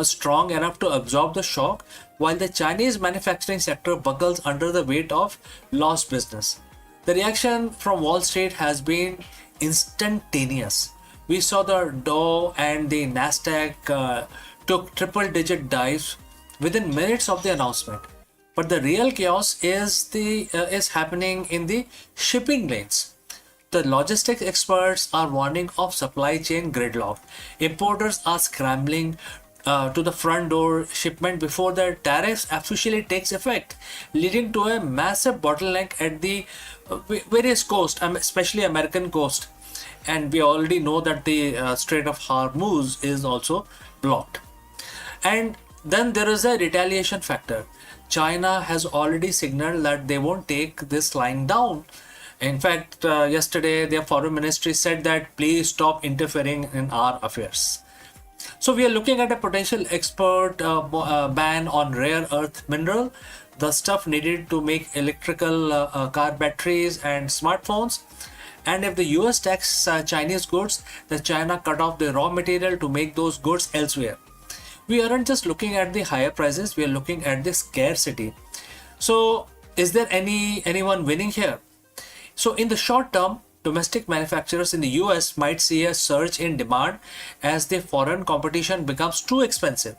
A: strong enough to absorb the shock, while the Chinese manufacturing sector buckles under the weight of lost business. The reaction from Wall Street has been instantaneous. We saw the Dow and the Nasdaq took triple-digit dives within minutes of the announcement. But the real chaos is happening in the shipping lanes. The logistics experts are warning of supply chain gridlock. Importers are scrambling to the front door shipment before the tariffs officially takes effect, leading to a massive bottleneck at the various coast, especially American coast. And we already know that the Strait of Hormuz is also blocked. And then there is a retaliation factor. China has already signaled that they won't take this lying down. In fact, yesterday their foreign ministry said that please stop interfering in our affairs. So we are looking at a potential export ban on rare earth mineral, the stuff needed to make electrical car batteries and smartphones. And if the US tax Chinese goods, then China cut off the raw material to make those goods elsewhere. We aren't just looking at the higher prices, we are looking at the scarcity. So is there anyone winning here? So in the short term, domestic manufacturers in the US might see a surge in demand as the foreign competition becomes too expensive.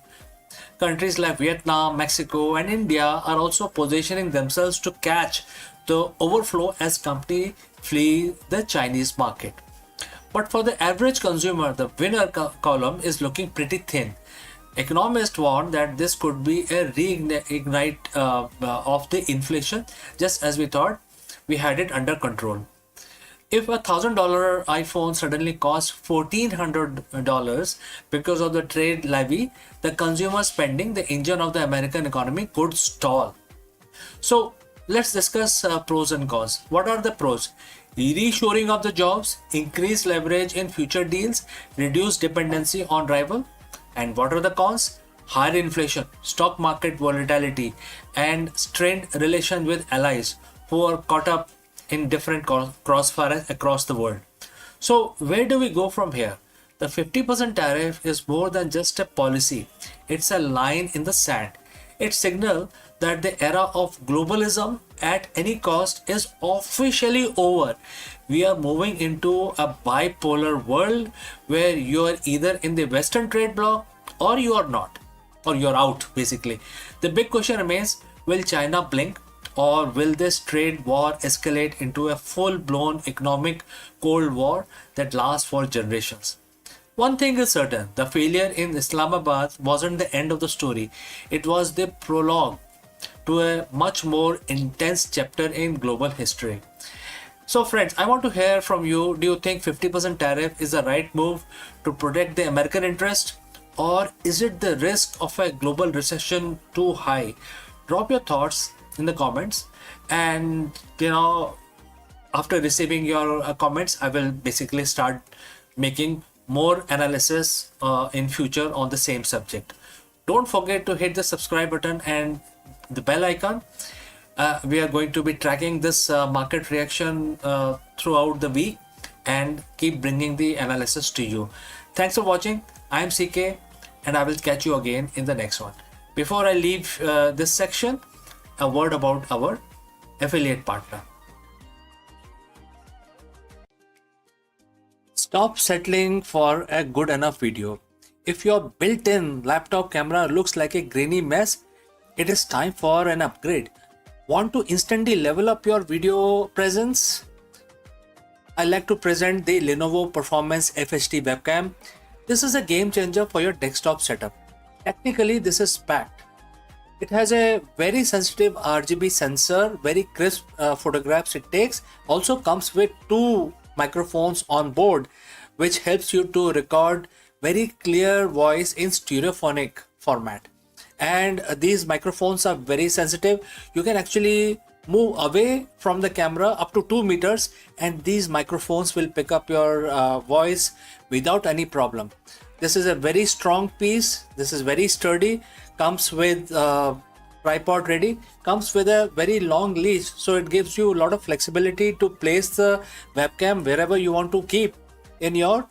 A: Countries like Vietnam, Mexico, and India are also positioning themselves to catch the overflow as companies flee the Chinese market. But for the average consumer, the winner column is looking pretty thin. Economists warn that this could be a reignite of the inflation, just as we thought we had it under control. If $1,000 iPhone suddenly costs $1,400 because of the trade levy, the consumer spending, the engine of the American economy, could stall. So let's discuss pros and cons. What are the pros? Reshoring of the jobs, increased leverage in future deals, reduced dependency on rival. And what are the cons? Higher inflation, stock market volatility, and strained relation with allies who are caught up in different crossfires across the world. So where do we go from here? The 50% tariff is more than just a policy. It's a line in the sand. It signals that the era of globalism at any cost is officially over. We are moving into a bipolar world where you are either in the Western trade bloc or you are not, or you're out basically. The big question remains, will China blink? Or will this trade war escalate into a full-blown economic Cold War that lasts for generations? One thing is certain, the failure in Islamabad wasn't the end of the story. It was the prologue to a much more intense chapter in global history. So friends, I want to hear from you. Do you think 50% tariff is the right move to protect the American interest? Or is it the risk of a global recession too high? Drop your thoughts in the comments, and after receiving your comments, I will basically start making more analysis in future on the same subject. Don't forget to hit the subscribe button and the bell icon. We are going to be tracking this market reaction throughout the week and keep bringing the analysis to you. Thanks for watching. I am CK and I will catch you again in the next one. Before I leave this section, a word about our affiliate partner. Stop settling for a good enough video. If your built-in laptop camera looks like a grainy mess, it is time for an upgrade. Want to instantly level up your video presence? I like to present the Lenovo Performance FHD webcam. This is a game changer for your desktop setup. Technically, this is packed. It has a very sensitive RGB sensor, very crisp photographs it takes. Also comes with 2 microphones on board, which helps you to record very clear voice in stereophonic format. And these microphones are very sensitive. You can actually move away from the camera up to 2 meters and these microphones will pick up your voice without any problem. This is a very strong piece. This is very sturdy. Comes with tripod ready. Comes with a very long leash, so it gives you a lot of flexibility to place the webcam wherever you want to keep in your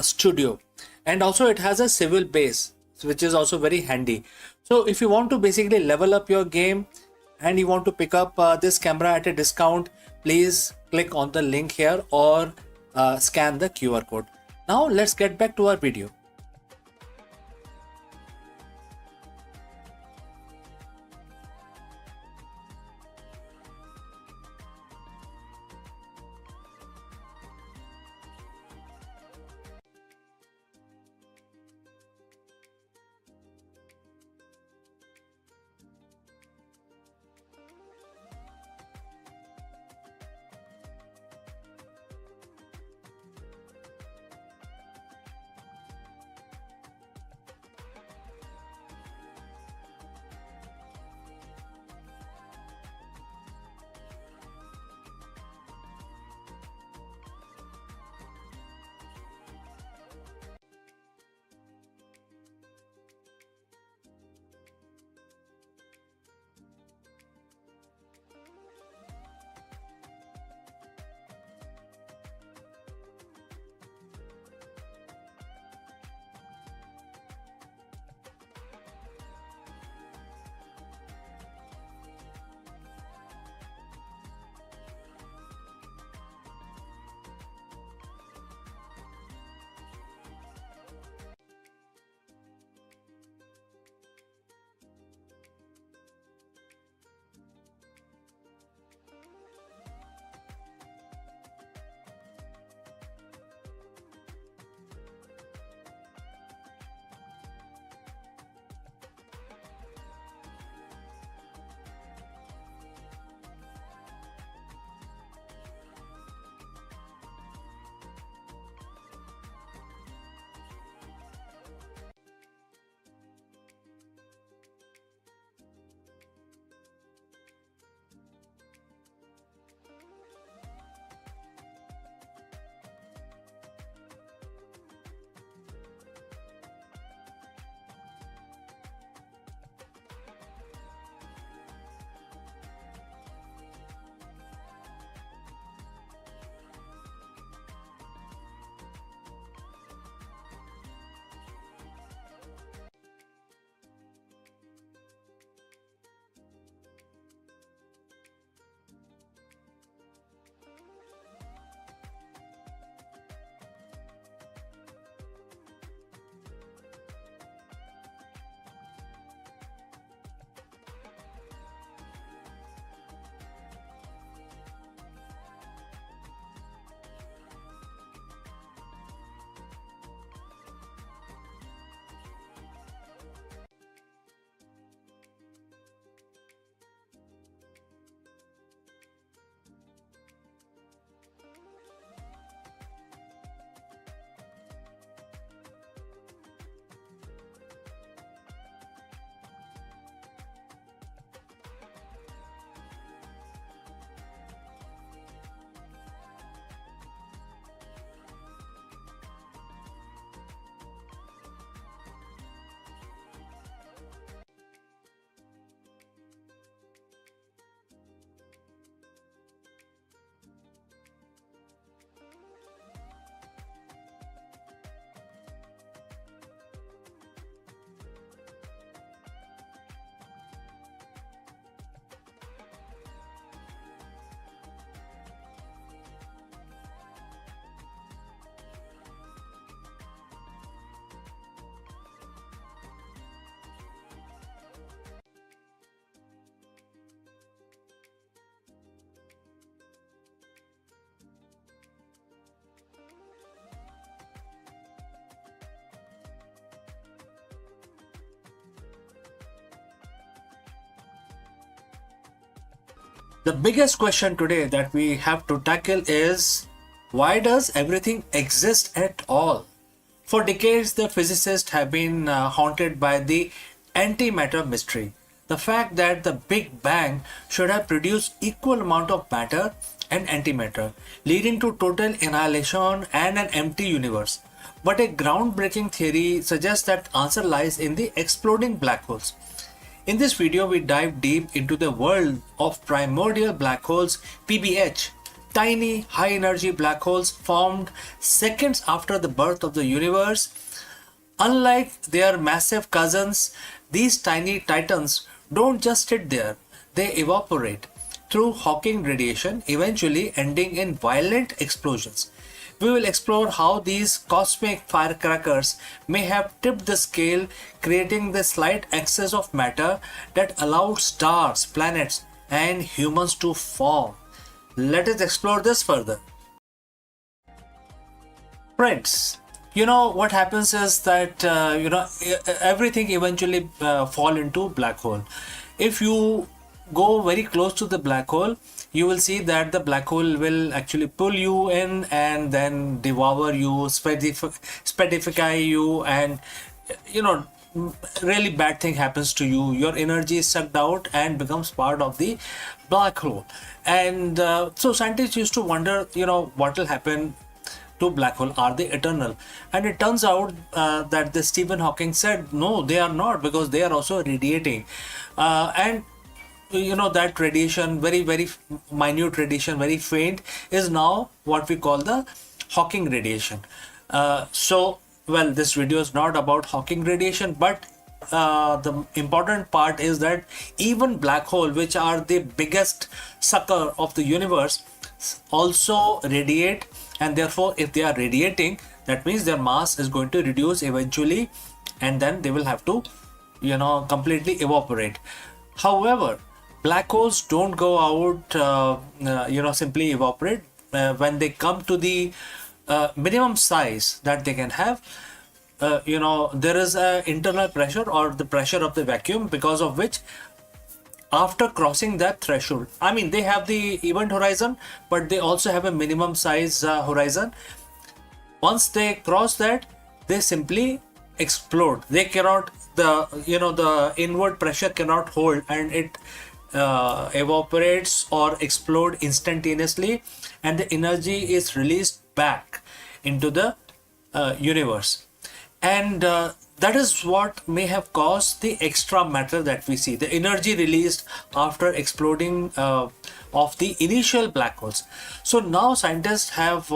A: studio. And also it has a swivel base, which is also very handy. So if you want to basically level up your game and you want to pick up this camera at a discount, please click on the link here or scan the QR code. Now let's get back to our video. The biggest question today that we have to tackle is, why does everything exist at all? For decades, the physicists have been haunted by the antimatter mystery. The fact that the Big Bang should have produced equal amount of matter and antimatter, leading to total annihilation and an empty universe. But a groundbreaking theory suggests that answer lies in the exploding black holes. In this video, we dive deep into the world of primordial black holes, PBH, tiny high energy black holes formed seconds after the birth of the universe. Unlike their massive cousins, these tiny titans don't just sit there, they evaporate through Hawking radiation, eventually ending in violent explosions. We will explore how these cosmic firecrackers may have tipped the scale, creating the slight excess of matter that allowed stars, planets, and humans to form. Let us explore this further. Friends, what happens is that everything eventually fall into black hole. If you go very close to the black hole, you will see that the black hole will actually pull you in and then devour you, speedify you, and really bad thing happens to you. Your energy is sucked out and becomes part of the black hole. And so scientists used to wonder, what will happen to black hole. Are they eternal? And it turns out that the Stephen Hawking said no, they are not, because they are also radiating, and that radiation, very minute radiation, very faint, is now what we call the Hawking radiation. This video is not about Hawking radiation, but the important part is that even black hole, which are the biggest sucker of the universe, also radiate, and therefore if they are radiating, that means their mass is going to reduce eventually, and then they will have to completely evaporate. However, black holes don't go out simply evaporate. When they come to the minimum size that they can have, there is a internal pressure, or the pressure of the vacuum, because of which after crossing that threshold, they have the event horizon, but they also have a minimum size horizon. Once they cross that, they simply explode. They cannot, the inward pressure cannot hold, and it evaporates or explode instantaneously, and the energy is released back into the universe. And that is what may have caused the extra matter that we see, the energy released after exploding of the initial black holes. So now scientists have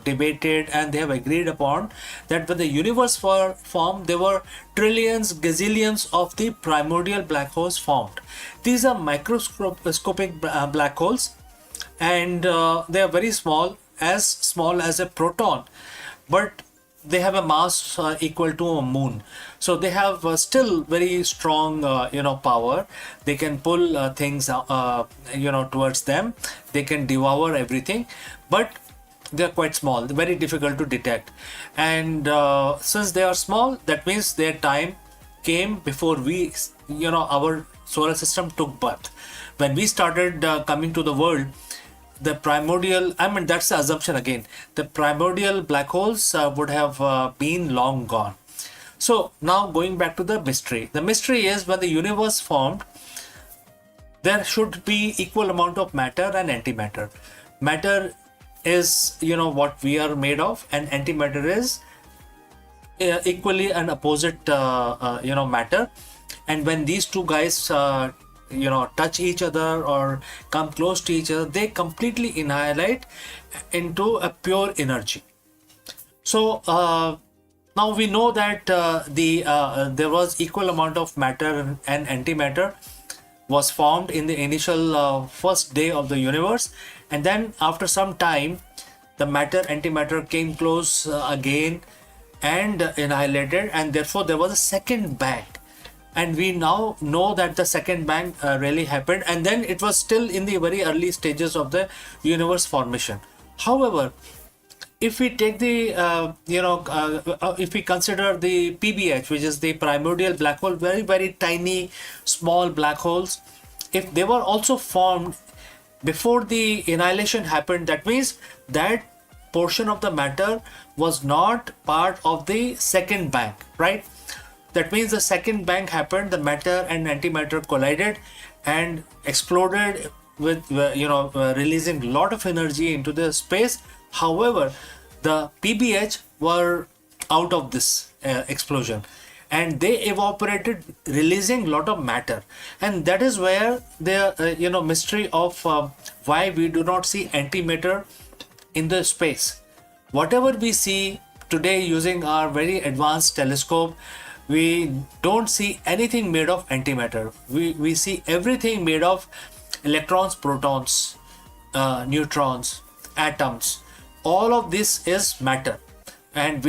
A: debated, and they have agreed upon that when the universe formed, there were trillions, gazillions of the primordial black holes formed. These are microscopic black holes, and they are very small as a proton, but they have a mass equal to a moon. So they have still very strong power. They can pull things towards them. They can devour everything, but they are quite small, very difficult to detect. And since they are small, that means their time came before our solar system took birth. When we started coming to the world, the primordial, that's the assumption again, the primordial black holes would have been long gone. So now going back to the mystery. The mystery is, when the universe formed, there should be equal amount of matter and antimatter. Matter is what we are made of, and antimatter is equally an opposite matter. And when these two guys touch each other or come close to each other, they completely annihilate into a pure energy. So now we know that there was equal amount of matter and antimatter was formed in the initial first day of the universe, and then after some time the matter antimatter came close again and annihilated, and therefore there was a second bang. And we now know that the second bang really happened, and then it was still in the very early stages of the universe formation. However, if we take the if we consider the PBH, which is the primordial black hole, very tiny small black holes, if they were also formed before the annihilation happened, that means that portion of the matter was not part of the second bang, right? That means the second bang happened, the matter and antimatter collided and exploded with releasing a lot of energy into the space. However, the PBH were out of this explosion, and they evaporated, releasing a lot of matter. And that is where the mystery of why we do not see antimatter in the space. Whatever we see today using our very advanced telescope, we don't see anything made of antimatter. We see everything made of electrons, protons, neutrons, atoms. All of this is matter, and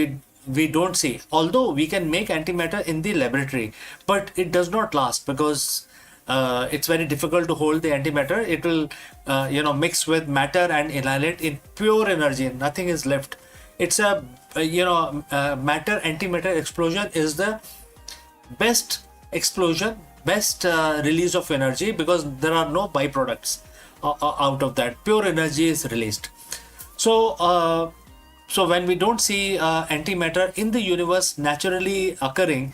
A: we don't see. Although we can make antimatter in the laboratory, but it does not last because it's very difficult to hold the antimatter. It will mix with matter and annihilate in pure energy. Nothing is left. It's a matter antimatter explosion is the best explosion, best release of energy, because there are no byproducts out of that. Pure energy is released. So when we don't see antimatter in the universe naturally occurring,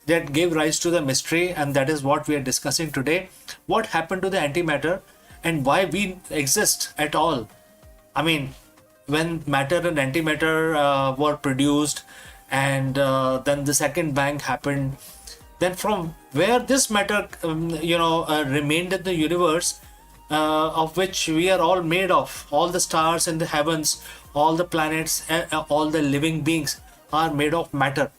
A: that gave rise to the mystery, and that is what we are discussing today. What happened to the antimatter and why we exist at all? I mean, when matter and antimatter were produced, and then the second bang happened, then from where this matter remained in the universe, of which we are all made of, all the stars in the heavens, all the planets, all the living beings are made of matter.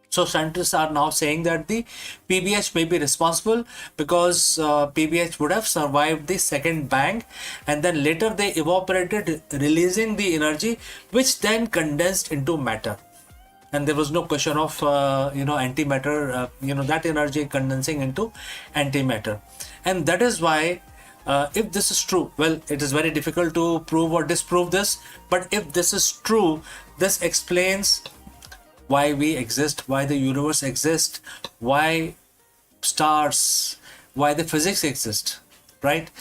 A: So scientists are now saying that the PBH may be responsible, because PBH would have survived the second bang, and then later they evaporated, releasing the energy, which then condensed into matter. And there was no question of antimatter, that energy condensing into antimatter. And that is why, if this is true, well, it is very difficult to prove or disprove this, but if this is true, this explains why we exist, why the universe exists, why stars, why the physics exist, right?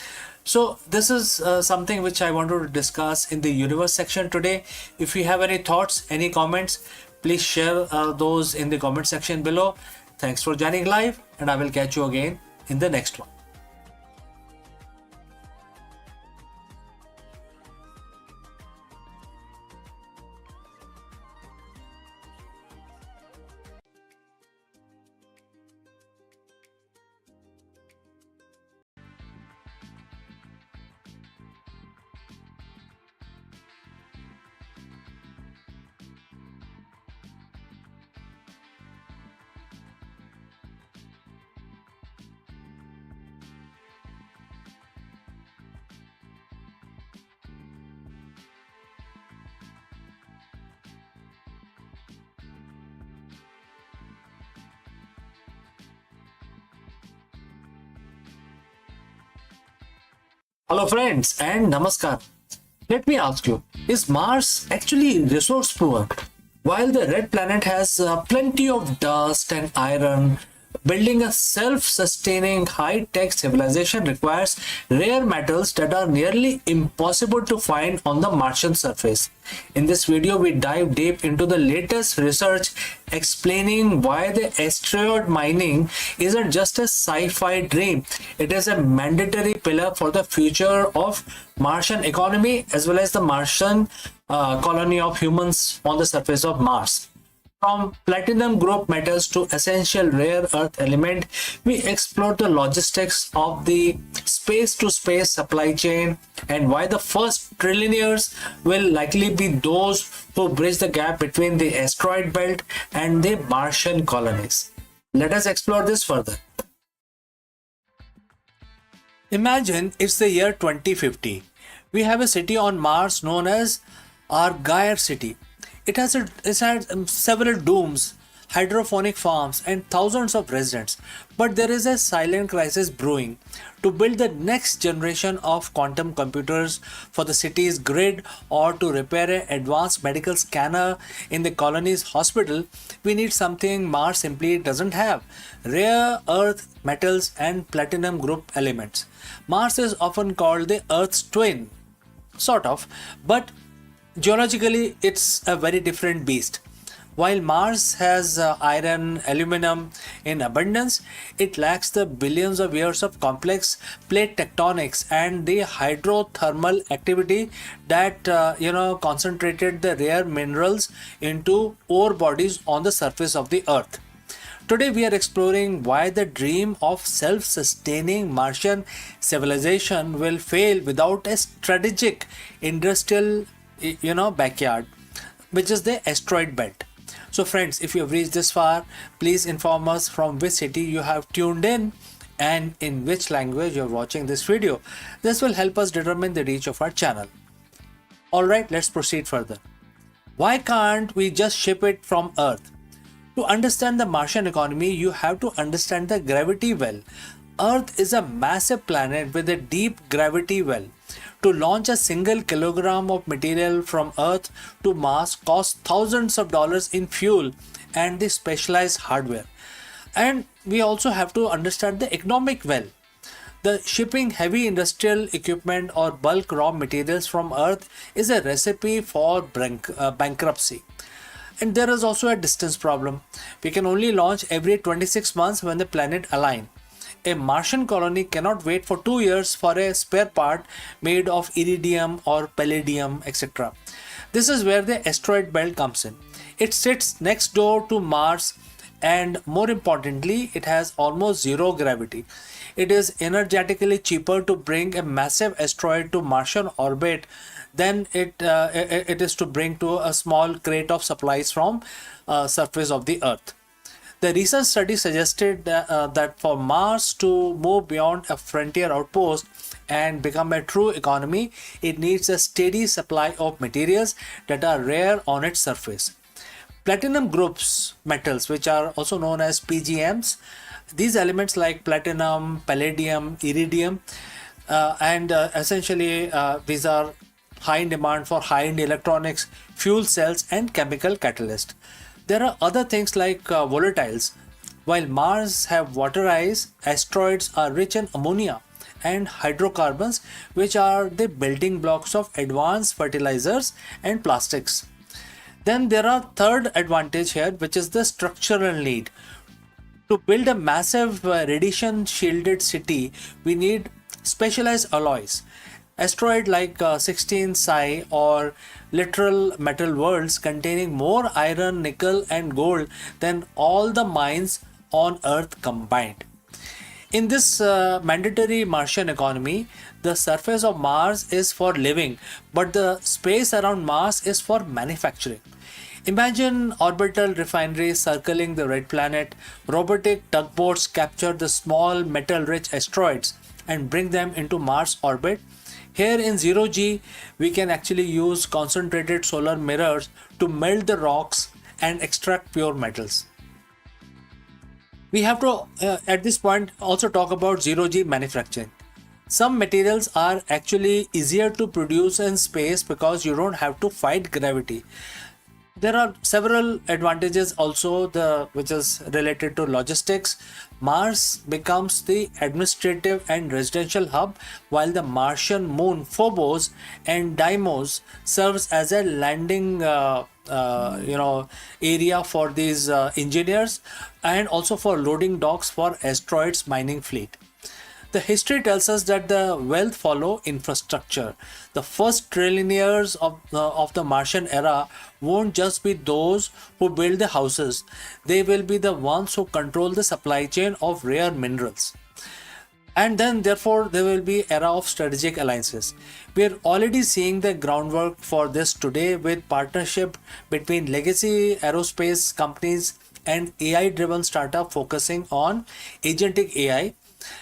A: So this is something which I wanted to discuss in the universe section today. If you have any thoughts, any comments, please share those in the comment section below. Thanks for joining live, and I will catch you again in the next one. Hello friends and namaskar. Let me ask you, is Mars actually resource poor? While the red planet has plenty of dust and iron, building a self-sustaining high-tech civilization requires rare metals that are nearly impossible to find on the Martian surface. In this video, we dive deep into the latest research explaining why the asteroid mining isn't just a sci-fi dream. It is a mandatory pillar for the future of Martian economy, as well as the Martian colony of humans on the surface of Mars. From platinum group metals to essential rare earth element, we explore the logistics of the space-to-space supply chain and why the first trillionaires will likely be those who bridge the gap between the asteroid belt and the Martian colonies. Let us explore this further. Imagine it's the year 2050. We have a city on Mars known as our Gaia city. It has had several domes, hydroponic farms, and thousands of residents. But there is a silent crisis brewing. To build the next generation of quantum computers for the city's grid or to repair an advanced medical scanner in the colony's hospital, we need something Mars simply doesn't have: rare earth metals and platinum group elements. Mars is often called the Earth's twin, sort of, but geologically it's a very different beast. While Mars has iron, aluminum in abundance, it lacks the billions of years of complex plate tectonics and the hydrothermal activity that concentrated the rare minerals into ore bodies on the surface of the Earth. Today we are exploring why the dream of self-sustaining Martian civilization will fail without a strategic industrial backyard, which is the asteroid belt. So friends, if you have reached this far, please inform us from which city you have tuned in and in which language you are watching this video. This will help us determine the reach of our channel. Alright, let's proceed further. Why can't we just ship it from Earth? To understand the Martian economy, you have to understand the gravity well. Earth is a massive planet with a deep gravity well. To launch a single kilogram of material from Earth to Mars costs thousands of dollars in fuel and the specialized hardware. And we also have to understand the economic well. The shipping heavy industrial equipment or bulk raw materials from Earth is a recipe for bankruptcy. And there is also a distance problem. We can only launch every 26 months when the planet aligns. A Martian colony cannot wait for 2 years for a spare part made of iridium or palladium, etc. This is where the asteroid belt comes in. It sits next door to Mars, and more importantly, it has almost zero gravity. It is energetically cheaper to bring a massive asteroid to Martian orbit than it is to bring to a small crate of supplies from surface of the Earth. The recent study suggested that for Mars to move beyond a frontier outpost and become a true economy, it needs a steady supply of materials that are rare on its surface. Platinum groups metals, which are also known as PGMs, these elements like platinum, palladium, iridium, and essentially these are high in demand for high-end electronics, fuel cells, and chemical catalysts. There are other things like volatiles. While Mars have water ice, asteroids are rich in ammonia and hydrocarbons, which are the building blocks of advanced fertilizers and plastics. Then there are third advantage here, which is the structural need. To build a massive radiation shielded city, we need specialized alloys. Asteroid like 16 Psi or literal metal worlds containing more iron, nickel and gold than all the mines on Earth combined. In this mandatory Martian economy, the surface of Mars is for living, but the space around Mars is for manufacturing. Imagine orbital refineries circling the red planet. Robotic tugboats capture the small metal-rich asteroids and bring them into Mars orbit. Here in 0G, we can actually use concentrated solar mirrors to melt the rocks and extract pure metals. We have to, at this point, also talk about 0G manufacturing. Some materials are actually easier to produce in space because you don't have to fight gravity. There are several advantages also which is related to logistics. Mars becomes the administrative and residential hub, while the Martian moon Phobos and Deimos serves as a landing area for these engineers and also for loading docks for asteroids mining fleet. The history tells us that the wealth follow infrastructure. The first trillionaires of the Martian era won't just be those who build the houses. They will be the ones who control the supply chain of rare minerals. And then therefore there will be era of strategic alliances. We are already seeing the groundwork for this today with partnership between legacy aerospace companies and AI driven startup focusing on agentic AI,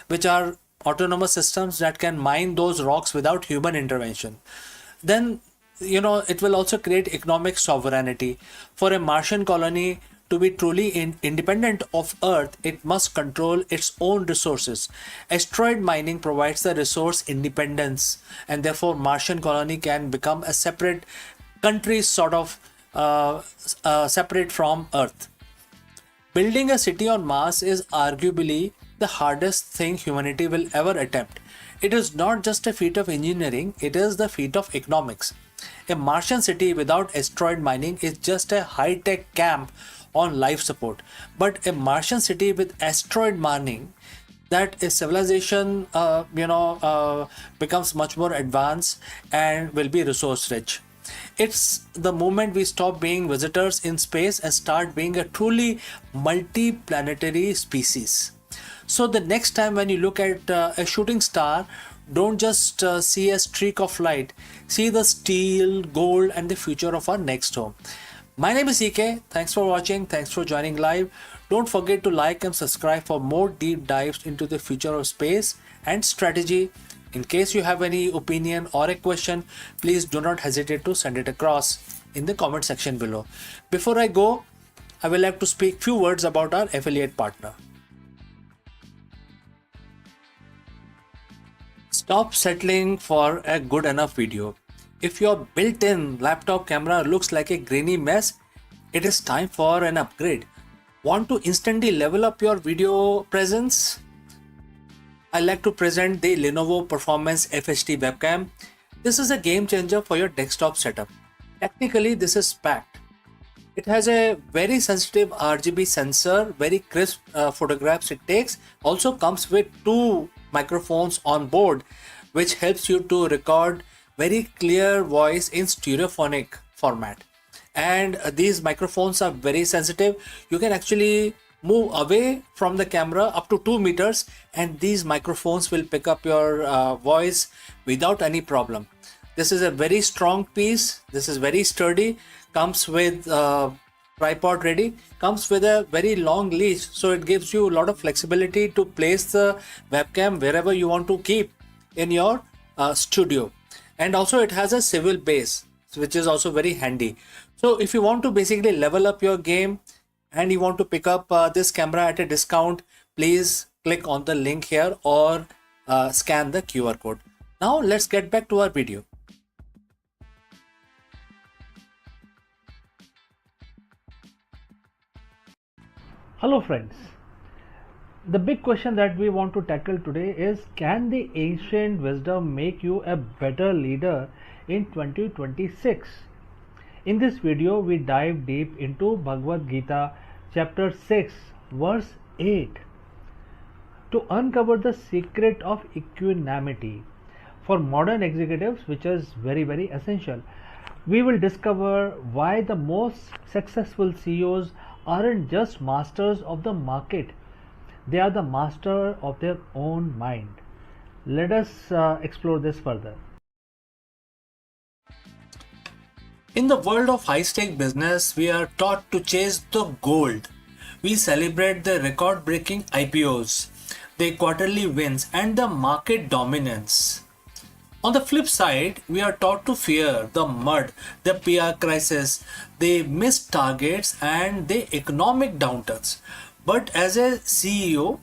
A: which are autonomous systems that can mine those rocks without human intervention. Then it will also create economic sovereignty. For a Martian colony to be truly independent of Earth, it must control its own resources. Asteroid mining provides the resource independence, and therefore Martian colony can become a separate country, sort of separate from Earth. Building a city on Mars is arguably the hardest thing humanity will ever attempt. It is not just a feat of engineering, it is the feat of economics. A Martian city without asteroid mining is just a high-tech camp on life support. But a Martian city with asteroid mining, that a civilization becomes much more advanced and will be resource rich. It's the moment we stop being visitors in space and start being a truly multi-planetary species. So the next time when you look at a shooting star, don't just see a streak of light, see the steel, gold and the future of our next home. My name is EK. Thanks for watching. Thanks for joining live. Don't forget to like and subscribe for more deep dives into the future of space and strategy. In case you have any opinion or a question, please do not hesitate to send it across in the comment section below. Before I go, I will like to speak few words about our affiliate partner. Stop settling for a good enough video. If your built-in laptop camera looks like a grainy mess, it is time for an upgrade. Want to instantly level up your video presence? I like to present the Lenovo Performance FHD webcam. This is a game changer for your desktop setup. Technically, this is packed. It has a very sensitive RGB sensor, very crisp photographs it takes. Also comes with 2 microphones on board, which helps you to record very clear voice in stereophonic format. And these microphones are very sensitive. You can actually move away from the camera up to 2 meters and these microphones will pick up your voice without any problem. This is a very strong piece. This is very sturdy. Comes with tripod ready. Comes with a very long leash, so it gives you a lot of flexibility to place the webcam wherever you want to keep in your studio. And also it has a swivel base, which is also very handy. So if you want to basically level up your game and you want to pick up this camera at a discount, please click on the link here or scan the QR code. Now let's get back to our video.
B: Hello friends. The big question that we want to tackle today is, can the ancient wisdom make you a better leader in 2026? In this video, we dive deep into Bhagavad Gita chapter 6 verse 8 to uncover the secret of equanimity for modern executives, which is very essential. We will discover why the most successful CEOs aren't just masters of the market, they are the master of their own mind. Let us explore this further.
A: In the world of high-stake business, we are taught to chase the gold. We celebrate the record-breaking IPOs, the quarterly wins, and the market dominance. On the flip side, we are taught to fear the mud, the PR crisis, the missed targets, and the economic downturns. But as a CEO,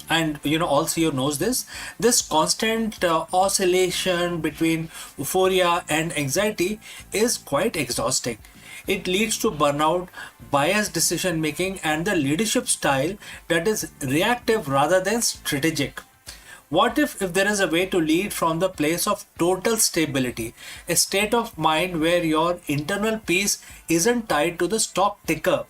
A: and all CEO knows this constant oscillation between euphoria and anxiety is quite exhausting. It leads to burnout, biased decision making, and the leadership style that is reactive rather than strategic. What if there is a way to lead from the place of total stability, a state of mind where your internal peace isn't tied to the stock ticker?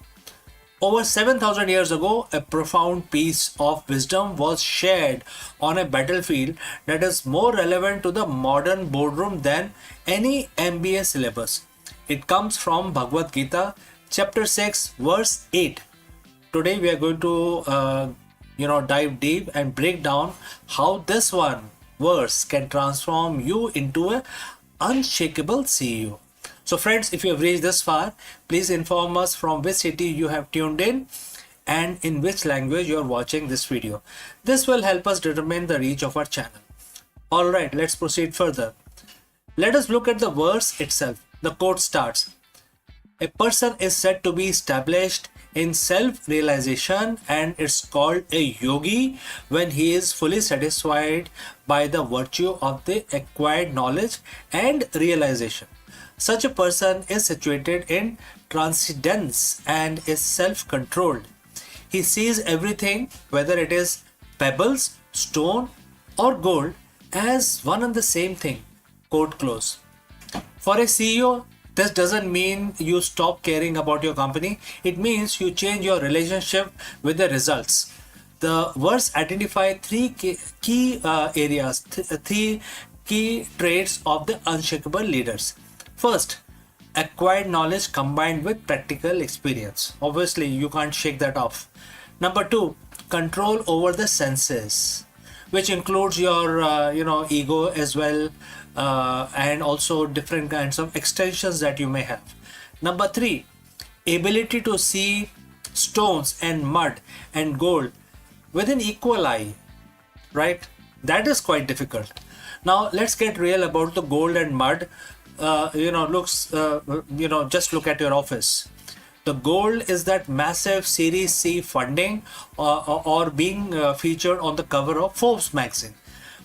A: Over 7,000 years ago, a profound piece of wisdom was shared on a battlefield that is more relevant to the modern boardroom than any MBA syllabus. It comes from Bhagavad Gita, chapter 6, verse 8. Today we are going to dive deep and break down how this one verse can transform you into an unshakable CEO. So friends, if you have reached this far, please inform us from which city you have tuned in and in which language you are watching this video. This will help us determine the reach of our channel. Alright, let's proceed further. Let us look at the verse itself. The quote starts, "A person is said to be established in self-realization, and it's called a yogi when he is fully satisfied by the virtue of the acquired knowledge and realization. Such a person is situated in transcendence and is self-controlled. He sees everything, whether it is pebbles, stone, or gold, as one and the same thing. Quote close. For a CEO, this doesn't mean you stop caring about your company. It means you change your relationship with the results. The verse identify three key areas, three key traits of the unshakable leaders. First, acquired knowledge combined with practical experience. Obviously, you can't shake that off. Number two, control over the senses, which includes your ego as well, and also different kinds of extensions that you may have. Number three, ability to see stones and mud and gold with an equal eye, right? That is quite difficult. Now let's get real about the gold and mud. Just look at your office. The gold is that massive Series C funding, or being featured on the cover of Forbes magazine.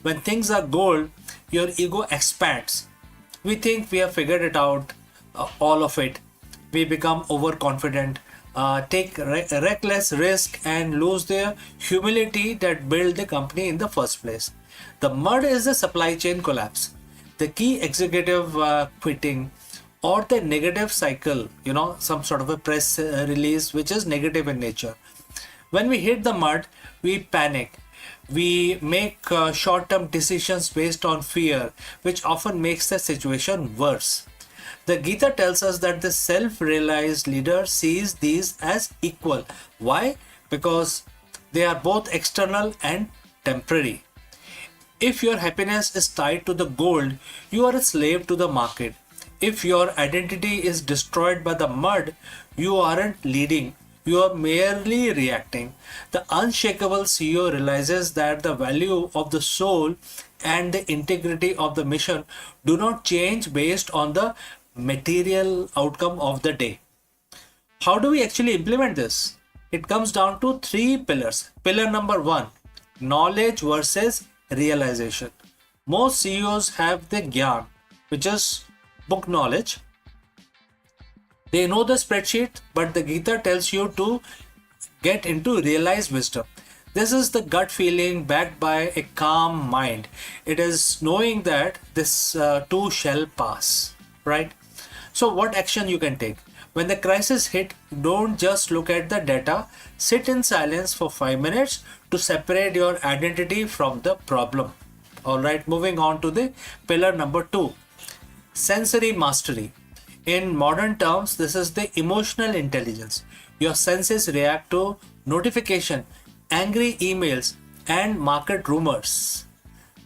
A: When things are gold, your ego expands. We think we have figured it out, all of it. We become overconfident, take reckless risk, and lose the humility that built the company in the first place. The mud is the supply chain collapse, the key executive quitting, or the negative cycle, some sort of a press release which is negative in nature. When we hit the mud, we panic. We make short-term decisions based on fear, which often makes the situation worse. The Gita tells us that the self-realized leader sees these as equal. Why? Because they are both external and temporary. If your happiness is tied to the gold, you are a slave to the market. If your identity is destroyed by the mud, you aren't leading, you are merely reacting. The unshakable CEO realizes that the value of the soul and the integrity of the mission do not change based on the material outcome of the day. How do we actually implement this? It comes down to three pillars. Pillar number one, knowledge versus realization. Most CEOs have the gyan, which is book knowledge. They know the spreadsheet, but the Gita tells you to get into realized wisdom. This is the gut feeling backed by a calm mind. It is knowing that this too shall pass, right? So what action you can take? When the crisis hit, don't just look at the data. Sit in silence for 5 minutes to separate your identity from the problem. All right, moving on to the pillar number 2. Sensory mastery. In modern terms, this is the emotional intelligence. Your senses react to notification, angry emails, and market rumors.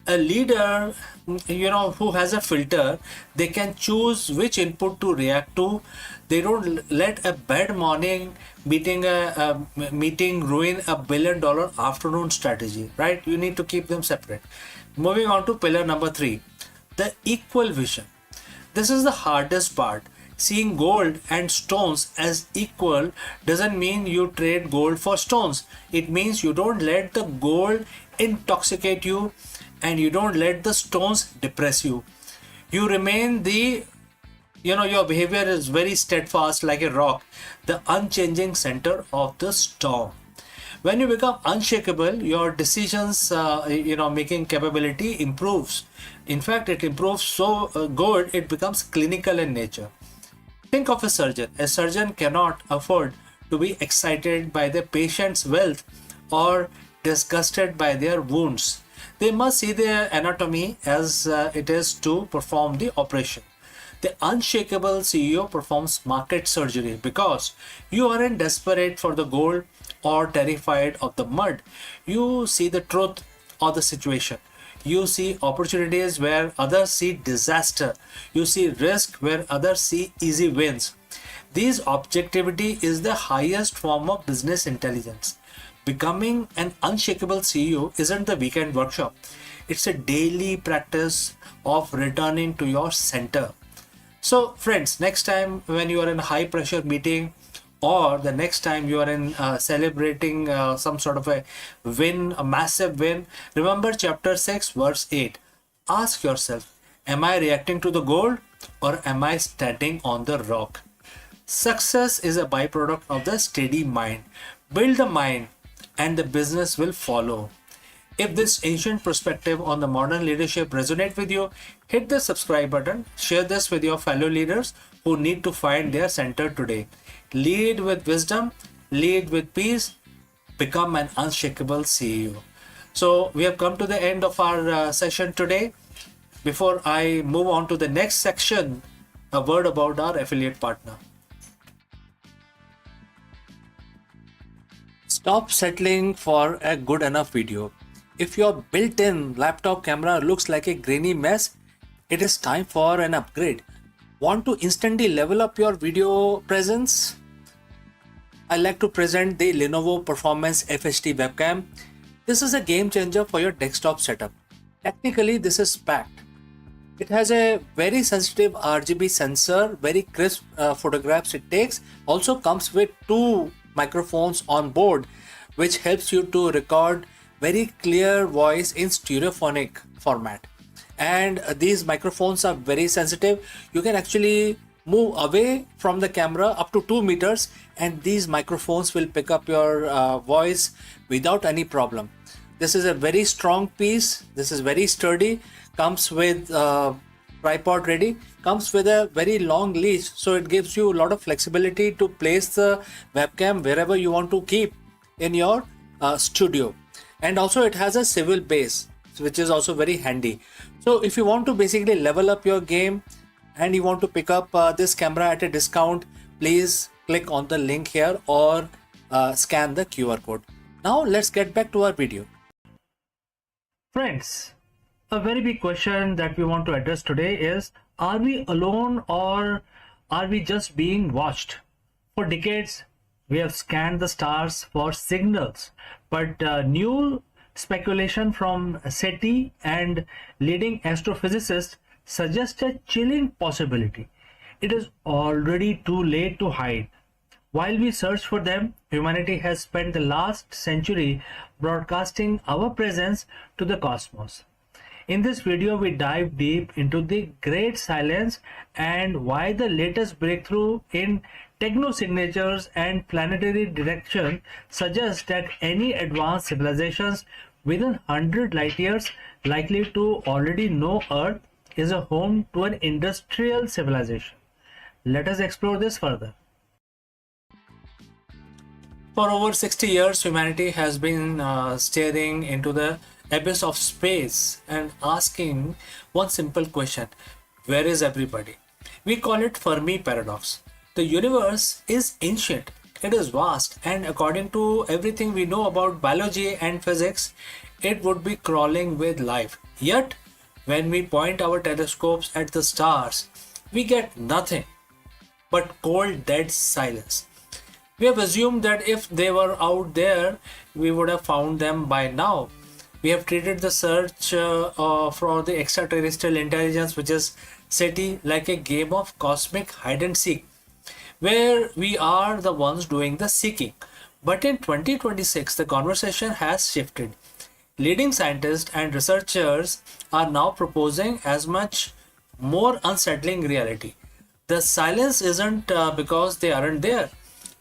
A: A leader, who has a filter, they can choose which input to react to. They don't let a bad morning meeting ruin a $1 billion afternoon strategy, right? You need to keep them separate. Moving on to pillar number 3, the equal vision. This is the hardest part. Seeing gold and stones as equal doesn't mean you trade gold for stones. It means you don't let the gold intoxicate you, and you don't let the stones depress you. You remain your behavior is very steadfast like a rock, the unchanging center of the storm. When you become unshakable, your decisions, making capability improves. In fact, it improves so good, it becomes clinical in nature. Think of a surgeon. A surgeon cannot afford to be excited by the patient's wealth or disgusted by their wounds. They must see their anatomy as it is to perform the operation. The unshakable CEO performs market surgery because you aren't desperate for the gold or terrified of the mud. You see the truth of the situation. You see opportunities where others see disaster. You see risk where others see easy wins. This objectivity is the highest form of business intelligence. Becoming an unshakable CEO isn't the weekend workshop. It's a daily practice of returning to your center. So friends, next time when you are in a high pressure meeting or the next time you are in celebrating some sort of a win, a massive win, remember chapter 6 verse 8. Ask yourself, am I reacting to the gold or am I standing on the rock? Success is a byproduct of the steady mind. Build the mind and the business will follow. If this ancient perspective on the modern leadership resonates with you, hit the subscribe button, share this with your fellow leaders who need to find their center today. Lead with wisdom, lead with peace, become an unshakable CEO. So we have come to the end of our session today. Before I move on to the next section, a word about our affiliate partner. Stop settling for a good enough video. If your built-in laptop camera looks like a grainy mess, it is time for an upgrade. Want to instantly level up your video presence? I like to present the Lenovo Performance FHD webcam. This is a game changer for your desktop setup. Technically, this is packed. It has a very sensitive RGB sensor, very crisp photographs it takes. Also comes with 2 microphones on board, which helps you to record very clear voice in stereophonic format. And these microphones are very sensitive. You can actually move away from the camera up to 2 meters and these microphones will pick up your voice without any problem. This is a very strong piece. This is very sturdy. Comes with tripod ready. Comes with a very long leash, so it gives you a lot of flexibility to place the webcam wherever you want to keep in your studio. And also it has a swivel base, which is also very handy. So if you want to basically level up your game and you want to pick up this camera at a discount, please click on the link here or scan the QR code. Now let's get back to our video.
B: Friends, a very big question that we want to address today is, are we alone or are we just being watched? For decades, we have scanned the stars for signals, but new speculation from SETI and leading astrophysicists suggest a chilling possibility. It is already too late to hide. While we search for them, humanity has spent the last century broadcasting our presence to the cosmos. In this video, we dive deep into the great silence and why the latest breakthrough in technosignatures and planetary detection suggests that any advanced civilizations within 100 light years likely to already know Earth is a home to an industrial civilization. Let us explore this further.
A: For over 60 years, humanity has been staring into the abyss of space and asking one simple question: where is everybody? We call it Fermi paradox. The universe is ancient, it is vast, and according to everything we know about biology and physics, it would be crawling with life. Yet, when we point our telescopes at the stars, we get nothing but cold, dead silence. We have assumed that if they were out there, we would have found them by now. We have treated the search for the extraterrestrial intelligence, which is SETI, like a game of cosmic hide and seek, where we are the ones doing the seeking. But in 2026, the conversation has shifted. Leading scientists and researchers are now proposing as much more unsettling reality. The silence isn't because they aren't there,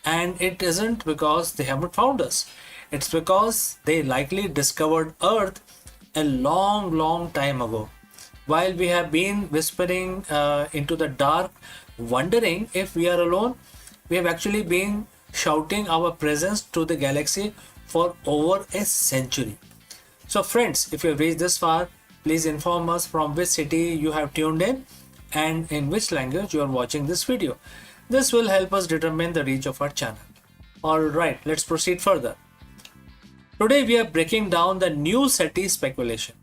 A: and it isn't because they haven't found us. It's because they likely discovered Earth a long time ago. While we have been whispering into the dark, wondering if we are alone, we have actually been shouting our presence to the galaxy for over a century. So friends, if you have reached this far, please inform us from which city you have tuned in and in which language you are watching this video. This will help us determine the reach of our channel. Alright, let's proceed further. Today we are breaking down the new SETI speculation.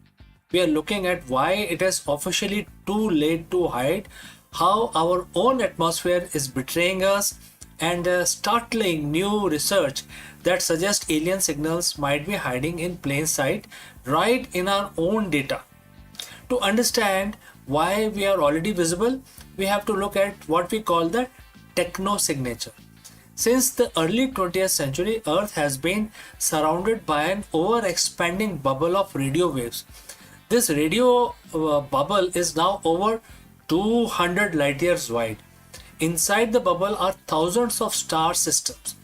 A: We are looking at why it is officially too late to hide, how our own atmosphere is betraying us, and startling new research that suggests alien signals might be hiding in plain sight right in our own data. To understand why we are already visible, we have to look at what we call the technosignature. Since the early 20th century, Earth has been surrounded by an over-expanding bubble of radio waves. This radio bubble is now over 200 light years wide. Inside the bubble are thousands of star systems.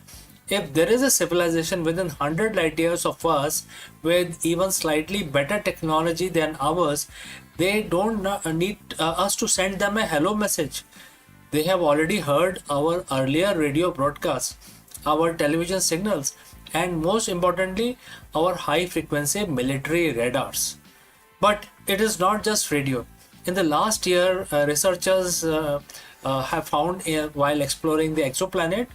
A: If there is a civilization within 100 light years of us with even slightly better technology than ours, they don't need us to send them a hello message. They have already heard our earlier radio broadcasts, our television signals, and most importantly, our high frequency military radars. But it is not just radio. In the last year, researchers have found while exploring the exoplanet,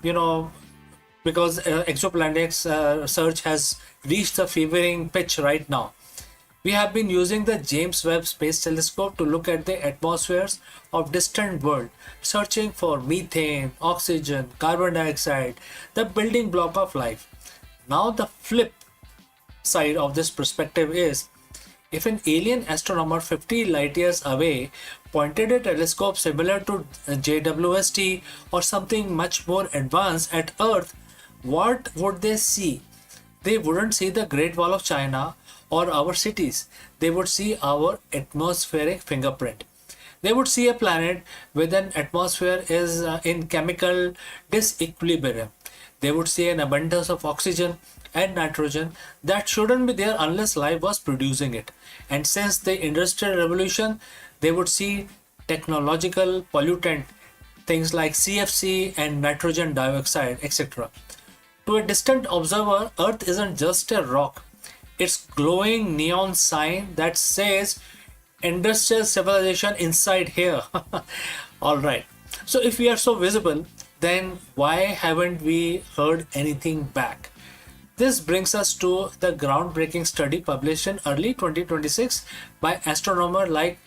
A: you know, because exoplanets search has reached a fevering pitch right now. We have been using the James Webb Space Telescope to look at the atmospheres of distant worlds, searching for methane, oxygen, carbon dioxide, the building block of life. Now the flip side of this perspective is, if an alien astronomer 50 light years away pointed a telescope similar to JWST or something much more advanced at Earth, what would they see? They wouldn't see the Great Wall of China or our cities. They would see our atmospheric fingerprint. They would see a planet with an atmosphere is in chemical disequilibrium. They would see an abundance of oxygen and nitrogen that shouldn't be there unless life was producing it. And since the Industrial Revolution, they would see technological pollutant, things like CFC and nitrogen dioxide, etc. To a distant observer, Earth isn't just a rock. It's glowing neon sign that says industrial civilization inside here. All right. So if we are so visible, then why haven't we heard anything back? This brings us to the groundbreaking study published in early 2026 by astronomer like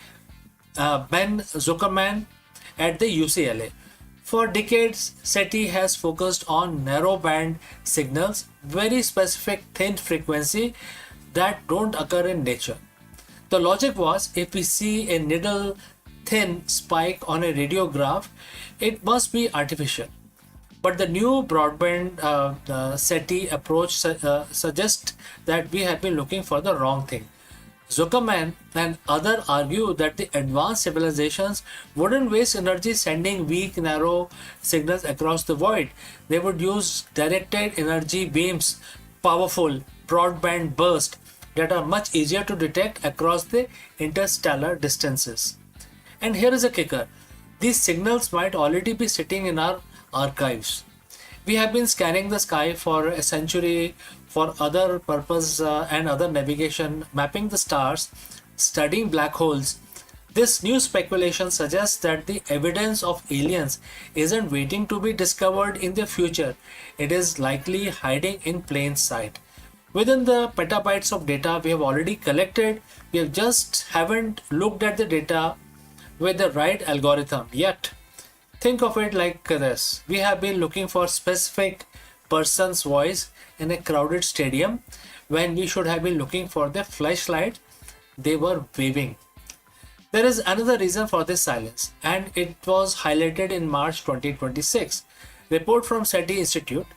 A: Ben Zuckerman at the UCLA. For decades, SETI has focused on narrowband signals, very specific thin frequency that don't occur in nature. The logic was, if we see a needle thin spike on a radiograph, it must be artificial. But the new broadband SETI approach suggests that we have been looking for the wrong thing. Zuckerman and others argue that the advanced civilizations wouldn't waste energy sending weak, narrow signals across the void. They would use directed energy beams, powerful broadband bursts that are much easier to detect across the interstellar distances. And here is a kicker. These signals might already be sitting in our archives. We have been scanning the sky for a century for other purpose and other navigation, mapping the stars, studying black holes. This new speculation suggests that the evidence of aliens isn't waiting to be discovered in the future. It is likely hiding in plain sight. Within the petabytes of data we have already collected, we just haven't looked at the data with the right algorithm yet. Think of it like this. We have been looking for specific person's voice in a crowded stadium when we should have been looking for the flashlight they were waving. There is another reason for this silence, and it was highlighted in March 2026. Report from SETI Institute.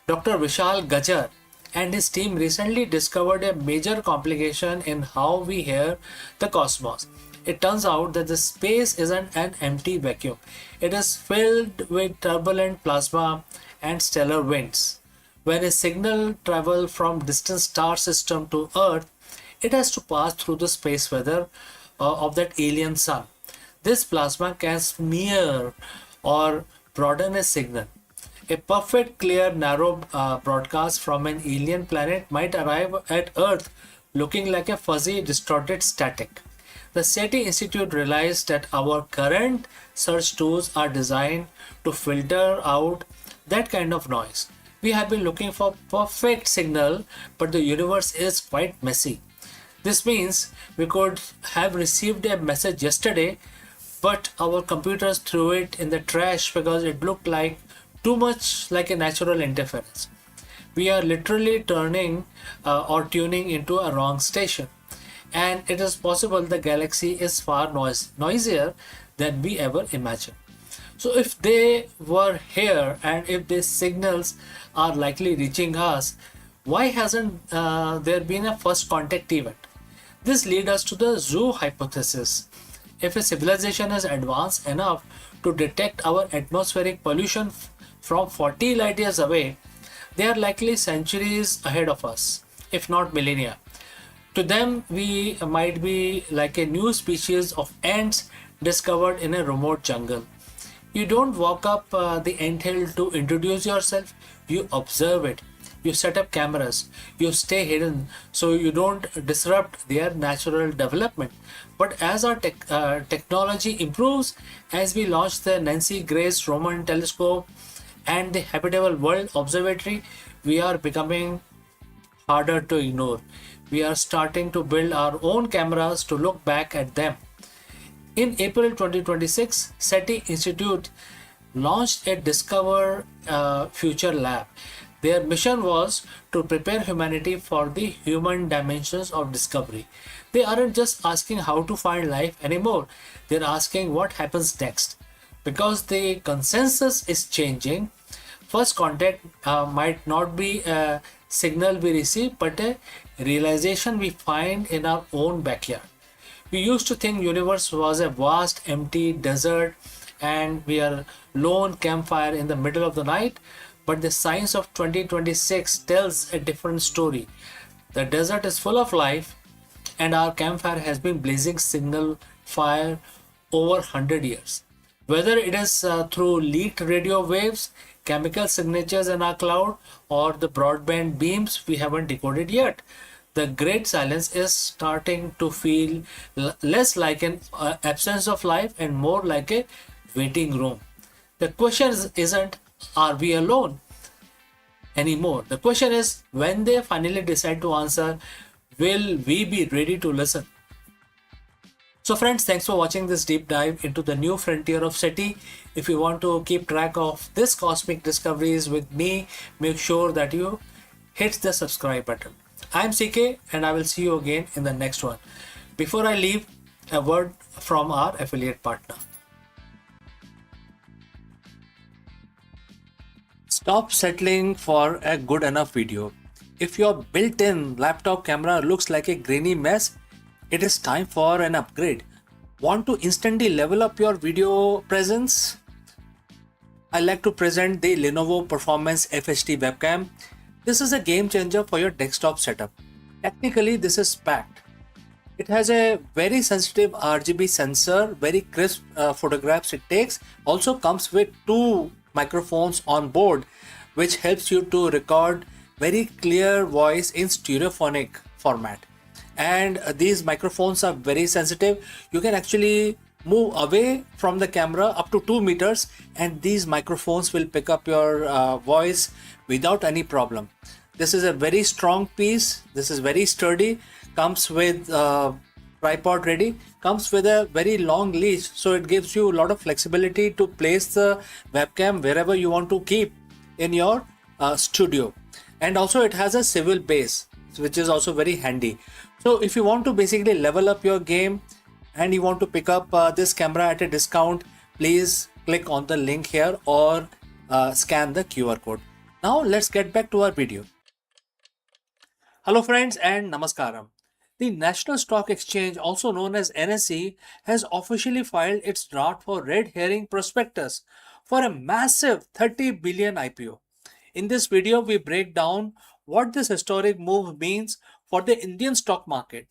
A: Dr. Vishal Gajar and his team recently discovered a major complication in how we hear the cosmos. It turns out that the space isn't an empty vacuum. It is filled with turbulent plasma and stellar winds. When a signal travels from distant star system to Earth, it has to pass through the space weather of that alien sun. This plasma can smear or broaden a signal. A perfect, clear, narrow broadcast from an alien planet might arrive at Earth looking like a fuzzy, distorted static. The SETI Institute realized that our current search tools are designed to filter out that kind of noise. We have been looking for perfect signal, but the universe is quite messy. This means we could have received a message yesterday, but our computers threw it in the trash because it looked like too much like a natural interference. We are literally turning or tuning into a wrong station. And it is possible the galaxy is far noisier than we ever imagined. So if they were here and if these signals are likely reaching us, why hasn't there been a first contact event? This leads us to the zoo hypothesis. If a civilization is advanced enough to detect our atmospheric pollution from 40 light years away, they are likely centuries ahead of us, if not millennia. To them, we might be like a new species of ants discovered in a remote jungle. You don't walk up the anthill to introduce yourself, you observe it. You set up cameras, you stay hidden so you don't disrupt their natural development. But as our technology improves, as we launch the Nancy Grace Roman telescope and the Habitable World Observatory, we are becoming harder to ignore. We are starting to build our own cameras to look back at them. In April 2026, SETI Institute launched a Discover Future Lab. Their mission was to prepare humanity for the human dimensions of discovery. They aren't just asking how to find life anymore, they're asking what happens next. Because the consensus is changing, first contact might not be a signal we receive, but a realization we find in our own backyard. We used to think universe was a vast empty desert and we are lone campfire in the middle of the night, but the science of 2026 tells a different story. The desert is full of life and our campfire has been blazing signal fire over 100 years. Whether it is through leaked radio waves, chemical signatures in our cloud, or the broadband beams we haven't decoded yet, the great silence is starting to feel less like an absence of life and more like a waiting room. The question isn't, are we alone anymore? The question is, when they finally decide to answer, will we be ready to listen? So friends, thanks for watching this deep dive into the new frontier of SETI. If you want to keep track of this cosmic discoveries with me, make sure that you hit the subscribe button. I'm CK and I will see you again in the next one. Before I leave, a word from our affiliate partner. Stop settling for a good enough video. If your built-in laptop camera looks like a grainy mess, it is time for an upgrade. Want to instantly level up your video presence? I like to present the Lenovo Performance FHD webcam. This is a game changer for your desktop setup. Technically, this is packed. It has a very sensitive RGB sensor, very crisp photographs it takes. Also comes with two microphones on board, which helps you to record very clear voice in stereophonic format. And these microphones are very sensitive. You can actually move away from the camera up to 2 meters and these microphones will pick up your voice without any problem. This is a very strong piece. This is very sturdy. Comes with tripod ready. Comes with a very long leash, so it gives you a lot of flexibility to place the webcam wherever you want to keep in your studio. And also it has a swivel base, which is also very handy. So if you want to basically level up your game and you want to pick up this camera at a discount, please click on the link here or scan the QR code. Now let's get back to our video. Hello friends and namaskaram. The National Stock Exchange, also known as NSE, has officially filed its draft for red herring prospectus for a massive 30 billion IPO. In this video, we break down what this historic move means for the Indian stock market,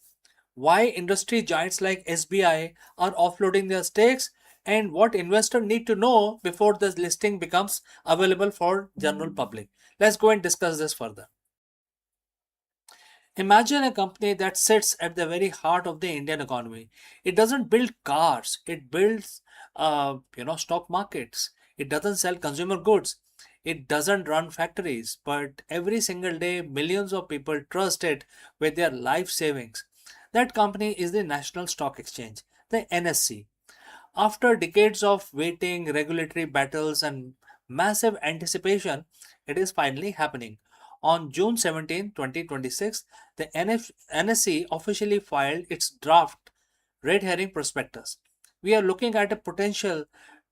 A: why industry giants like SBI are offloading their stakes, and what investors need to know before this listing becomes available for general public. Let's go and discuss this further. Imagine a company that sits at the very heart of the Indian economy. It doesn't build cars, it builds stock markets. It doesn't sell consumer goods. It doesn't run factories, but every single day millions of people trust it with their life savings. That company is the National Stock Exchange, the NSC. After decades of waiting, regulatory battles, and massive anticipation, it is finally happening. On June 17, 2026, the NSE officially filed its draft red herring prospectus. We are looking at a potential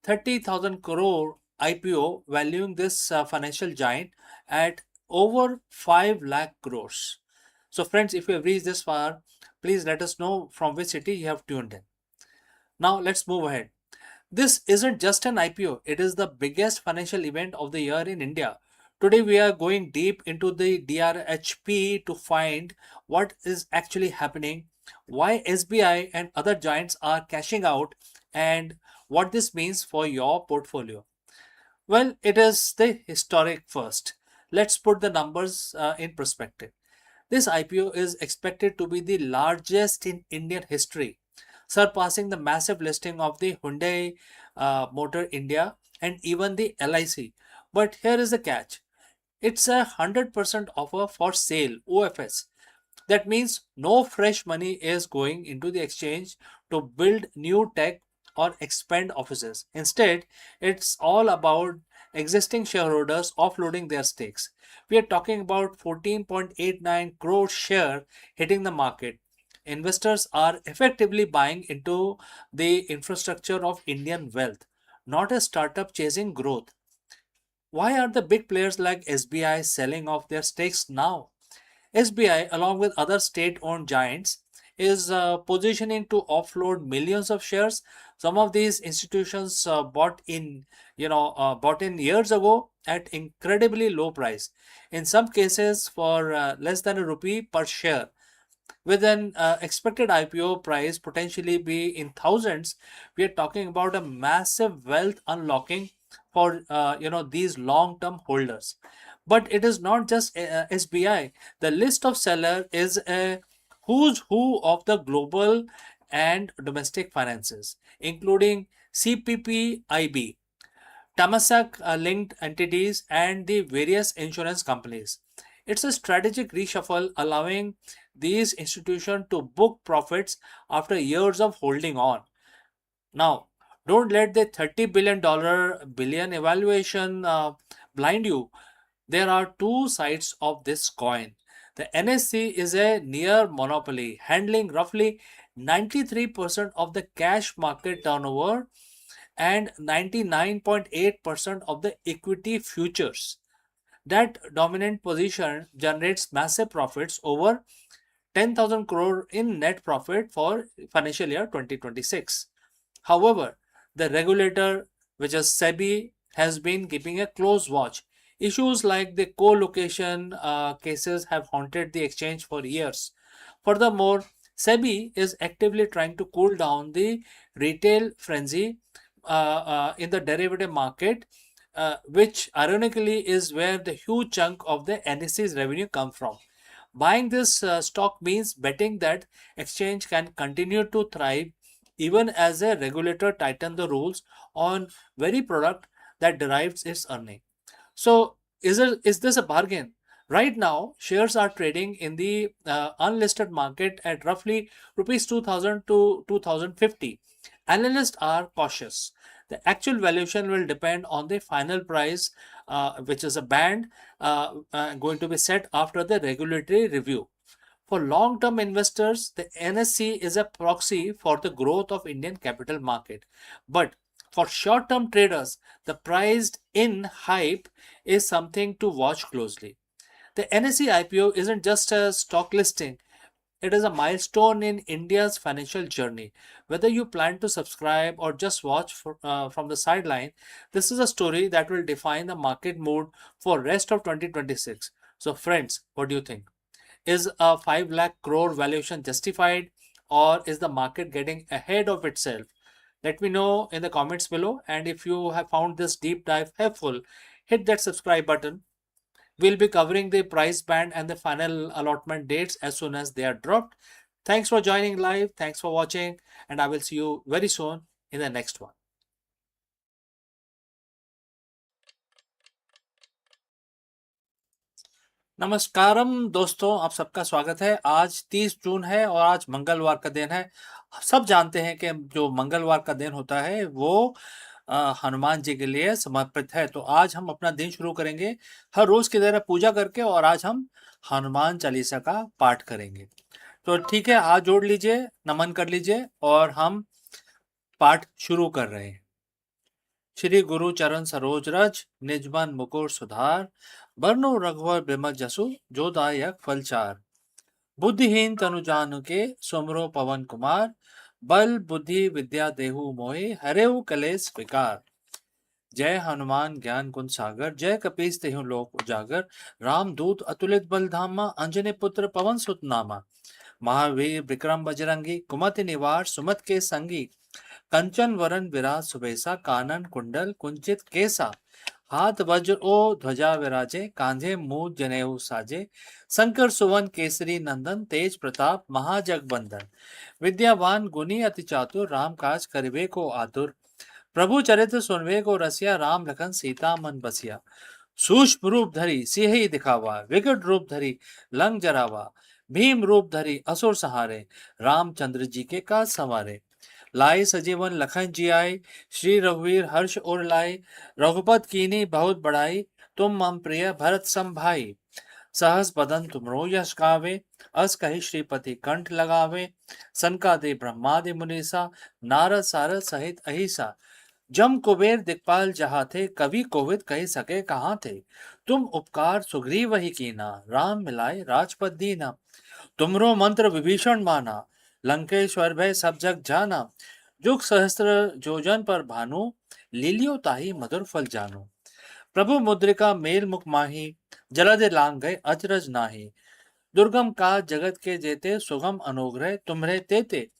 A: 30,000 crore IPO valuing this financial giant at over 5 lakh crores. So friends, if you have reached this far, please let us know from which city you have tuned in. Now let's move ahead. This isn't just an IPO, it is the biggest financial event of the year in India. Today, we are going deep into the DRHP to find what is actually happening, why SBI and other giants are cashing out, and what this means for your portfolio. Well, it is the historic first. Let's put the numbers in perspective. This IPO is expected to be the largest in Indian history, surpassing the massive listing of the Hyundai Motor India and even the LIC. But here is the catch. It's 100% offer for sale, OFS. That means no fresh money is going into the exchange to build new tech or expand offices. Instead, it's all about existing shareholders offloading their stakes. We are talking about 14.89 crore share hitting the market. Investors are effectively buying into the infrastructure of Indian wealth, not a startup chasing growth. Why are the big players like SBI selling off their stakes now? SBI, along with other state-owned giants, is positioning to offload millions of shares. Some of these institutions bought in years ago at incredibly low price. In some cases, for less than a rupee per share. With an expected IPO price potentially be in thousands, we are talking about a massive wealth unlocking for these long-term holders. But it is not just SBI. The list of seller is a who's who of the global and domestic finances, including CPPIB, Tamasak linked entities, and the various insurance companies. It's a strategic reshuffle allowing these institutions to book profits after years of holding on. Now, don't let the $30 billion evaluation blind you. There are two sides of this coin. The NSC is a near monopoly, handling roughly 93% of the cash market turnover and 99.8% of the equity futures. That dominant position generates massive profits, over 10,000 crore in net profit for financial year 2026. However, the regulator, which is SEBI, has been keeping a close watch. Issues like the co-location cases have haunted the exchange for years. Furthermore, SEBI is actively trying to cool down the retail frenzy in the derivative market, which ironically is where the huge chunk of the NSE's revenue comes from. Buying this stock means betting that exchange can continue to thrive even as a regulator tighten the rules on very product that derives its earning. So is this a bargain? Right now, shares are trading in the unlisted market at roughly rupees 2000 to 2050. Analysts are cautious. The actual valuation will depend on the final price, which is a band going to be set after the regulatory review. For long-term investors, the NSE is a proxy for the growth of Indian capital market. But for short-term traders, the priced in hype is something to watch closely. The NSE IPO isn't just a stock listing, it is a milestone in India's financial journey. Whether you plan to subscribe or just watch from the sideline, this is a story that will define the market mood for rest of 2026. So friends, what do you think? Is a 5 lakh crore valuation justified, or is the market getting ahead of itself? Let me know in the comments below, and if you have found this deep dive helpful, hit that subscribe button. We'll be covering the price band and the final allotment dates as soon as they are dropped. Thanks for joining live. Thanks for watching, and I will see you very soon in the next one. नमस्कारम दोस्तों, आप सबका स्वागत है। आज 30 जून है और आज मंगलवार का दिन है। सब जानते हैं कि जो मंगलवार का दिन होता है वो हनुमान जी के लिए समर्पित है। तो आज हम अपना दिन शुरू करेंगे हर रोज की तरह पूजा करके, और आज हम हनुमान चालीसा का पाठ करेंगे। तो ठीक है, हाथ जोड़ लीजिए, नमन कर लीजिए और हम पाठ शुरू कर रहे हैं। श्री गुरु चरण सरोज रज, निजमन मुकुर सुधार, बरनो रघुवर बिमल जसु, जो दायक फलचार। बुद्धिहीन तनु जानुके, सुमरो पवन कुमार, बल बुद्धि विद्या देहु मोहि, हरेउ कलेस विकार। जय हनुमान ज्ञान गुण सागर, जय कपीस तेहु लोक उजागर, राम दूत अतुलित बल धामा, अंजनी पुत्र पवन सुत नामा। महावीर विक्रम बजरंगी, कुमति निवार सुमत के संगी, कंचन वरन विराज सुबेसा, कानन कुंडल कुंचित केसा। हाथ वज्र ओ ध्वजा विराजे, कांधे मूज जनेऊ साजे, शंकर सुवन केसरी नंदन, तेज प्रताप महाजगबंदन। विद्यावान गुणी अति चातुर, राम काज करिबे को आतुर। प्रभु चरित्र सुनवे को रसिया, राम लखन सीता मन बसिया। सूक्ष्म रूप धरी सिंह दिखावा, विकट रूप धरी लंग जरावा। भीम रूप धरी असुर सहारे, रामचंद्र जी के काज संवारे। लाए सजीवन लखन जी आए, श्री रघुवीर हर्ष उर लाए। रघुपत कीनी बहुत बड़ाई, तुम मम प्रिय भरत सम भाई। सहस बदन तुमरो यश गावे, अस कहि श्रीपति कंठ लगावे। सनकादि ब्रह्मादि मुनीसा, नारद सारद सहित अहिसा। जम कुबेर दिक्पाल जहाँ थे, कवि कोविद कह सके कहाँ थे। तुम उपकार सुग्रीव ही कीना, राम मिलाए राजपद दीना। तुमरो मंत्र विभीषण माना, लंकेश्वर भय सब जग जाना। जुग सहस्त्र जोजन पर भानु, लीलियो ताही मधुर फल जानो। प्रभु मुद्रिका मेल मुख माही, जलधि लांग गए अचरज नाही। दुर्गम काज जगत के जेते, सुगम अनुग्रह तुम्हरे तेते।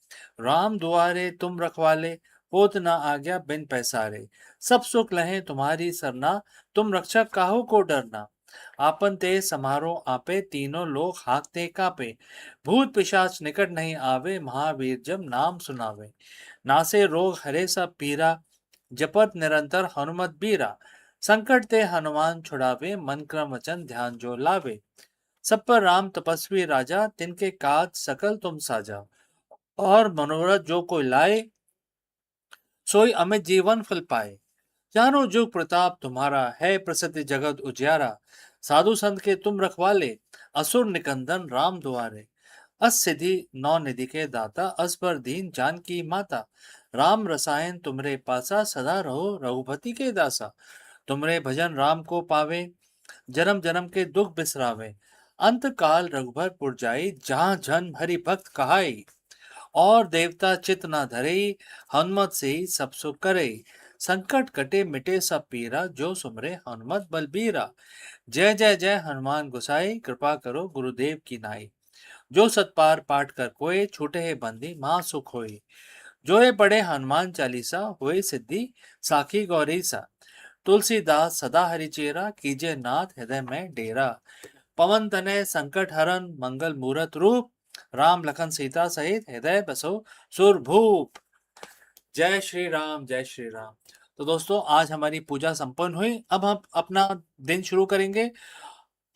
A: राम दुआरे तुम रखवाले, होत न आज्ञा बिन पैसारे। सब सुख लहे तुम्हारी सरना, तुम रक्षक काहू को डरना। आपन ते समारो आपे, तीनों लोग हाँकते कापे। भूत पिशाच निकट नहीं आवे, महावीर जब नाम सुनावे। नासे रोग हरे सब पीरा, जपत निरंतर हनुमत बीरा। संकट ते हनुमान छुड़ावे, मन क्रम वचन ध्यान जो लावे। सब पर राम तपस्वी राजा, तिनके काज सकल तुम साजा। और मनोरथ जो कोई लाए, सोई अमित जीवन फल पाए। जानो जुग प्रताप तुम्हारा, है प्रसिद्ध जगत उजियारा। साधु संत के तुम रखवाले, असुर निकंदन राम दुआरे। अस सिद्धि नौ निधि के दाता, अस पर दीन जान की माता। राम रसायन तुमरे पासा, सदा रहो रघुपति के दासा। तुमरे भजन राम को पावे, जन्म जन्म के दुख बिसरावे। अंत काल रघुबर पुर जाई, जहाँ जन हरि भक्त कहाई। और देवता चित न धरे, हनुमत से ही सब सुख करे। संकट कटे मिटे सब पीरा, जो सुमरे हनुमत बलबीरा। जय जय जय हनुमान गोसाई, कृपा करो गुरुदेव की नाई। जो सतपार पाठ कर कोय, छूटे है बंदी महा सुख होय। जो ये पढ़े हनुमान चालीसा, होए सिद्धि साखी गौरी सा। तुलसीदास सदा हरिचेरा, कीजे नाथ हृदय में डेरा। पवन तनय संकट हरन, मंगल मूरत रूप। राम लखन सीता सहित हृदय बसो सुरभूप। जय श्री राम, जय श्री राम। तो दोस्तों, आज हमारी पूजा संपन्न हुई। अब हम अपना दिन शुरू करेंगे।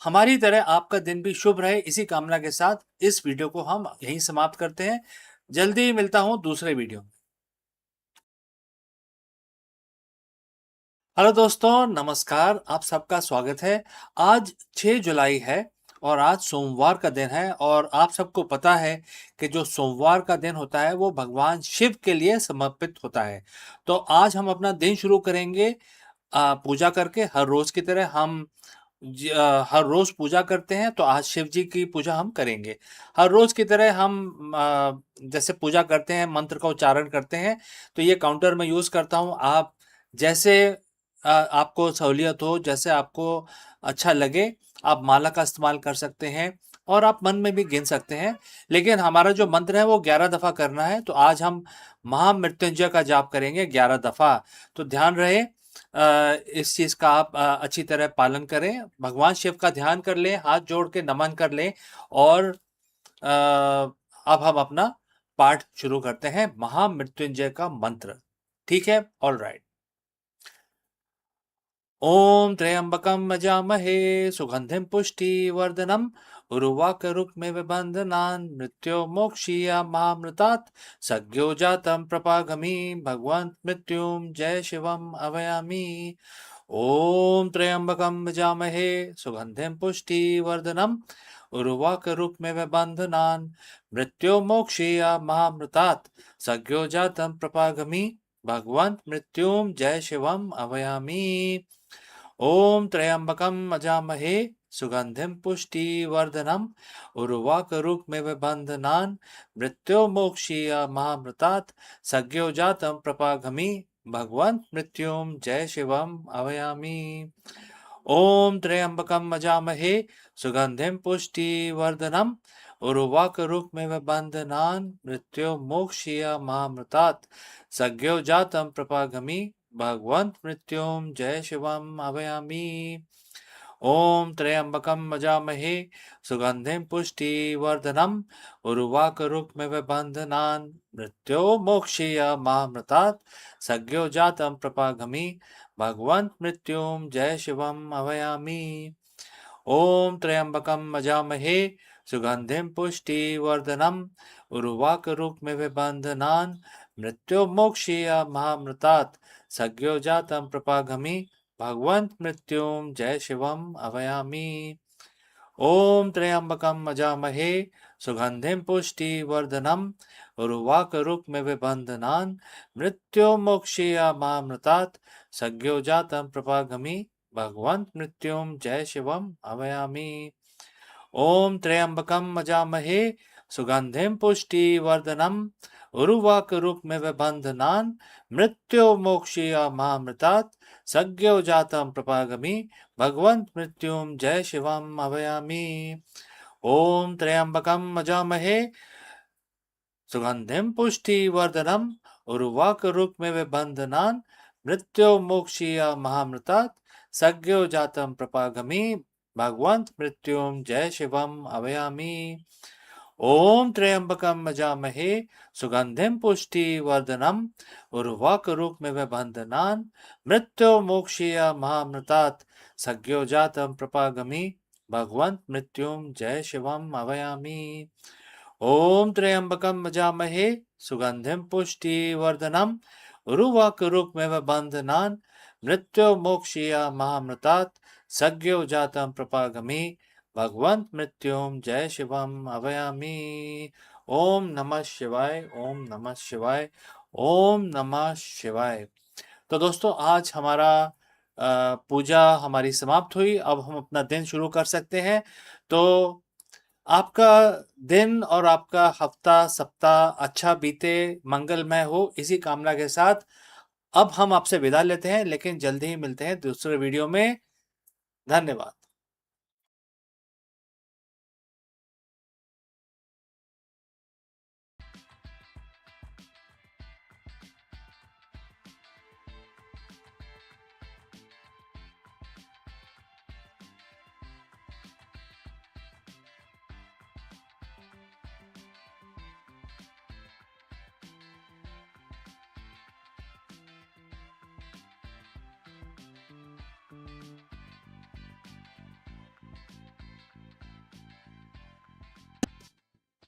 A: हमारी तरह आपका दिन भी शुभ रहे, इसी कामना के साथ इस वीडियो को हम यहीं समाप्त करते हैं। जल्दी मिलता हूं दूसरे वीडियो में। हेलो दोस्तों, नमस्कार। आप सबका स्वागत है। आज 6 जुलाई है और आज सोमवार का दिन है। और आप सबको पता है कि जो सोमवार का दिन होता है वो भगवान शिव के लिए समर्पित होता है। तो आज हम अपना दिन शुरू करेंगे पूजा करके। हर रोज की तरह हम हर रोज पूजा करते हैं, तो आज शिव जी की पूजा हम करेंगे। हर रोज की तरह हम जैसे पूजा करते हैं, मंत्र का उच्चारण करते हैं। तो ये काउंटर मैं यूज करता हूँ। आप जैसे आपको सहूलियत हो, जैसे आपको अच्छा लगे, आप माला का इस्तेमाल कर सकते हैं और आप मन में भी गिन सकते हैं। लेकिन हमारा जो मंत्र है वो 11 दफा करना है। तो आज हम महामृत्युंजय का जाप करेंगे 11 दफा। तो ध्यान रहे, इस चीज का आप अच्छी तरह पालन करें। भगवान शिव का ध्यान कर लें, हाथ जोड़ के नमन कर लें। और अब हम अपना पाठ शुरू करते हैं, महामृत्युंजय का मंत्र। ठीक है, ऑल राइट। ओम त्र्यंबकं यजामहे, सुगंधिं पुष्टिवर्धनम्, उर्वारुकमिव बन्धनान्, मृत्योर्मोक्षीयमामृतात्। सद्यो जातं प्रपागामि, भगवन् मृत्युं जय शिवम् आवाहयामि। ओम त्र्यंबकं यजामहे, सुगंधिं पुष्टिवर्धनम्, उर्वारुकमिव बन्धनान्, मृत्योर्मोक्षीयमामृतात्। सद्यो जातं प्रपागामि, भगवन्त मृत्युम जय शिवम अभयामी। ओम त्र्यंबकम अजामहे सुगंधिम पुष्टिवर्धनम उर्वाकरुक्मिव बंधनान् मृत्योर्मोक्षीय महामृतात् सज्ञो जातं प्रपाघमि भगवन्त मृत्युम जय शिवम अभयामी। ओम त्र्यंबकम अजामहे सुगंधिम पुष्टिवर्धनम उर्वाकरुक्मिव बंधनान् मृत्योर्मोक्षीय महामृतात् सज्ञो जातं प्रपाघमि भगवन्त मृत्युम जय शिवम अभयामी। ओम त्र्यंबकम अजामहे सुगंधिम पुष्टिवर्धनम उर्वाकरुक्मिव बंधनान् मृत्योर्मोक्षीय महामृतात् सज्ञो जातं प्रपाघमि भगवन्त मृत्युम जय शिवम अभयामी। ओम त्र्यंबकम अजामहे सुगंधिम पुष्टिवर्धनम उर्वाकरुक्मिव बंधनान् मृत्योर्मोक्षीय महामृतात् सज्ञो जातं प्रपाघमि भगवन्त मृत्युम जय शिवम अभयामी। ओम त्र्यंबकम अजामहे सुगंधिम पुष्टिवर्धनम उर्वाकरुक्मिव बंधनान् मृत्योर्मोक्षीय महामृतात् सज्ञो जातं प्रपाघमि भगवन्त मृत्युम जय शिवम अभयामी। ओम त्र्यंबकम अजामहे सुगंधिम पुष्टिवर्धनम उर्वाकरुक्मिव बंधनान् मृत्योर्मोक्षीय महामृतात् सज्ञो जातं प्रपाघमि भगवन्त मृत्युम जय शिवम अभयामी। ओम त्र्यंबकम अजामहे सुगंधिम पुष्टिवर्धनम उर्वाकरुक्मिव बंधनान् मृत्योर्मोक्षीय महामृतात् सज्ञो जातं प्रपाघमि भगवन्त मृत्युम जय शिवम अभयामी। ओम त्र्यंबकम अजामहे सुगंधिम पुष्टिवर्धनम उर्वाकरुक्मिव बंधनान् मृत्योर्मोक्षीय महामृतात् सज्ञो जातं प्रपाघमि भगवन्त मृत्युम जय शिवम अभयामी। ओम त्र्यंबकम अजामहे सुगंधिम पुष्टिवर्धनम उर्वाकरुक्मिव बंधनान् मृत्योर्मोक्षीय महामृतात् सज्ञो जातं प्रपाघमि भगवन्त मृत्युम जय शिवम अभयामी। ओम नमः शिवाय, ओम नमः शिवाय, ओम नमः शिवाय। तो दोस्तों, आज हमारा पूजा हमारी समाप्त हुई। अब हम अपना दिन शुरू कर सकते हैं। तो आपका दिन और आपका हफ्ता सप्ताह अच्छा बीते, मंगलमय हो, इसी कामना के साथ अब हम आपसे विदा लेते हैं, लेकिन जल्दी ही मिलते हैं दूसरे वीडियो में। धन्यवाद।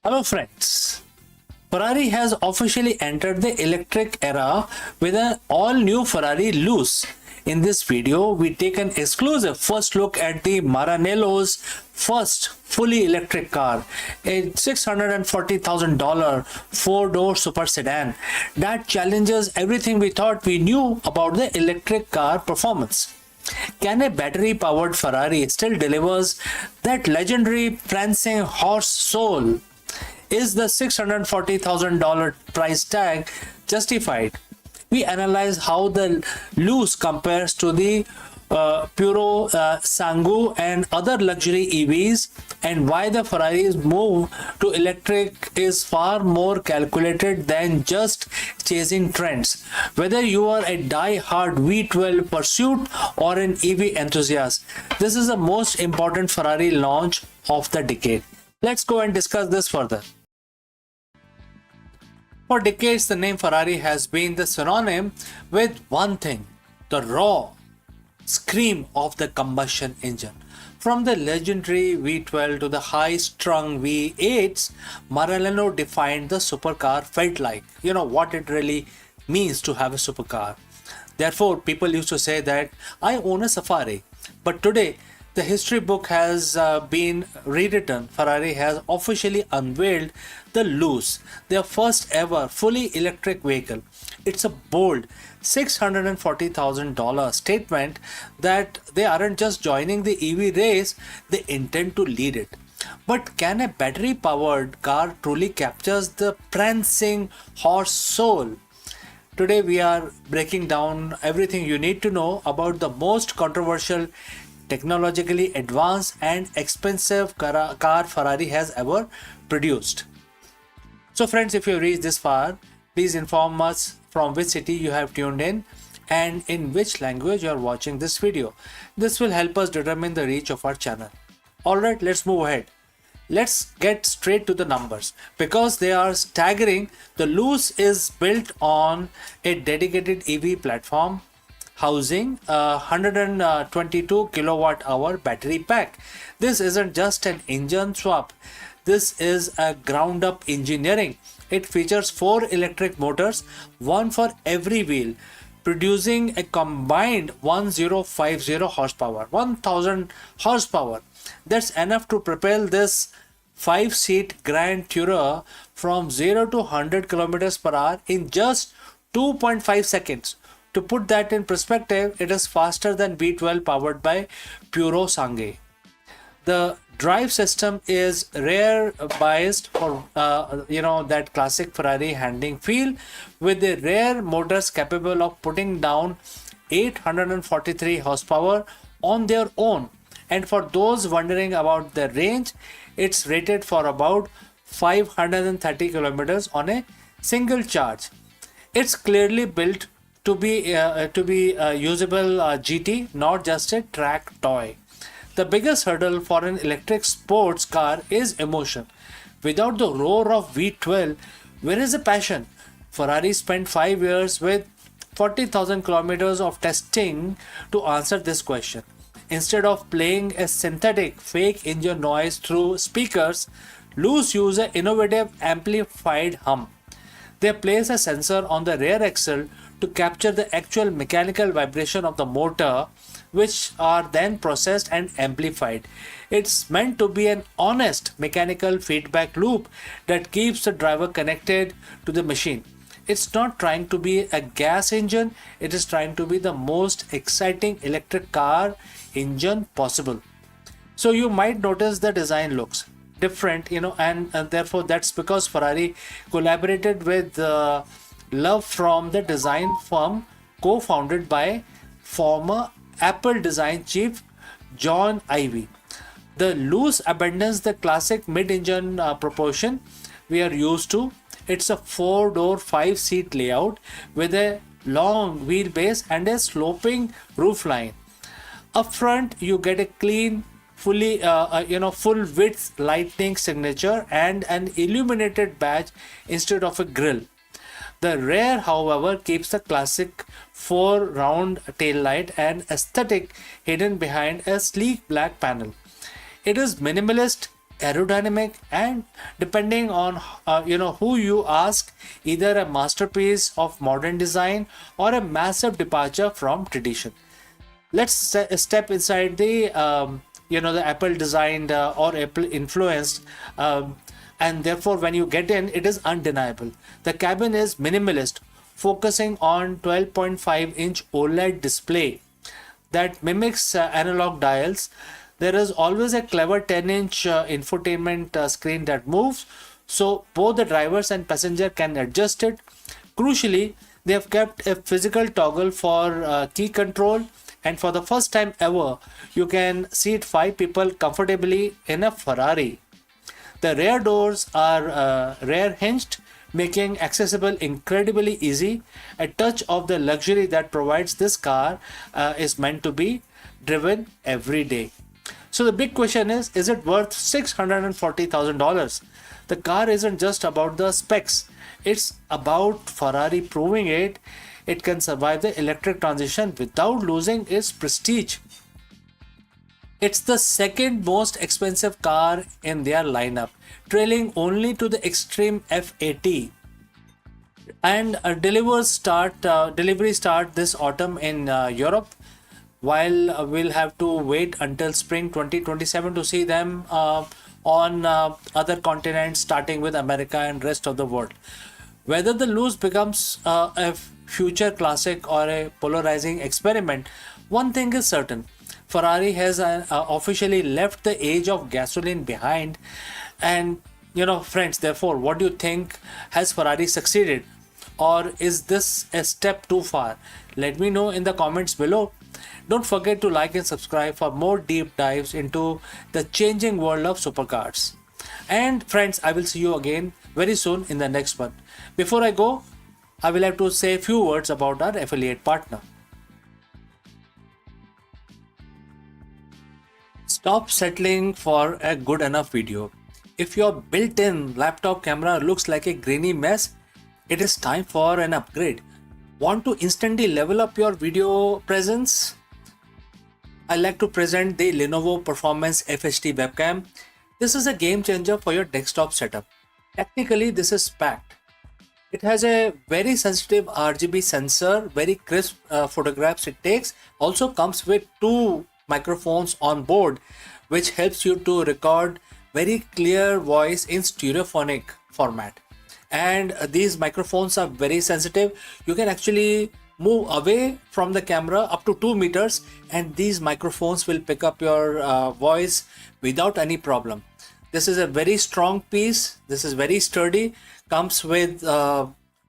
A: Hello friends. Ferrari has officially entered the electric era with an all-new Ferrari Luce. In this video, we take an exclusive first look at the Maranello's first fully electric car, a $640,000 four-door super sedan that challenges everything we thought we knew about the electric car performance. Can a battery-powered Ferrari still delivers that legendary prancing horse soul? Is the $640,000 price tag justified? We analyze how the Luce compares to the Puro Sangu and other luxury EVs, and why the Ferrari's move to electric is far more calculated than just chasing trends. Whether you are a die-hard V12 pursuit or an EV enthusiast, this is the most important Ferrari launch of the decade. Let's go and discuss this further. For decades, the name Ferrari has been the synonym with one thing: the raw scream of the combustion engine. From the legendary V12 to the high-strung V8s, Maranello defined the supercar felt like. You know what it really means to have a supercar. Therefore, people used to say that I own a Safari. But today, the history book has been rewritten. Ferrari has officially unveiled the Luce, their first ever fully electric vehicle. It's a bold $640,000 statement that they aren't just joining the EV race, they intend to lead it. But can a battery powered car truly captures the prancing horse soul? Today we are breaking down everything you need to know about the most controversial, technologically advanced and expensive car Ferrari has ever produced. So friends, if you reached this far, please inform us from which city you have tuned in and in which language you are watching this video. This will help us determine the reach of our channel. Alright, let's move ahead. Let's get straight to the numbers because they are staggering. The Luce is built on a dedicated EV platform housing a 122 kilowatt hour battery pack. This isn't just an engine swap. This is a ground up engineering. It features 4 electric motors, one for every wheel, producing a combined 1050 horsepower, 1000 horsepower. That's enough to propel this 5-seat Grand Tourer from 0 to 100 kilometers per hour in just 2.5 seconds. To put that in perspective, it is faster than V12 powered by Puro Sangue. The drive system is rear biased for that classic Ferrari handling feel, with the rear motors capable of putting down 843 horsepower on their own. And for those wondering about the range, it's rated for about 530 kilometers on a single charge. It's clearly built to be usable GT, not just a track toy. The biggest hurdle for an electric sports car is emotion. Without the roar of V12, where is the passion? Ferrari spent 5 years with 40,000 kilometers of testing to answer this question. Instead of playing a synthetic fake engine noise through speakers, Luce use an innovative amplified hum. They place a sensor on the rear axle to capture the actual mechanical vibration of the motor, which are then processed and amplified. It's meant to be an honest mechanical feedback loop that keeps the driver connected to the machine. It's not trying to be a gas engine, it is trying to be the most exciting electric car engine possible. So you might notice the design looks different, and therefore that's because Ferrari collaborated with love from the design firm co-founded by former Apple design chief John Ive. The Luce abandons the classic mid-engine proportion we are used to. It's a 4-door, 5-seat layout with a long wheelbase and a sloping roofline. Up front, you get a clean, fully, full width lightning signature and an illuminated badge instead of a grille. The rear, however, keeps the classic 4-round taillight and aesthetic hidden behind a sleek black panel. It is minimalist, aerodynamic, and depending on who you ask, either a masterpiece of modern design or a massive departure from tradition. Let's step inside the the Apple designed or Apple influenced, and therefore when you get in, it is undeniable. The cabin is minimalist, focusing on 12.5-inch OLED display that mimics analog dials. There is always a clever 10-inch infotainment screen that moves, so both the drivers and passenger can adjust it. Crucially, they have kept a physical toggle for key control, and for the first time ever, you can seat 5 people comfortably in a Ferrari. The rear doors are rear hinged, making accessible incredibly easy. A touch of the luxury that provides this car is meant to be driven every day. So the big question is it worth $640,000? The car isn't just about the specs, it's about Ferrari proving it can survive the electric transition without losing its prestige. It's the second most expensive car in their lineup, trailing only to the Extreme F80. And deliveries start this autumn in Europe. while we'll have to wait until spring 2027 to see them on other continents, starting with America and rest of the world. Whether the lose becomes a future classic or a polarizing experiment, one thing is certain: Ferrari has officially left the age of gasoline behind. And friends, therefore, what do you think? Has Ferrari succeeded, or is this a step too far? Let me know in the comments below. Don't forget to like and subscribe for more deep dives into the changing world of supercars. And friends, I will see you again very soon in the next one. Before I go, I will have to say a few words about our affiliate partner. Stop settling for a good enough video. If your built-in laptop camera looks like a grainy mess, it is time for an upgrade. Want to instantly level up your video presence? I like to present the Lenovo Performance FHD webcam. This is a game changer for your desktop setup. Technically, this is packed. It has a very sensitive RGB sensor, very crisp photographs it takes. Also comes with two microphones on board, which helps you to record very clear voice in stereophonic format. And these microphones are very sensitive. You can actually move away from the camera up to 2 meters, and these microphones will pick up your voice without any problem. This is a very strong piece. This is very sturdy. Comes with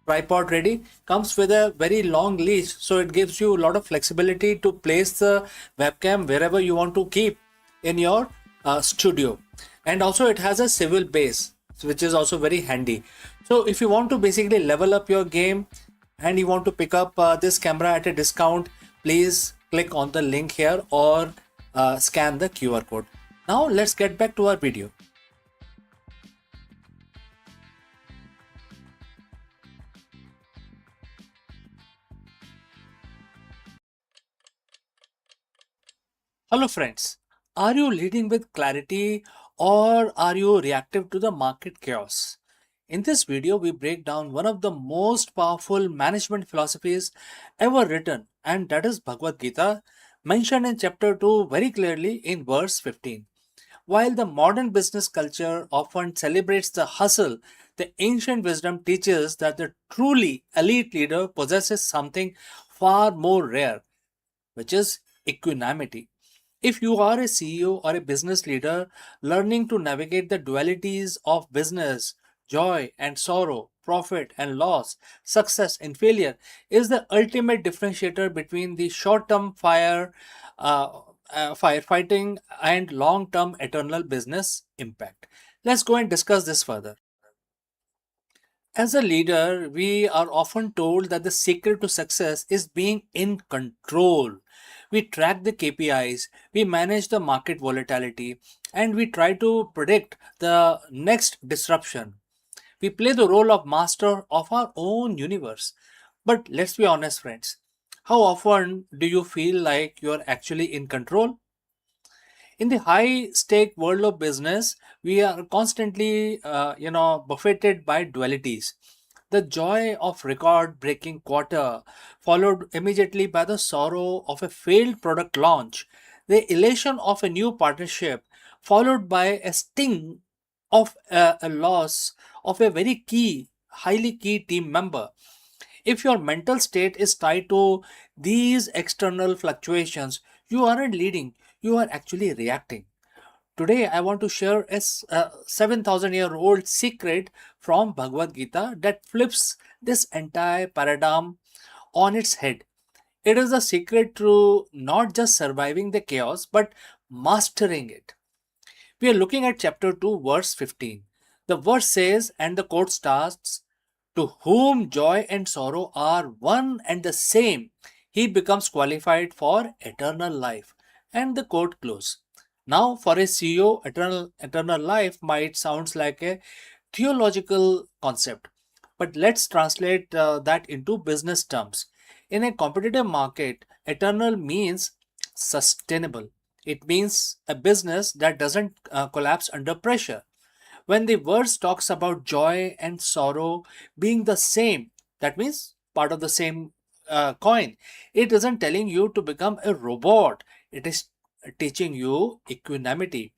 A: tripod ready. Comes with a very long leash, so it gives you a lot of flexibility to place the webcam wherever you want to keep in your studio. And also it has a swivel base, which is also very handy. So if you want to basically level up your game and you want to pick up this camera at a discount, please click on the link here or scan the QR code. Now let's get back to our video. Hello friends, are you leading with clarity or are you reactive to the market chaos? In this video, we break down one of the most powerful management philosophies ever written, and that is Bhagavad Gita, mentioned in chapter 2 very clearly in verse 15. While the modern business culture often celebrates the hustle, the ancient wisdom teaches that the truly elite leader possesses something far more rare, which is equanimity. If you are a CEO or a business leader learning to navigate the dualities of business, joy and sorrow, profit and loss, success and failure is the ultimate differentiator between the short-term firefighting and long-term eternal business impact. Let's go and discuss this further. As a leader, we are often told that the secret to success is being in control. We track the KPIs, we manage the market volatility, and we try to predict the next disruption. We play the role of master of our own universe. But let's be honest, friends. How often do you feel like you're actually in control? In the high stake world of business, we are constantly buffeted by dualities: the joy of record breaking quarter followed immediately by the sorrow of a failed product launch, the elation of a new partnership followed by a sting of a loss of a very highly key team member. If your mental state is tied to these external fluctuations, you aren't leading, you are actually reacting. Today, I want to share a 7,000-year-old secret from Bhagavad Gita that flips this entire paradigm on its head. It is the secret to not just surviving the chaos, but mastering it. We are looking at chapter 2, verse 15. The verse says, and the quote starts, to whom joy and sorrow are one and the same, he becomes qualified for eternal life. And the quote close. Now, for a CEO, eternal life might sound like a theological concept, but let's translate that into business terms. In a competitive market, eternal means sustainable. It means a business that doesn't collapse under pressure. When the verse talks about joy and sorrow being the same, that means part of the same coin. It isn't telling you to become a robot. It is teaching you equanimity.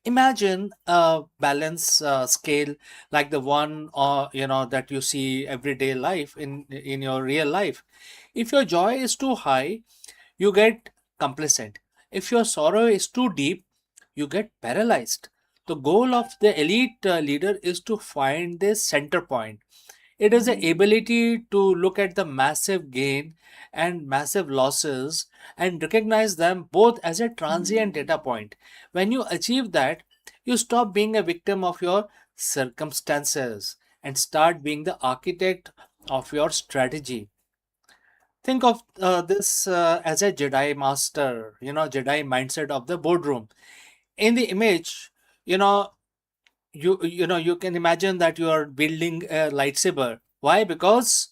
A: Imagine a balance scale like the one that you see everyday life in your real life. If your joy is too high, you get complacent. If your sorrow is too deep, you get paralyzed. The goal of the elite leader is to find this center point. It is the ability to look at the massive gain and massive losses and recognize them both as a transient data point. When you achieve that, you stop being a victim of your circumstances and start being the architect of your strategy. Think of this as a Jedi master, Jedi mindset of the boardroom. In the image, you know, you can imagine that you are building a lightsaber. Why? Because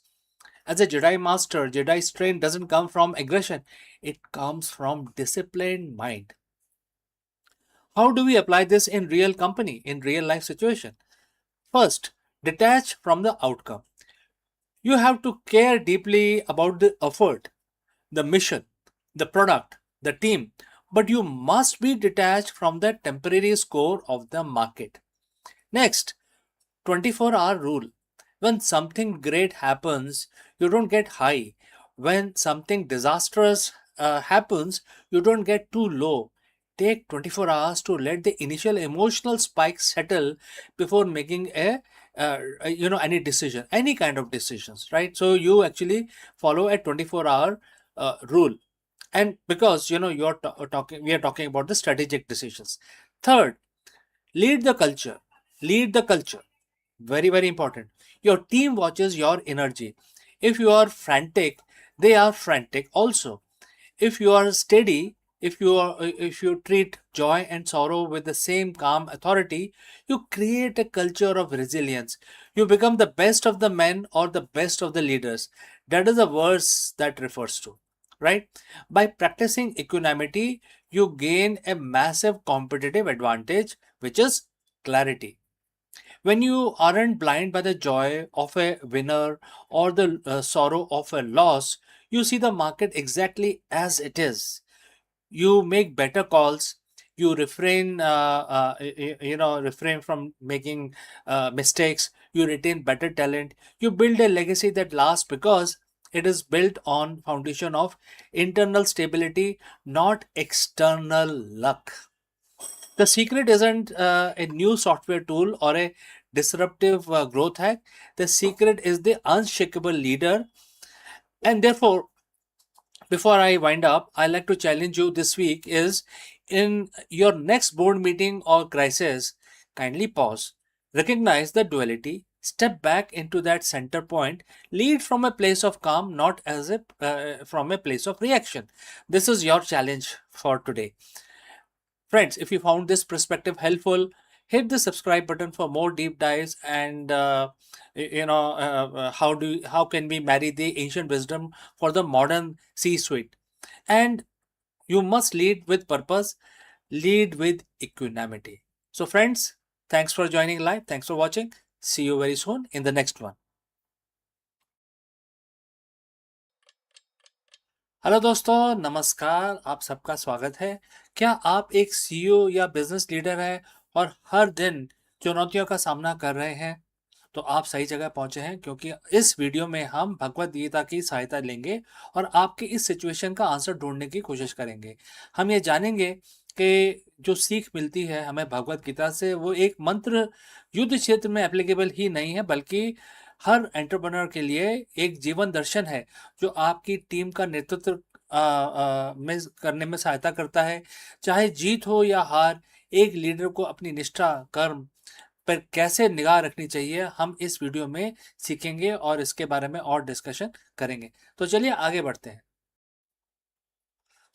A: as a Jedi master, Jedi strength doesn't come from aggression; it comes from disciplined mind. How do we apply this in real company, in real life situation? First, detach from the outcome. You have to care deeply about the effort, the mission, the product, the team, but you must be detached from the temporary score of the market. Next, 24-hour rule. When something great happens, you don't get high. When something disastrous happens, you don't get too low. Take 24 hours to let the initial emotional spike settle before making any decision, any kind of decisions, right? So you actually follow a 24-hour rule. And because you're talking we are talking about the strategic decisions. Third, lead the culture. Lead the culture. Very, very important. Your team watches your energy. If you are frantic, they are frantic also. If you are steady, if you treat joy and sorrow with the same calm authority, you create a culture of resilience. You become the best of the men or the best of the leaders. That is a verse that refers to, right? By practicing equanimity, you gain a massive competitive advantage, which is clarity. When you aren't blind by the joy of a winner or the sorrow of a loss, you see the market exactly as it is. You make better calls. You refrain from making mistakes. You retain better talent. You build a legacy that lasts because it is built on foundation of internal stability, not external luck. The secret isn't a new software tool or a disruptive growth hack. The secret is the unshakable leader. And therefore, before I wind up, I like to challenge you this week is in your next board meeting or crisis, kindly pause, recognize the duality, step back into that center point, lead from a place of calm, not as a from a place of reaction. This is your challenge for today. Friends, if you found this perspective helpful, hit the subscribe button for more deep dives and how can we marry the ancient wisdom for the modern C-suite? And you must lead with purpose, lead with equanimity. So, friends, thanks for joining live. Thanks for watching. See you very soon in the next one. Hello दोस्तों, नमस्कार। आप सबका स्वागत है। क्या आप एक CEO या बिजनेस लीडर हैं और हर दिन चुनौतियों का सामना कर रहे हैं? तो आप सही जगह पहुंचे हैं, क्योंकि इस वीडियो में हम भगवत गीता की सहायता लेंगे और आपकी इस सिचुएशन का आंसर ढूंढने की कोशिश करेंगे। हम ये जानेंगे कि जो सीख मिलती है हमें भगवत गीता से, वो एक मंत्र युद्ध क्षेत्र में एप्लीकेबल ही नहीं है, बल्कि हर एंटरप्रेन्योर के लिए एक जीवन दर्शन है जो आपकी टीम का नेतृत्व में करने में सहायता करता है। चाहे जीत हो या हार, एक लीडर को अपनी निष्ठा, कर्म पर कैसे निगाह रखनी चाहिए, हम इस वीडियो में सीखेंगे और इसके बारे में और डिस्कशन करेंगे। तो चलिए आगे बढ़ते हैं।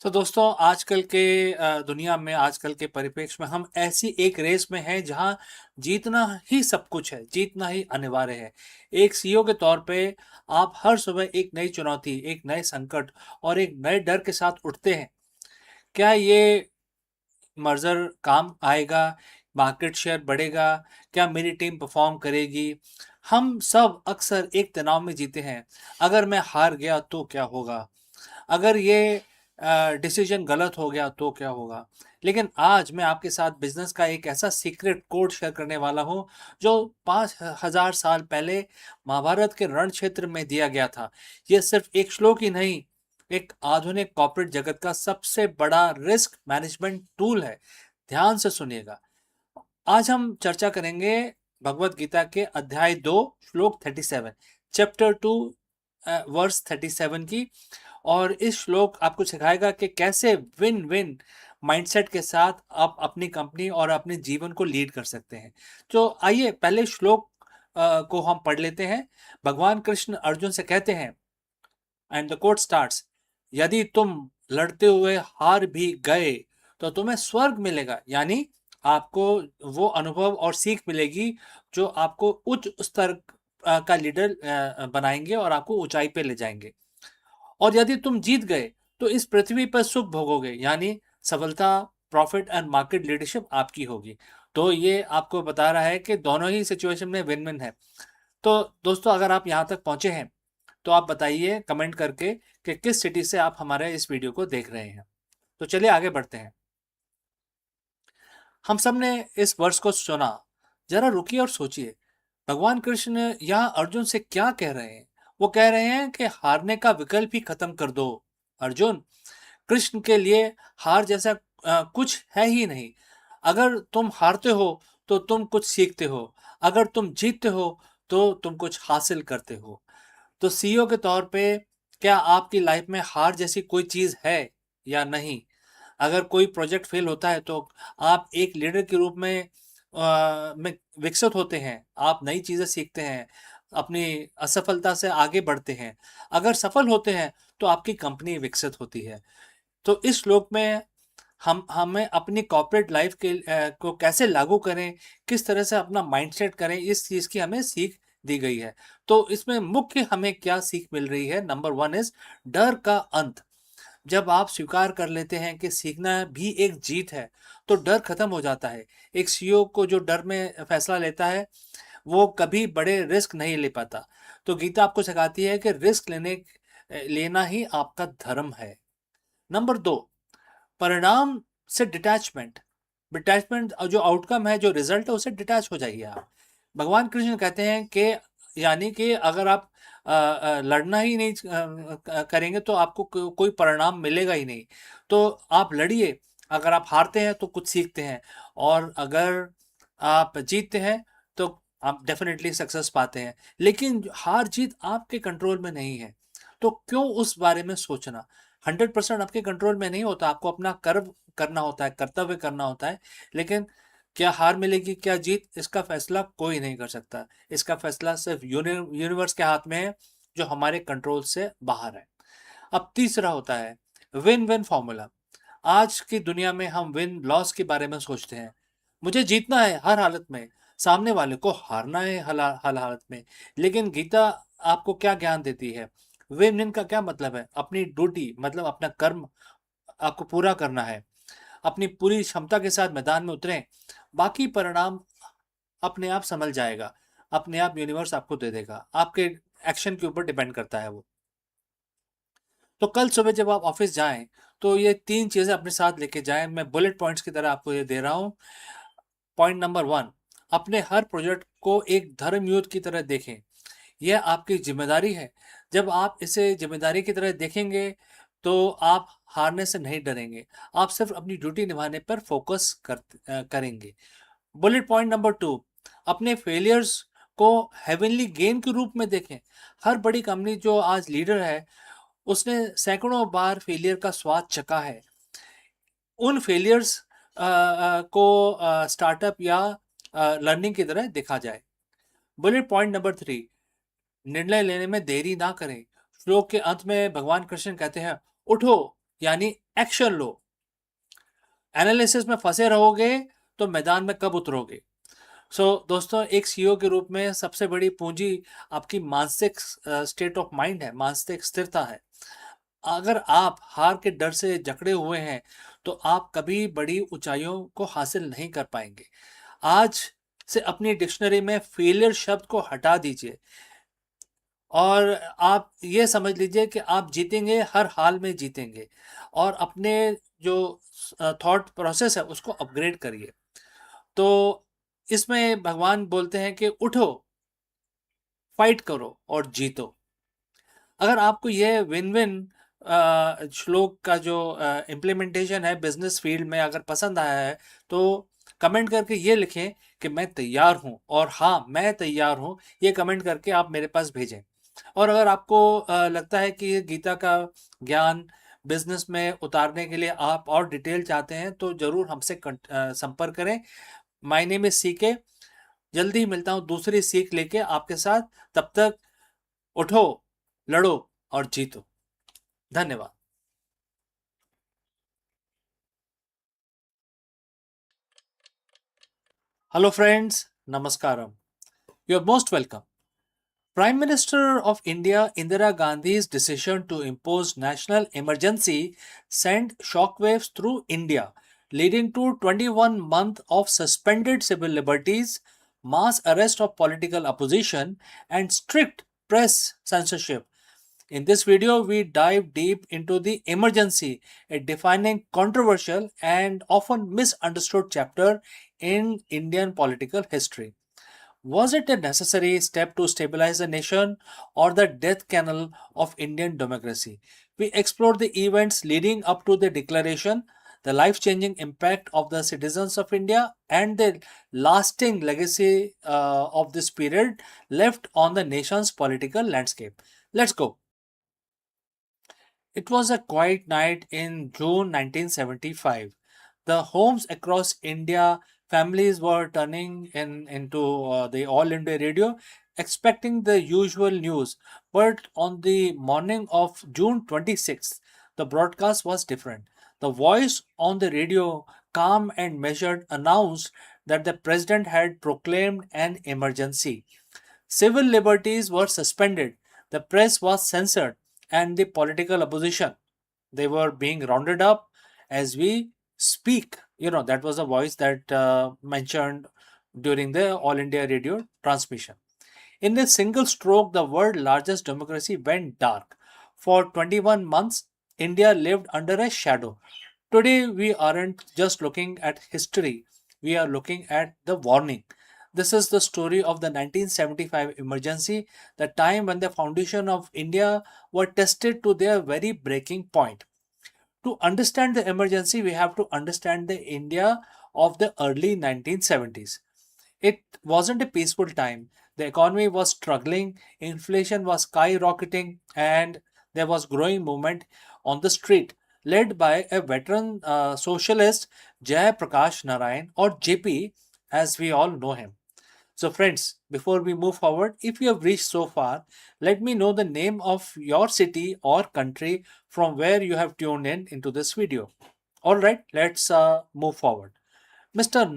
A: तो दोस्तों, आजकल के दुनिया में, आजकल के परिप्रेक्ष्य में हम ऐसी एक रेस में हैं जहां जीतना ही सब कुछ है, जीतना ही अनिवार्य है। एक सीईओ के तौर पे आप हर सुबह एक नई चुनौती, एक नए संकट और एक नए डर के साथ उठते हैं। क्या ये मर्जर काम आएगा? मार्केट शेयर बढ़ेगा? क्या मेरी टीम परफॉर्म करेगी? हम सब अक्सर एक तनाव में जीते हैं, अगर मैं हार गया तो क्या होगा, अगर ये डिसीजन गलत हो गया तो क्या होगा। लेकिन आज मैं आपके साथ बिजनेस का एक ऐसा सीक्रेट कोड शेयर करने वाला हूँ जो 5,000 साल पहले महाभारत के रण क्षेत्र में दिया गया था। ये सिर्फ एक श्लोक ही नहीं, एक आधुनिक कॉर्पोरेट जगत का सबसे बड़ा रिस्क मैनेजमेंट टूल है। ध्यान से सुनिएगा। आज हम चर्चा करेंगे भगवत गीता के अध्याय 2 श्लोक 37, चैप्टर 2 वर्स 37 की। और इस श्लोक आपको सिखाएगा कि कैसे विन विन माइंडसेट के साथ आप अपनी कंपनी और अपने जीवन को लीड कर सकते हैं। तो आइए पहले श्लोक को हम पढ़ लेते हैं। भगवान कृष्ण अर्जुन से कहते हैं, एंड द कोट स्टार्ट्स, यदि तुम लड़ते हुए हार भी गए तो तुम्हें स्वर्ग मिलेगा, यानी आपको वो अनुभव और सीख मिलेगी जो आपको उच्च स्तर का लीडर बनाएंगे और आपको ऊंचाई पे ले जाएंगे। और यदि तुम जीत गए तो इस पृथ्वी पर सुख भोगोगे, यानी सफलता, प्रॉफिट एंड मार्केट लीडरशिप आपकी होगी। तो ये आपको बता रहा है कि दोनों ही सिचुएशन में विन विन है। तो दोस्तों, अगर आप यहाँ तक पहुंचे हैं तो आप बताइए कमेंट करके कि किस सिटी से आप हमारे इस वीडियो को देख रहे हैं। तो चलिए आगे बढ़ते हैं। हम सब ने इस वर्ष को सुना, जरा रुकिए और सोचिए, भगवान कृष्ण यहाँ अर्जुन से क्या कह रहे हैं। वो कह रहे हैं कि हारने का विकल्प ही खत्म कर दो अर्जुन। कृष्ण के लिए हार जैसा कुछ है ही नहीं। अगर तुम हारते हो तो तुम कुछ सीखते हो, अगर तुम जीतते हो तो तुम कुछ हासिल करते हो। तो सीईओ के तौर पे क्या आपकी लाइफ में हार जैसी कोई चीज है या नहीं? अगर कोई प्रोजेक्ट फेल होता है तो आप एक लीडर के रूप में विकसित होते हैं, आप नई चीजें सीखते हैं, अपनी असफलता से आगे बढ़ते हैं। अगर सफल होते हैं तो आपकी कंपनी विकसित होती है। तो इस श्लोक में हम हमें अपनी कॉर्पोरेट लाइफ को कैसे लागू करें, किस तरह से अपना माइंडसेट करें, इस चीज की हमें सीख दी गई है। तो इसमें मुख्य हमें क्या सीख मिल रही है? नंबर 1 इज डर का अंत। जब आप स्वीकार कर लेते हैं कि सीखना भी एक जीत है तो डर खत्म हो जाता है। एक सीईओ को जो डर में फैसला लेता है वो कभी बड़े रिस्क नहीं ले पाता। तो गीता आपको सिखाती है कि रिस्क लेना ही आपका धर्म है। नंबर 2, परिणाम से डिटैचमेंट। डिटैचमेंट जो आउटकम है, जो रिजल्ट है, उससे डिटैच हो जाइए आप। भगवान कृष्ण कहते हैं कि यानी कि अगर आप लड़ना ही नहीं करेंगे तो आपको कोई परिणाम मिलेगा ही नहीं। तो आप लड़िए। अगर आप हारते हैं तो कुछ सीखते हैं, और अगर आप जीतते हैं तो आप डेफिनेटली सक्सेस पाते हैं। लेकिन हार जीत आपके कंट्रोल में नहीं है, तो क्यों उस बारे में सोचना? 100% आपके कंट्रोल में नहीं होता। आपको अपना कर्म करना होता है, कर्तव्य करना होता है। लेकिन क्या हार मिलेगी, क्या जीत, इसका फैसला कोई नहीं कर सकता। इसका फैसला सिर्फ यूनिवर्स के हाथ में है, जो हमारे कंट्रोल से बाहर है। अब तीसरा होता है विन विन फॉर्मूला। आज की दुनिया में हम विन लॉस के बारे में सोचते हैं। मुझे जीतना है हर हालत में, सामने वाले को हारना है हर हालत में। लेकिन गीता आपको क्या ज्ञान देती है? विन विन का क्या मतलब है? अपनी ड्यूटी, मतलब अपना कर्म आपको पूरा करना है। अपनी पूरी क्षमता के साथ मैदान में उतरें, बाकी परिणाम अपने आप संभल जाएगा। अपने आप यूनिवर्स आपको दे देगा। आपके एक्शन के ऊपर डिपेंड करता है वो। तो कल सुबह जब आप ऑफिस जाएं तो ये 3 चीजें अपने साथ लेके जाएं। मैं बुलेट पॉइंट्स की तरह आपको ये दे रहा हूं। पॉइंट नंबर 1, अपने हर प्रोजेक्ट को एक धर्म युद्ध की तरह देखें। यह आपकी जिम्मेदारी है। जब आप इसे जिम्मेदारी की तरह देखेंगे तो आप हारने से नहीं डरेंगे। आप सिर्फ अपनी ड्यूटी निभाने पर फोकस करेंगे। बुलेट पॉइंट नंबर 2, अपने फेलियर्स को हेवनली गेन के रूप में देखें। हर बड़ी कंपनी जो आज लीडर है, उसने सैकड़ों बार फेलियर का स्वाद चखा है। उन फेलियर्स को स्टार्टअप या लर्निंग की तरह देखा जाए। बुलेट पॉइंट नंबर 3, निर्णय लेने में देरी ना करें। श्लोक के अंत में भगवान कृष्ण कहते हैं, उठो, यानी एक्शन लो। एनालिसिस में फंसे रहोगे तो मैदान में कब उतरोगे? दोस्तों, एक सीईओ के रूप में सबसे बड़ी पूंजी आपकी मानसिक स्टेट ऑफ माइंड है, मानसिक स्थिरता है। अगर आप हार के डर से जकड़े हुए हैं तो आप कभी बड़ी ऊंचाइयों को हासिल नहीं कर पाएंगे। आज से अपनी डिक्शनरी में फेलियर शब्द को हटा दीजिए और आप ये समझ लीजिए कि आप जीतेंगे, हर हाल में जीतेंगे और अपने जो थॉट प्रोसेस है उसको अपग्रेड करिए। तो इसमें भगवान बोलते हैं कि उठो, फाइट करो और जीतो। अगर आपको ये विन विन श्लोक का जो इम्प्लीमेंटेशन है बिजनेस फील्ड में अगर पसंद आया है तो कमेंट करके ये लिखें कि मैं तैयार हूँ और हाँ मैं तैयार हूँ, ये कमेंट करके आप मेरे पास भेजें। और अगर आपको लगता है कि गीता का ज्ञान बिजनेस में उतारने के लिए आप और डिटेल चाहते हैं तो ज़रूर हमसे संपर्क करें। My name is CK. जल्दी ही मिलता हूँ दूसरी सीख लेके आपके साथ। तब तक उठो, लड़ो और जीतो। धन्यवाद। Hello friends, Namaskaram. You're most welcome. Prime Minister of India Indira Gandhi's decision to impose national emergency sent shockwaves through India, leading to 21 months of suspended civil liberties, mass arrest of political opposition, and strict press censorship. In this video, we dive deep into the emergency, a defining, controversial, and often misunderstood chapter in Indian political history. Was it a necessary step to stabilize the nation or the death knell of Indian democracy? We explored the events leading up to the declaration, the life changing impact of the citizens of India, and the lasting legacy of this period left on the nation's political landscape. Let's go. It was a quiet night in June 1975. The homes across India, families were turning into the All India radio, expecting the usual news. But on the morning of June 26th, the broadcast was different. The voice on the radio, calm and measured, announced that the president had proclaimed an emergency. Civil liberties were suspended, the press was censored, and the political opposition, they were being rounded up as we speak. That was a voice that mentioned during the All India Radio transmission. In a single stroke, the world's largest democracy went dark. For 21 months, India lived under a shadow. Today, we aren't just looking at history, we are looking at the warning. This is the story of the 1975 emergency, the time when the foundation of India were tested to their very breaking point. To understand the emergency, we have to understand the India of the early 1970s. It wasn't a peaceful time. The economy was struggling, inflation was skyrocketing, and there was growing movement on the street, led by a veteran socialist, Jay Prakash Narayan, or JP, as we all know him. So, friends, before we move forward, if you have reached so far, let me know the name of your city or country from where you have tuned in into this video. All right, let's move forward. Mr.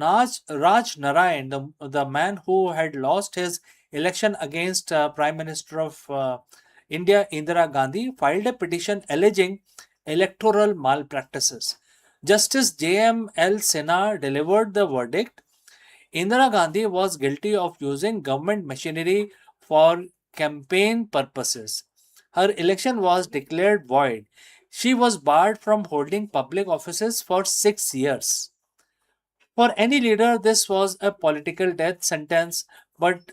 A: Raj Narayan, the man who had lost his election against Prime Minister of India, Indira Gandhi, filed a petition alleging electoral malpractices. Justice J.M.L. Sinha delivered the verdict. Indira Gandhi was guilty of using government machinery for campaign purposes. Her election was declared void. She was barred from holding public offices for 6 years. For any leader, this was a political death sentence, but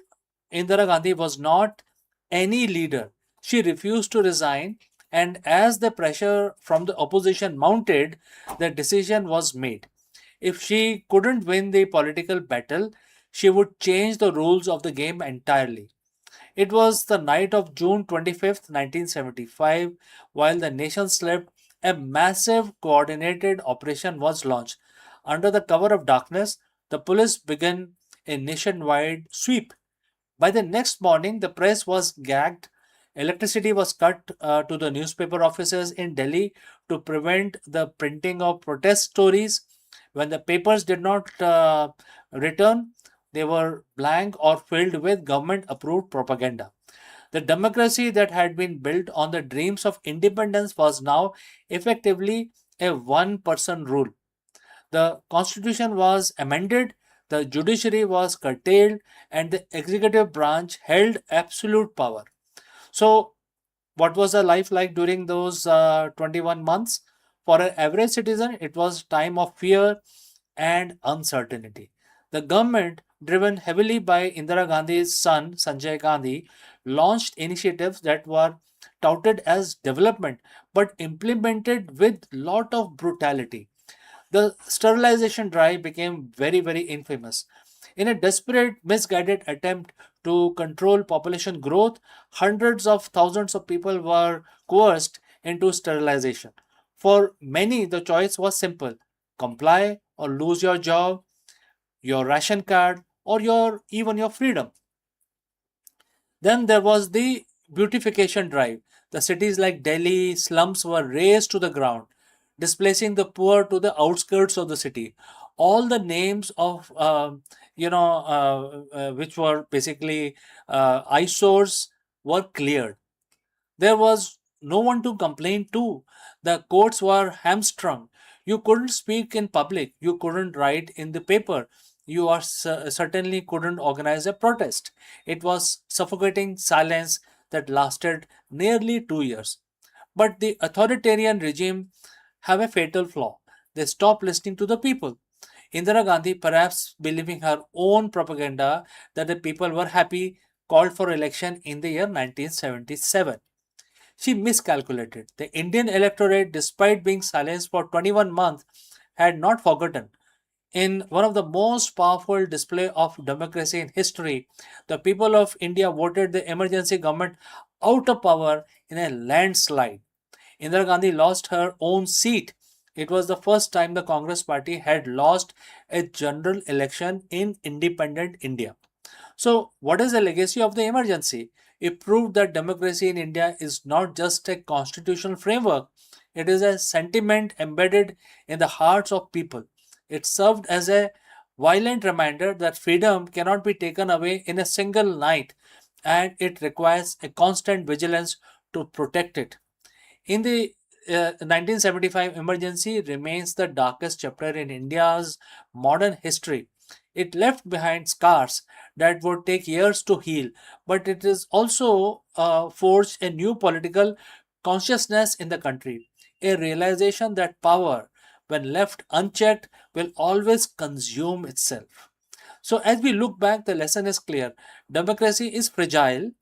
A: Indira Gandhi was not any leader. She refused to resign, and as the pressure from the opposition mounted, the decision was made. If she couldn't win the political battle, she would change the rules of the game entirely. It was the night of June 25th, 1975, while the nation slept, a massive coordinated operation was launched. Under the cover of darkness, the police began a nationwide sweep. By the next morning, the press was gagged. Electricity was cut to the newspaper offices in Delhi to prevent the printing of protest stories. When the papers did not return, they were blank or filled with government approved propaganda. The democracy that had been built on the dreams of independence was now effectively a one person rule. The constitution was amended, The judiciary was curtailed and the executive branch held absolute power. So, what was the life like during those 21 months? For an average citizen, it was time of fear and uncertainty. The government, driven heavily by Indira Gandhi's son Sanjay Gandhi, launched initiatives that were touted as development but implemented with lot of brutality. The sterilization drive became very, very infamous. In a desperate, misguided attempt to control population growth, hundreds of thousands of people were coerced into sterilization. For many, the choice was simple: comply or lose your job, your ration card, or even your freedom. Then there was the beautification drive. The cities like Delhi slums were razed to the ground, displacing the poor to the outskirts of the city. All the names of which were basically eyesores were cleared. There was no one to complain to. The courts were hamstrung. You couldn't speak in public. You couldn't write in the paper. You certainly couldn't organize a protest. It was suffocating silence that lasted nearly 2 years. But the authoritarian regime have a fatal flaw. They stopped listening to the people. Indira Gandhi, perhaps believing her own propaganda that the people were happy, called for election in the year 1977. She miscalculated. The Indian electorate, despite being silenced for 21 months, had not forgotten. In one of the most powerful display of democracy in history, the people of India voted the emergency government out of power in a landslide. Indira Gandhi lost her own seat. It was the first time the Congress party had lost a general election in independent India. So, what is the legacy of the emergency? It proved that democracy in India is not just a constitutional framework, it is a sentiment embedded in the hearts of people. It served as a violent reminder that freedom cannot be taken away in a single night, and it requires a constant vigilance to protect it. In the 1975 emergency remains the darkest chapter in India's modern history. It left behind scars that would take years to heal, but it is also forged a new political consciousness in the country, a realization that power, when left unchecked, will always consume itself. So, as we look back, the lesson is clear: democracy is fragile,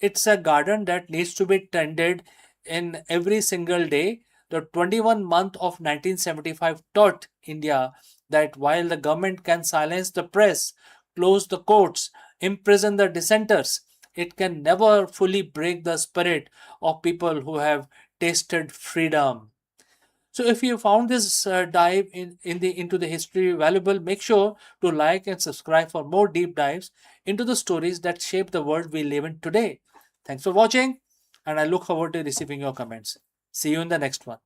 A: it's a garden that needs to be tended in every single day. The 21 month of 1975 taught India that while the government can silence the press, close the courts, imprison the dissenters, it can never fully break the spirit of people who have tasted freedom. So if you found this dive into the history valuable, make sure to like and subscribe for more deep dives into the stories that shape the world we live in today. Thanks for watching, and I look forward to receiving your comments. See you in the next one.